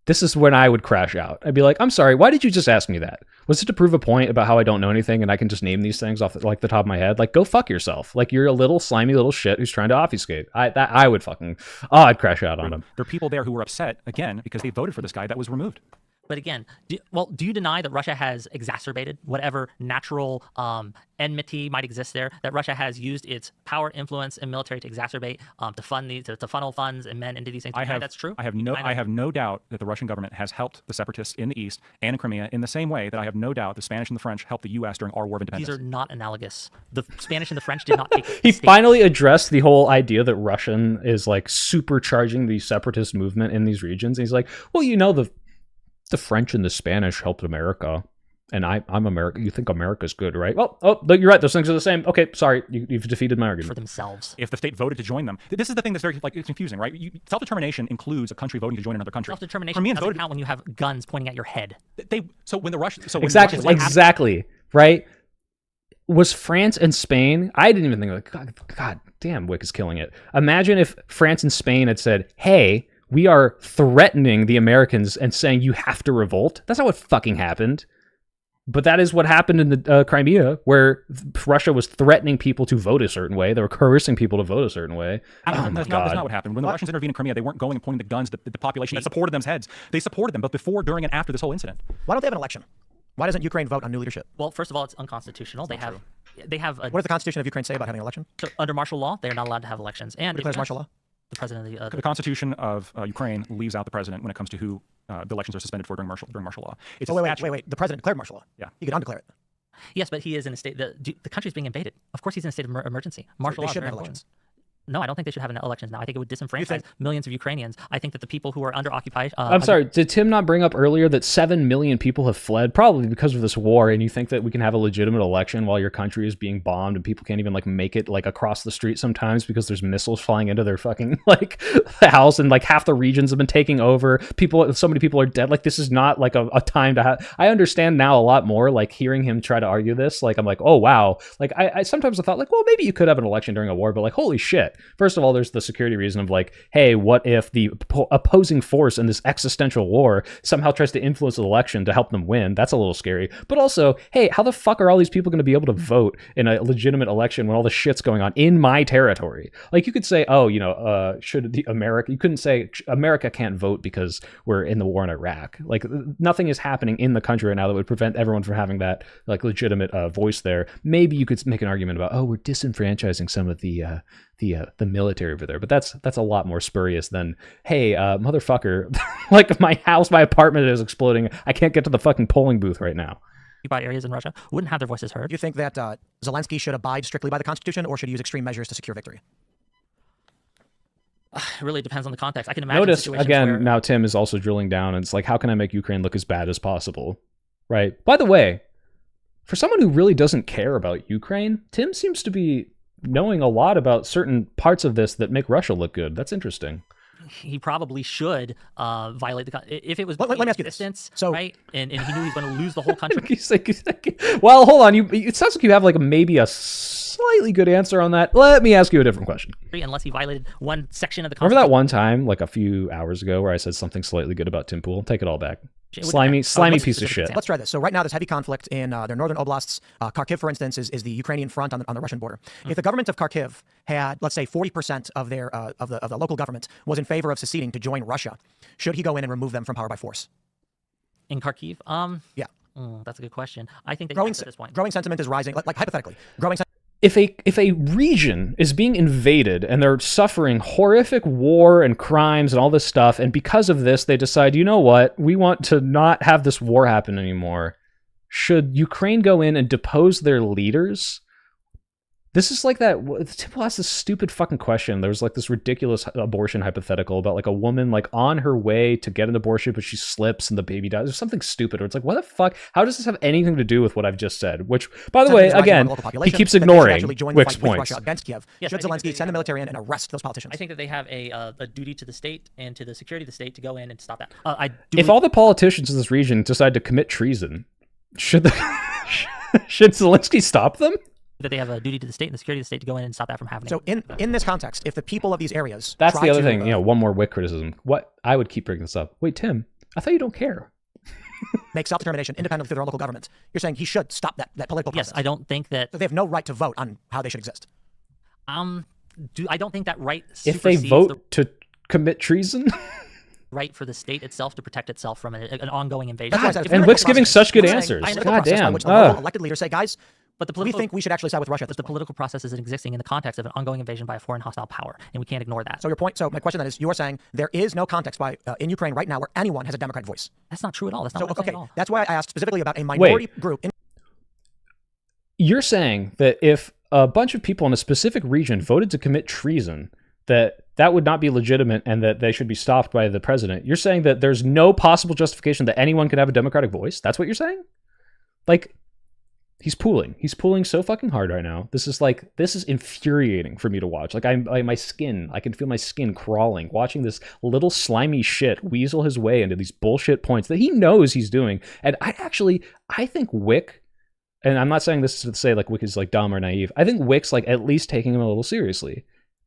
This is when I would crash out. I'd be like, I'm sorry, why did you just ask me that? Was it to prove a point about how I don't know anything and I can just name these things off the top of my head? Like, go fuck yourself. Like, you're a little slimy little shit who's trying to obfuscate. I would fucking, I'd crash out on him. There are people there who were upset, again, because they voted for this guy that was removed. But again, do you deny that Russia has exacerbated whatever natural enmity might exist there? That Russia has used its power, influence, and military to exacerbate, to fund these, to funnel funds and men into these things? That's true. I have no doubt that the Russian government has helped the separatists in the east and in Crimea in the same way that I have no doubt the Spanish and the French helped the U.S. during our war of independence. These are not analogous. The Spanish and the French did not take. He finally addressed the whole idea that Russian is like supercharging the separatist movement in these regions. And he's like, well, the French and the Spanish helped America, and I'm America. You think America's good, right? Well, you're right. Those things are the same. Okay, sorry, you've defeated my argument. For themselves. If the state voted to join them, this is the thing that's very it's confusing, right? Self-determination includes a country voting to join another country. Self-determination doesn't count when you have guns pointing at your head. Exactly, right? Was France and Spain? I didn't even think God damn, Whick is killing it. Imagine if France and Spain had said, hey, we are threatening the Americans and saying you have to revolt. That's not what fucking happened. But that is what happened in the Crimea, where Russia was threatening people to vote a certain way. They were coercing people to vote a certain way. That's not what happened. When the Russians intervened in Crimea, they weren't going and pointing the guns at the population that supported them's heads. They supported them, but before, during, and after this whole incident. Why don't they have an election? Why doesn't Ukraine vote on new leadership? Well, first of all, it's unconstitutional. They have a, What does the Constitution of Ukraine say about having an election? so under martial law, they are not allowed to have elections. And Who declares martial law? the president of The Constitution of Ukraine leaves out the president when it comes to who the elections are suspended for during martial law. It's Oh, a wait. statute. The president declared martial law. Yeah. He could undeclare it. Yes, but he is in a state. The country's being invaded. Of course, he's in a state of emergency. Martial they law is shouldn't very have important. elections. No, I don't think they should have elections now. I think it would disenfranchise think- millions of Ukrainians. I think that the people who are under occupation. I'm sorry, did Tim not bring up earlier that 7 million people have fled, probably because of this war, and you think that we can have a legitimate election while your country is being bombed and people can't even like make it like across the street sometimes because there's missiles flying into their fucking like house, and like half the regions have been taking over. So many people are dead. Like, this is not like a time to have. I understand now a lot more, like hearing him try to argue this. Like, I'm like, oh wow. Like I sometimes I thought like, well, maybe you could have an election during a war, but like, holy shit. First of all, there's the security reason of like, hey, what if the opposing force in this existential war somehow tries to influence the election to help them win? That's a little scary. But also, hey, how the fuck are all these people going to be able to vote in a legitimate election when all the shit's going on in my territory? Like, you could say, oh, should the America? You couldn't say America can't vote because we're in the war in Iraq. Like, nothing is happening in the country right now that would prevent everyone from having that like legitimate voice there. Maybe you could make an argument about, oh, we're disenfranchising some of the military over there, but that's a lot more spurious than, hey, motherfucker, like my apartment is exploding. I can't get to the fucking polling booth right now. occupied areas in Russia wouldn't have their voices heard. Do you think that Zelensky should abide strictly by the Constitution, or should he use extreme measures to secure victory? It really depends on the context. I can imagine Notice situations again, where, now Tim is also drilling down, and it's like, how can I make Ukraine look as bad as possible? Right. By the way, for someone who really doesn't care about Ukraine, Tim seems to be knowing a lot about certain parts of this that make Russia look good. That's interesting. he probably should violate the if it was Let me ask you this. distance, So- right, and he knew he was going to lose the whole country. Well, hold on. It sounds like you have like maybe a slightly good answer on that. Let me ask you a different question. Unless he violated one section of the Remember Constitution. that one time, like a few hours ago, where I said something slightly good about Tim Pool? Take it all back. It would Slimy depend. piece of shit. Let's try this. So right now, there's heavy conflict in their northern oblasts. Kharkiv, for instance, is the Ukrainian front on the Russian border. If the government of Kharkiv had, let's say, 40% of their of the local government was in favor of seceding to join Russia, should he go in and remove them from power by force? In Kharkiv, Yeah. That's a good question. I think they Growing have at this point. growing sentiment is rising. Like hypothetically, growing. If a region is being invaded and they're suffering horrific war and crimes and all this stuff, and because of this they decide, you know what, we want to not have this war happen anymore, should Ukraine go in and depose their leaders? This is like that. People asked this stupid fucking question. There was like this ridiculous abortion hypothetical about like a woman like on her way to get an abortion, but she slips and the baby dies. There's something stupid. Or it's like, what the fuck? How does this have anything to do with what I've just said? Which, by the way, again, he keeps ignoring Wick's points. Russia against Kiev. Yes, Should I think Zelensky they send the have- military in and arrest those politicians? I think that they have a duty to the state and to the security of the state to go in and stop that. If all the politicians in this region decide to commit treason, should should Zelensky stop them? that they have a duty to the state and the security of the state to go in and stop that from happening. So in this context, if the people of these areas That's try the other to, thing. One more Wick criticism. What I would keep bringing this up. Wait, Tim, I thought you don't care. make self-determination independent through their local government, you're saying he should stop that political process. yes, I don't think that. So they have no right to vote on how they should exist. I don't think that right. If they supersedes vote to commit treason. the right for the state itself to protect itself from an ongoing invasion. That's why I said it's and a Wick's political giving process. such good You're saying answers. it's a political God process by damn. which the local elected leaders say, guys, But the we political, think we should actually side with Russia at this but the point. political process is existing in the context of an ongoing invasion by a foreign hostile power, and we can't ignore that. So my question then is, you are saying there is no context in Ukraine right now where anyone has a Democratic voice. That's not true at all. That's not So what I'm saying okay, at all. that's why I asked specifically about a minority group. You're saying that if a bunch of people in a specific region voted to commit treason, that would not be legitimate and that they should be stopped by the president. You're saying that there's no possible justification that anyone could have a democratic voice? That's what you're saying? Like, he's pooling. He's pooling so fucking hard right now. This is infuriating for me to watch. Like, I can feel my skin crawling watching this little slimy shit weasel his way into these bullshit points that he knows he's doing. And I think Wick, and I'm not saying this to say like Wick is like dumb or naive. I think Wick's like at least taking him a little seriously.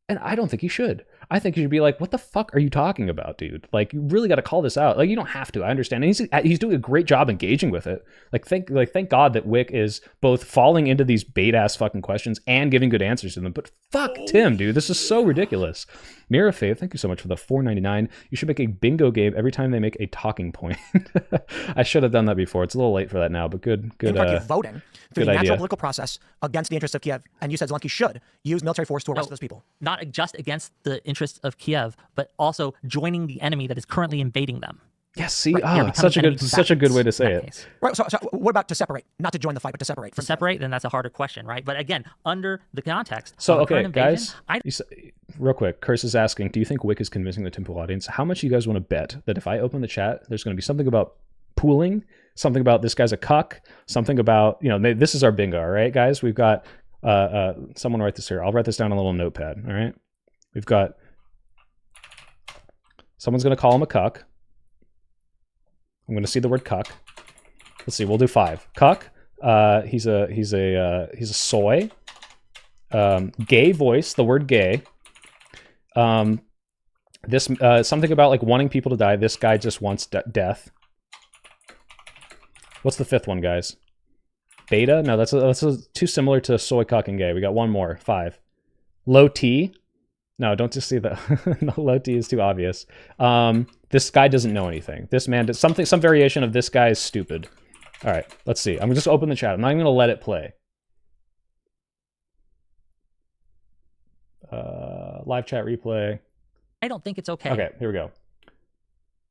And I don't think he should. I think you should be like, what the fuck are you talking about, dude? Like, you really got to call this out. Like, you don't have to. I understand. And he's doing a great job engaging with it. Thank God that Whick is both falling into these bait ass fucking questions and giving good answers to them. But fuck Tim, dude, this is so ridiculous. Mirror of Faith, thank you so much for the $4.99. You should make a bingo game every time they make a talking point. I should have done that before. It's a little late for that now, but good. Voting through the natural idea. political process against the interests of Kiev, and you said Zelensky should use military force to arrest those people. Not just against the interests of Kiev, but also joining the enemy that is currently invading them. Yes, see, Right, such a good way to say it. Case. Right. So what about to separate? Not to join the fight, but to separate. To separate, then that's a harder question, right? But again, under the context. So of the okay, current invasion, guys, real quick, Curse is asking, do you think Whick is convincing the Temple audience? How much do you guys want to bet that if I open the chat, there's going to be something about pooling, something about this guy's a cuck, something about, this is our bingo, all right, guys? We've got someone write this here. I'll write this down on a little notepad, all right? We've got someone's going to call him a cuck. I'm going to see the word cuck. Let's see. We'll do 5. Cuck. He's a soy. Gay voice. The word gay. This something about like wanting people to die. This guy just wants death. What's the 5th one, guys? Beta. No, that's too similar to soy, cuck, and gay. We got one more. 5. Low T. No, don't just see that. No, low T is too obvious. This guy doesn't know anything. This man does some variation of this guy is stupid. All right, let's see. I'm gonna just open the chat. I'm not even gonna let it play. Live chat replay. I don't think it's okay. Okay, here we go.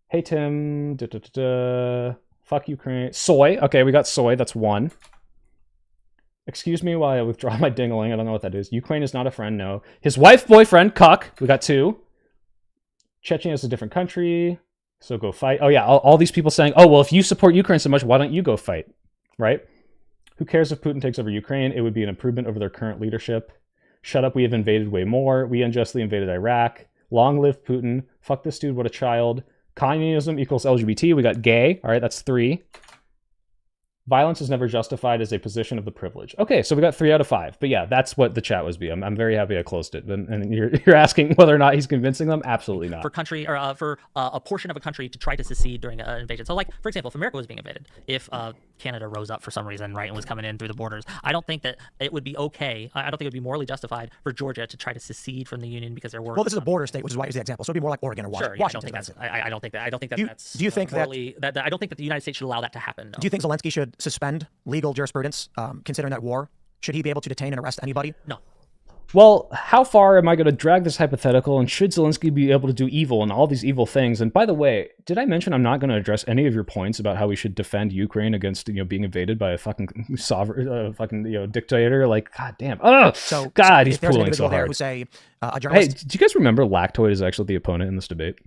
Hey Tim. Fuck Ukraine. Soy. Okay, we got soy. That's 1. Excuse me while I withdraw my dingling. I don't know what that is. Ukraine is not a friend, no. His wife, boyfriend, cuck. We got 2. Chechnya is a different country, so go fight. Oh yeah, all these people saying, oh, well, if you support Ukraine so much, why don't you go fight, right? Who cares if Putin takes over Ukraine? It would be an improvement over their current leadership. Shut up, we have invaded way more. We unjustly invaded Iraq. Long live Putin. Fuck this dude, what a child. Communism equals LGBT. We got gay. All right, that's 3. Violence is never justified as a position of the privilege. Okay, so we got 3 out of 5. But yeah, that's what the chat was be. I'm very happy I closed it. And you're asking whether or not he's convincing them? Absolutely not. For country or for a portion of a country to try to secede during an invasion. So, like for example, if America was being invaded, if Canada rose up for some reason, right, and was coming in through the borders, I don't think that it would be okay. I don't think it would be morally justified for Georgia to try to secede from the Union because they're worried. Well, this is a border state, which is why I use the example. So it'd be more like Oregon or Sure, Washington. I don't think that. I don't think that. That's. Do you think morally, that I don't think that the United States should allow that to happen. No. Do you think Zelensky should suspend legal jurisprudence, considering that war? Should he be able to detain and arrest anybody? No. Well, how far am I going to drag this hypothetical, and should Zelensky be able to do evil and all these evil things? And by the way, did I mention I'm not going to address any of your points about how we should defend Ukraine against being invaded by a fucking sovereign, dictator? Like, god damn. So God, he's if there's an pulling so individual there hard. who say a Hey, journalist, do you guys remember Lactoid is actually the opponent in this debate?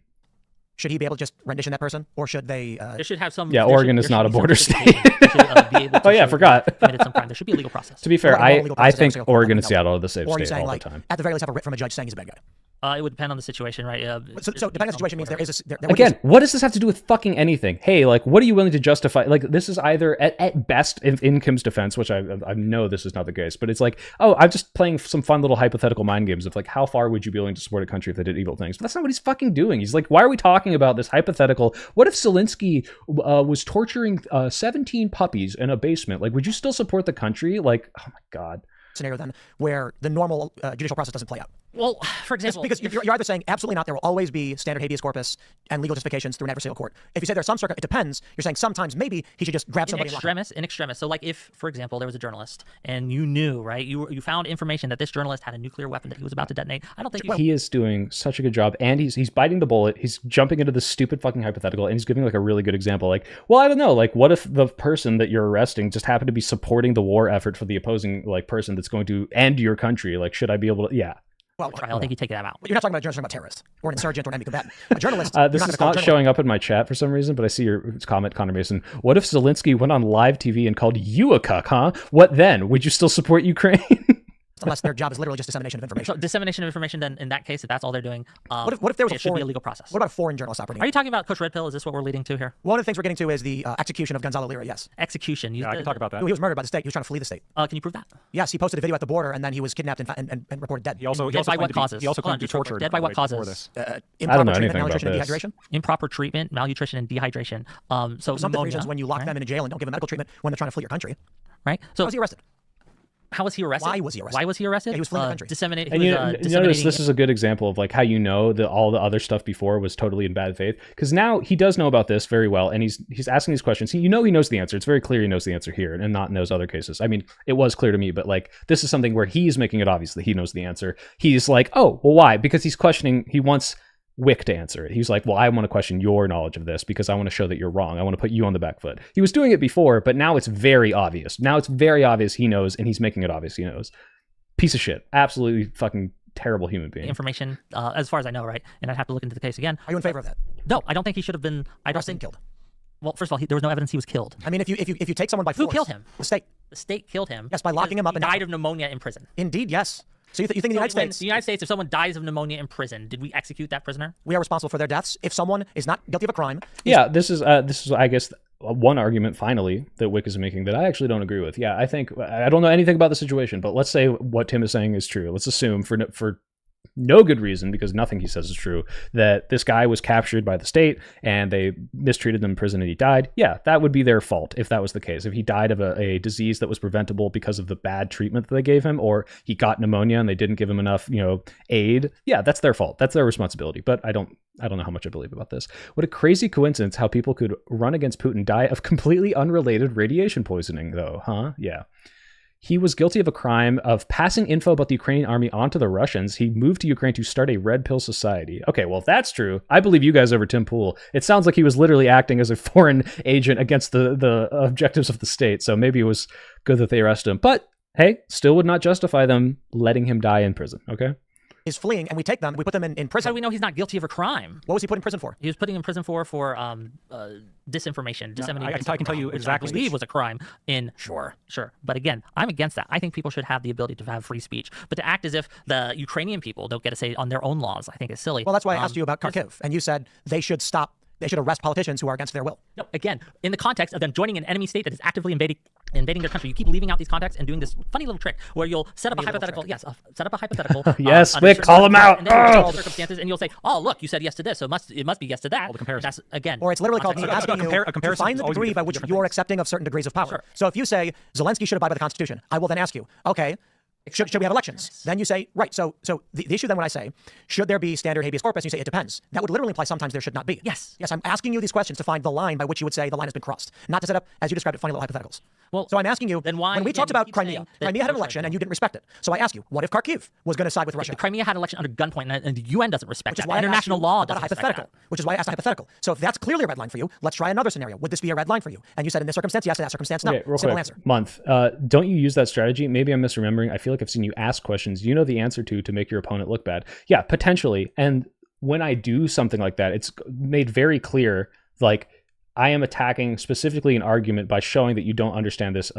should he be able to just rendition that person, or should they? There should have some. Yeah, there Oregon should- is there not should a be some border justification. They should, be able to Oh, yeah, I show forgot. that they committed some crime. There should be a legal process. To be fair, Or like a legal I process think every single court, Oregon let and me know. Seattle are the same Or are you state saying all like, the time. at the very least, have a writ from a judge saying he's a bad guy? It would depend on the situation, right? So depending on the situation means there is there would Again, be- what does this have to do with fucking anything? Hey, like, what are you willing to justify? Like, this is either at best in Kim's defense, which I know this is not the case, but it's like, oh, I'm just playing some fun little hypothetical mind games of like, how far would you be willing to support a country if they did evil things? But that's not what he's fucking doing. He's like, why are we talking about this hypothetical? What if Zelensky was torturing 17 puppies in a basement? Like, would you still support the country? Like, oh my god. scenario then where the normal judicial process doesn't play out. Well, for example, Because you're either saying absolutely not, there will always be standard habeas corpus and legal justifications through an adversarial court. If you say there's some it depends, you're saying sometimes maybe he should just grab in somebody and lock him. extremis. So like if, for example, there was a journalist and you knew, right, you found information that this journalist had a nuclear weapon that he was about to detonate. I don't think you He is doing such a good job, and he's biting the bullet. He's jumping into this stupid fucking hypothetical, and he's giving like a really good example. Like, well, I don't know. Like, what if the person that you're arresting just happened to be supporting the war effort for the opposing like person that's going to end your country? Like, should I be able to? Yeah. Well, I don't think you take that out. you're not talking about a journalist, you're talking about terrorist or an insurgent or an enemy combatant. A journalist. This is not showing up in my chat for some reason, but I see your comment, Connor Mason. What if Zelensky went on live TV and called you a cuck, huh? What then? Would you still support Ukraine? unless their job is literally just dissemination of information. So dissemination of information, then in that case, if that's all they're doing, What if there was it should be a legal process. What about a foreign journalist operating? Are you talking about Coach Red Pill? Is this what we're leading to here? One of the things we're getting to is the execution of Gonzalo Lira. Yes. Execution. Yeah, I can talk about that. He was murdered by the state. He was trying to flee the state. Can you prove that? Yes, he posted a video at the border, and then he was kidnapped and reported dead. He also Dead by claimed what to be- causes? He also Hold on, claimed to be just real quick. tortured. Dead by what before causes? this. Improper know treatment, anything about malnutrition, and this. dehydration. Improper treatment, malnutrition, and dehydration. So Some pneumonia, reasons when you lock right? them in jail and don't give them medical treatment when they're trying to flee your country. Right. How So was he arrested? how was he arrested? Why was he arrested? Why was he arrested? Yeah, he was fleeing the country. Disseminating. And you notice disseminating. this is a good example of like how you know that all the other stuff before was totally in bad faith, because now he does know about this very well, and he's asking these questions. He knows the answer. It's very clear he knows the answer here, and not in those other cases. I mean, it was clear to me, but like this is something where he's making it obvious that he knows the answer. He's like, oh, well, why? Because he's questioning. He wants Whick to answer it. He's like, well, I want to question your knowledge of this because I want to show that you're wrong. I want to put you on the back foot. He was doing it before, but now it's very obvious. Now it's very obvious he knows, and he's making it obvious he knows. Piece of shit. Absolutely fucking terrible human being. information, as far as I know, right? And I'd have to look into the case again. Are you in favor of that? No, I don't think he should have been. I don't Arrested and think. killed. Well, first of all, there was no evidence he was killed. I mean, if you take someone by Who force, killed him? The state. The state killed him. Yes, by locking because him up He and died of pneumonia in prison. Indeed, yes. So you think in the United When States, the United States, if someone dies of pneumonia in prison, did we execute that prisoner? we are responsible for their deaths? If someone is not guilty of a crime, Yeah, this is I guess one argument finally that Whick is making that I actually don't agree with. Yeah, I think I don't know anything about the situation, but let's say what Tim is saying is true. Let's assume for no good reason, because nothing he says is true, that this guy was captured by the state and they mistreated him in prison and he died. Yeah, that would be their fault if that was the case. If he died of a disease that was preventable because of the bad treatment that they gave him, or he got pneumonia and they didn't give him enough, aid. Yeah, that's their fault. That's their responsibility. But I don't know how much I believe about this. What a crazy coincidence how people could run against Putin, die of completely unrelated radiation poisoning, though, huh? Yeah. He was guilty of a crime of passing info about the Ukrainian army onto the Russians. He moved to Ukraine to start a red pill society. Okay, well, if that's true, I believe you guys over Tim Pool. It sounds like he was literally acting as a foreign agent against the objectives of the state. So maybe it was good that they arrested him. But hey, still would not justify them letting him die in prison. Okay. is fleeing, and we take them, we put them in How prison. do we know he's not guilty of a crime? What was he put in prison for? He was putting him in prison for disinformation, disseminating. I can tell you which exactly. I believe was a crime. Sure. But again, I'm against that. I think people should have the ability to have free speech, but to act as if the Ukrainian people don't get a say on their own laws, I think is silly. Well, that's why I asked you about Kharkiv, and you said they should stop. They should arrest politicians who are against their will. No, again, in the context of them joining an enemy state that is actively invading their country, you keep leaving out these contexts and doing this funny little trick where you'll set up a hypothetical. Yes, set up a hypothetical. Yes, under Whick, certain call him out. And then you'll all the circumstances, and you'll say, "Oh, look, you said yes to this, so it must be yes to that." Well, the comparison. That's again. Or it's literally called me context. asking you to comparison find is the always degree by different- which different you're things. accepting of certain degrees of power. Sure. So if you say Zelensky should abide by the Constitution, I will then ask you, okay, should we have elections? Then you say, right. So the issue then when I say, should there be standard habeas corpus, you say it depends. That would literally imply sometimes there should not be. Yes. Yes, I'm asking you these questions to find the line by which you would say the line has been crossed, not to set up, as you described it, funny little hypotheticals. Well, so I'm asking you, then why- when we again, talked you about keep Crimea, saying that- Crimea had an I'm election sorry. and you didn't respect it. So I ask you, what if Kharkiv was going to side with Russia? The Crimea had an election under gunpoint, and the UN doesn't respect Which is that. why I asked International you law about a doesn't respect hypothetical. that. Which is why I asked a hypothetical. So if that's clearly a red line for you, let's try another scenario. Would this be a red line for you? And you said in this circumstance, yes. In that circumstance, no. Okay, real Simple quick. answer. Month. Don't you use that strategy? Maybe I'm misremembering. I feel like I've seen you ask questions you know the answer to make your opponent look bad. Yeah, potentially. And when I do something like that, it's made very clear, like, I am attacking specifically an argument by showing that you don't understand this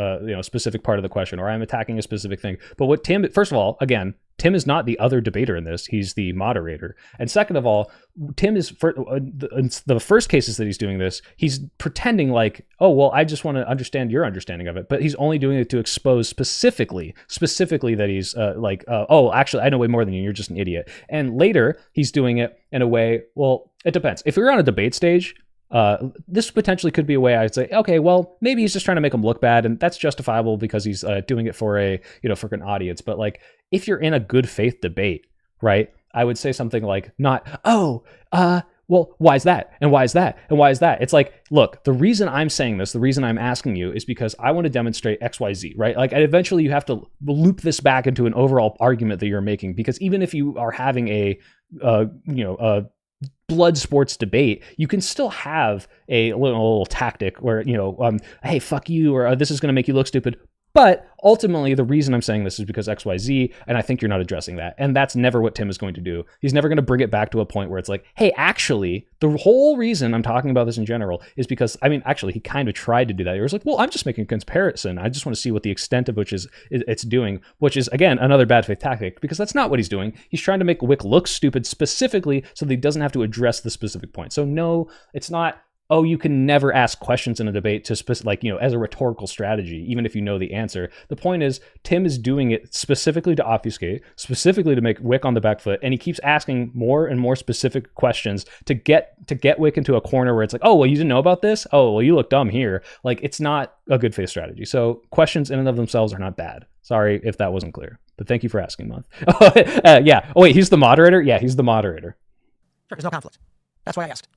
specific part of the question, or I'm attacking a specific thing. But what Tim, first of all, again, Tim is not the other debater in this. He's the moderator. And second of all, Tim is, the first cases that he's doing this, he's pretending like, oh, well, I just want to understand your understanding of it. But he's only doing it to expose specifically that he's oh, actually, I know way more than you. You're just an idiot. And later, he's doing it in a way, well, it depends. If you're on a debate stage, this potentially could be a way I'd say, okay, well, maybe he's just trying to make him look bad, and that's justifiable because he's doing it for for an audience. But like, if you're in a good faith debate, right, I would say something like, not, well, why is that? And why is that? And why is that? It's like, look, the reason I'm saying this, the reason I'm asking you is because I want to demonstrate X, Y, Z, right? Like, eventually you have to loop this back into an overall argument that you're making, because even if you are having a blood sports debate, you can still have a little tactic where, hey, fuck you, or this is going to make you look stupid. But ultimately, the reason I'm saying this is because XYZ, and I think you're not addressing that. And that's never what Tim is going to do. He's never going to bring it back to a point where it's like, hey, actually, the whole reason I'm talking about this in general is because, I mean, actually, he kind of tried to do that. He was like, well, I'm just making a comparison. I just want to see what the extent of which it's doing, which is, again, another bad faith tactic, because that's not what he's doing. He's trying to make Whick look stupid specifically so that he doesn't have to address the specific point. So no, it's not, oh, you can never ask questions in a debate to as a rhetorical strategy, even if you know the answer. The point is, Tim is doing it specifically to obfuscate, specifically to make Whick on the back foot, and he keeps asking more and more specific questions to get Whick into a corner where it's like, oh, well, you didn't know about this? Oh, well, you look dumb here. Like, it's not a good faith strategy. So questions in and of themselves are not bad. Sorry if that wasn't clear, but thank you for asking, Month. Yeah. Oh, wait, he's the moderator? Yeah, he's the moderator. Sure, there's no conflict. That's why I asked.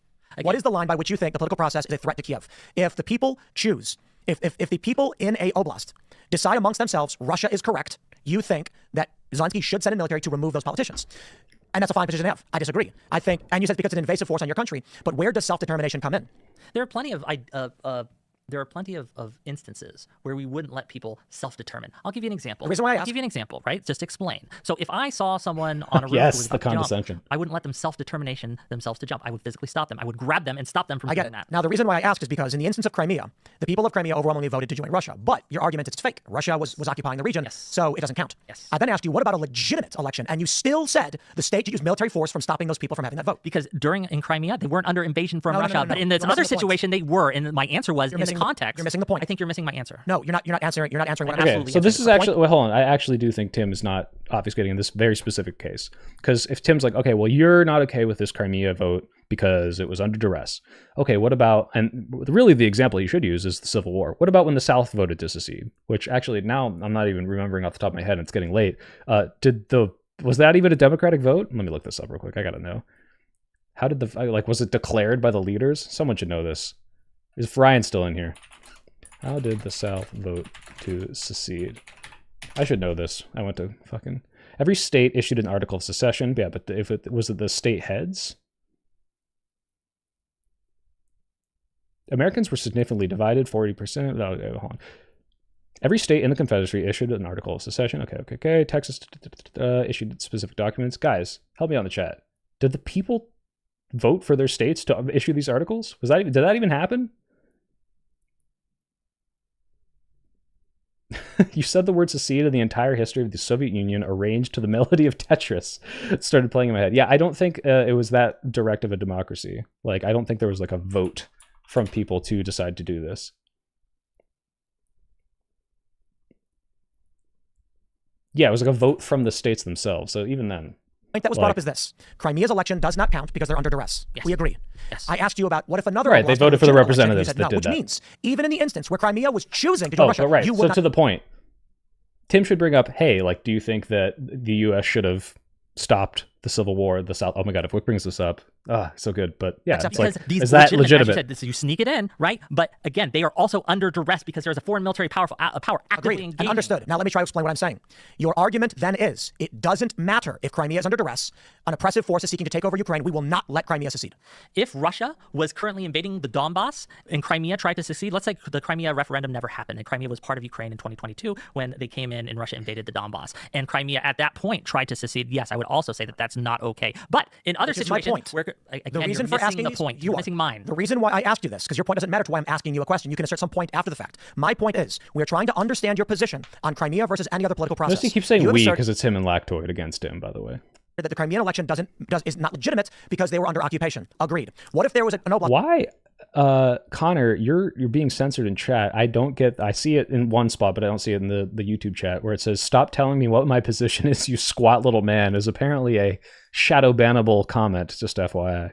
What is the line by which you think the political process is a threat to Kiev? If the people choose, if the people in a oblast decide amongst themselves Russia is correct, you think that Zelensky should send in military to remove those politicians. And that's a fine position to have. I disagree. I think, and you said because it's an invasive force on your country, but where does self-determination come in? There are plenty of instances where we wouldn't let people self-determine. I'll give you an example. The reason why I asked. I'll give you an example, right? Just explain. So if I saw someone on a roof Yes, who was the about to jump, condescension. I wouldn't let them self-determination themselves to jump. I would physically stop them. I would grab them and stop them from I get doing it. that. Now, the reason why I ask is because in the instance of Crimea, the people of Crimea overwhelmingly voted to join Russia. But your argument is it's fake. Russia was occupying the region, Yes. so it doesn't count. Yes. I then asked you, what about a legitimate election? And you still said the state should use military force from stopping those people from having that vote. Because in Crimea, they weren't under invasion from No, Russia, but in this You're missing other the point. situation, they were. And my answer was, in the missing the- context, you're missing the point. I think you're missing my answer. No, you're not answering. You're not answering what I'm Okay, asking. Okay, so this is The actually, well, hold on. I actually do think Tim is not obfuscating in this very specific case. Because if Tim's like, okay, well, you're not okay with this Crimea vote because it was under duress. Okay, what about, and really the example you should use is the Civil War. What about when the South voted to secede? Which actually now I'm not even remembering off the top of my head, and it's getting late. Was that even a democratic vote? Let me look this up real quick. I gotta know. How did was it declared by the leaders? Someone should know this. Is Ryan still in here? How did the South vote to secede? I should know this. I went to fucking... Every state issued an article of secession. Yeah, but was it the state heads? Americans were significantly divided, 40%. No, okay, hold on. Every state in the Confederacy issued an article of secession. Okay. Texas issued specific documents. Guys, help me out in the chat. Did the people vote for their states to issue these articles? Did that even happen? You said the word secede in the entire history of the Soviet Union arranged to the melody of Tetris. It started playing in my head. Yeah, I don't think it was that direct of a democracy. Like, I don't think there was like a vote from people to decide to do this. Yeah, it was like a vote from the states themselves. So even then... The point that was brought up is this. Crimea's election does not count because they're under duress. Yes. We agree. Yes. I asked you about what if another... Right, they voted for the representatives that did which that. means, even in the instance where Crimea was choosing to join Russia, but right. you So would not... to the point, Tim should bring up, hey, like, do you think that the U.S. should have stopped the Civil War, the South? Oh my God, if Whick brings this up, so good. But yeah, Except it's like, because these is that as you legitimate? said, you sneak it in, right? But again, they are also under duress because there's a foreign military power actively Agreed. engaging. And understood. Now let me try to explain what I'm saying. Your argument then is, it doesn't matter if Crimea is under duress, an oppressive force is seeking to take over Ukraine, we will not let Crimea secede. If Russia was currently invading the Donbass and Crimea tried to secede, let's say the Crimea referendum never happened and Crimea was part of Ukraine in 2022 when they came in and Russia invaded the Donbass, and Crimea at that point tried to secede, yes, I would also say that that's not okay. But in other Which is my situations, point. where again, The reason you're for missing asking the these, point, you you're are. missing mine. The reason why I asked you this, because your point doesn't matter to why I'm asking you a question. You can assert some point after the fact. My point is, we are trying to understand your position on Crimea versus any other political process. Notice he keeps saying You have we asserted because it's him and Lactoid against him, by the way. that the Crimean election is not legitimate because they were under occupation. Agreed. What if there was an oblast? Why, Connor, you're being censored in chat. I see it in one spot, but I don't see it in the YouTube chat where it says, "Stop telling me what my position is, you squat little man," is apparently a shadow bannable comment, just FYI.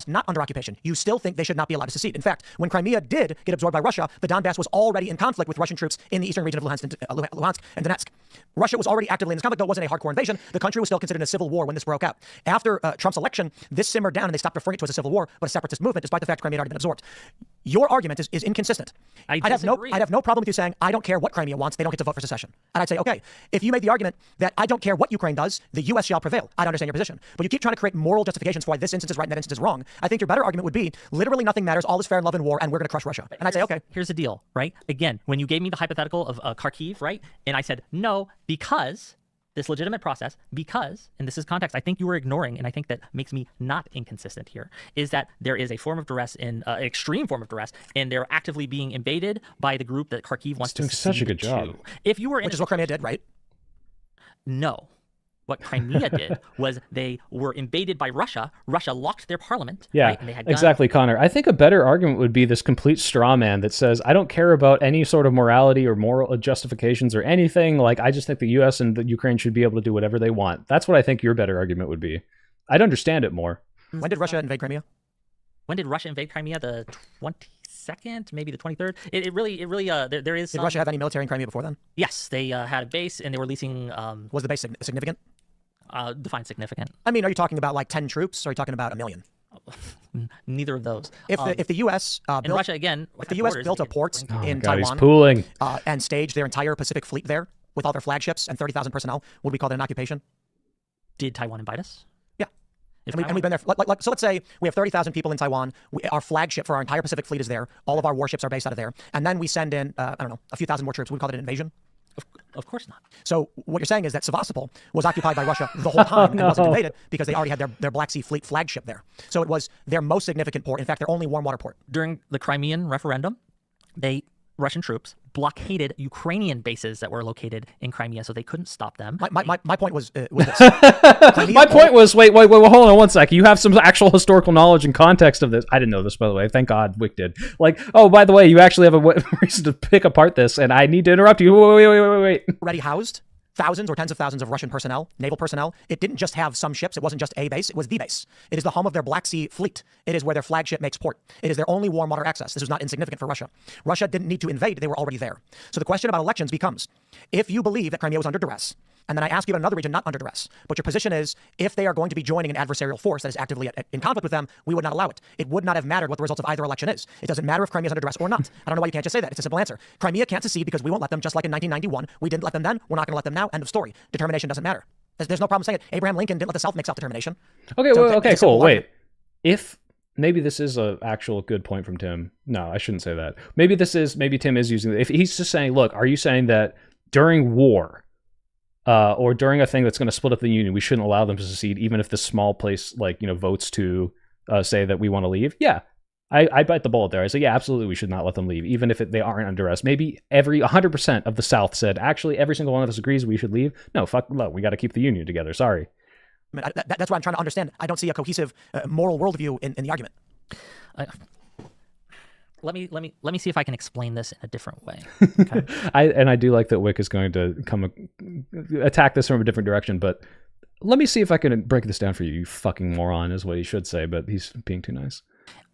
Not under occupation. You still think they should not be allowed to secede. In fact, when Crimea did get absorbed by Russia, the Donbass was already in conflict with Russian troops in the eastern region of Luhansk and Donetsk. Russia was already actively in this conflict, though it wasn't a hardcore invasion. The country was still considered a civil war when this broke out. After Trump's election, this simmered down and they stopped referring to it as a civil war, but a separatist movement, despite the fact Crimea had already been absorbed. Your argument is inconsistent. I I'd disagree. have no problem with you saying, I don't care what Crimea wants, they don't get to vote for secession. And I'd say, okay, if you made the argument that I don't care what Ukraine does, the U.S. shall prevail, I'd understand your position. But you keep trying to create moral justifications for why this instance is right and that instance is wrong. I think your better argument would be, literally nothing matters, all is fair in love and war, and we're going to crush Russia. And I'd say, okay. Here's the deal, right? Again, when you gave me the hypothetical of Kharkiv, right? And I said, no, because this legitimate process, because, and this is context, I think you were ignoring, and I think that makes me not inconsistent here, is that there is a form of duress, an extreme form of duress, and they're actively being invaded by the group that Kharkiv wants to doing such a good job. to. If you were Which is what Crimea did, right? No. What Crimea did was they were invaded by Russia. Russia locked their parliament. Yeah, right? And they had guns. exactly, Connor. I think a better argument would be this complete straw man that says, I don't care about any sort of morality or moral justifications or anything. Like, I just think the U.S. and the Ukraine should be able to do whatever they want. That's what I think your better argument would be. I'd understand it more. When did Russia invade Crimea? When did Russia invade Crimea? The 22nd, maybe the 23rd. It really, there is. Did Russia have any military in Crimea before then? Yes, they had a base, and they were leasing. Was the base significant? Define significant. I mean, are you talking about like 10 troops, or are you talking about 1 million? Neither of those. If the U.S. And Russia again, if the U.S. built a port in God, he's Taiwan pooling. And staged their entire Pacific fleet there with all their flagships and 30,000 personnel, would we call that an occupation? Did Taiwan invite us? Yeah. If And we've been there. So let's say we have 30,000 people in Taiwan. Our flagship for our entire Pacific fleet is there. All of our warships are based out of there. And then we send in, I don't know, a few thousand more troops. Would we call it an invasion? Of course not. So what you're saying is that Sevastopol was occupied by Russia the whole time and wasn't invaded because they already had their Black Sea Fleet flagship there. So it was their most significant port. In fact, their only warm water port. During the Crimean referendum, Russian troops blockaded Ukrainian bases that were located in Crimea, so they couldn't stop them. My point was this. My point was, wait, hold on one sec. You have some actual historical knowledge and context of this. I didn't know this, by the way. Thank God Whick did. Like, oh, by the way, you actually have a reason to pick apart this, and I need to interrupt you. Wait. Already housed thousands or tens of thousands of Russian personnel, naval personnel. It didn't just have some ships. It wasn't just a base. It was the base. It is the home of their Black Sea Fleet. It is where their flagship makes port. It is their only warm water access. This was not insignificant for Russia. Russia didn't need to invade. They were already there. So the question about elections becomes, if you believe that Crimea was under duress, and then I ask you about another region not under duress, but your position is, if they are going to be joining an adversarial force that is actively in conflict with them, we would not allow it. It would not have mattered what the results of either election is. It doesn't matter if Crimea is under duress or not. I don't know why you can't just say that. It's a simple answer. Crimea can't secede because we won't let them, just like in 1991. We didn't let them then. We're not going to let them now. End of story. Determination doesn't matter. There's no problem saying it. Abraham Lincoln didn't let the South make self-determination. Okay, So okay, it's a simple cool. Wait. argument. If maybe this is a actual good point from Tim. No, I shouldn't say that. Maybe Tim is using it. If he's just saying, look, are you saying that during war, or during a thing that's going to split up the union, we shouldn't allow them to secede, even if this small place, votes to say that we want to leave? Yeah, I bite the bullet there. I say, yeah, absolutely, we should not let them leave, even if they aren't under us. Maybe 100% of the South said, actually, every single one of us agrees we should leave. No, we got to keep the union together. Sorry. I mean, that's what I'm trying to understand. I don't see a cohesive moral worldview in the argument. Let me see if I can explain this in a different way. Okay. I do like that Whick is going to attack this from a different direction, but let me see if I can break this down for you. You fucking moron is what he should say, but he's being too nice.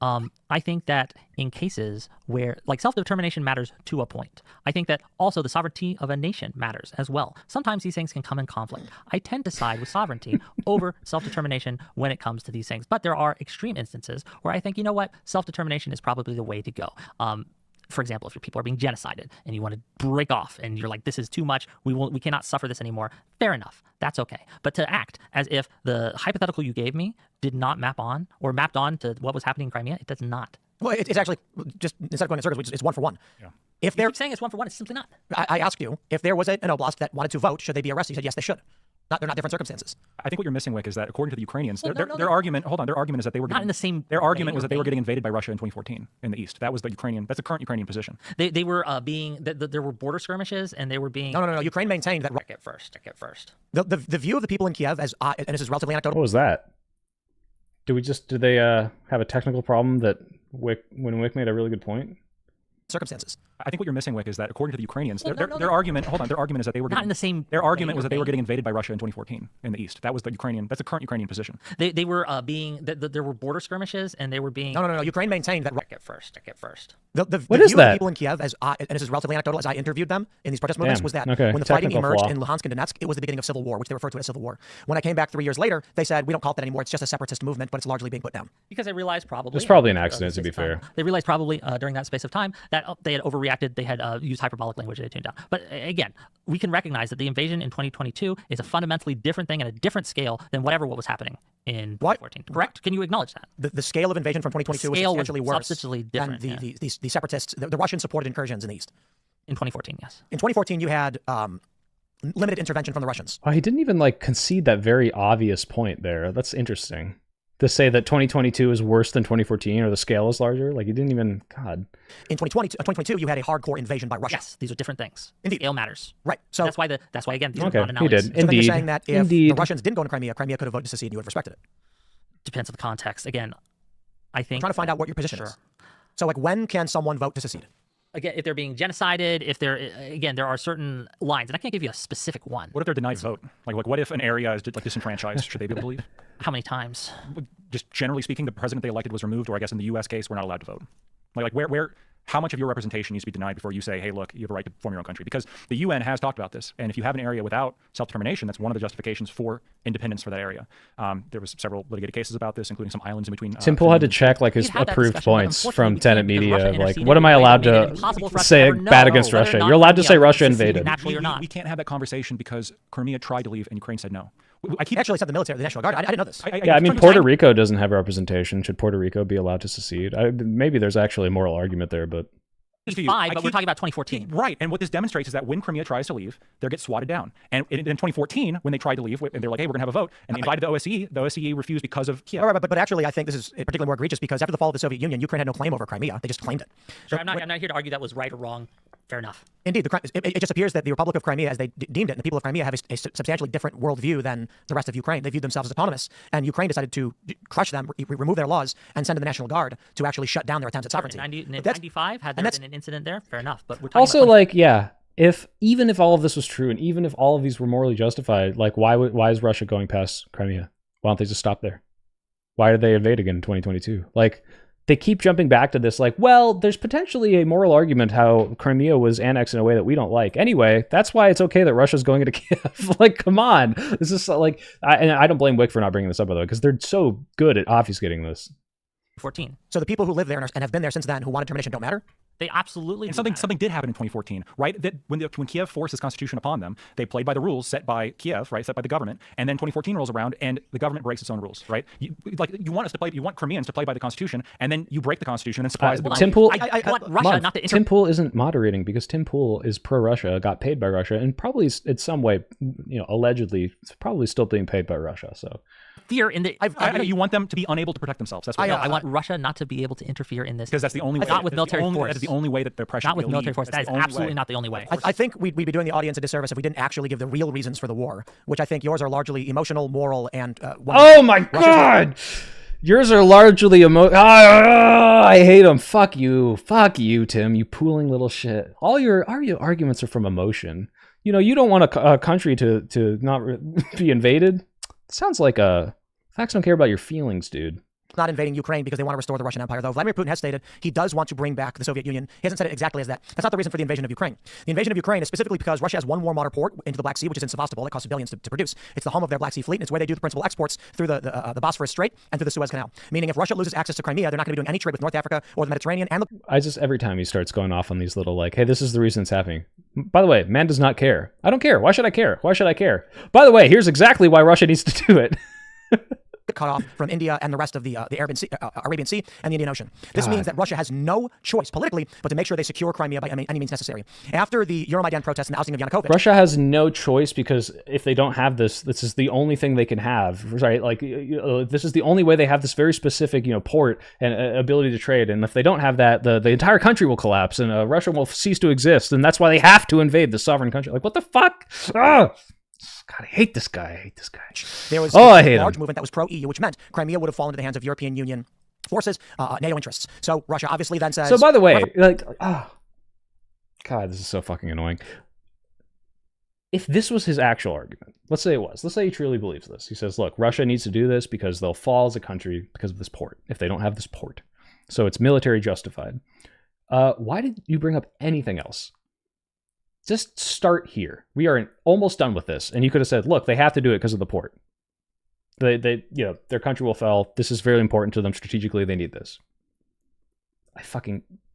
I think that in cases where, self-determination matters to a point, I think that also the sovereignty of a nation matters as well. Sometimes these things can come in conflict. I tend to side with sovereignty over self-determination when it comes to these things. But there are extreme instances where I think, you know what, self-determination is probably the way to go. For example, if your people are being genocided and you want to break off and you're like, this is too much, we cannot suffer this anymore, fair enough. That's okay. But to act as if the hypothetical you gave me did not map on or mapped on to what was happening in Crimea, it does not. Well, it's actually just, instead of going in circles, it's one for one. Yeah. If You're saying it's one for one, it's simply not. I asked you, if there was an oblast that wanted to vote, should they be arrested? You said yes, they should. They're not different circumstances. I think what you're missing, Wick, is that according to the Ukrainians, Well, their argument is that they were Not in the same Their argument was that they were vein. getting invaded by Russia in 2014 in the east. That was the current Ukrainian position. They were there were border skirmishes and they were being. No. Ukraine maintained that. Check it first. The view of the people in Kiev, and this is relatively What anecdotal. was that? Did they have a technical problem when Whick made a really good point? Circumstances. I think what you're missing, Wick, is that according to the Ukrainians, Well, their argument. Hold on, their argument is that they were Not in the same. Their argument way was or that they were vein. getting invaded by Russia in 2014 in the east. That was the Ukrainian. That's the current Ukrainian position. They were there were border skirmishes, and they were being. No. Ukraine maintained that. Check it first. Check it first. The What view is of the that? people in Kiev, and this is relatively anecdotal, as I interviewed them in these protest movements, Damn. was that Okay. when the fighting Technical emerged flaw. in Luhansk and Donetsk, it was the beginning of civil war, which they referred to as civil war. When I came back 3 years later, they said, we don't call it that anymore. It's just a separatist movement, but it's largely being put down. Because they realized probably. It's probably an during accident, that to be space of time- fair. They realized probably during that space of time that they had overreacted. They had used hyperbolic language they tuned down. But again, we can recognize that the invasion in 2022 is a fundamentally different thing at a different scale than what was happening in 2014. Correct? Can you acknowledge that? The scale of invasion from 2022 was scale was substantially worse substantially than different, the separatists, the Russian-supported incursions in the east. In 2014, yes. In 2014, you had limited intervention from the Russians. Oh, he didn't even like concede that very obvious point there. That's interesting. To say that 2022 is worse than 2014 or the scale is larger, like he didn't even. God. In 2022, you had a hardcore invasion by Russia. Yes, these are different things. Indeed. Scale matters. Right. So That's why again, these Okay, are not he analogous. did. So then you're Indeed. saying that if Indeed. the Russians didn't go into Crimea, Crimea could have voted to secede and you would have respected it. Depends on the context. Again, I think. I'm trying to find out what your position is. So, like, when can someone vote to secede? Again, if they're being genocided, if there are certain lines, and I can't give you a specific one. What if they're denied vote? Like what if an area is like disenfranchised? Should they be able to leave? How many times? Just generally speaking, the president they elected was removed, or I guess in the U.S. case, we're not allowed to vote. Like where, how much of your representation needs to be denied before you say, hey, look, you have a right to form your own country? Because the UN has talked about this, and if you have an area without self-determination, that's one of the justifications for independence for that area. There was several litigated cases about this, including some islands in between. Tim Pool had to Finland. check like his We've had that approved discussion, but points unfortunately from we Tenet can't because Media. Russia Like, interceded what am I in a way allowed that made it to impossible for us to say ever bad know against whether or Russia? not You're allowed to Crimea say Russia seceded invaded. naturally or not. We can't have that conversation because Crimea tried to leave and Ukraine said no. I keep They actually said the military, the National Guard. I didn't know this. Yeah, I mean, Puerto Rico doesn't have representation. Should Puerto Rico be allowed to secede? Maybe there's actually a moral argument there, but Five, but we're talking about 2014. Right, and what this demonstrates is that when Crimea tries to leave, they get swatted down. And in 2014, when they tried to leave, and they're like, hey, we're going to have a vote, and they invited the OSCE refused because of Kiev. All right, but actually, I think this is particularly more egregious because after the fall of the Soviet Union, Ukraine had no claim over Crimea. They just claimed it. Sure, I'm not here to argue that was right or wrong. Fair enough. Indeed, it just appears that the Republic of Crimea, as they deemed it, and the people of Crimea have a substantially different worldview than the rest of Ukraine. They viewed themselves as autonomous, and Ukraine decided to crush them, remove their laws, and send in the National Guard to actually shut down their attempts at sovereignty. In But that's- 95, had and there that's- been an incident there? Fair enough. But we're talking also about like, yeah, even if all of this was true, and even if all of these were morally justified, like why is Russia going past Crimea? Why don't they just stop there? Why did they invade again in 2022? Like, they keep jumping back to this, like, well, there's potentially a moral argument how Crimea was annexed in a way that we don't like. Anyway, that's why it's okay that Russia's going into Kiev. Like, come on. This is like, and I don't blame Whick for not bringing this up, by the way, because they're so good at obfuscating this. 2014. So the people who live there and have been there since then, who wanted termination, don't matter? They absolutely And do matter. something did happen in 2014, right? That when Kiev forced this constitution upon them, they played by the rules set by Kiev, right? Set by the government. And then 2014 rolls around, and the government breaks its own rules, right? You want us to play. You want Crimeans to play by the constitution, and then you break the constitution and supplies. Tim Pool, I want Russia not to Tim Pool isn't moderating because Tim Pool is pro-Russia, got paid by Russia, and probably in some way, allegedly, probably still being paid by Russia. So fear in the. You want them to be unable to protect themselves. That's what I want Russia not to be able to interfere in this. because that's the only way. Not with military force. That is the only way that their pressure. Not with will military leave. force. That's That the is only absolutely way. not the only way. I think we'd be doing the audience a disservice if we didn't actually give the real reasons for the war, which I think yours are largely emotional, moral, and oh my God! Yours are largely I hate them. Fuck you, Tim. You pooling little shit. All your arguments are from emotion. You don't want a country to not be invaded. Sounds like facts don't care about your feelings, dude. not invading Ukraine because they want to restore the Russian Empire, though Vladimir Putin has stated he does want to bring back the Soviet Union. He hasn't said it exactly as that. That's not the reason for the invasion of Ukraine. The invasion of Ukraine is specifically because Russia has one warm water port into the Black Sea, which is in Sevastopol. That costs billions to produce. It's the home of their Black Sea fleet, and it's where they do the principal exports through the Bosphorus Strait and through the Suez Canal. Meaning, if Russia loses access to Crimea, they're not going to be doing any trade with North Africa or the Mediterranean. And every time he starts going off on these little like, hey, this is the reason it's happening. By the way, man does not care. I don't care. Why should I care? Why should I care? By the way, here's exactly why Russia needs to do it. cut off from India and the rest of the Arabian Sea and the Indian Ocean. This means that Russia has no choice politically but to make sure they secure Crimea by any means necessary. After the Euromaidan protests and the ousting of Yanukovych, Russia has no choice because if they don't have this is the only thing they can have, right? Like this is the only way they have this very specific, port and ability to trade. And if they don't have that, the entire country will collapse and Russia will cease to exist. And that's why they have to invade the sovereign country. Like, what the fuck? Ah! God, I hate this guy. There was I a hate large him. movement that was pro-EU, which meant Crimea would have fallen into the hands of European Union forces, NATO interests. So Russia obviously then says... So by the way, God, this is so fucking annoying. If this was his actual argument, let's say it was. Let's say he truly believes this. He says, look, Russia needs to do this because they'll fall as a country because of this port, if they don't have this port. So it's military justified. Why did you bring up anything else? Just start here. We are almost done with this. And you could have said, look, they have to do it because of the port. They their country will fall. This is very important to them strategically. They need this.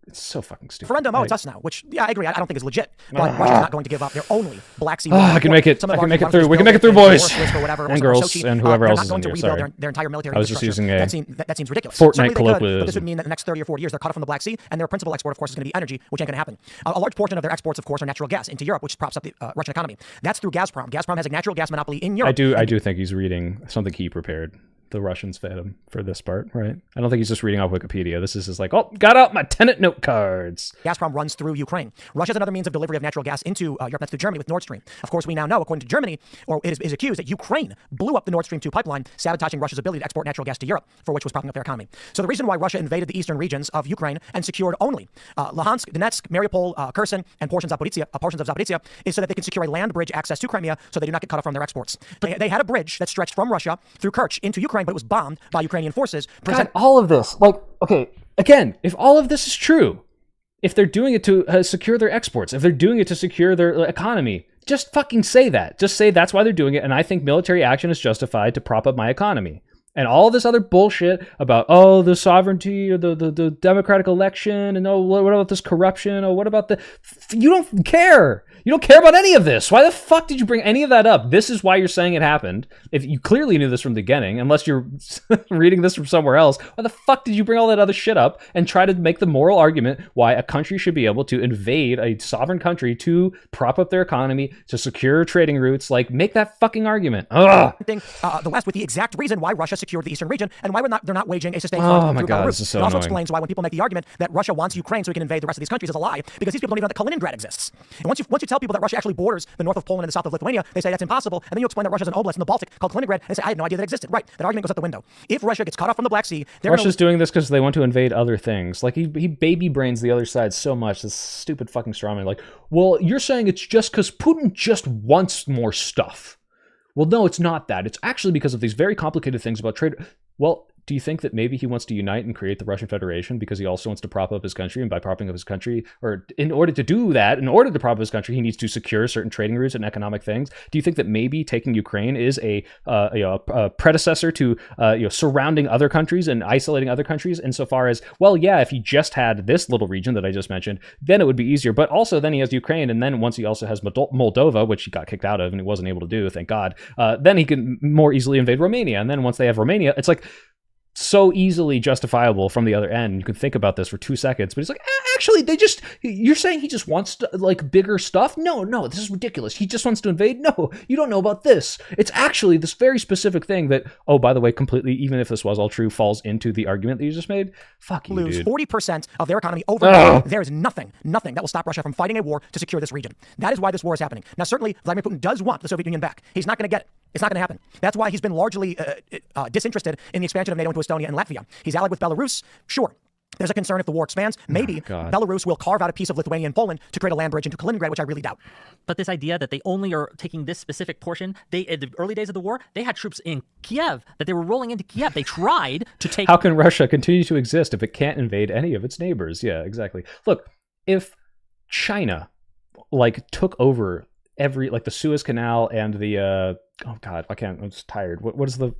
It's so fucking stupid. Referendum, it's us now, which, yeah, I agree. I don't think is legit. But Russia's not going to give up their only Black Sea. I can make it. I can make it through. We can make it through, boys and girls and whoever else is in here. Sorry, their entire military. I was just using a that seems ridiculous. Fortnite colloquialism. But this would mean that the next 30 or 40 years they're cut off from the Black Sea, and their principal export, of course, is going to be energy, which ain't going to happen. A large portion of their exports, of course, are natural gas into Europe, which props up the Russian economy. That's through Gazprom. Gazprom has a natural gas monopoly in Europe. I do think he's reading something he prepared. The Russians fed him for this part, right? I don't think he's just reading off Wikipedia. This is just like, oh, got out my tenant note cards. Gazprom runs through Ukraine. Russia has another means of delivery of natural gas into Europe. That's through Germany with Nord Stream. Of course, we now know, according to Germany, or it is accused that Ukraine blew up the Nord Stream 2 pipeline, sabotaging Russia's ability to export natural gas to Europe, for which was propping up their economy. So the reason why Russia invaded the eastern regions of Ukraine and secured only Luhansk, Donetsk, Mariupol, Kherson, and portions of Zaporizhia is so that they can secure a land bridge access to Crimea so they do not get cut off from their exports. They had a bridge that stretched from Russia through Kerch into Ukraine, but it was bombed by Ukrainian forces. God, all of this, like, okay, again, if all of this is true, if they're doing it to secure their exports, if they're doing it to secure their economy, just fucking say that. Just say that's why they're doing it, and I think military action is justified to prop up my economy. And all this other bullshit about, oh, the sovereignty or the democratic election, and oh, what about this corruption? Oh, what about the... You don't care. You don't care about any of this. Why the fuck did you bring any of that up? This is why you're saying it happened. If you clearly knew this from the beginning, unless you're reading this from somewhere else, why the fuck did you bring all that other shit up and try to make the moral argument why a country should be able to invade a sovereign country to prop up their economy, to secure trading routes? Like, make that fucking argument. Ugh. The West with the exact reason why Russia secured the eastern region and why they're not waging a sustained Oh my through God, Belarus. this is so It also annoying. explains why when people make the argument that Russia wants Ukraine so he can invade the rest of these countries is a lie, because these people don't even know that Kaliningrad exists. And once you tell people that Russia actually borders the north of Poland and the south of Lithuania, they say that's impossible. And then you explain that Russia's an oblast in the Baltic called Kaliningrad, and they say, I had no idea that existed. Right, that argument goes out the window. If Russia gets cut off from the Black Sea, Russia's doing this because they want to invade other things. Like, he baby brains the other side so much. This stupid fucking strawman. Like, well, you're saying it's just because Putin just wants more stuff. Well, no, it's not that. It's actually because of these very complicated things about trade. Well, do you think that maybe he wants to unite and create the Russian Federation because he also wants to prop up his country, and by propping up his country, or in order to do that, in order to prop up his country, he needs to secure certain trading routes and economic things? Do you think that maybe taking Ukraine is a predecessor to surrounding other countries and isolating other countries insofar as, well, yeah, if he just had this little region that I just mentioned, then it would be easier. But also then he has Ukraine, and then once he also has Moldova, which he got kicked out of and he wasn't able to do, thank God, then he can more easily invade Romania. And then once they have Romania, it's like so easily justifiable from the other end. You can think about this for 2 seconds, but he's like, actually, you're saying he just wants like bigger stuff? No, this is ridiculous. He just wants to invade? No, you don't know about this. It's actually this very specific thing that, oh, by the way, completely, even if this was all true, falls into the argument that you just made. Fuck you, lose dude. 40% of their economy overnight. There is nothing that will stop Russia from fighting a war to secure this region. That is why this war is happening. Now, certainly, Vladimir Putin does want the Soviet Union back. He's not going to get it. It's not going to happen. That's why he's been largely disinterested in the expansion of NATO into Estonia and Latvia. He's allied with Belarus. Sure. There's a concern if the war expands. Maybe Belarus will carve out a piece of Lithuania and Poland to create a land bridge into Kaliningrad, which I really doubt. But this idea that they only are taking this specific portion, in the early days of the war, they had troops in Kiev, that they were rolling into Kiev. They tried to take... How can Russia continue to exist if it can't invade any of its neighbors? Yeah, exactly. Look, if China, like, took over the Suez Canal and the... oh, God, I'm just tired. What is the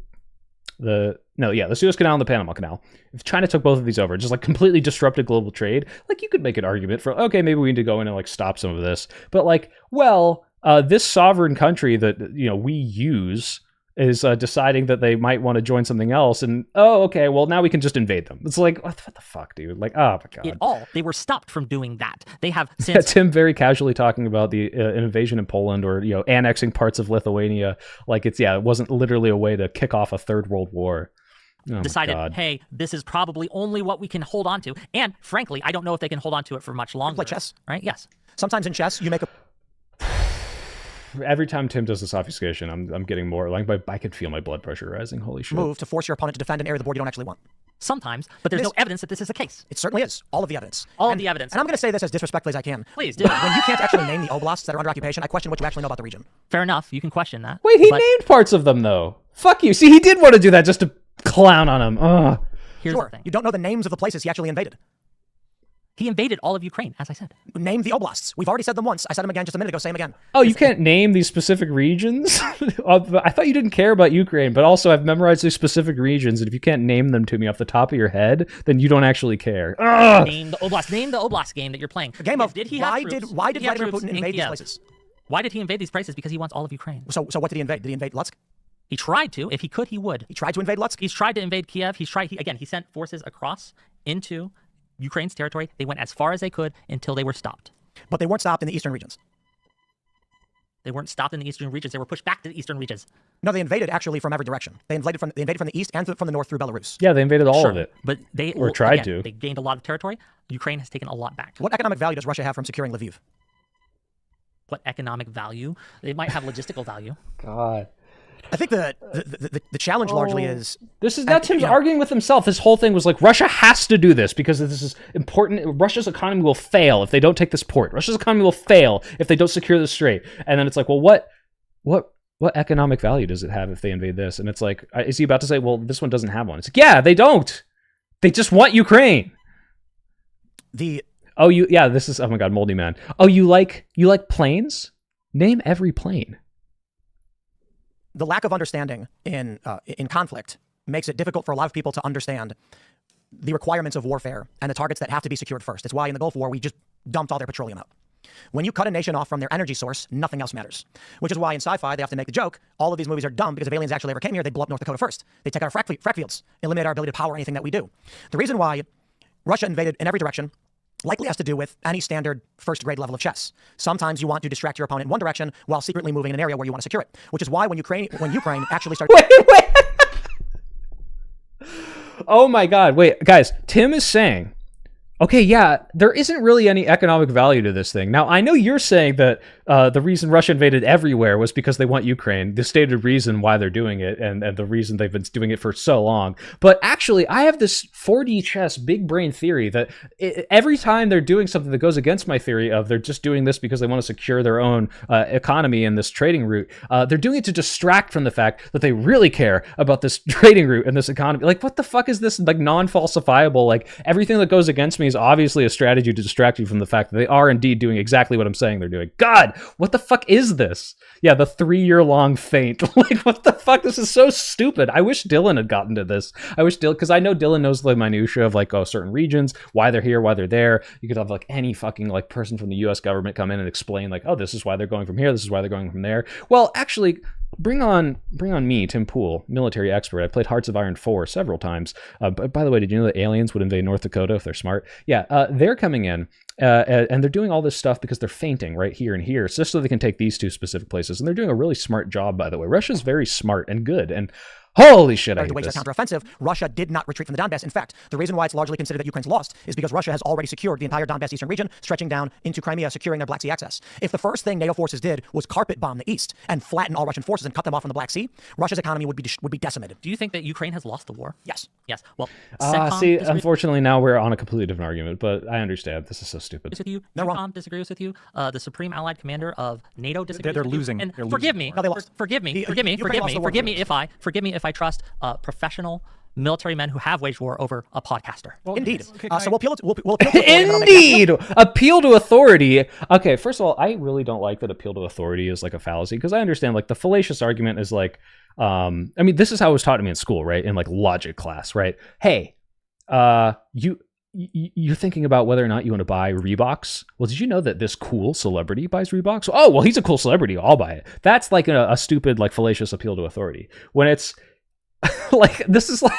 Suez Canal and the Panama Canal. If China took both of these over, just like completely disrupted global trade, like you could make an argument for, okay, maybe we need to go in and like stop some of this. But like, well, this sovereign country that, we use is deciding that they might want to join something else, and okay, well now we can just invade them. It's like, what the fuck, dude? Like, oh my God. They were stopped from doing that. They have since... Yeah, Tim very casually talking about the invasion in Poland, or annexing parts of Lithuania, like it wasn't literally a way to kick off a third world war. Oh decided, hey, this is probably only what we can hold on to, and frankly, I don't know if they can hold on to it for much longer. Play chess, right? Yes. Sometimes in chess, you make a... Every time Tim does this obfuscation, I'm getting more like I can feel my blood pressure rising. Holy shit! Move to force your opponent to defend an area of the board you don't actually want. Sometimes, but there's no evidence that this is the case. It certainly is. All of the evidence. All of the evidence. And I'm going to say this as disrespectfully as I can. Please do. When you can't actually name the oblasts that are under occupation, I question what you actually know about the region. Fair enough. You can question that. Wait, he but named parts of them, though. Fuck you. See, he did want to do that just to clown on him. Ugh. Here's Sure. the thing. You don't know the names of the places he actually invaded. He invaded all of Ukraine, as I said. Name the oblasts. We've already said them once. I said them again just a minute ago. Say them again. Oh, you can't name these specific regions? I thought you didn't care about Ukraine, but also I've memorized these specific regions, and if you can't name them to me off the top of your head, then you don't actually care. Ugh! Name the oblast. Name the oblast game that you're playing. The game of Did he why have troops? did he have Vladimir troops Putin in invade these Kiev? places? Why did he invade these places? Because he wants all of Ukraine. So what did he invade? Did he invade Lutsk? He tried to. If he could, he would. He tried to invade Lutsk? He's tried to invade Kiev. He sent forces across into Ukraine's territory. They went as far as they could until they were stopped. But they weren't stopped in the eastern regions. They weren't stopped in the eastern regions. They were pushed back to the eastern regions. No, they invaded actually from every direction. They invaded from the east and from the north through Belarus. Yeah, they invaded all of it. But they tried to. They gained a lot of territory. Ukraine has taken a lot back. What economic value does Russia have from securing Lviv? What economic value? They might have logistical value. God. I think the challenge largely is This is now Tim's arguing with himself. His whole thing was like, Russia has to do this because this is important. Russia's economy will fail if they don't take this port. Russia's economy will fail if they don't secure the strait. And then it's like, well, what economic value does it have if they invade this? And it's like, is he about to say, well, this one doesn't have one? It's like, yeah, they don't. They just want Ukraine. This is, oh my God, Moldy Man. Oh, you like planes? Name every plane. the lack of understanding in conflict makes it difficult for a lot of people to understand the requirements of warfare and the targets that have to be secured first. It's why in the Gulf War, we just dumped all their petroleum out. When you cut a nation off from their energy source, nothing else matters. Which is why in sci-fi, they have to make the joke, all of these movies are dumb because if aliens actually ever came here, they'd blow up North Dakota first. They'd take out our frack fields, eliminate our ability to power anything that we do. The reason why Russia invaded in every direction likely has to do with any standard first-grade level of chess. Sometimes you want to distract your opponent in one direction while secretly moving in an area where you want to secure it. Which is why when Ukraine actually started... Wait. Oh my God. Wait, guys, Tim is saying, okay, yeah, there isn't really any economic value to this thing. Now, I know you're saying that the reason Russia invaded everywhere was because they want Ukraine, the stated reason why they're doing it, and the reason they've been doing it for so long. But actually, I have this 4D chess big brain theory that every time they're doing something that goes against my theory of they're just doing this because they want to secure their own economy and this trading route, they're doing it to distract from the fact that they really care about this trading route and this economy. Like, what the fuck is this, like, non-falsifiable? Like, everything that goes against me is obviously a strategy to distract you from the fact that they are indeed doing exactly what I'm saying they're doing. God, what the fuck is this? Yeah, the 3-year-long feint. Like, what the fuck? This is so stupid. I wish Dylan had gotten to this. I wish Dylan, because I know Dylan knows the minutia of, like, certain regions, why they're here, why they're there. You could have, like, any fucking, like, person from the US government come in and explain, like, oh, this is why they're going from here, this is why they're going from there. Well, actually, bring on me, Tim Pool, military expert. I played Hearts of Iron 4 several times. But by the way, did you know that aliens would invade North Dakota if they're smart? Yeah, they're coming in, and they're doing all this stuff because they're feinting right here and here, just so they can take these two specific places. And they're doing a really smart job, by the way. Russia's very smart and good, and holy shit, I hate to wage this. their counteroffensive, Russia did not retreat from the Donbass. In fact, the reason why it's largely considered that Ukraine's lost is because Russia has already secured the entire Donbass eastern region, stretching down into Crimea, securing their Black Sea access. If the first thing NATO forces did was carpet bomb the east and flatten all Russian forces and cut them off from the Black Sea, Russia's economy would be decimated. Do you think that Ukraine has lost the war? Yes. Yes. Well, See, unfortunately, now we're on a completely different argument, but I understand. This is so stupid. With you. They're wrong. COM disagrees with you. The Supreme Allied Commander of NATO disagrees They're with you. losing. And They're forgive losing. me. No, they lost. Forgive me. Ukraine Forgive me. lost the war. Forgive me if I trust professional military men who have waged war over a podcaster. Well, Indeed. okay, So we'll appeal to authority. Indeed! Appeal to authority. Okay, first of all, I really don't like that appeal to authority is like a fallacy, because I understand, like, the fallacious argument is like, I mean, this is how it was taught to me in school, right? In, like, logic class, right? Hey, you're thinking about whether or not you want to buy Reeboks. Well, did you know that this cool celebrity buys Reeboks? Oh, well, he's a cool celebrity. I'll buy it. That's like a stupid, like, fallacious appeal to authority. When it's like, this is like,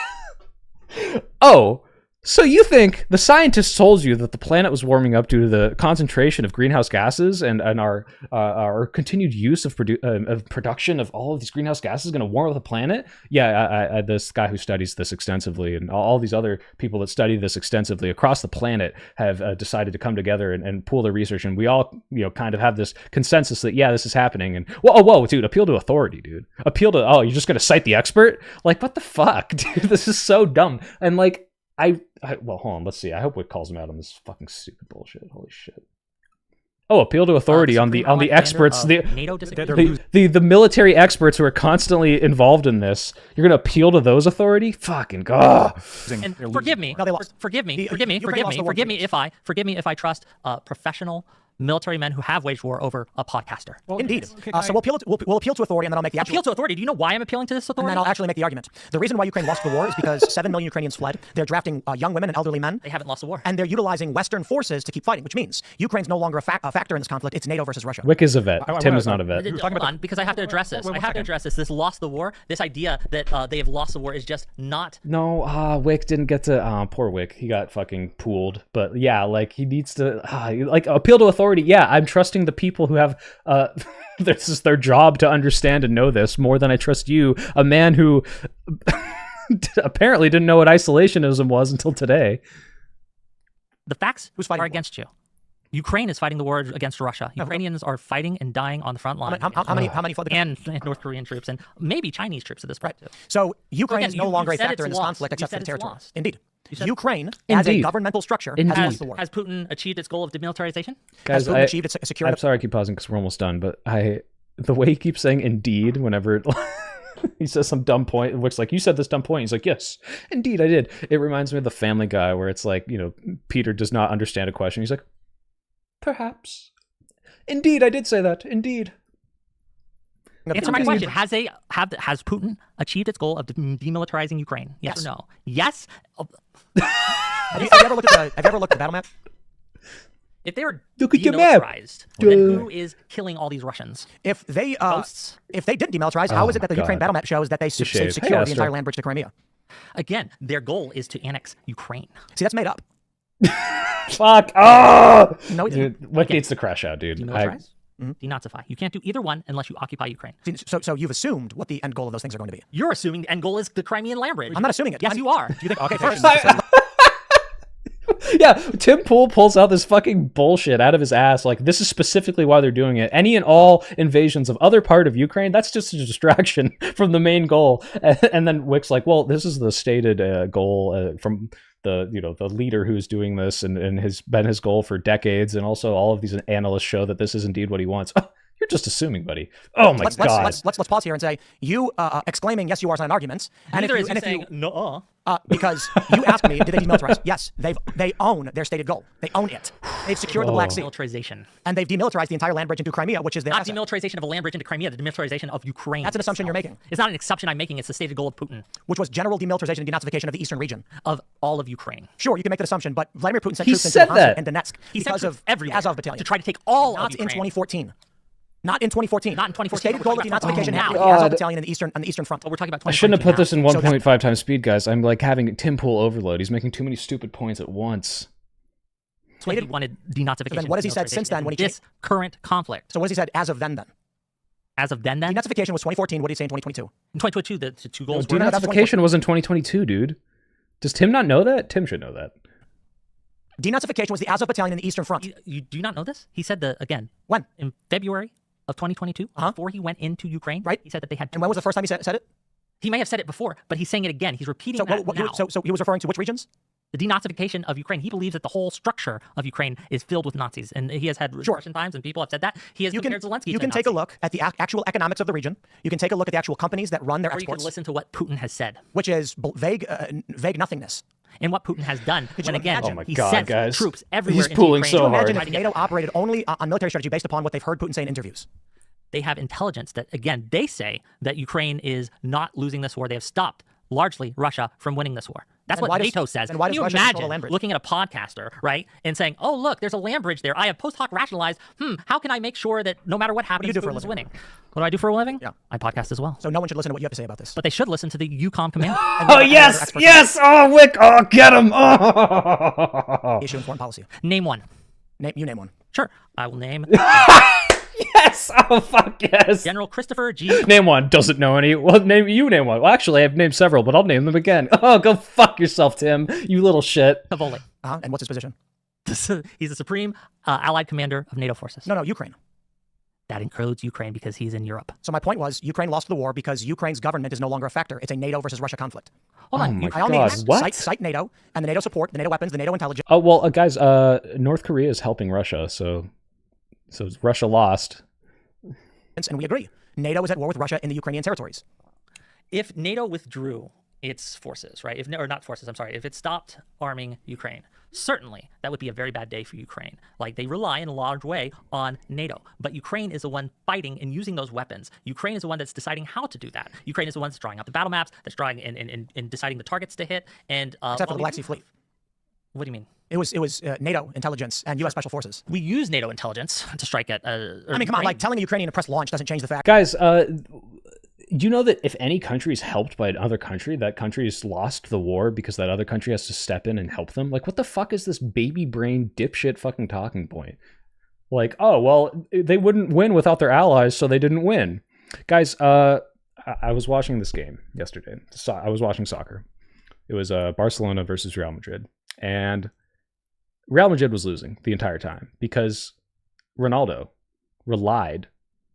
oh, so you think the scientists told you that the planet was warming up due to the concentration of greenhouse gases and our continued use of production of all of these greenhouse gases is going to warm up the planet? Yeah, this guy who studies this extensively and all these other people that study this extensively across the planet have decided to come together and pool their research, and we all, kind of have this consensus that, yeah, this is happening. And whoa, dude, appeal to authority, dude. Appeal to, you're just going to cite the expert? Like, what the fuck, dude? This is so dumb. And, like, well, hold on. Let's see. I hope Whick calls him out on this fucking stupid bullshit. Holy shit. Oh, appeal to authority on the experts, the military experts who are constantly involved in this. You're gonna appeal to those authority? Fucking god. And forgive me if I trust professional military men who have waged war over a podcaster. Well, indeed. So we'll appeal to authority, and then I'll make the appeal to authority. Do you know why I'm appealing to this authority? And then I'll actually make the argument. The reason why Ukraine lost the war is because 7 million Ukrainians fled. They're drafting young women and elderly men. They haven't lost the war. And they're utilizing Western forces to keep fighting, which means Ukraine's no longer a factor in this conflict. It's NATO versus Russia. Whick is a vet. Tim is not a vet. Hold on, because I have to address this. I have to address this. This lost the war. This idea that they have lost the war is just not. No, Whick didn't get to. Poor Whick. He got fucking pooled. But yeah, like he needs to like appeal to authority. Yeah, I'm trusting the people who have this is their job to understand and know this more than I trust you, a man who apparently didn't know what isolationism was until today. The facts are against you. Ukraine is fighting the war against Russia. Ukrainians are fighting and dying on the front line. How many fled the country? And North Korean troops and maybe Chinese troops at this point too. So Ukraine is no longer a factor in this conflict except for the territory. Indeed. Ukraine, as a governmental structure, has lost the war. Has Putin achieved its goal of demilitarization? Guys, has Putin achieved its security? I'm sorry I keep pausing because we're almost done, but the way he keeps saying indeed whenever he says some dumb point, which like, you said this dumb point, he's like, yes, indeed I did. It reminds me of the Family Guy where it's like, Peter does not understand a question. He's like, perhaps. Indeed, I did say that. Indeed. Answer my question. Has Putin achieved its goal of demilitarizing Ukraine? Yes or no? Yes. Have you ever looked at the battle map? If they were demilitarized, then who is killing all these Russians? If they didn't demilitarize, how is it that the Ukraine battle map shows that they secured the entire land bridge to Crimea? Again, their goal is to annex Ukraine. See, that's made up. Fuck. Oh! No, What needs to crash out, dude? Denazify. Denazify. You can't do either one unless you occupy Ukraine. So you've assumed what the end goal of those things are going to be. You're assuming the end goal is the Crimean land bridge. I'm not assuming it. Yes, you are. Do you think? Okay, first. Yeah, Tim Pool pulls out this fucking bullshit out of his ass. Like, this is specifically why they're doing it. Any and all invasions of other part of Ukraine, that's just a distraction from the main goal. And then Wick's like, well, this is the stated goal from the leader who's doing this and has been his goal for decades. And also all of these analysts show that this is indeed what he wants. You're just assuming, buddy. Oh my God. Let's pause here and say, you exclaiming, yes, you are, is not an argument. And if you no. Because you asked me, did they demilitarize? Yes, they own their stated goal. They own it. They've secured the Black Sea. Demilitarization. And they've demilitarized the entire land bridge into Crimea, which is their Not demilitarization of a land bridge into Crimea, the demilitarization of Ukraine. That's an assumption you're making. It's not an assumption I'm making. It's the stated goal of Putin. Which was general demilitarization and denazification of the eastern region. Of all of Ukraine. Sure, you can make that assumption, but Vladimir Putin sent troops into Luhansk and Donetsk because of everywhere Azov battalion. To try to take all Not of Ukraine. in 2014. Not in 2014. Not in 2014. The stated goal of denazification happened with the Azov battalion on the eastern front. But we're talking about 2014 I shouldn't have put this in now. 1.5 times speed, guys. I'm like having Tim Pool overload. He's making too many stupid points at once. So he wanted denazification. So then what has he said since then when he this current conflict? So what has he said as of then? As of then? Denazification was 2014. What did he say in 2022? In 2022, the two goals were... Denazification was in 2022, dude. Does Tim not know that? Tim should know that. Denazification was the Azov battalion in the eastern front. You do not know this? He said again. When? In February of 2022, before he went into Ukraine, right? He said that they had... And when was the first time he said it? He may have said it before, but he's saying it again. He's repeating that now. So he was referring to which regions? The denazification of Ukraine. He believes that the whole structure of Ukraine is filled with Nazis, and he has had Russian times, and people have said that. He has compared Zelensky. You can take a look at the actual economics of the region. You can take a look at the actual companies that run their exports. Or you can listen to what Putin has said, which is vague nothingness. And what Putin has done when again he God, sent guys. troops everywhere. He's pulling into so Ukraine. hard. Imagine if NATO operated only on military strategy based upon what they've heard Putin say in interviews. They have intelligence that, again, they say that Ukraine is not losing this war. They have stopped, largely, Russia from winning this war. That's what NATO says. And why does Russia control the land bridge? Looking at a podcaster, right, and saying, oh, look, there's a land bridge there. I have post hoc rationalized, how can I make sure that no matter what happens, Putin is winning? What do I do for a living? Yeah. I podcast as well. So no one should listen to what you have to say about this. But they should listen to the UCOM commander. Oh, yes! Yes! Oh, Whick! Oh, get him! Oh! Issue and foreign policy. Name one. You name one. Sure. I will name... Yes! Oh, fuck yes! General Christopher G. Name one. Doesn't know any. Well, name one. Well, actually, I've named several, but I'll name them again. Oh, go fuck yourself, Tim. You little shit. Cavoli. And what's his position? He's the supreme Allied commander of NATO forces. No, Ukraine. That includes Ukraine because he's in Europe. So my point was, Ukraine lost the war because Ukraine's government is no longer a factor. It's a NATO versus Russia conflict. Hold on. Oh my By all God, means, what? cite NATO and the NATO support, the NATO weapons, the NATO intelligence, Oh well, guys. North Korea is helping Russia, so Russia lost. and we agree. NATO is at war with Russia in the Ukrainian territories. If NATO withdrew its forces, right? Or not forces, I'm sorry. If it stopped arming Ukraine, certainly that would be a very bad day for Ukraine. Like, they rely in a large way on NATO, but Ukraine is the one fighting and using those weapons. Ukraine is the one that's deciding how to do that. Ukraine is the one that's drawing out the battle maps, that's drawing and deciding the targets to hit. And Except for the Black Sea Fleet. What do you mean? It was NATO intelligence and U.S. Special Forces. We use NATO intelligence to strike at. I mean, come on, like telling a Ukrainian to press launch doesn't change the fact. Guys, do you know that if any country is helped by another country, that country has lost the war because that other country has to step in and help them? Like, what the fuck is this baby brain dipshit fucking talking point? Like, oh, well, they wouldn't win without their allies, so they didn't win. Guys, I was watching this game yesterday. I was watching soccer. It was Barcelona versus Real Madrid. And Real Madrid was losing the entire time because Ronaldo relied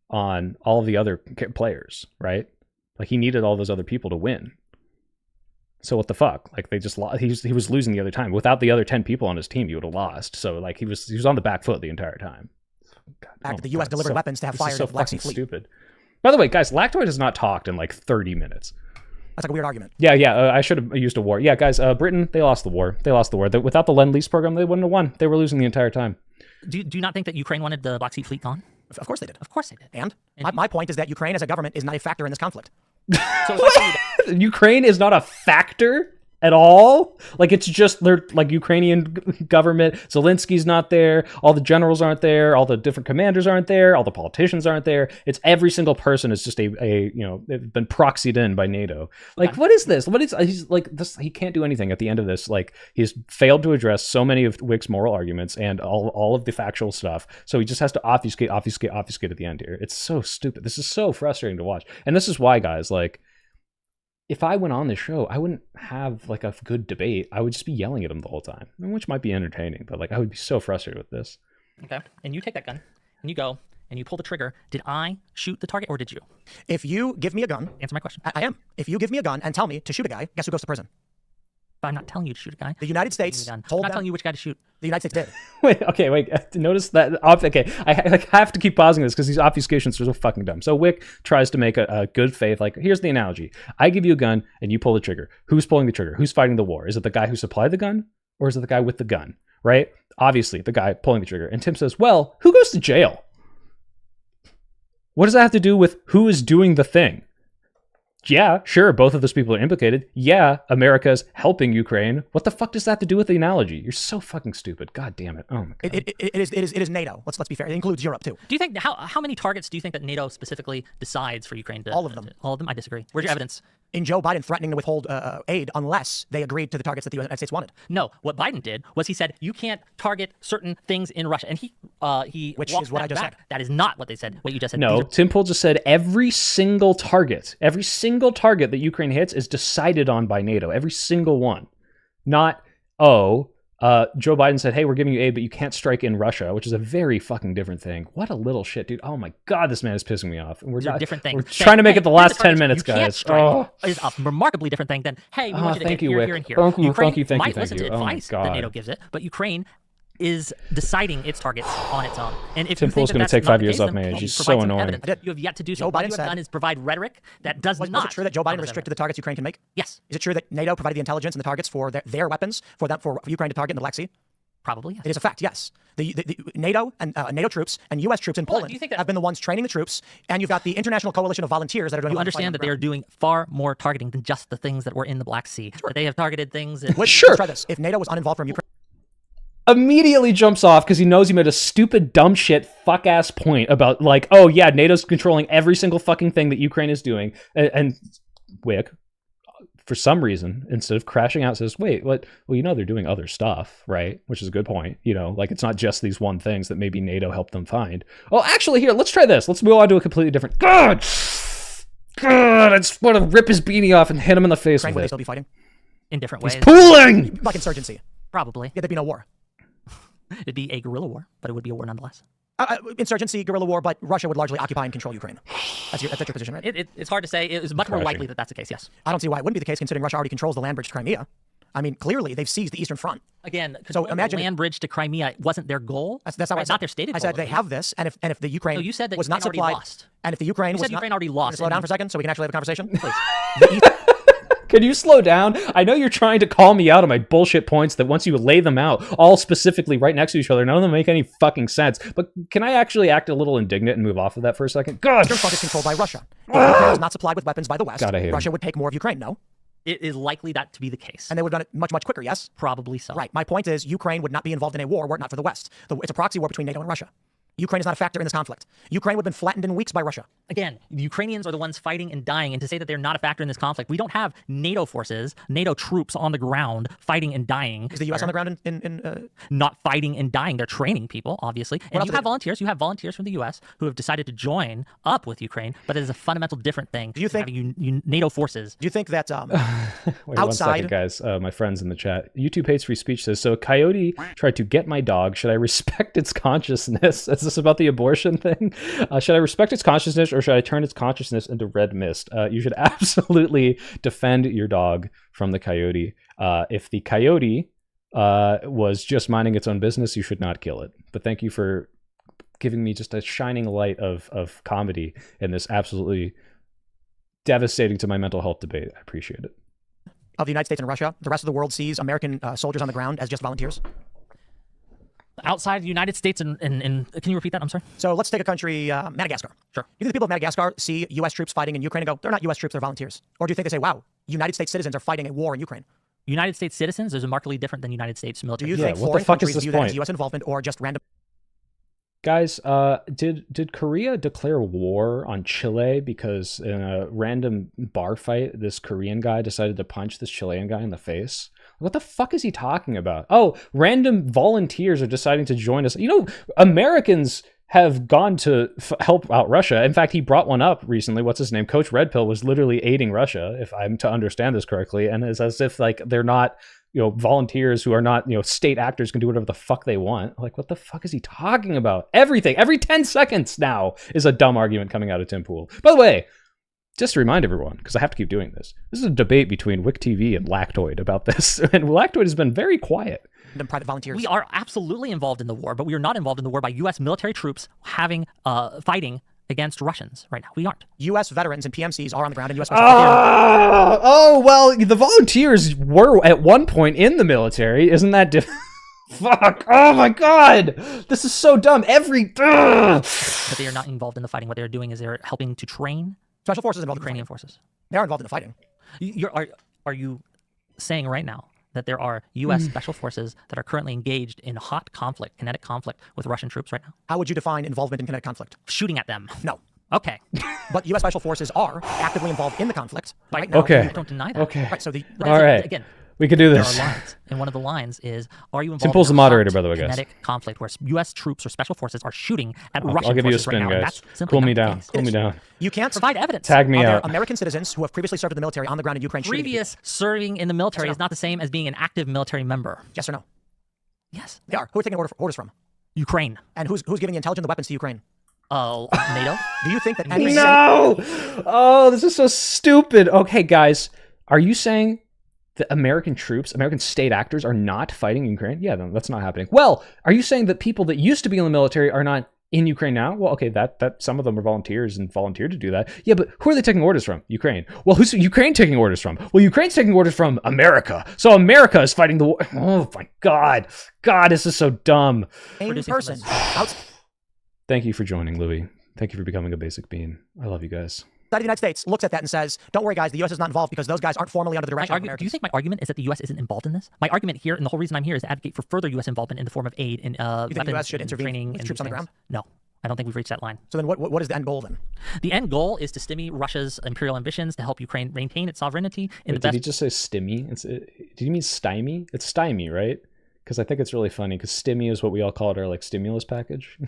on all of the other players, right? Like, he needed all those other people to win. So what the fuck? Like, they just lost. He was losing the other time. Without the other 10 people on his team, he would have lost. So like, he was on the back foot the entire time. The U.S. delivered weapons to have fired so the Black Sea fucking Fleet. stupid. By the way, guys, Lactoid has not talked in like 30 minutes. That's like a weird argument. Yeah, I should have used a war. Yeah, guys, Britain, they lost the war. Without the Lend-Lease program, they wouldn't have won. They were losing the entire time. Do you not think that Ukraine wanted the Black Sea Fleet gone? Of course they did. Of course they did. And my point is that Ukraine as a government is not a factor in this conflict. So if I tell you Ukraine is not a factor at all. Like, it's just they're like Ukrainian government. Zelensky's not there. All the generals aren't there. All the different commanders aren't there. All the politicians aren't there. It's every single person is just a they've been proxied in by NATO. Like, what is this? What is he's like this? He can't do anything at the end of this. Like, he's failed to address so many of Whick's moral arguments and all of the factual stuff. So he just has to obfuscate at the end here. It's so stupid. This is so frustrating to watch. And this is why, guys, like, if I went on this show, I wouldn't have like a good debate. I would just be yelling at him the whole time, which might be entertaining, but like, I would be so frustrated with this. Okay, and you take that gun and you go and you pull the trigger. Did I shoot the target or did you? If you give me a gun, Answer my question. I am. If you give me a gun and tell me to shoot a guy, guess who goes to prison? But I'm not telling you to shoot a guy. The United States I'm told not them. telling you which guy to shoot. The United States did. Wait. Notice that. Okay, I have to keep pausing this because these obfuscations are so fucking dumb. So Whick tries to make a good faith. Like, here's the analogy: I give you a gun and you pull the trigger. Who's pulling the trigger? Who's fighting the war? Is it the guy who supplied the gun, or is it the guy with the gun? Right? Obviously, the guy pulling the trigger. And Tim says, "Well, who goes to jail? What does that have to do with who is doing the thing?" Yeah, sure, both of those people are implicated. Yeah, America's helping Ukraine. What the fuck does that have to do with the analogy? You're so fucking stupid. God damn it. Oh my god. It is NATO. Let's be fair. It includes Europe too. Do you think how many targets do you think that NATO specifically decides for Ukraine to? All of them. All of them. I disagree. Where's your evidence? In Joe Biden threatening to withhold aid unless they agreed to the targets that the United States wanted. No, what Biden did was he said you can't target certain things in Russia, and he Which walked is what that I just back. said. That is not what they said. What you just said. No, Tim Pool just said every single target that Ukraine hits is decided on by NATO. Every single one. Not, Joe Biden said, hey, we're giving you aid, but you can't strike in Russia, which is a very fucking different thing. What a little shit, dude. Oh my God, this man is pissing me off. And These are different things. We're trying to make it the last 10 minutes, you can't guys. strike is a remarkably different thing than, hey, we want you to thank get you, here, Whick. here, and here. Thank you, Ukraine thank you. might listen to Oh my advice that God. NATO gives it, but Ukraine is deciding its targets on its own. And if Tim you think Pool's gonna that's take not 5 the years case, off then my age. please He's provide so some annoying. evidence. You have yet to do so. Joe What Biden you have said- done is provide rhetoric that does Was not. it true that Joe Biden restricted the targets Ukraine can make? Yes, Is it true that NATO provided the intelligence and the targets for their weapons for Ukraine to target in the Black Sea? probably. Yes. It is a fact, yes. The NATO and NATO troops and U.S. troops in Hold on, Poland do you think that- have been the ones training the troops, and you've got the international coalition of volunteers that are doing. You a lot of fighting understand on that they the are doing far more targeting than just the things that were in the Black Sea. That they have targeted things. ground. Sure. Let's try this. If NATO was uninvolved from Ukraine, Immediately jumps off because he knows he made a stupid, dumb shit, fuck ass point about like, oh yeah, NATO's controlling every single fucking thing that Ukraine is doing. And Whick, for some reason, instead of crashing out, says, wait, what? Well, you know, they're doing other stuff, right? Which is a good point. You know, like, it's not just these one things that maybe NATO helped them find. Oh, actually, here, let's try this. Let's move on to a completely different. God, I just want to rip his beanie off and hit him in the face would with they it. still be fighting? in different He's ways. pooling! Like insurgency. Probably. Yeah, there'd be no war. It'd be a guerrilla war, but it would be a war nonetheless. insurgency, guerrilla war, but Russia would largely occupy and control Ukraine. That's your position, right? It's hard to say. It is much more likely that that's the case, yes. I don't see why it wouldn't be the case, considering Russia already controls the land bridge to Crimea. I mean, clearly they've seized the Eastern Front. Again, so imagine the land bridge to Crimea wasn't their goal. That's not what I said. Not their stated goal. I said they have this, and if the Ukraine you said that was not Ukraine supplied, already lost. And if the Ukraine you was said not, Ukraine already lost. Slow down for a second, so we can actually have a conversation, please. Can you slow down? I know you're trying to call me out on my bullshit points that once you lay them out, all specifically right next to each other, none of them make any fucking sense. But can I actually act a little indignant and move off of that for a second? God! Eastern Front is controlled by Russia. If Ukraine was not supplied with weapons by the West, God, I hate Russia him. would take more of Ukraine, no? It is likely that to be the case. And they would have done it much, much quicker, yes? Probably so. Right. My point is Ukraine would not be involved in a war were it not for the West. It's a proxy war between NATO and Russia. Ukraine is not a factor in this conflict. Ukraine would have been flattened in weeks by Russia. Again, the Ukrainians are the ones fighting and dying, and to say that they're not a factor in this conflict, we don't have NATO forces, NATO troops on the ground fighting and dying. Is the U.S. on the ground Not fighting and dying. They're training people, obviously. And you have volunteers. You have volunteers from the U.S. who have decided to join up with Ukraine, but it is a fundamental different thing. Do you think having NATO forces? Do you think that Wait, 1 second, guys. My friends in the chat. YouTube hates free speech says, so a coyote tried to get my dog. Should I respect its consciousness? Is this about the abortion thing? Should I respect its consciousness or should I turn its consciousness into red mist? You should absolutely defend your dog from the coyote. If the coyote was just minding its own business, you should not kill it. But thank you for giving me just a shining light of comedy in this absolutely devastating to my mental health debate. I appreciate it. Of the United States and Russia, the rest of the world sees American soldiers on the ground as just volunteers? Outside the United States and can you repeat that? I'm sorry. So let's take a country, Madagascar. Sure. You think the people of Madagascar see U.S. troops fighting in Ukraine and go, they're not U.S. troops, they're volunteers? Or do you think they say, wow, United States citizens are fighting a war in Ukraine? United States citizens is markedly different than United States military. Do you think foreign countries view that as U.S. involvement or just random? Guys, did Korea declare war on Chile because in a random bar fight, this Korean guy decided to punch this Chilean guy in the face? What the fuck is he talking about? Oh, random volunteers are deciding to join us. You know, Americans have gone to help out Russia. In fact, he brought one up recently. What's his name? Coach Red Pill was literally aiding Russia, if I'm to understand this correctly. And it's as if like they're not, volunteers who are not, state actors can do whatever the fuck they want. Like, what the fuck is he talking about? Everything, every 10 seconds now is a dumb argument coming out of Tim Pool. By the way, just to remind everyone, because I have to keep doing this is a debate between Whick TV and Lactoid about this. And Lactoid has been very quiet. Private volunteers. We are absolutely involved in the war, but we are not involved in the war by U.S. military troops fighting against Russians right now. We aren't. U.S. veterans and PMCs are on the ground in U.S. Well, the volunteers were at one point in the military. Isn't that Fuck. Oh my God. This is so dumb. But they are not involved in the fighting. What they're doing is they're helping to train special forces involved Ukrainian forces. They are involved in the fighting. Are you saying right now that there are U.S. special forces that are currently engaged in hot conflict, kinetic conflict with Russian troops right now? How would you define involvement in kinetic conflict? Shooting at them. No. Okay. But U.S. special forces are actively involved in the conflict. Right now. Okay. I don't deny that. Okay. Right. So all right. Again, we can do this. there are lines, and one of the lines is, are you involved Simple's in the moderator, hot by the way, guys. kinetic conflict where U.S. troops or special forces are shooting at Russian I'll give you a forces spin, right now? And guys. that's simply Cool me not the down. case. Cool me down. You can't Provide evidence. Tag me Are there out. American citizens who have previously served in the military on the ground in Ukraine? Previous serving in the military is not the same as being an active military member. Yes or no? Yes. They are. Who are taking orders from? Ukraine. And who's giving the intelligence, the weapons to Ukraine? NATO. Do you think that any No! Oh, this is so stupid. Okay, guys, are you saying that American troops, American state actors are not fighting Ukraine? Yeah, then that's not happening. Well, are you saying that people that used to be in the military are not in Ukraine now? Well, okay, that some of them are volunteers and volunteered to do that. Yeah, but who are they taking orders from? Ukraine. Well, who's Ukraine taking orders from? Well, Ukraine's taking orders from America. So America is fighting the war. Oh my God. God, this is so dumb. person Thank you for joining, Louis. Thank you for becoming a basic bean. I love you guys. outside of the United States looks at that and says, don't worry, guys, the U.S. is not involved because those guys aren't formally under the direction of Americans. Do you think my argument is that the U.S. isn't involved in this? My argument here, and the whole reason I'm here, is to advocate for further U.S. involvement in the form of aid and you think the U.S. should intervene with troops on the ground? No. I don't think we've reached that line. So then what is the end goal then? The end goal is to stymie Russia's imperial ambitions to help Ukraine maintain its sovereignty in the best... Did he just say stymie? Did you mean stymie? It's stymie, right? Because I think it's really funny because stymie is what we all call it, our like stimulus package.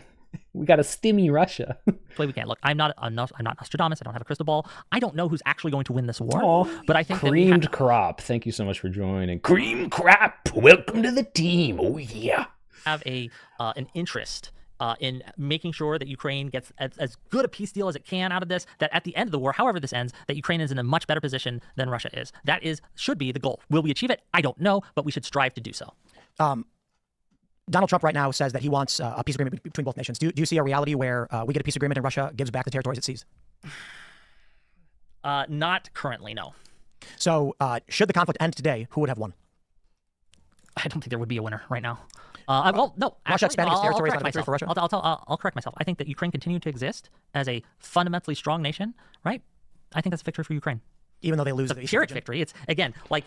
We got to stymie Russia. Play we can't. Look, I'm not Nostradamus. I don't have a crystal ball. I don't know who's actually going to win this war. But I think Creamed Crop. Thank you so much for joining. Cream Crop. Welcome to the team. Oh yeah. Have an interest in making sure that Ukraine gets as good a peace deal as it can out of this, that at the end of the war, however this ends, that Ukraine is in a much better position than Russia is. That should be the goal. Will we achieve it? I don't know, but we should strive to do so. Donald Trump right now says that he wants a peace agreement between both nations. Do you see a reality where we get a peace agreement and Russia gives back the territories it seized? Not currently, no. So should the conflict end today, who would have won? I don't think there would be a winner right now. Well, no. Russia expanding its territory is I'll not a victory for Russia? I'll correct myself. I think that Ukraine continuing to exist as a fundamentally strong nation, right? I think that's a victory for Ukraine. Even though they lose It's a Pyrrhic victory. It's, again, like...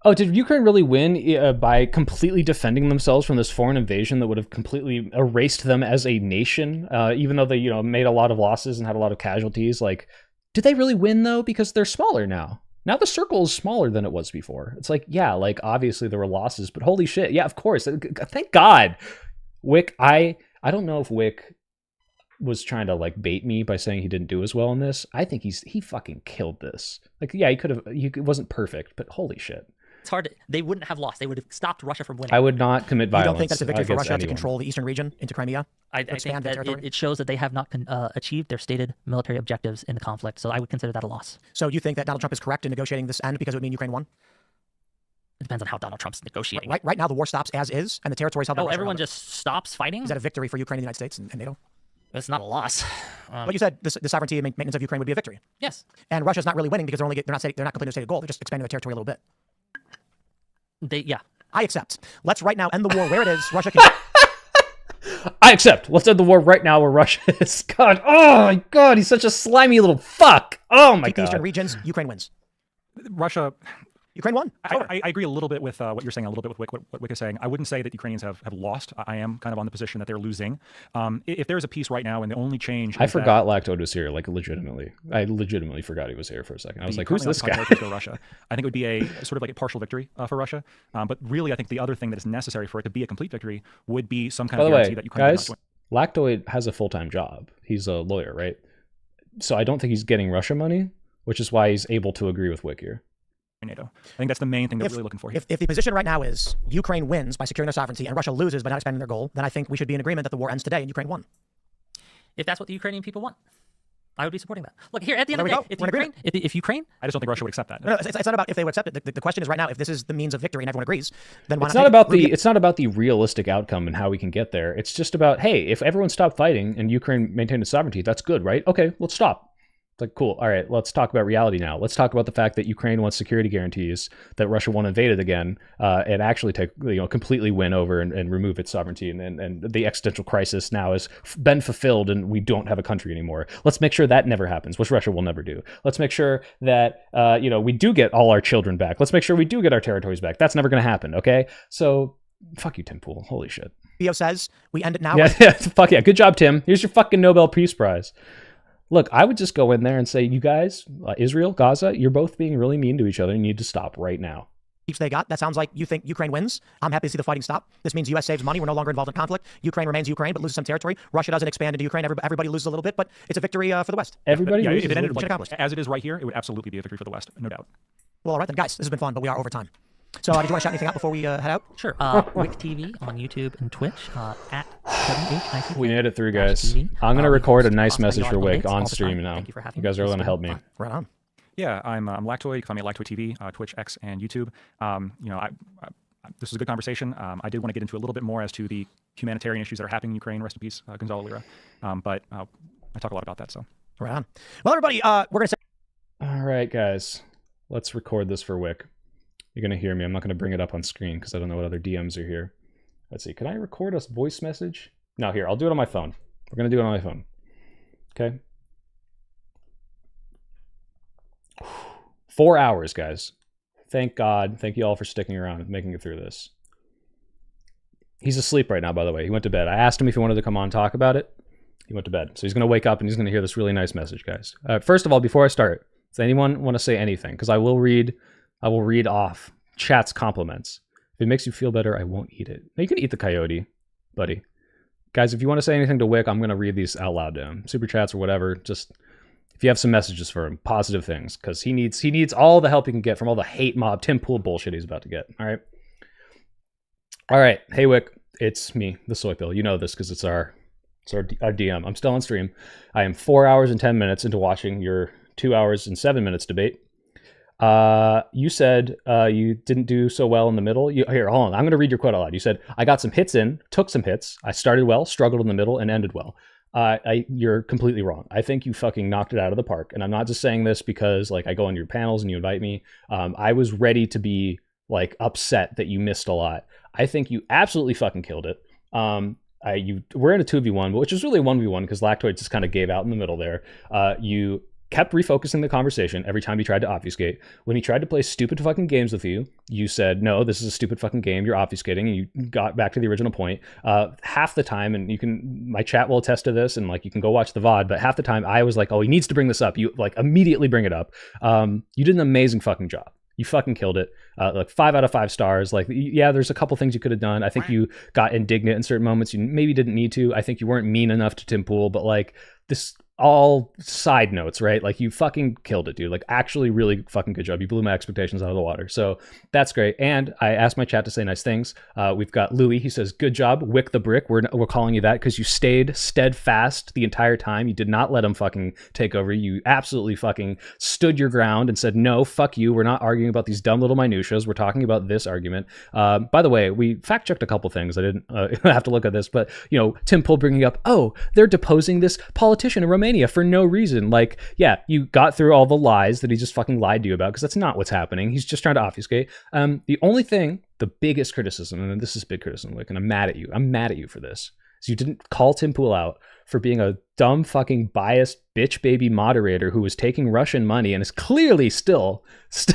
Oh, did Ukraine really win by completely defending themselves from this foreign invasion that would have completely erased them as a nation, even though they, made a lot of losses and had a lot of casualties? Like, did they really win, though? Because they're smaller now. Now the circle is smaller than it was before. It's like, yeah, like, obviously there were losses, but holy shit, yeah, of course. Thank God. Wick, I don't know if Wick was trying to, like, bait me by saying he didn't do as well in this. I think he fucking killed this. Like, yeah, it wasn't perfect, but holy shit. It's hard to, they wouldn't have lost. They would have stopped Russia from winning. I would not commit violence. You don't think that's a victory for against Russia to anyone. control the eastern region into Crimea? I think that it shows that they have not achieved their stated military objectives in the conflict. So I would consider that a loss. So you think that Donald Trump is correct in negotiating this end because it would mean Ukraine won? It depends on how Donald Trump's negotiating. Right now, the war stops as is, and the territory is held by Russia. Everyone just stops fighting? Is that a victory for Ukraine and the United States and NATO? It's not a loss. But you said the sovereignty and maintenance of Ukraine would be a victory. Yes. And Russia's not really winning because they're not completing their stated goal. They're just expanding their territory a little bit. Yeah. I accept. Let's right now end the war where it is. Russia can... I accept. Let's end the war right now where Russia is. God, oh my God, he's such a slimy little fuck. Oh my keep the God. eastern regions, Ukraine wins. Ukraine won. I agree a little bit with what you're saying, a little bit with Wick, what Wick is saying. I wouldn't say that Ukrainians have lost. I am kind of on the position that they're losing. If there's a peace right now and the only change... I forgot Lactoid was here, like, legitimately. I legitimately forgot he was here for a second. I was like, who's this guy? Russia. I think it would be a sort of like a partial victory for Russia. But really, I think the other thing that is necessary for it to be a complete victory would be some kind of guarantee that Ukraine guys, Lactoid has a full-time job. He's a lawyer, right? So I don't think he's getting Russia money, which is why he's able to agree with Wick here. NATO. I think that's the main thing that we're really looking for here. If the position right now is Ukraine wins by securing their sovereignty and Russia loses by not expanding their goal, then I think we should be in agreement that the war ends today and Ukraine won. If that's what the Ukrainian people want, I would be supporting that. Look, here, at the end of the day, if Ukraine... I just don't think Russia would accept that. No, it's not about if they would accept it. The question is right now, if this is the means of victory and everyone agrees, then why it's not... It's not about the realistic outcome and how we can get there. It's just about, hey, if everyone stopped fighting and Ukraine maintained its sovereignty, that's good, right? Okay, let's stop. Like, cool. All right, let's talk about reality now. Let's talk about the fact that Ukraine wants security guarantees that Russia won't invade it again and actually take, completely win over and remove its sovereignty. And the existential crisis now has been fulfilled and we don't have a country anymore. Let's make sure that never happens, which Russia will never do. Let's make sure that, we do get all our children back. Let's make sure we do get our territories back. That's never going to happen, okay? So, fuck you, Tim Pool. Holy shit. Theo says, we end it now. Yeah, fuck yeah. Good job, Tim. Here's your fucking Nobel Peace Prize. Look, I would just go in there and say, you guys, Israel, Gaza, you're both being really mean to each other. You need to stop right now. They got. That sounds like you think Ukraine wins. I'm happy to see the fighting stop. This means U.S. saves money. We're no longer involved in conflict. Ukraine remains Ukraine, but loses some territory. Russia doesn't expand into Ukraine. Everybody loses a little bit, but it's a victory for the West. Everybody loses. If it ended as it is right here, it would absolutely be a victory for the West, no doubt. Well, all right then, guys. This has been fun, but we are over time. So did you want to shout anything out before we head out? Sure. Whick TV on YouTube and Twitch at WHIC. We made it through, guys. I'm going to record a nice message for Wick on stream now. You guys are going to help me. Right on. Yeah, I'm Lactoid. You can find me at Lactoid TV, Twitch, X, and YouTube. This was a good conversation. I did want to get into a little bit more as to the humanitarian issues that are happening in Ukraine. Rest in peace, Gonzalo Lira. But I talk a lot about that. So right on. Well, everybody, we're going to say... All right, guys. Let's record this for Wick. You're going to hear me. I'm not going to bring it up on screen because I don't know what other DMs are here. Let's see. Can I record a voice message? No, here. I'll do it on my phone. We're going to do it on my phone. Okay. 4 hours, guys. Thank God. Thank you all for sticking around and making it through this. He's asleep right now, by the way. He went to bed. I asked him if he wanted to come on and talk about it. He went to bed. So he's going to wake up and he's going to hear this really nice message, guys. First of all, before I start, does anyone want to say anything? Because I will read off chat's compliments. If it makes you feel better, I won't eat it. Now, you can eat the coyote, buddy. Guys, if you want to say anything to Wick, I'm going to read these out loud to him. Super chats or whatever. Just if you have some messages for him, positive things, because he needs all the help he can get from all the hate mob Tim Pool bullshit he's about to get. All right. Hey, Wick. it's me, the soy pill. You know this because it's our DM. I'm still on stream. I am 4 hours and 10 minutes into watching your 2 hours and 7 minutes debate. You said you didn't do so well in the middle. Here, hold on. I'm going to read your quote out loud. You said, I got some hits in, took some hits. I started well, struggled in the middle, and ended well. You're completely wrong. I think you fucking knocked it out of the park. And I'm not just saying this because like I go on your panels and you invite me. I was ready to be like upset that you missed a lot. I think you absolutely fucking killed it. We're in a 2v1, which is really a 1v1 because Lactoid just kind of gave out in the middle there. You kept refocusing the conversation every time he tried to obfuscate. When he tried to play stupid fucking games with you, you said, no, this is a stupid fucking game. You're obfuscating. And you got back to the original point. Half the time, and my chat will attest to this, and like you can go watch the VOD, but half the time I was like, oh, he needs to bring this up. You like immediately bring it up. You did an amazing fucking job. You fucking killed it. Like 5 out of 5 stars. Like, yeah, there's a couple things you could have done. I think you got indignant in certain moments. You maybe didn't need to. I think you weren't mean enough to Tim Pool, but like this, all side notes, right? Like you fucking killed it, dude. Like actually really fucking good job. You blew my expectations out of the water. So that's great. And I asked my chat to say nice things. We've got Louis. He says, good job, Whick the Brick. We're calling you that because you stayed steadfast the entire time. You did not let him fucking take over. You absolutely fucking stood your ground and said, no, fuck you. We're not arguing about these dumb little minutiae. We're talking about this argument. By the way, we fact checked a couple things. I didn't have to look at this, but you know, Tim Pool bringing up, oh, they're deposing this politician in Romania for no reason. Like, yeah, you got through all the lies that he just fucking lied to you about because that's not what's happening. He's just trying to obfuscate. The only thing, the biggest criticism, and this is big criticism, like, and I'm mad at you. I'm mad at you for this. is you didn't call Tim Pool out for being a dumb fucking biased bitch baby moderator who was taking Russian money and is clearly still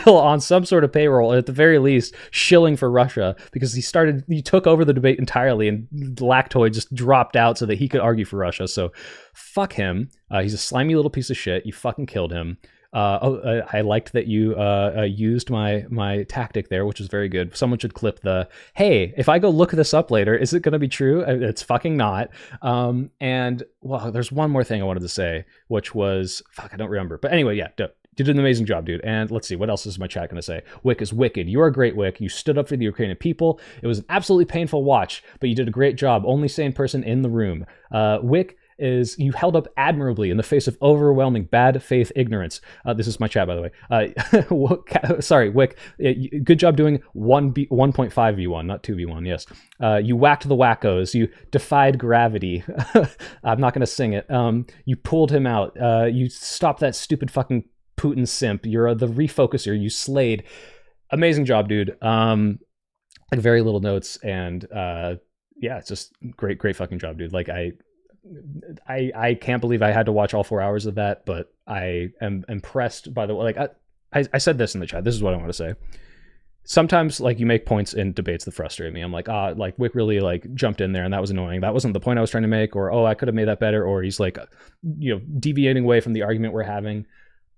on some sort of payroll, at the very least shilling for Russia, because he took over the debate entirely and Lactoid just dropped out so that he could argue for Russia. So fuck him. He's a slimy little piece of shit. You fucking killed him. I liked that you used my tactic there, which is very good. Someone should clip the, hey, if I go look this up later, is it going to be true? It's fucking not. And well, there's one more thing I wanted to say, which was, fuck, I don't remember. But anyway, yeah, you did an amazing job, dude. And let's see, what else is my chat going to say? Whick is wicked. You're a great Whick. You stood up for the Ukrainian people. It was an absolutely painful watch, but you did a great job. Only sane person in the room. Whick is you held up admirably in the face of overwhelming bad faith ignorance. This is my chat, by the way. Sorry, Whick. Good job doing 1.5v1, not 2v1. Yes. You whacked the wackos. You defied gravity. I'm not going to sing it. You pulled him out. You stopped that stupid fucking Putin simp. You're the refocuser. You slayed. Amazing job, dude. Like very little notes, and yeah, it's just great fucking job, dude. Like I can't believe I had to watch all 4 hours of that, but I am impressed by the way. Like I said this in the chat. This is what I want to say. Sometimes like you make points in debates that frustrate me. I'm like, like Whick really like jumped in there and that was annoying. That wasn't the point I was trying to make, or I could have made that better, or he's like, deviating away from the argument we're having.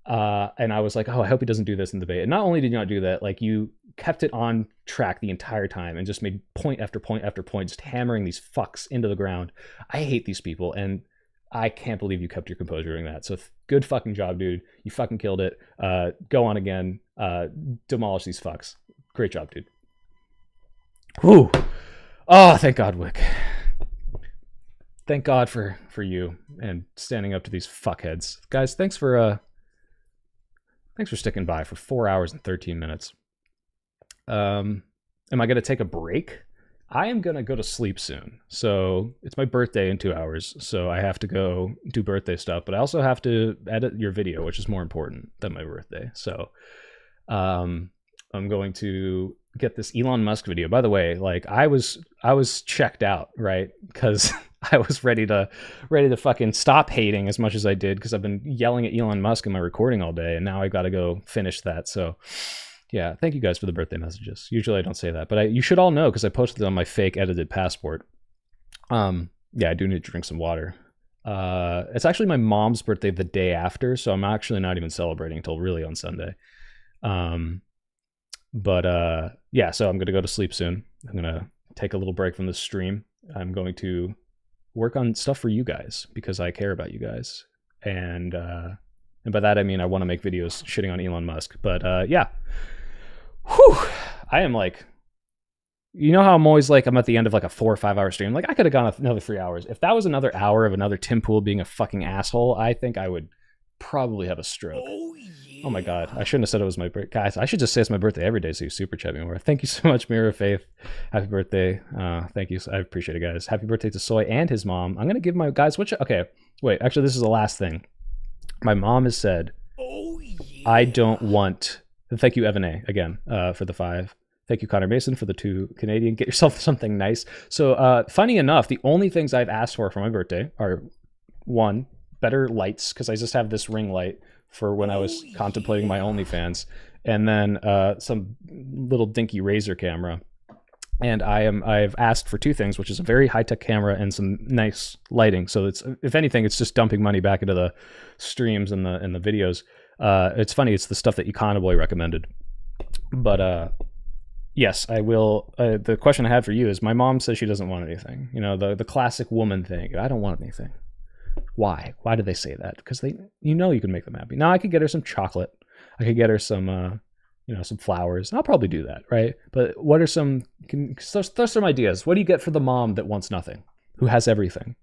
And I was like, I hope he doesn't do this in the debate. And not only did you not do that, like you kept it on track the entire time and just made point after point after point, just hammering these fucks into the ground. I hate these people, and I can't believe you kept your composure during that. So good fucking job, dude. You fucking killed it. Go on again. Demolish these fucks. Great job, dude. Whew. Oh, thank God, Whick. Thank God for you and standing up to these fuckheads. Guys, thanks for sticking by for 4 hours and 13 minutes. Am I going to take a break? I am going to go to sleep soon. So it's my birthday in 2 hours. So I have to go do birthday stuff, but I also have to edit your video, which is more important than my birthday. So I'm going to get this Elon Musk video. By the way, like I was checked out, right? Because I was ready to fucking stop hating as much as I did, because I've been yelling at Elon Musk in my recording all day, and now I got to go finish that. So yeah, thank you guys for the birthday messages. Usually I don't say that, but you should all know because I posted it on my fake edited passport. Yeah, I do need to drink some water. It's actually my mom's birthday the day after, so I'm actually not even celebrating until really on Sunday. But yeah, so I'm gonna go to sleep soon. I'm gonna take a little break from this stream. I'm going to work on stuff for you guys because I care about you guys, and by that I mean I want to make videos shitting on Elon Musk. But yeah, whew, I am like You know how I'm always like, I'm at the end of like a 4 or 5 hour stream. Like, I could have gone another 3 hours. If that was another hour of another Tim Pool being a fucking asshole, I think I would probably have a stroke. Oh my God. I shouldn't have said it was my birthday. Guys, I should just say it's my birthday every day so you super chat me more. Thank you so much, Mirror of Faith. Happy birthday. Thank you. I appreciate it, guys. Happy birthday to Soy and his mom. I'm going to give my guys, okay, wait, actually, this is the last thing. My mom has said, I don't want, and thank you, Evan A, again, for the 5. Thank you, Connor Mason, for the 2 Canadian. Get yourself something nice. So, funny enough, the only things I've asked for my birthday are, 1, better lights, because I just have this ring light for when I was contemplating my OnlyFans, and then some little dinky Razor camera. And I've asked for 2 things, which is a very high-tech camera and some nice lighting. So it's, if anything, it's just dumping money back into the streams and the videos. It's funny, it's the stuff that Econoboy recommended. But yes, I will. The question I had for you is, my mom says she doesn't want anything. You know, the classic woman thing. I don't want anything. Why? Why do they say that? Because you can make them happy. Now I could get her some chocolate. I could get her some, some flowers. I'll probably do that, right? But what are some? Throw some ideas. What do you get for the mom that wants nothing, who has everything?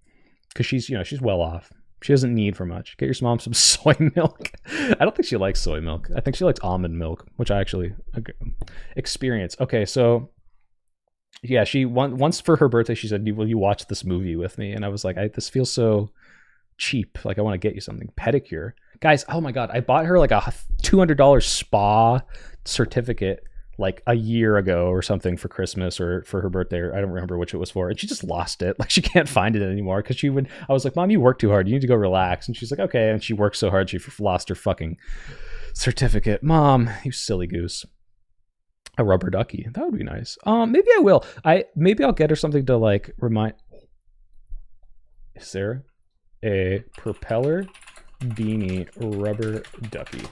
Because she's well off. She doesn't need for much. Get your mom some soy milk. I don't think she likes soy milk. I think she likes almond milk, which I actually experience. Okay, so yeah, she once for her birthday, she said, "Will you watch this movie with me?" And I was like, "This feels so cheap. Like, I want to get you something." Pedicure, guys. Oh my God, I bought her like a $200 spa certificate like a year ago or something for Christmas or for her birthday, or I don't remember which it was for, and she just lost it. Like, she can't find it anymore because I was like, "Mom, you work too hard. You need to go relax." And she's like, "Okay." And she worked so hard, she lost her fucking certificate. Mom, you silly goose. A rubber ducky. That would be nice. Maybe I will. Maybe I'll get her something to like remind. Is there a propeller beanie rubber ducky?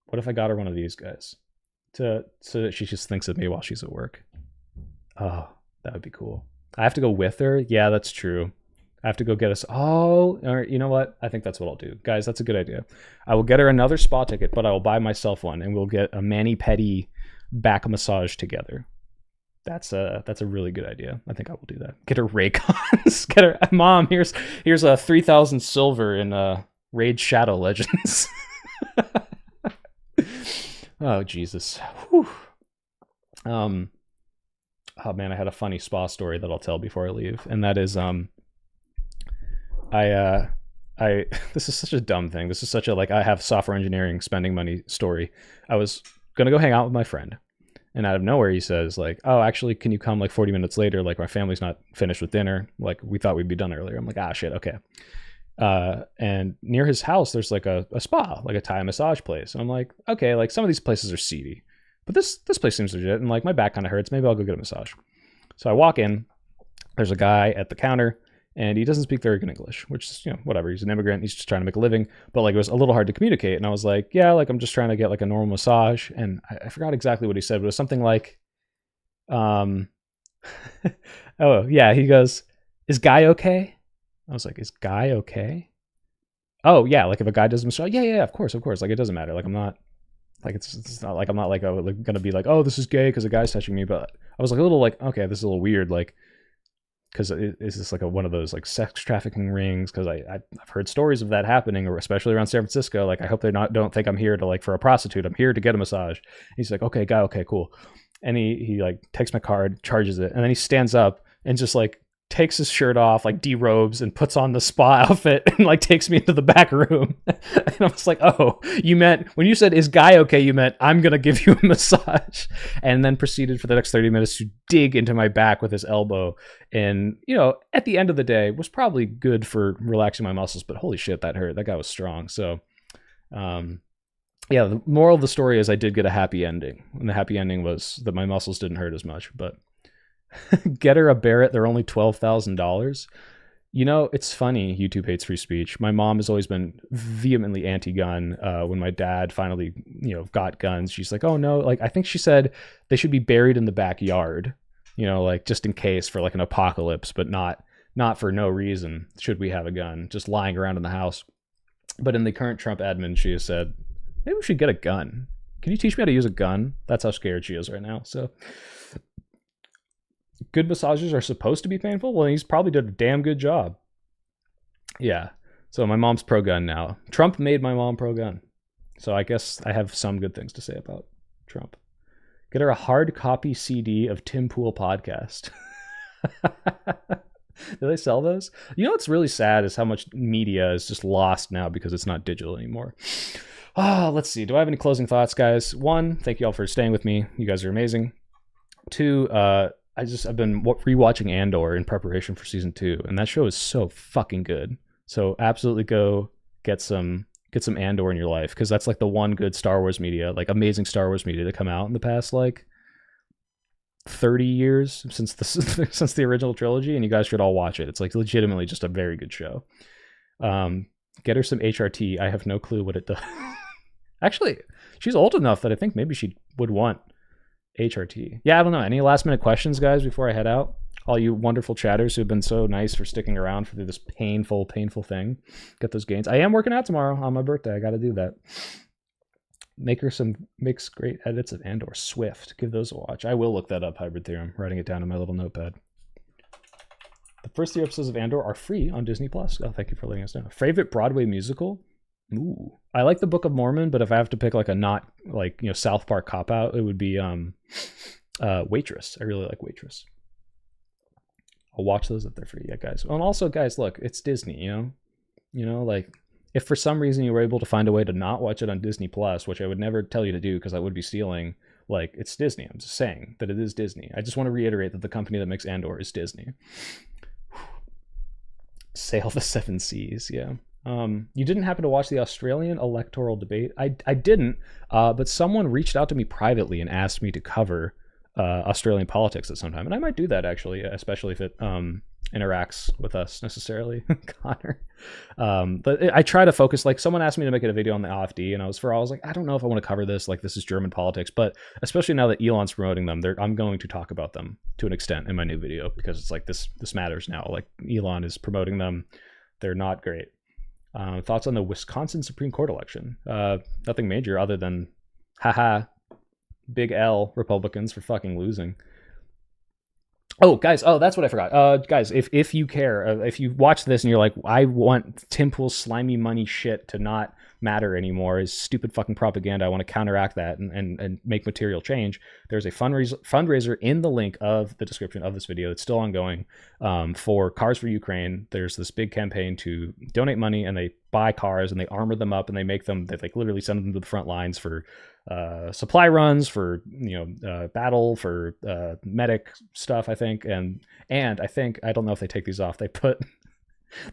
What if I got her one of these guys so that she just thinks of me while she's at work? Oh, that would be cool. I have to go with her. Yeah, that's true. I have to go get us. Oh, all right, you know what? I think that's what I'll do. Guys, that's a good idea. I will get her another spa ticket, but I will buy myself one, and we'll get a mani-pedi back massage together. That's a really good idea. I think I will do that. Get her Raycons. Get her, Mom, here's a 3,000 silver in Raid Shadow Legends. Oh, Jesus. Whew. Oh man, I had a funny spa story that I'll tell before I leave, and that is this is such a dumb thing. This is such a I have software engineering spending money story. I was gonna go hang out with my friend, and out of nowhere he says like, "Oh, actually, can you come like 40 minutes later? Like, my family's not finished with dinner. Like, we thought we'd be done earlier." I'm like, "Ah, shit, okay." And near his house there's like a spa, like a Thai massage place, and I'm like, okay, like some of these places are seedy, but this place seems legit, and like my back kind of hurts, maybe I'll go get a massage. So I walk in, there's a guy at the counter, and he doesn't speak very good English, which is, whatever, he's an immigrant, he's just trying to make a living, but like it was a little hard to communicate, and I was like, yeah, like I'm just trying to get like a normal massage, and I forgot exactly what he said, but it was something like oh yeah, he goes, "Is Guy okay?" I was like, "Is Guy okay?" Oh yeah, like if a guy does a massage, yeah, of course. Like, it doesn't matter. Like, I'm not, like, it's not like I'm not like gonna be like, "Oh, this is gay because a guy's touching me." But I was like a little like, okay, this is a little weird, like, because is this like one of those like sex trafficking rings? Because I've heard stories of that happening, or especially around San Francisco. Like, I hope don't think I'm here to like for a prostitute. I'm here to get a massage. And he's like, "Okay, Guy, okay, cool." And he like takes my card, charges it, and then he stands up and just like takes his shirt off, like derobes, and puts on the spa outfit, and like takes me into the back room. And I was like, "Oh, you meant when you said 'Is Guy okay?' you meant I'm gonna give you a massage." And then proceeded for the next 30 minutes to dig into my back with his elbow. And at the end of the day, was probably good for relaxing my muscles, but holy shit, that hurt. That guy was strong. So, yeah, the moral of the story is I did get a happy ending, and the happy ending was that my muscles didn't hurt as much. But get her a Barrett. They're only $12,000. It's funny. YouTube hates free speech. My mom has always been vehemently anti-gun. When my dad finally, got guns, she's like, "Oh no!" Like, I think she said they should be buried in the backyard. Like just in case for like an apocalypse, but not for no reason. Should we have a gun just lying around in the house? But in the current Trump admin, she has said maybe we should get a gun. Can you teach me how to use a gun? That's how scared she is right now. So, good massages are supposed to be painful? Well, he's probably did a damn good job. Yeah. So my mom's pro-gun now. Trump made my mom pro-gun. So I guess I have some good things to say about Trump. Get her a hard copy CD of Tim Pool podcast. Do they sell those? You know what's really sad is how much media is just lost now because it's not digital anymore. Let's see. Do I have any closing thoughts, guys? One, thank you all for staying with me. You guys are amazing. Two, I've been rewatching Andor in preparation for season 2, and that show is so fucking good. So absolutely go get some Andor in your life, because that's like the one good Star Wars media, like amazing Star Wars media to come out in the past like 30 years since the original trilogy, and you guys should all watch it. It's like legitimately just a very good show. Get her some HRT. I have no clue what it does. Actually, she's old enough that I think maybe she would want HRT. Yeah, I don't know. Any last minute questions, guys, before I head out? All you wonderful chatters who've been so nice for sticking around through this painful thing. Get those gains. I am working out tomorrow on my birthday. I got to do that. Makes great edits of Andor. Swift. Give those a watch. I will look that up, Hybrid Theorem. Writing it down in my little notepad. The first 3 episodes of Andor are free on Disney+. Oh, thank you for letting us know. Favorite Broadway musical? Ooh. I like the Book of Mormon, but if I have to pick like a not like, you know, South Park cop-out, it would be Waitress. I really like Waitress. I'll watch those if they're free. Yeah, guys. And also, guys, look, it's Disney, you know, like if for some reason you were able to find a way to not watch it on Disney Plus, which I would never tell you to do because I would be stealing, like, it's Disney. I'm just saying that it is Disney. I just want to reiterate that the company that makes Andor is Disney. Sail the 7 seas. Yeah. You didn't happen to watch the Australian electoral debate? I didn't, but someone reached out to me privately and asked me to cover Australian politics at some time, and I might do that actually, especially if it interacts with us necessarily, Connor. But I try to focus. Like someone asked me to make a video on the AfD, and I was like, I don't know if I want to cover this. Like this is German politics, but especially now that Elon's promoting them, I'm going to talk about them to an extent in my new video because it's like this matters now. Like Elon is promoting them. They're not great. Thoughts on the Wisconsin Supreme Court election? Nothing major other than, haha, big L Republicans for fucking losing. Oh, guys, that's what I forgot. Guys, if you care, if you watch this and you're like, I want Tim Pool's slimy money shit to not matter anymore, is stupid fucking propaganda, I want to counteract that and make material change, there's a fundraiser in the link of the description of this video. It's still ongoing for Cars for Ukraine. There's this big campaign to donate money, and they buy cars and they armor them up and they make them, they like literally send them to the front lines for supply runs, for battle, for medic stuff, I think, and I think, I don't know if they take these off, they put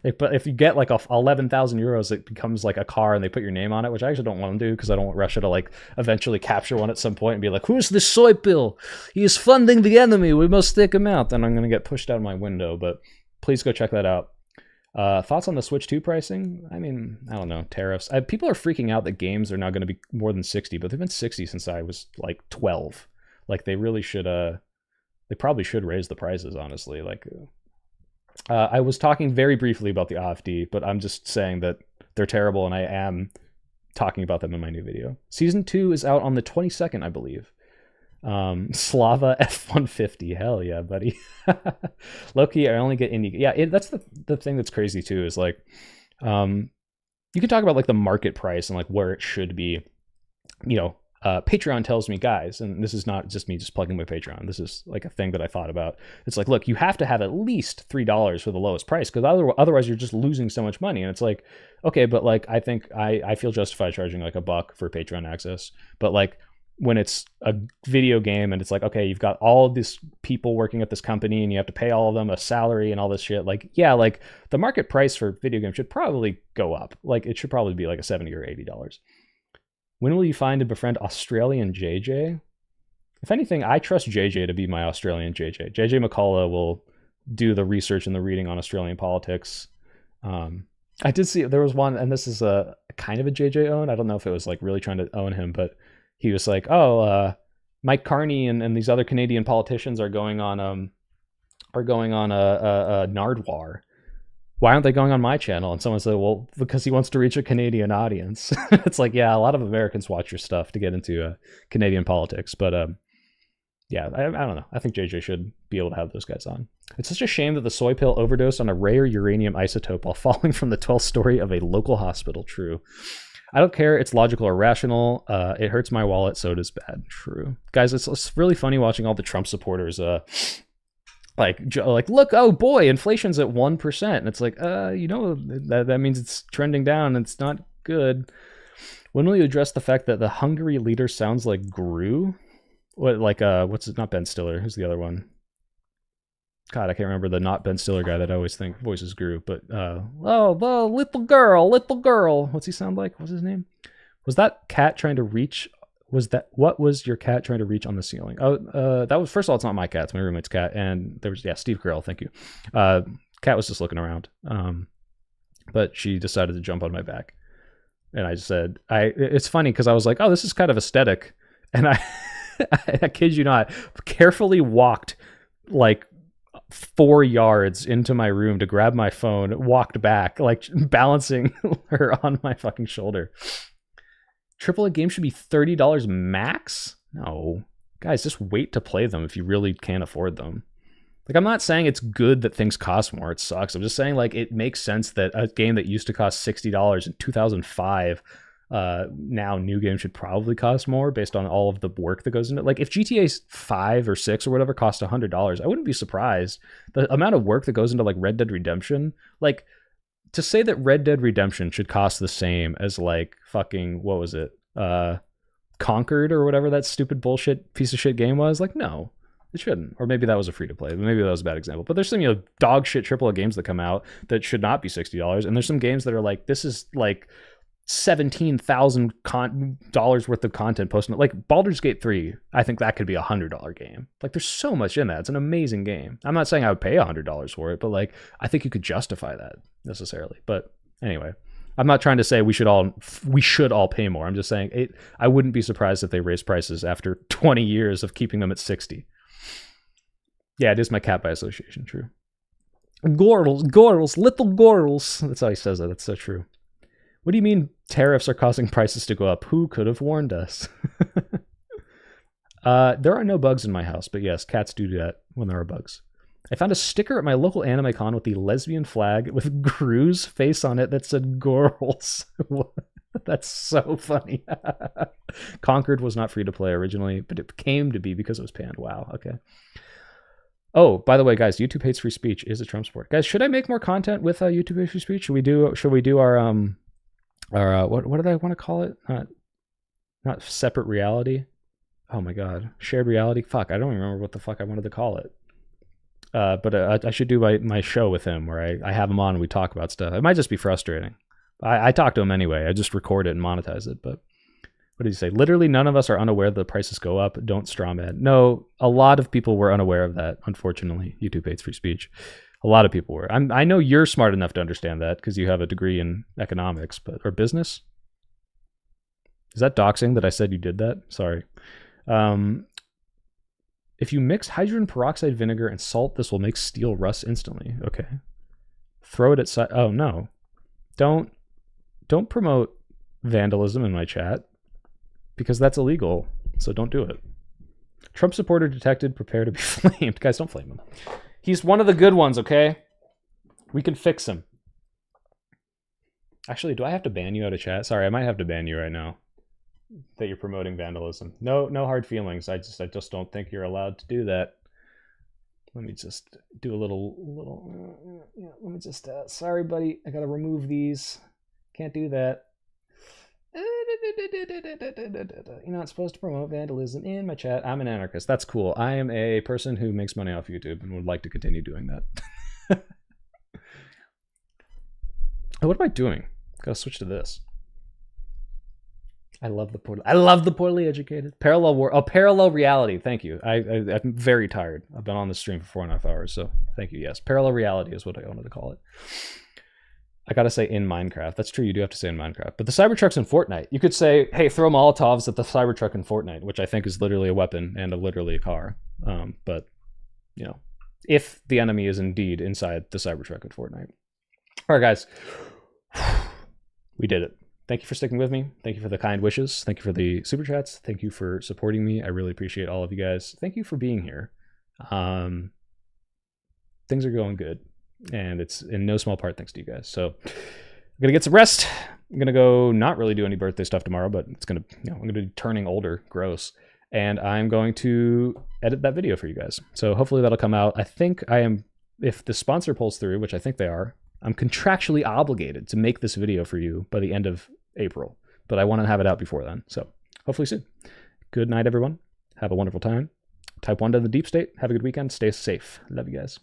if you get like 11,000 euros, it becomes like a car, and they put your name on it, which I actually don't want to do because I don't want Russia to like eventually capture one at some point and be like, who's this soy pill? He is funding the enemy, we must take him out. Then I'm going to get pushed out of my window. But please go check that out. Thoughts on the Switch 2 pricing? I mean, I don't know, tariffs. People are freaking out that games are now going to be more than 60, but they've been 60 since I was like 12. Like they really should, they probably should raise the prices, honestly. Like, I was talking very briefly about the AfD, but I'm just saying that they're terrible, and I am talking about them in my new video. Season 2 is out on the 22nd, I believe. Slava F-150, hell yeah, buddy. Loki, I only get indie. Yeah, that's the thing that's crazy too, is like, you can talk about like the market price and like where it should be. Patreon tells me, guys, and this is not just me just plugging my Patreon, this is like a thing that I thought about. It's like, look, you have to have at least $3 for the lowest price, because otherwise you're just losing so much money. And it's like, okay, but like I think I feel justified charging like $1 for Patreon access. But like when it's a video game and it's like, okay, you've got all of these people working at this company and you have to pay all of them a salary and all this shit, like, yeah, like the market price for video games should probably go up. Like it should probably be like a $70 or $80. When will you find and befriend Australian JJ? If anything, I trust JJ to be my Australian JJ. JJ McCullough will do the research and the reading on Australian politics. I did see there was one, and this is a kind of a JJ own. I don't know if it was like really trying to own him, but he was like, Mike Carney and these other Canadian politicians are going on a Nardwar. why aren't they going on my channel? And someone said, well, because he wants to reach a Canadian audience. It's like, yeah, a lot of Americans watch your stuff to get into Canadian politics. But yeah, I don't know. I think JJ should be able to have those guys on. It's such a shame that the soy pill overdosed on a rare uranium isotope while falling from the 12th story of a local hospital. True. I don't care. It's logical or rational. It hurts my wallet, so it is bad. True. Guys, it's really funny watching all the Trump supporters like look, oh boy, inflation's at 1%, and it's like that means it's trending down and it's not good. When will you address the fact that the Hungary leader sounds like Gru? What's it? Not Ben Stiller. Who's the other one? God, I can't remember the not Ben Stiller guy that I always think voices Gru. But the little girl. What's he sound like? What's his name? Was that cat trying to reach? What was your cat trying to reach on the ceiling? That was, first of all, it's not my cat, it's my roommate's cat. And there was, Steve Carell, thank you. Cat was just looking around. But she decided to jump on my back. And I said, it's funny because I was like, oh, this is kind of aesthetic. And I kid you not, carefully walked like 4 yards into my room to grab my phone, walked back, like balancing her on my fucking shoulder. AAA games should be $30 max? No. Guys, just wait to play them if you really can't afford them. Like, I'm not saying it's good that things cost more. It sucks. I'm just saying, like, it makes sense that a game that used to cost $60 in 2005, now new games should probably cost more based on all of the work that goes into it. Like, if GTA 5 or 6 or whatever cost $100, I wouldn't be surprised. The amount of work that goes into, like, Red Dead Redemption, like, to say that Red Dead Redemption should cost the same as like fucking, what was it? Conquered or whatever that stupid bullshit piece of shit game was. Like, no, it shouldn't. Or maybe that was a free to play. Maybe that was a bad example. But there's some, dog shit AAA games that come out that should not be $60. And there's some games that are like, this is like $17,000 worth of content posted. Like Baldur's Gate 3, I think that could be $100 game. Like, there's so much in that. It's an amazing game. I'm not saying I would pay $100 for it, but like, I think you could justify that necessarily. But anyway, I'm not trying to say we should all pay more. I'm just saying I wouldn't be surprised if they raise prices after 20 years of keeping them at 60. Yeah, it is my cat by association. True. Gorls, little gorls. That's how he says it. That's so true. What do you mean tariffs are causing prices to go up? Who could have warned us? There are no bugs in my house, but yes, cats do that when there are bugs. I found a sticker at my local anime con with the lesbian flag with Gru's face on it that said girls. That's so funny. Conquered was not free to play originally, but it came to be because it was panned. Wow, okay. Oh, by the way, guys, YouTube hates free speech is a Trump sport. Guys, should I make more content with YouTube hates free speech? Should we do our what did I want to call it? Not separate reality. Oh my god, shared reality. Fuck, I don't even remember what the fuck I wanted to call it. But I should do my show with him where I have him on and we talk about stuff. It might just be frustrating. I talk to him anyway. I just record it and monetize it. But what did he say? Literally none of us are unaware that the prices go up. Don't straw man. No, a lot of people were unaware of that. Unfortunately, YouTube hates free speech. A lot of people were. I know you're smart enough to understand that because you have a degree in economics, or business. Is that doxing that I said you did that? Sorry. If you mix hydrogen peroxide vinegar and salt, this will make steel rust instantly. Okay. Throw it at side. Oh no. Don't promote vandalism in my chat because that's illegal. So don't do it. Trump supporter detected. Prepare to be flamed. Guys, don't flame him. He's one of the good ones, okay? We can fix him. Actually, do I have to ban you out of chat? Sorry, I might have to ban you right now. That you're promoting vandalism. No hard feelings. I just don't think you're allowed to do that. Let me just do a little let me just sorry buddy, I gotta remove these. Can't do that. You're not supposed to promote vandalism in my chat. I'm an anarchist. That's cool. I am a person who makes money off YouTube and would like to continue doing that. Oh, what am I doing? Gotta switch to this. I love the poorly educated. Parallel reality. Thank you. I'm very tired. I've been on the stream for 4.5 hours, so thank you. Yes, parallel reality is what I wanted to call it. I gotta say in Minecraft. That's true. You do have to say in Minecraft. But the Cybertruck's in Fortnite. You could say, hey, throw Molotovs at the Cybertruck in Fortnite, which I think is literally a weapon and literally a car. But if the enemy is indeed inside the Cybertruck in Fortnite. All right, guys. We did it. Thank you for sticking with me. Thank you for the kind wishes. Thank you for the super chats. Thank you for supporting me. I really appreciate all of you guys. Thank you for being here. Things are going good, and it's in no small part thanks to you guys. So I'm gonna get some rest. I'm gonna go not really do any birthday stuff tomorrow, but it's gonna, I'm gonna be turning older, gross, and I'm going to edit that video for you guys. So hopefully that'll come out. I think I am, if the sponsor pulls through, which I think they are, I'm contractually obligated to make this video for you by the end of April, but I want to have it out before then. So hopefully soon. Good night, everyone. Have a wonderful time. Type 1 to the deep state. Have a good weekend. Stay safe. Love you guys.